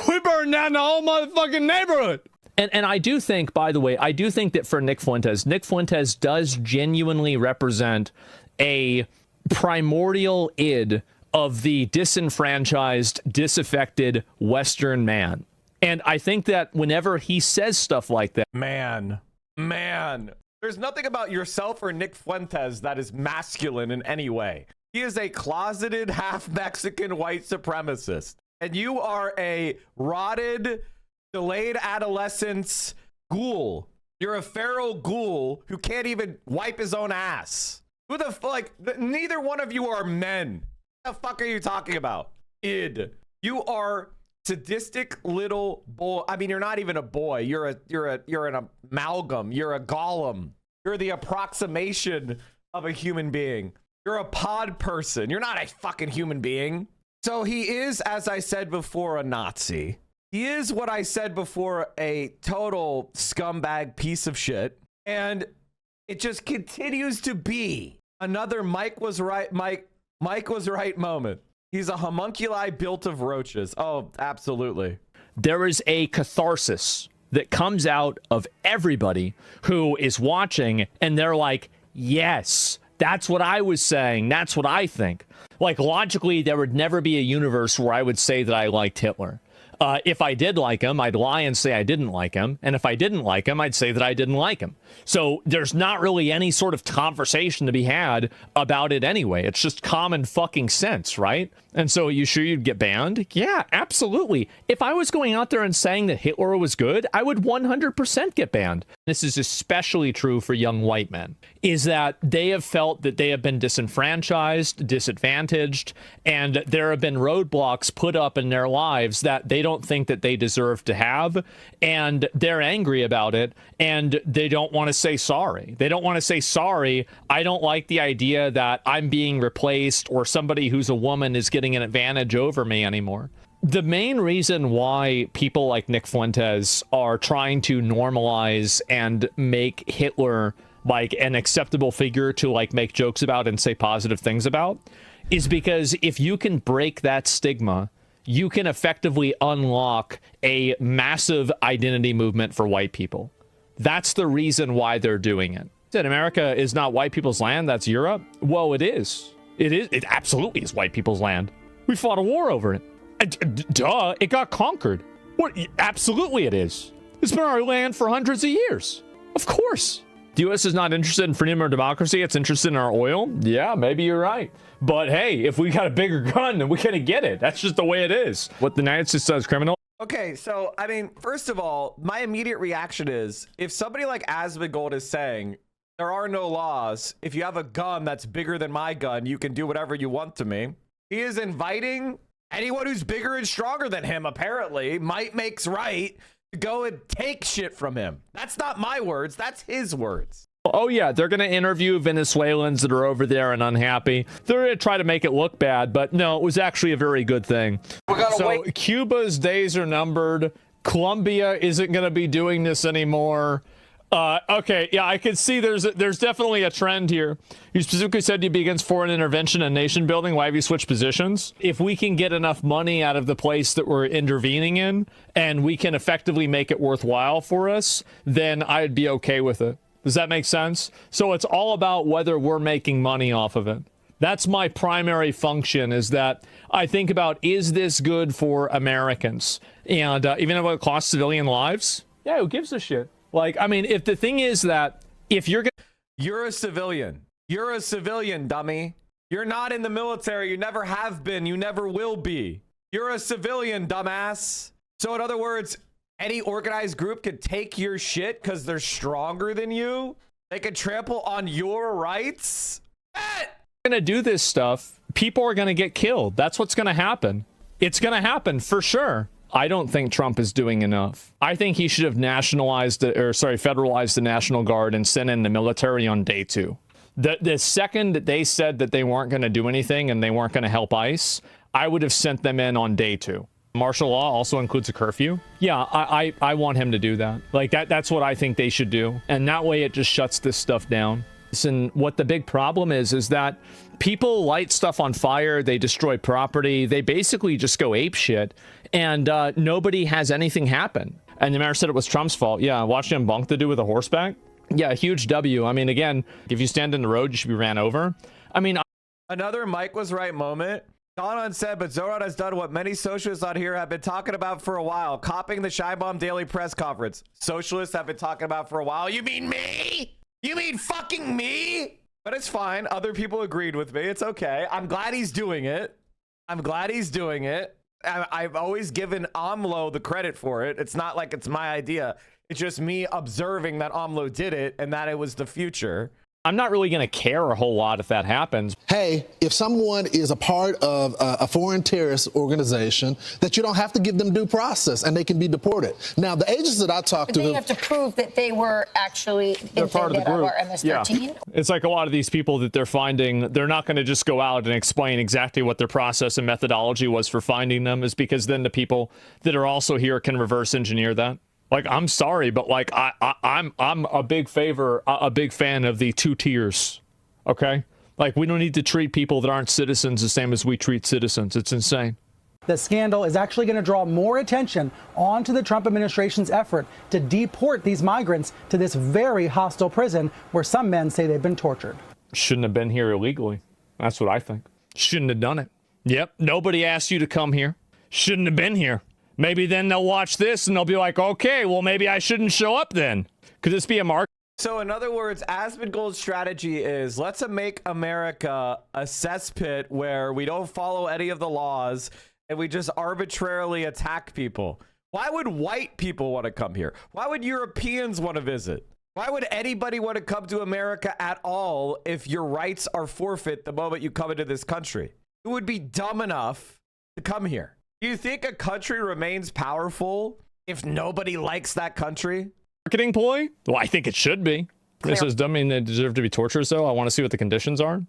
We burned down the whole motherfucking neighborhood. And I do think, by the way, I do think that for Nick Fuentes does genuinely represent a primordial id of the disenfranchised, disaffected Western man. And I think that whenever he says stuff like that... Man, there's nothing about yourself or Nick Fuentes that is masculine in any way. He is a closeted, half-Mexican white supremacist. And you are a rotted... delayed adolescence ghoul. You're a feral ghoul who can't even wipe his own ass. Who the fuck? Neither one of you are men. What the fuck are you talking about? Id. You are sadistic little boy. I mean, you're not even a boy. You're an amalgam. You're a golem. You're the approximation of a human being. You're a pod person. You're not a fucking human being. So he is, as I said before, a Nazi. He is what I said before, a total scumbag piece of shit. And it just continues to be another Mike was right moment. He's a homunculi built of roaches. Oh, absolutely. There is a catharsis that comes out of everybody who is watching, and they're like, yes, that's what I was saying. That's what I think. Like, logically, there would never be a universe where I would say that I liked Hitler. If I did like him, I'd lie and say I didn't like him. And if I didn't like him, I'd say that I didn't like him. So there's not really any sort of conversation to be had about it anyway. It's just common fucking sense, right? And so, you sure you'd get banned? Yeah, absolutely. If I was going out there and saying that Hitler was good, I would 100% get banned. This is especially true for young white men, is that they have felt that they have been disenfranchised, disadvantaged, and there have been roadblocks put up in their lives that they don't think that they deserve to have, and they're angry about it, and they don't want to say sorry. They don't want to say sorry. I don't like the idea that I'm being replaced or somebody who's a woman is getting an advantage over me anymore. The main reason why people like Nick Fuentes are trying to normalize and make Hitler like an acceptable figure to like make jokes about and say positive things about is because if you can break that stigma, you can effectively unlock a massive identity movement for white people. That's the reason why they're doing it. That America is not white people's land, that's Europe. Well, it is. It absolutely is white people's land. We fought a war over it. Duh, it got conquered. What? Absolutely it is. It's been our land for hundreds of years. Of course. The U.S. is not interested in freedom or democracy. It's interested in our oil. Yeah, maybe you're right. But hey, if we got a bigger gun, then we're going to get it. That's just the way it is. What the United States does criminal. Okay, so, I mean, first of all, my immediate reaction is, if somebody like Asmongold is saying, there are no laws, if you have a gun that's bigger than my gun, you can do whatever you want to me. He is inviting anyone who's bigger and stronger than him, apparently, might makes right, to go and take shit from him. That's not my words, that's his words. Oh, yeah, they're going to interview Venezuelans that are over there and unhappy. They're going to try to make it look bad, but no, it was actually a very good thing. So Cuba's days are numbered. Colombia isn't going to be doing this anymore. Okay, yeah, I can see there's definitely a trend here. You specifically said you'd be against foreign intervention and nation building. Why have you switched positions? If we can get enough money out of the place that we're intervening in, and we can effectively make it worthwhile for us, then I'd be okay with it. Does that make sense? So it's all about whether we're making money off of it. That's my primary function, is that I think about, is this good for Americans? And even if it costs civilian lives, yeah, who gives a shit? Like, I mean, if the thing is that if you're a civilian. You're a civilian, dummy. You're not in the military. You never have been. You never will be. You're a civilian, dumbass. So in other words, any organized group could take your shit because they're stronger than you. They could trample on your rights. Going to do this stuff, people are going to get killed. That's what's going to happen. It's going to happen for sure. I don't think Trump is doing enough. I think he should have federalized the National Guard and sent in the military on day 2. The second that they said that they weren't going to do anything and they weren't going to help ICE, I would have sent them in on day 2. Martial law also includes a curfew. Yeah, I want him to do that. Like that's what I think they should do. And that way it just shuts this stuff down. And what the big problem is that people light stuff on fire, they destroy property, they basically just go apeshit, and nobody has anything happen. And the mayor said it was Trump's fault. Yeah, watch him bonk the dude with a horseback. Yeah, huge W. I mean, again, if you stand in the road, you should be ran over. I mean, another Mike was right moment. Donan said, but Zoran has done what many socialists on here have been talking about for a while, copying the Scheinbaum Daily Press Conference. Socialists have been talking about for a while. You mean me? You mean fucking me? But it's fine. Other people agreed with me. It's okay. I'm glad he's doing it. I'm glad he's doing it. I've always given AMLO the credit for it. It's not like it's my idea. It's just me observing that AMLO did it and that it was the future. I'm not really going to care a whole lot if that happens. Hey, if someone is a part of a foreign terrorist organization, that you don't have to give them due process and they can be deported. Now, the agents that I talked to... They have to prove that they were actually part of the group. MS-13. Yeah. It's like a lot of these people that they're finding, they're not going to just go out and explain exactly what their process and methodology was for finding them, is because then the people that are also here can reverse engineer that. Like, I'm sorry, but like I'm a big fan of the 2 tiers. Okay? Like, we don't need to treat people that aren't citizens the same as we treat citizens. It's insane. The scandal is actually going to draw more attention onto the Trump administration's effort to deport these migrants to this very hostile prison where some men say they've been tortured. Shouldn't have been here illegally. That's what I think. Shouldn't have done it. Yep. Nobody asked you to come here. Shouldn't have been here. Maybe then they'll watch this and they'll be like, okay, well, maybe I shouldn't show up then. Could this be a mark? So in other words, Asmongold's strategy is, let's make America a cesspit where we don't follow any of the laws and we just arbitrarily attack people. Why would white people want to come here? Why would Europeans want to visit? Why would anybody want to come to America at all if your rights are forfeit the moment you come into this country? Who would be dumb enough to come here? Do you think a country remains powerful if nobody likes that country? Marketing ploy? Well, I think it should be. This is dumb. I mean, they deserve to be tortured, so I want to see what the conditions are.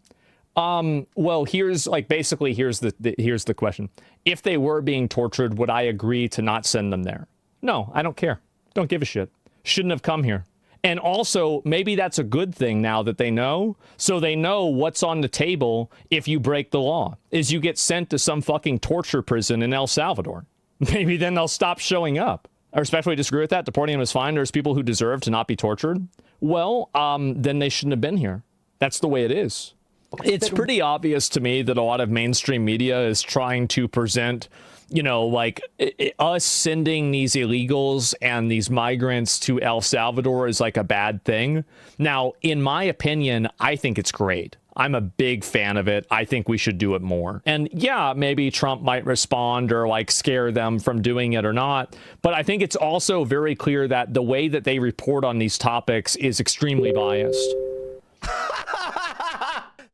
Well, here's the question. If they were being tortured, would I agree to not send them there? No, I don't care. Don't give a shit. Shouldn't have come here. And also, maybe that's a good thing now that they know. So they know what's on the table if you break the law, is you get sent to some fucking torture prison in El Salvador. Maybe then they'll stop showing up. I respectfully disagree with that. Deporting them is fine. There's people who deserve to not be tortured. Well, then they shouldn't have been here. That's the way it is. It's pretty obvious to me that a lot of mainstream media is trying to present, you know, like us sending these illegals and these migrants to El Salvador is like a bad thing. Now, in my opinion, I think it's great. I'm a big fan of it. I think we should do it more. And yeah, maybe Trump might respond or like scare them from doing it or not. But I think it's also very clear that the way that they report on these topics is extremely biased.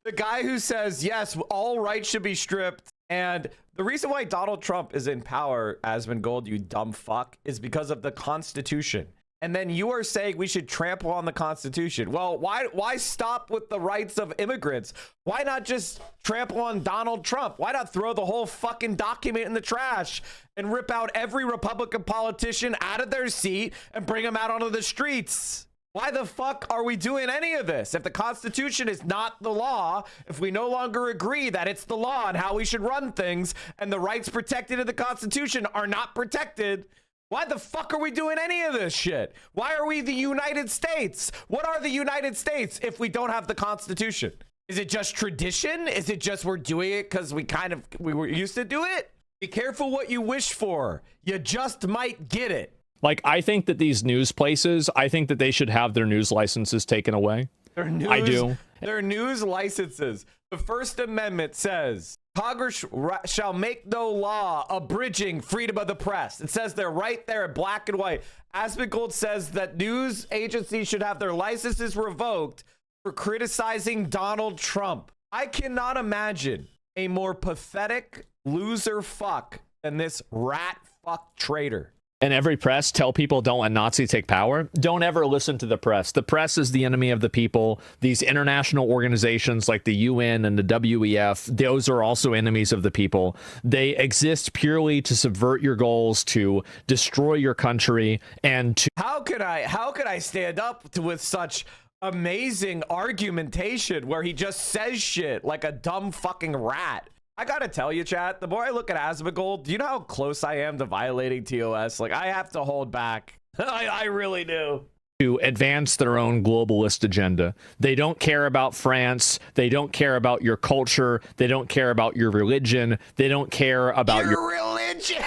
The guy who says, yes, all rights should be stripped. And the reason why Donald Trump is in power, Asmongold, you dumb fuck, is because of the Constitution. And then you are saying we should trample on the Constitution. Well, why stop with the rights of immigrants? Why not just trample on Donald Trump? Why not throw the whole fucking document in the trash and rip out every Republican politician out of their seat and bring them out onto the streets? Why the fuck are we doing any of this? If the Constitution is not the law, if we no longer agree that it's the law and how we should run things, and the rights protected in the Constitution are not protected, why the fuck are we doing any of this shit? Why are we the United States? What are the United States if we don't have the Constitution? Is it just tradition? Is it just we're doing it because we were used to do it? Be careful what you wish for. You just might get it. Like, I think that these news places, I think that they should have their news licenses taken away. I do. Their news licenses. The First Amendment says, Congress shall make no law abridging freedom of the press. It says they're right there in black and white. Asmongold says that news agencies should have their licenses revoked for criticizing Donald Trump. I cannot imagine a more pathetic loser fuck than this rat fuck traitor. And every press tell people don't let Nazis take power. Don't ever listen to the press. The press is the enemy of the people. These international organizations like the UN and the WEF, those are also enemies of the people. They exist purely to subvert your goals, to destroy your country, and to... How could I stand up with such amazing argumentation where he just says shit like a dumb fucking rat? I gotta tell you, chat, the more I look at Asmongold, do you know how close I am to violating TOS? Like, I have to hold back. I really do. To advance their own globalist agenda. They don't care about France. They don't care about your culture. They don't care about your religion. They don't care about your religion.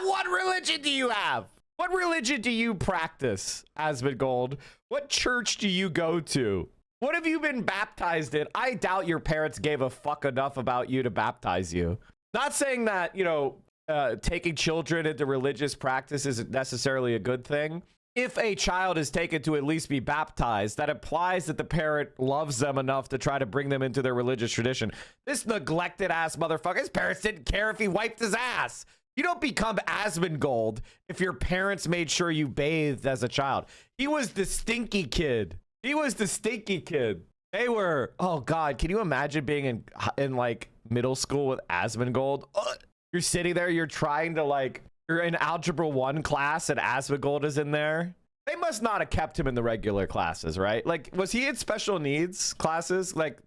What religion do you have? What religion do you practice, Asmongold? What church do you go to? What have you been baptized in? I doubt your parents gave a fuck enough about you to baptize you. Not saying that, you know, taking children into religious practice isn't necessarily a good thing. If a child is taken to at least be baptized, that implies that the parent loves them enough to try to bring them into their religious tradition. This neglected ass motherfucker, his parents didn't care if he wiped his ass. You don't become Asmongold if your parents made sure you bathed as a child. He was the stinky kid. He was the stinky kid. They were, oh God, can you imagine being in like middle school with Asmongold? You're sitting there, you're trying to like, you're in Algebra 1 class and Asmongold is in there. They must not have kept him in the regular classes, right? Like, was he in special needs classes? Like,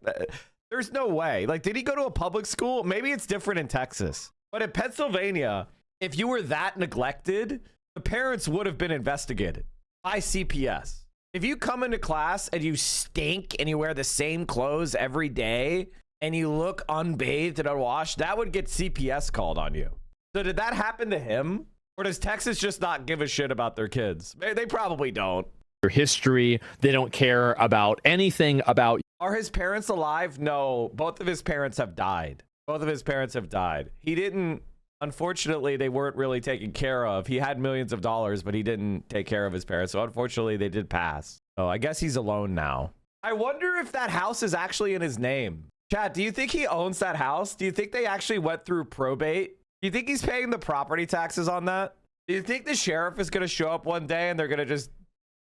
there's no way. Like, did he go to a public school? Maybe it's different in Texas. But in Pennsylvania, if you were that neglected, the parents would have been investigated by CPS. If you come into class and you stink and you wear the same clothes every day and you look unbathed and unwashed, that would get CPS called on you. So did that happen to him? Or does Texas just not give a shit about their kids? They probably don't. Your history, they don't care about anything about... Are his parents alive? No, both of his parents have died. Both of his parents have died. He didn't... Unfortunately, they weren't really taken care of. He had millions of dollars, but he didn't take care of his parents. So unfortunately, they did pass. So I guess he's alone now. I wonder if that house is actually in his name. Chat, do you think he owns that house? Do you think they actually went through probate? Do you think he's paying the property taxes on that? Do you think the sheriff is going to show up one day and they're going to just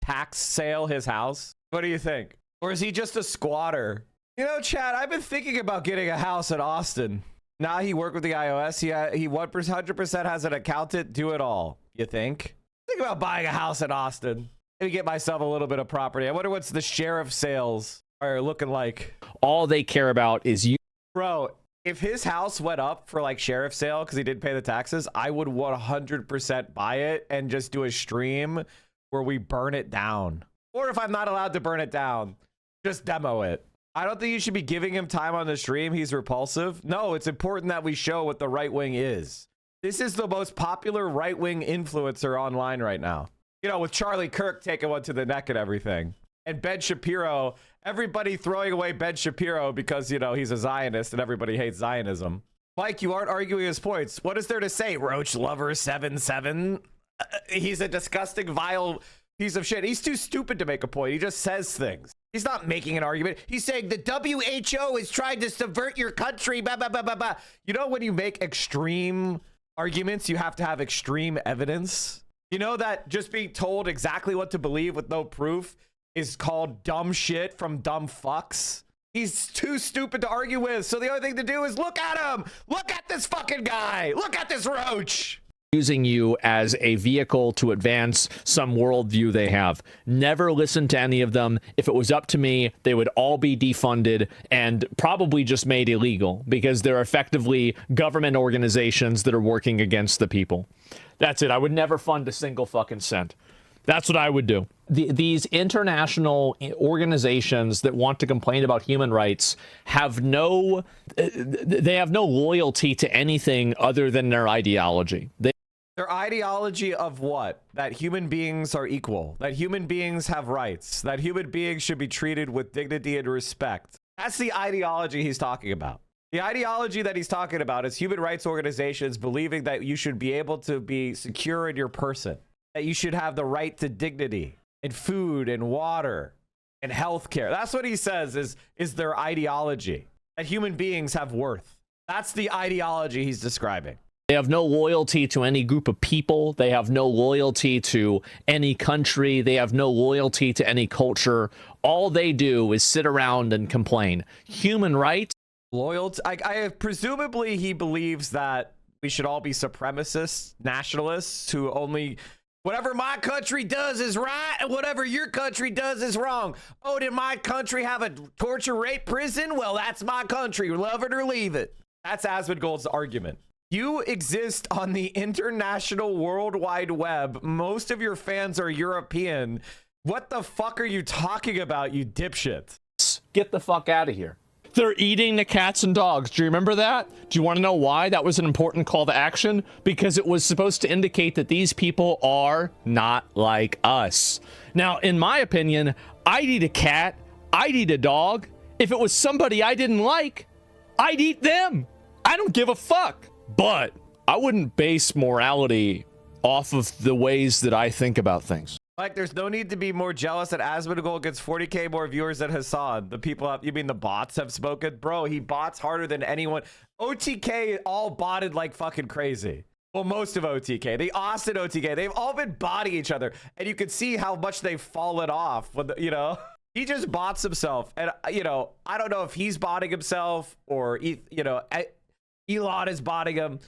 tax sale his house? What do you think? Or is he just a squatter? You know, chat, I've been thinking about getting a house in Austin. Now he worked with the iOS. He 100% has an accountant do it all. You think? Think about buying a house in Austin. Maybe get myself a little bit of property. I wonder what's the sheriff sales are looking like. All they care about is you. Bro, if his house went up for like sheriff sale because he didn't pay the taxes, I would 100% buy it and just do a stream where we burn it down. Or if I'm not allowed to burn it down, just demo it. I don't think you should be giving him time on the stream. He's repulsive. No, it's important that we show what the right wing is. This is the most popular right wing influencer online right now. You know, with Charlie Kirk taking one to the neck and everything. And Ben Shapiro, everybody throwing away Ben Shapiro because, you know, he's a Zionist and everybody hates Zionism. Mike, you aren't arguing his points. What is there to say? Roach Lover 77? He's a disgusting, vile piece of shit. He's too stupid to make a point. He just says things. He's not making an argument. He's saying the WHO is trying to subvert your country. Blah, blah, blah, blah, blah. You know, when you make extreme arguments, you have to have extreme evidence. You know that just being told exactly what to believe with no proof is called dumb shit from dumb fucks? He's too stupid to argue with, so the only thing to do is look at him. Look at this fucking guy. Look at this roach. Using you as a vehicle to advance some worldview they have. Never listen to any of them. If it was up to me, they would all be defunded and probably just made illegal because they're effectively government organizations that are working against the people. That's it. I would never fund a single fucking cent. That's what I would do. These international organizations that want to complain about human rights have no loyalty to anything other than their ideology. Their ideology of what? That human beings are equal, that human beings have rights, that human beings should be treated with dignity and respect. That's the ideology he's talking about. The ideology that he's talking about is human rights organizations believing that you should be able to be secure in your person, that you should have the right to dignity and food and water and healthcare. That's what he says is their ideology, that human beings have worth. That's the ideology he's describing. They have no loyalty to any group of people. They have no loyalty to any country. They have no loyalty to any culture. All they do is sit around and complain. Human rights. Loyalty. I presumably he believes that we should all be supremacists, nationalists who only whatever my country does is right and whatever your country does is wrong. Oh, did my country have a torture rape prison? Well, that's my country. Love it or leave it. That's Asmongold's argument. You exist on the international World Wide Web. Most of your fans are European. What the fuck are you talking about, you dipshit? Get the fuck out of here. They're eating the cats and dogs. Do you remember that? Do you want to know why that was an important call to action? Because it was supposed to indicate that these people are not like us. Now, in my opinion, I'd eat a cat. I'd eat a dog. If it was somebody I didn't like, I'd eat them. I don't give a fuck. But I wouldn't base morality off of the ways that I think about things. Like, there's no need to be more jealous that Asmongold gets 40K more viewers than Hassan. The people, you mean the bots have spoken? Bro, he bots harder than anyone. OTK all botted like fucking crazy. Well, most of OTK. The Austin OTK. They've all been botting each other. And you can see how much they've fallen off. When you know, he just bots himself. And, you know, I don't know if he's botting himself or, you know, Elon is botting him.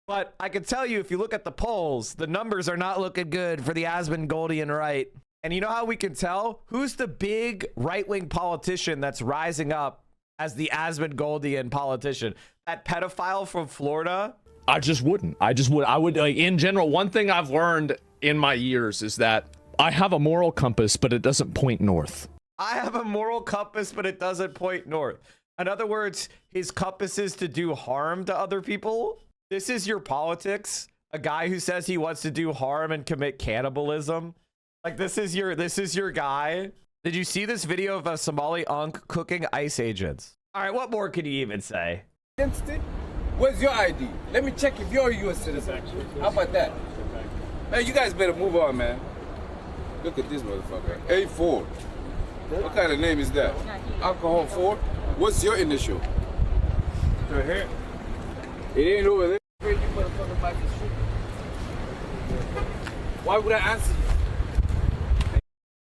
But I can tell you, if you look at the polls, the numbers are not looking good for the Asmongoldian right. And you know how we can tell? Who's the big right-wing politician that's rising up as the Asmongoldian politician? That pedophile from Florida? I just wouldn't. I would, like, in general, one thing I've learned in my years is that I have a moral compass, but it doesn't point north. I have a moral compass, but it doesn't point north. In other words, his compass is to do harm to other people. This is your politics. A guy who says he wants to do harm and commit cannibalism. Like, this is your guy. Did you see this video of a Somali unk cooking ICE agents? All right, what more can you even say? Where's your ID? Let me check if you're a U.S. citizen. How about that? Hey, you guys better move on, man. Look at this motherfucker. A4. What kind of name is that? Alcohol 4? What's your initial? Right here. It ain't over there. You motherfucker might be shooting. Why would I answer you?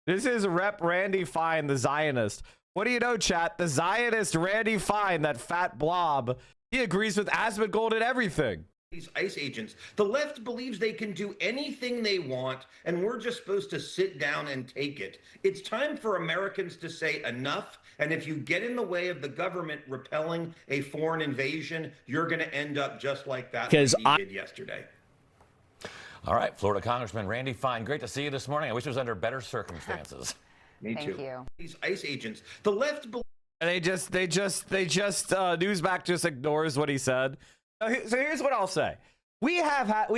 This is Rep. Randy Fine, the Zionist. What do you know, chat? The Zionist Randy Fine, that fat blob, he agrees with Asmongold and everything. These ICE agents. The left believes they can do anything they want, and we're just supposed to sit down and take it. It's time for Americans to say enough, and if you get in the way of the government repelling a foreign invasion, you're going to end up just like that lady did yesterday. All right, Florida Congressman Randy Fine, great to see you this morning. I wish it was under better circumstances. Me too. Thank you. These ICE agents. The left. They just Newsmax just ignores what he said. So here's what I'll say. We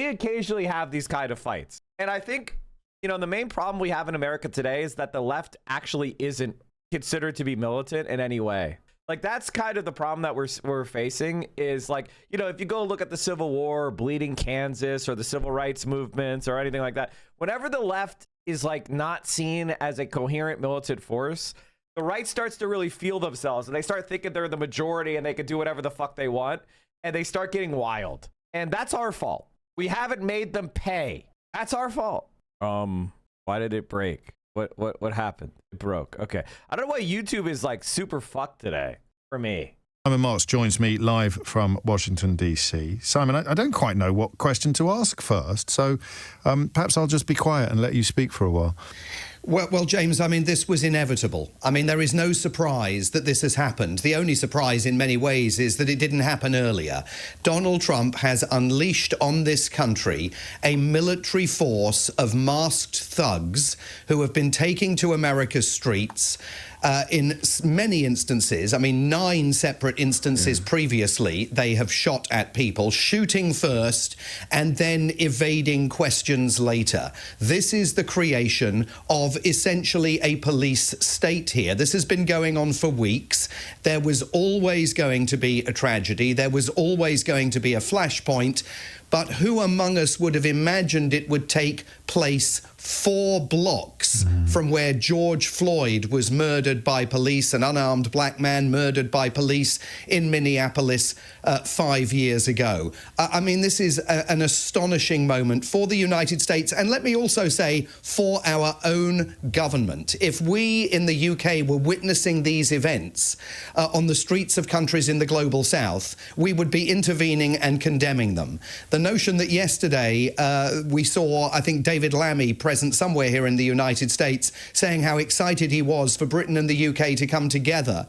occasionally have these kind of fights. And I think, you know, the main problem we have in America today is that the left actually isn't considered to be militant in any way. Like, that's kind of the problem that we're facing is, like, you know, if you go look at the Civil War, or Bleeding Kansas, or the civil rights movements or anything like that, whenever the left is, like, not seen as a coherent militant force, the right starts to really feel themselves and they start thinking they're the majority and they can do whatever the fuck they want. And they start getting wild. And that's our fault. We haven't made them pay. That's our fault. Why did it break? What happened? It broke. Okay. I don't know why YouTube is like super fucked today for me. Simon Marks joins me live from Washington, D.C. Simon, I don't quite know what question to ask first, so perhaps I'll just be quiet and let you speak for a while. Well, James, I mean, this was inevitable. I mean, there is no surprise that this has happened. The only surprise in many ways is that it didn't happen earlier. Donald Trump has unleashed on this country a military force of masked thugs who have been taking to America's streets in many instances. I mean, 9 separate instances previously, they have shot at people, shooting first and then evading questions later. This is the creation of essentially a police state here. This has been going on for weeks. There was always going to be a tragedy. There was always going to be a flashpoint. But who among us would have imagined it would take place 4 blocks from where George Floyd was murdered by police, an unarmed black man murdered by police in Minneapolis 5 years ago? I mean, this is an astonishing moment for the United States, and let me also say for our own government. If we in the UK were witnessing these events on the streets of countries in the global south, we would be intervening and condemning them. The notion that yesterday we saw, I think, David Lammy present somewhere here in the United States saying how excited he was for Britain and the UK to come together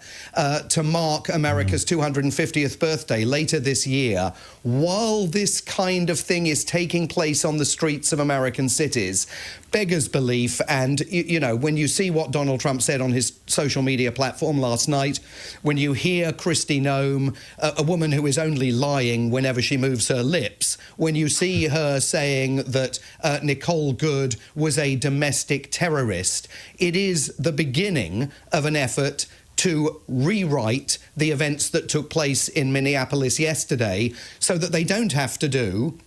to mark America's 250th birthday later this year, while this kind of thing is taking place on the streets of American cities, beggars belief. And, you know, when you see what Donald Trump said on his social media platform last night, when you hear Kristi Noem, a woman who is only lying whenever she moves her lips, when you see her saying that Nicole Good was a domestic terrorist, it is the beginning of an effort to rewrite the events that took place in Minneapolis yesterday so that they don't have to do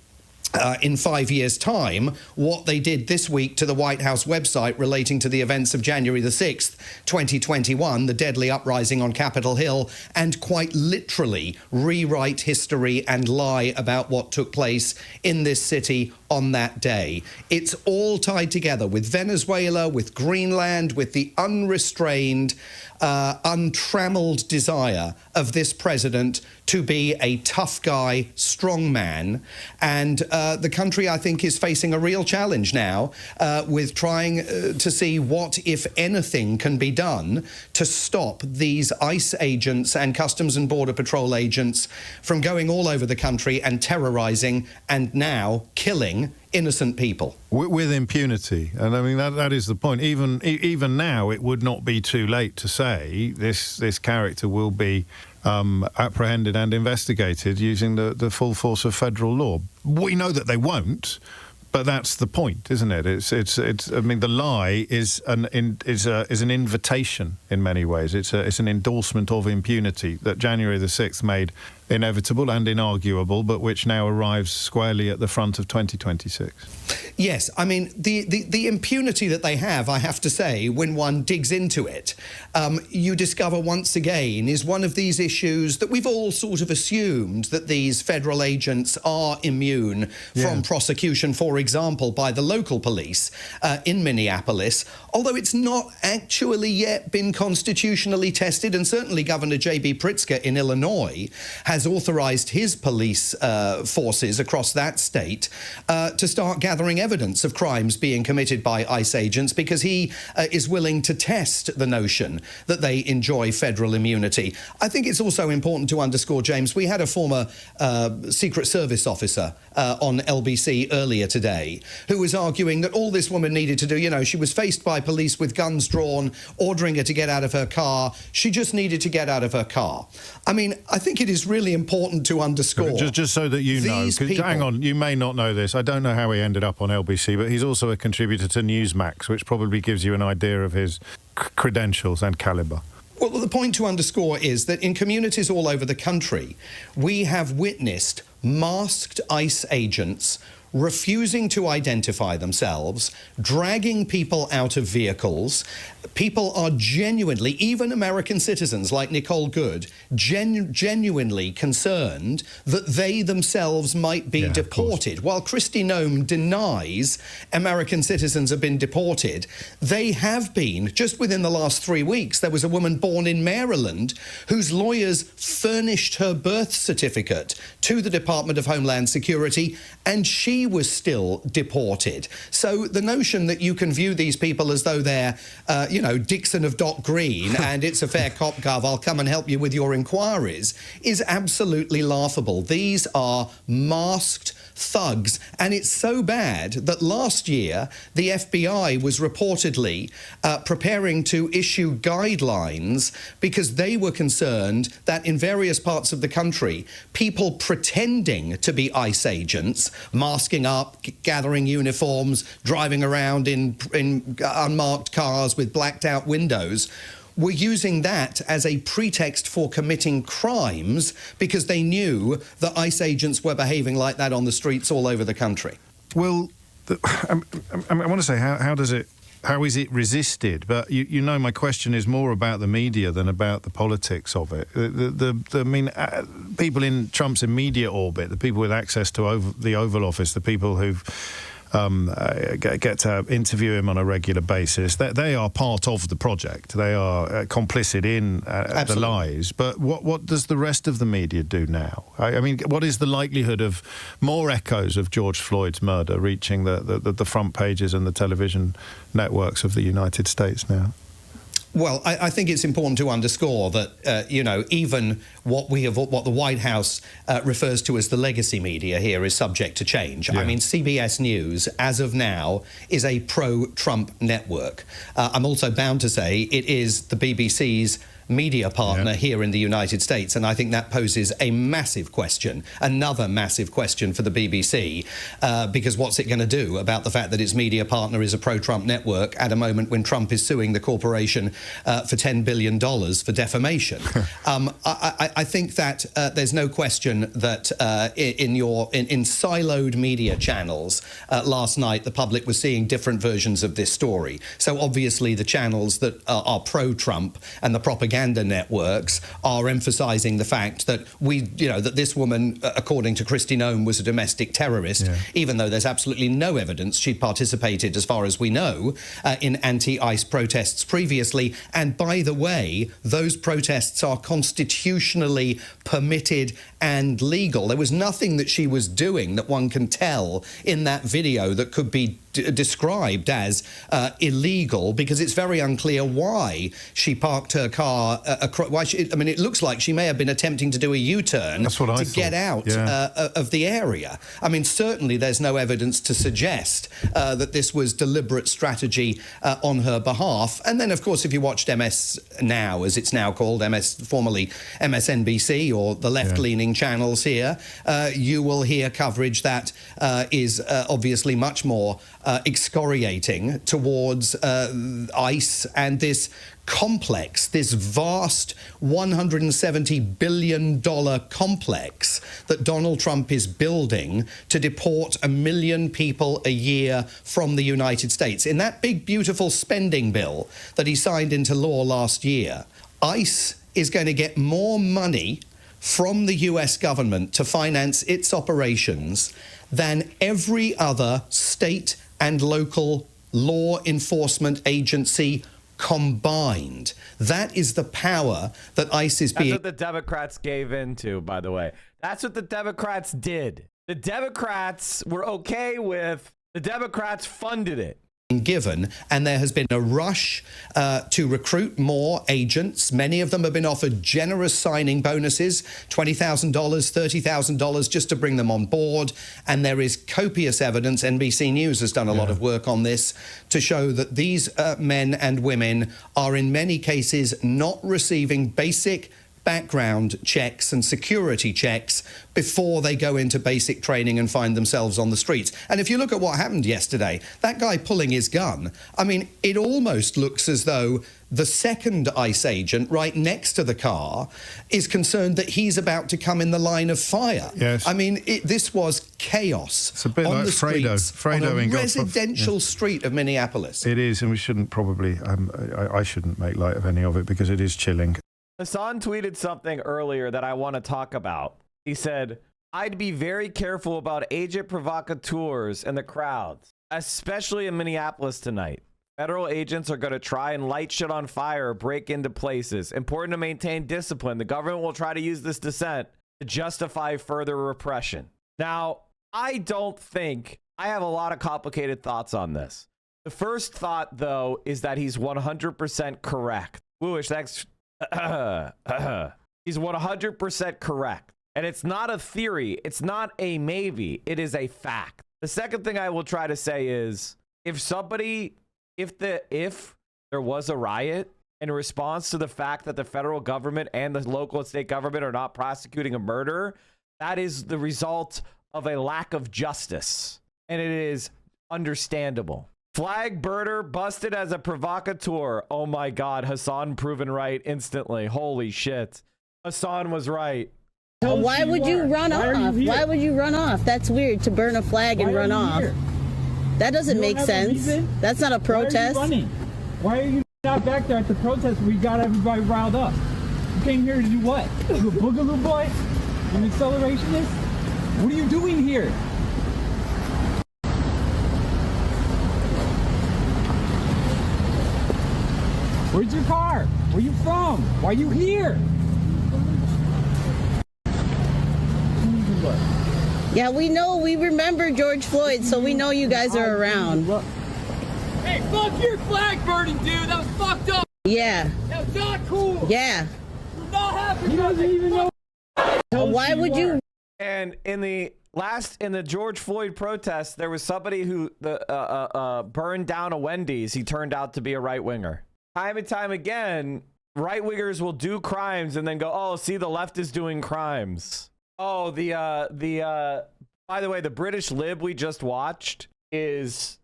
in 5 years' time what they did this week to the White House website relating to the events of January the 6th, 2021, the deadly uprising on Capitol Hill, and quite literally rewrite history and lie about what took place in this city on that day. It's all tied together with Venezuela, with Greenland, with the unrestrained, untrammeled desire of this president to be a tough guy, strong man. And the country, I think, is facing a real challenge now with trying to see what, if anything, can be done to stop these ICE agents and Customs and Border Patrol agents from going all over the country and terrorizing and now killing innocent people. With impunity. And I mean, that is the point. Even now, it would not be too late to say this character will be apprehended and investigated using the full force of federal law. We know that they won't, but that's the point, isn't it? It's I mean, the lie is an invitation in many ways. It's an endorsement of impunity that January the 6th made inevitable and inarguable, but which now arrives squarely at the front of 2026. Yes, I mean, the impunity that they have, I have to say, when one digs into it, you discover once again is one of these issues that we've all sort of assumed that these federal agents are immune from prosecution, for example, by the local police in Minneapolis, although it's not actually yet been constitutionally tested, and certainly Governor J.B. Pritzker in Illinois has authorized his police forces across that state to start gathering evidence of crimes being committed by ICE agents because he is willing to test the notion that they enjoy federal immunity. I think it's also important to underscore, James, we had a former Secret Service officer on LBC earlier today who was arguing that all this woman needed to do, you know, she was faced by police with guns drawn, ordering her to get out of her car. She just needed to get out of her car. I mean, I think it is really important to underscore. Just so that you know, hang on, you may not know this. I don't know how he ended up on LBC, but he's also a contributor to Newsmax, which probably gives you an idea of his credentials and caliber. Well, the point to underscore is that in communities all over the country, we have witnessed masked ICE agents refusing to identify themselves, dragging people out of vehicles. People are genuinely, even American citizens like Nicole Good, genuinely concerned that they themselves might be deported. While Kristi Noem denies American citizens have been deported, they have been. Just within the last 3 weeks, there was a woman born in Maryland whose lawyers furnished her birth certificate to the Department of Homeland Security, and she was still deported. So the notion that you can view these people as though they're, you know, Dixon of Dock Green and it's a fair cop gov, I'll come and help you with your inquiries, is absolutely laughable. These are masked thugs, and it's so bad that last year the FBI was reportedly preparing to issue guidelines because they were concerned that in various parts of the country, people pretending to be ICE agents, masking up, gathering uniforms, driving around in unmarked cars with blacked out windows, were using that as a pretext for committing crimes because they knew that ICE agents were behaving like that on the streets all over the country. Well, I want to say, how is it resisted? But you know, my question is more about the media than about the politics of it. I mean, people in Trump's immediate orbit, the people with access to the Oval Office, the people who've get to interview him on a regular basis, they are part of the project. They are complicit in the lies. But what does the rest of the media do now? I mean, what is the likelihood of more echoes of George Floyd's murder reaching the front pages and the television networks of the United States now? Well, I think it's important to underscore that, you know, even what the White House refers to as the legacy media here is subject to change. I mean, CBS News, as of now, is a pro-Trump network. I'm also bound to say it is the BBC's media partner here in the United States, and I think that poses a massive question, another massive question for the BBC, because what's it going to do about the fact that its media partner is a pro-Trump network at a moment when Trump is suing the corporation for $10 billion for defamation? I think that there's no question that in siloed media channels last night, the public was seeing different versions of this story. So obviously the channels that are pro-Trump and the propaganda networks are emphasizing the fact that that this woman, according to Kristi Noem, was a domestic terrorist, even though there's absolutely no evidence she'd participated, as far as we know, in anti-ICE protests previously. And by the way, those protests are constitutionally permitted and legal. There was nothing that she was doing that one can tell in that video that could be described as illegal, because it's very unclear why she parked her car. I mean, it looks like she may have been attempting to do a U-turn to get out of the area. I mean, certainly there's no evidence to suggest that this was deliberate strategy on her behalf. And then, of course, if you watched MS Now, as it's now called, formerly MSNBC, or the left-leaning channels here, you will hear coverage that is obviously much more excoriating towards ICE and this complex, this vast $170 billion complex that Donald Trump is building to deport 1 million people a year from the United States. In that big, beautiful spending bill that he signed into law last year, ICE is going to get more money from the US government to finance its operations than every other state and local law enforcement agency combined. That is the power that ICE is being... That's what the Democrats gave into, by the way. That's what the Democrats did. The Democrats were okay with... The Democrats funded it. Given, and there has been a rush to recruit more agents. Many of them have been offered generous signing bonuses, $20,000, $30,000, just to bring them on board. And there is copious evidence, NBC News has done a lot of work on this, to show that these men and women are in many cases not receiving basic background checks and security checks before they go into basic training and find themselves on the streets. And if you look at what happened yesterday, that guy pulling his gun, I mean, it almost looks as though the second ICE agent right next to the car is concerned that he's about to come in the line of fire. Yes. I mean, this was chaos. It's a bit on like the Fredo. streets, Fredo on a in residential street of Minneapolis. It is, and we shouldn't probably, I shouldn't make light of any of it because it is chilling. Hassan tweeted something earlier that I want to talk about. He said, I'd be very careful about agent provocateurs and the crowds, especially in Minneapolis tonight. Federal agents are going to try and light shit on fire, break into places. Important to maintain discipline. The government will try to use this dissent to justify further repression. Now, I don't think, I have a lot of complicated thoughts on this. The first thought, though, is that he's 100% correct. Wooish, thanks. He's 100% correct. And it's not a theory. It's not a maybe. It is a fact. The second thing I will try to say is if there was a riot in response to the fact that the federal government and the local and state government are not prosecuting a murder, that is the result of a lack of justice. And it is understandable. Flag burner busted as a provocateur. Oh my God, Hassan proven right instantly. Holy shit. Hassan was right. Why would you run off? Why would you run off? That's weird to burn a flag and run off. That doesn't make sense. That's not a protest. Why are you not back there at the protest? We got everybody riled up. You came here to do what? You a boogaloo boy? An accelerationist? What are you doing here? Where's your car? Where you from? Why are you here? Yeah, we know. We remember George Floyd, so we know you guys are around. Hey, fuck your flag burning, dude. That was fucked up. Yeah. That was not cool. Yeah. Not happening. He doesn't even know. Why would you? And in the George Floyd protest, there was somebody who burned down a Wendy's. He turned out to be a right winger. Time and time again, right wingers will do crimes and then go, "Oh, see, the left is doing crimes." Oh, by the way, the British lib we just watched was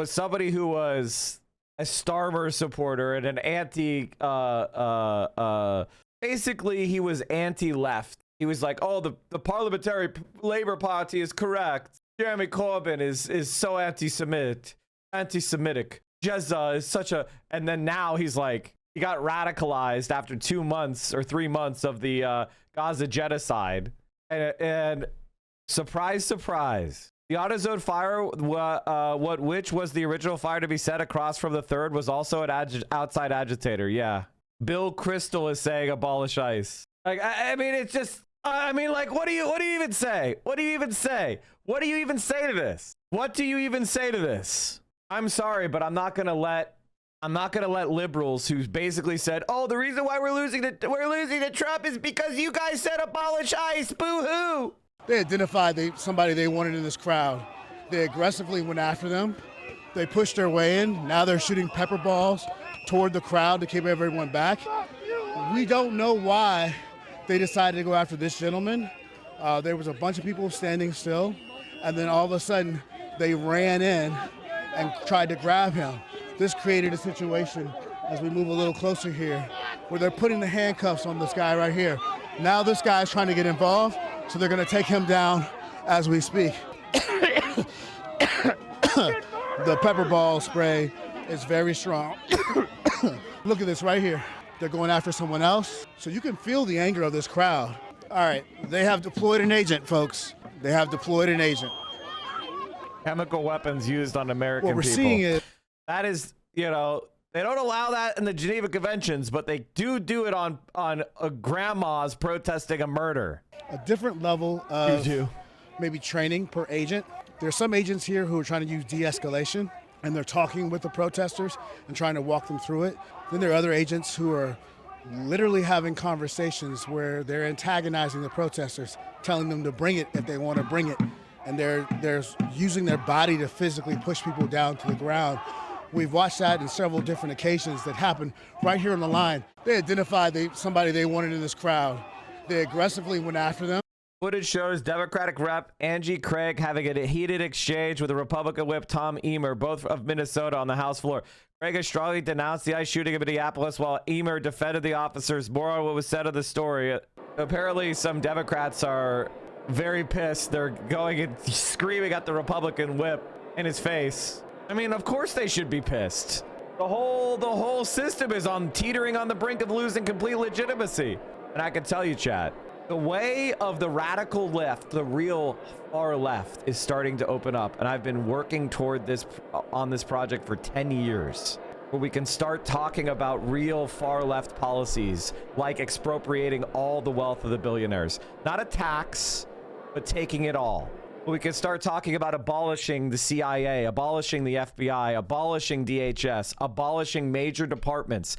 somebody who was a Starmer supporter and an basically he was anti-left. He was like, oh, the Parliamentary Labour Party is correct. Jeremy Corbyn is so anti-Semitic. Jezza is such a, and then now he's like, he got radicalized after 2 months or 3 months of the Gaza genocide. And surprise, surprise, the AutoZone fire, which was the original fire to be set across from the third, was also an outside agitator. Yeah. Bill Crystal is saying abolish ICE. Like, I mean, it's just, I mean, like, what do you even say? What do you even say? What do you even say to this? What do you even say to this? I'm sorry, but I'm not going to let liberals who basically said, oh, the reason why we're losing to Trump is because you guys said abolish ICE. Boo-hoo. They identified somebody they wanted in this crowd. They aggressively went after them. They pushed their way in. Now they're shooting pepper balls toward the crowd to keep everyone back. We don't know why they decided to go after this gentleman. There was a bunch of people standing still, and then all of a sudden they ran in and tried to grab him. This created a situation, as we move a little closer here, where they're putting the handcuffs on this guy right here. Now this guy is trying to get involved, so they're going to take him down as we speak. The pepper ball spray is very strong. Look at this right here. They're going after someone else. So you can feel the anger of this crowd. All right, they have deployed an agent, folks. They have deployed an agent. Chemical weapons used on American people. What we're seeing is, that is, you know, they don't allow that in the Geneva Conventions, but they do it on grandmas protesting a murder. A different level of maybe training per agent. There are some agents here who are trying to use de-escalation, and they're talking with the protesters and trying to walk them through it. Then there are other agents who are literally having conversations where they're antagonizing the protesters, telling them to bring it if they want to bring it. And they're using their body to physically push people down to the ground. We've watched that in several different occasions that happened right here on the line. They identified somebody they wanted in this crowd. They aggressively went after them. Footage shows Democratic Rep Angie Craig having a heated exchange with the Republican Whip Tom Emmer, both of Minnesota, on the House floor. Craig has strongly denounced the ICE shooting in Minneapolis, while Emmer defended the officers. More on what was said of the story. Apparently, some Democrats are very pissed. They're going and screaming at the Republican Whip in his face. I mean, of course they should be pissed. The whole system is teetering on the brink of losing complete legitimacy. And I can tell you, chat, the way of the radical left, the real far left, is starting to open up. And I've been working toward this on this project for 10 years, where we can start talking about real far left policies, like expropriating all the wealth of the billionaires. Not a tax, but taking it all. We can start talking about abolishing the CIA, abolishing the FBI, abolishing DHS, abolishing major departments,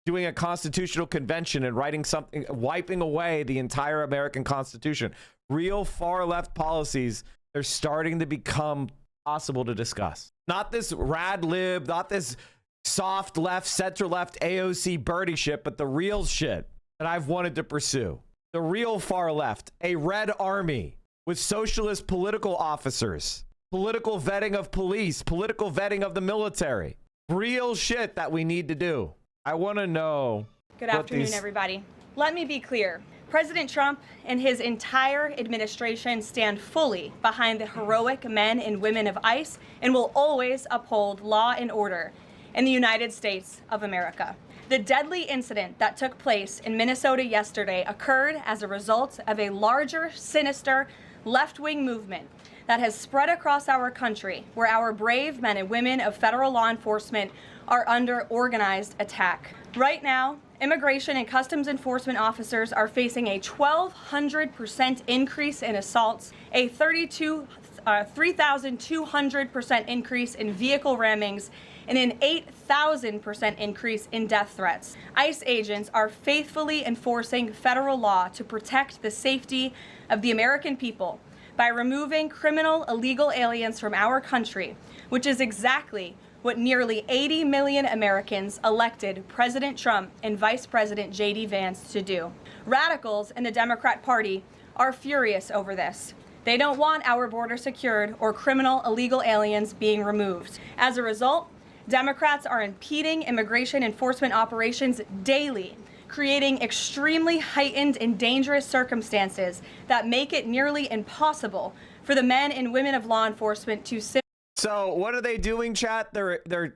doing a constitutional convention and writing something, wiping away the entire American Constitution. Real far left policies, they're starting to become possible to discuss. Not this rad lib, not this soft left, center left AOC birdie shit, but the real shit that I've wanted to pursue. The real far left, a red army with socialist political officers, political vetting of police, political vetting of the military. Real shit that we need to do. I want to know. Good afternoon, everybody. Let me be clear. President Trump and his entire administration stand fully behind the heroic men and women of ICE and will always uphold law and order in the United States of America. The deadly incident that took place in Minnesota yesterday occurred as a result of a larger, sinister, left-wing movement that has spread across our country, where our brave men and women of federal law enforcement are under organized attack. Right now, immigration and customs enforcement officers are facing a 1,200% increase in assaults, a 3,200% increase in vehicle rammings, and an 8,000% increase in death threats. ICE agents are faithfully enforcing federal law to protect the safety of the American people by removing criminal illegal aliens from our country, which is exactly what nearly 80 million Americans elected President Trump and Vice President J.D. Vance to do. Radicals in the Democrat Party are furious over this. They don't want our border secured or criminal illegal aliens being removed. As a result, Democrats are impeding immigration enforcement operations daily, creating extremely heightened and dangerous circumstances that make it nearly impossible for the men and women of law enforcement to sit. So what are they doing, chat? They're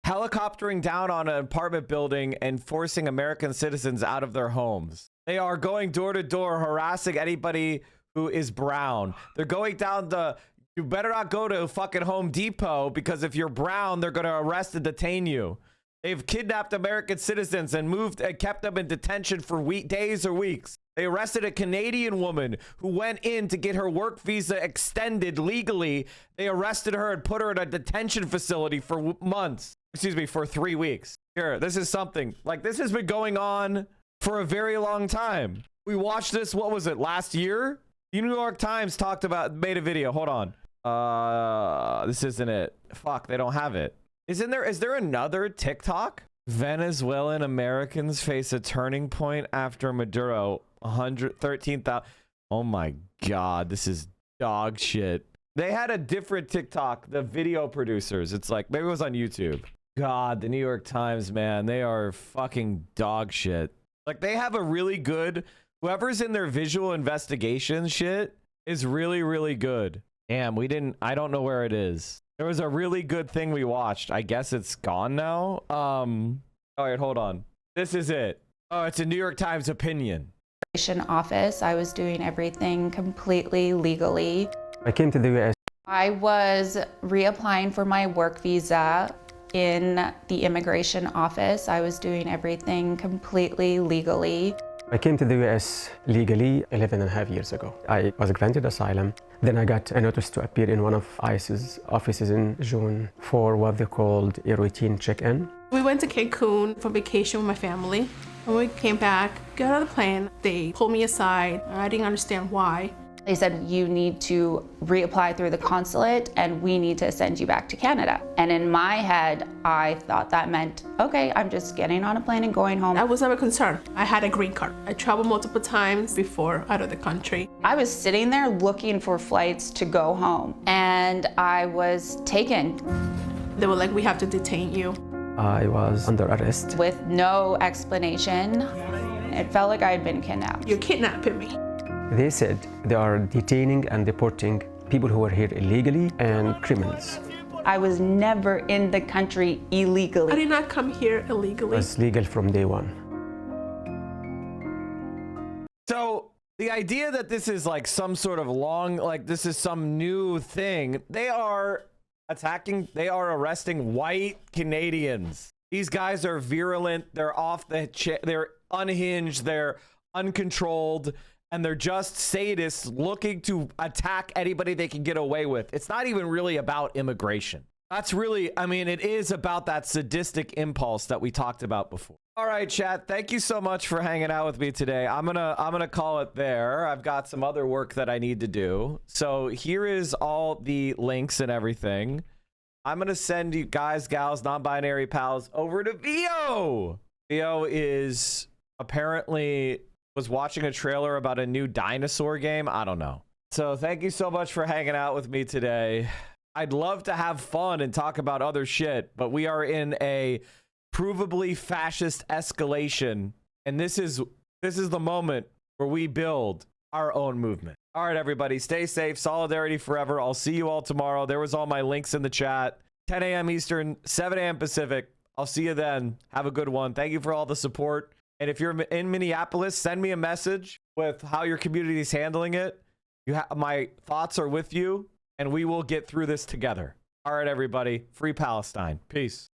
helicoptering down on an apartment building and forcing American citizens out of their homes. They are going door to door, harassing anybody who is brown. They're going down you better not go to fucking Home Depot, because if you're brown, they're going to arrest and detain you. They've kidnapped American citizens and kept them in detention for days or weeks. They arrested a Canadian woman who went in to get her work visa extended legally. They arrested her and put her in a detention facility for months. Excuse me, for 3 weeks. Here, this is something. Like, this has been going on for a very long time. We watched this, what was it, last year? The New York Times made a video. Hold on. This isn't it. Fuck, they don't have it. Is there another TikTok? Venezuelan Americans face a turning point after Maduro. 113,000. Oh my God, this is dog shit. They had a different TikTok, the video producers. It's like, maybe it was on YouTube. God, the New York Times, man, they are fucking dog shit. Like, they have a really good, whoever's in their visual investigation shit is really, really good. Damn, I don't know where it is. There was a really good thing we watched. I guess it's gone now. All right, hold on. This is it. Oh, it's a New York Times opinion. Office. I was doing everything completely legally. I came to the U.S. I was reapplying for my work visa in the immigration office. I was doing everything completely legally. I came to the U.S. legally 11.5 years ago. I was granted asylum. Then I got a notice to appear in one of ICE's offices in June for what they called a routine check-in. We went to Cancun for vacation with my family. When we came back, got out of the plane, they pulled me aside. I didn't understand why. They said, you need to reapply through the consulate and we need to send you back to Canada. And in my head, I thought that meant, okay, I'm just getting on a plane and going home. That was never a concern. I had a green card. I traveled multiple times before out of the country. I was sitting there looking for flights to go home and I was taken. They were like, we have to detain you. I was under arrest. With no explanation. It felt like I had been kidnapped. You're kidnapping me. They said they are detaining and deporting people who are here illegally and criminals. I was never in the country illegally. I did not come here illegally. It was legal from day one. So the idea that this is like some sort of this is some new thing, they are arresting white Canadians. These guys are virulent, they're they're unhinged, they're uncontrolled, and they're just sadists looking to attack anybody they can get away with. It's not even really about immigration. That's really, I mean, it is about that sadistic impulse that we talked about before. All right, chat, thank you so much for hanging out with me today. I'm gonna call it there. I've got some other work that I need to do. So here is all the links and everything. I'm gonna send you guys, gals, non-binary pals over to Vio. Vio is apparently was watching a trailer about a new dinosaur game. I don't know. So thank you so much for hanging out with me today. I'd love to have fun and talk about other shit, but we are in a provably fascist escalation, and this is the moment where we build our own movement. All right, everybody, stay safe. Solidarity forever. I'll see you all tomorrow. There was all my links in the chat. 10 a.m. Eastern, 7 a.m. Pacific. I'll see you then. Have a good one. Thank you for all the support. And if you're in Minneapolis, send me a message with how your community is handling it. My thoughts are with you, and we will get through this together. All right, everybody. Free Palestine. Peace.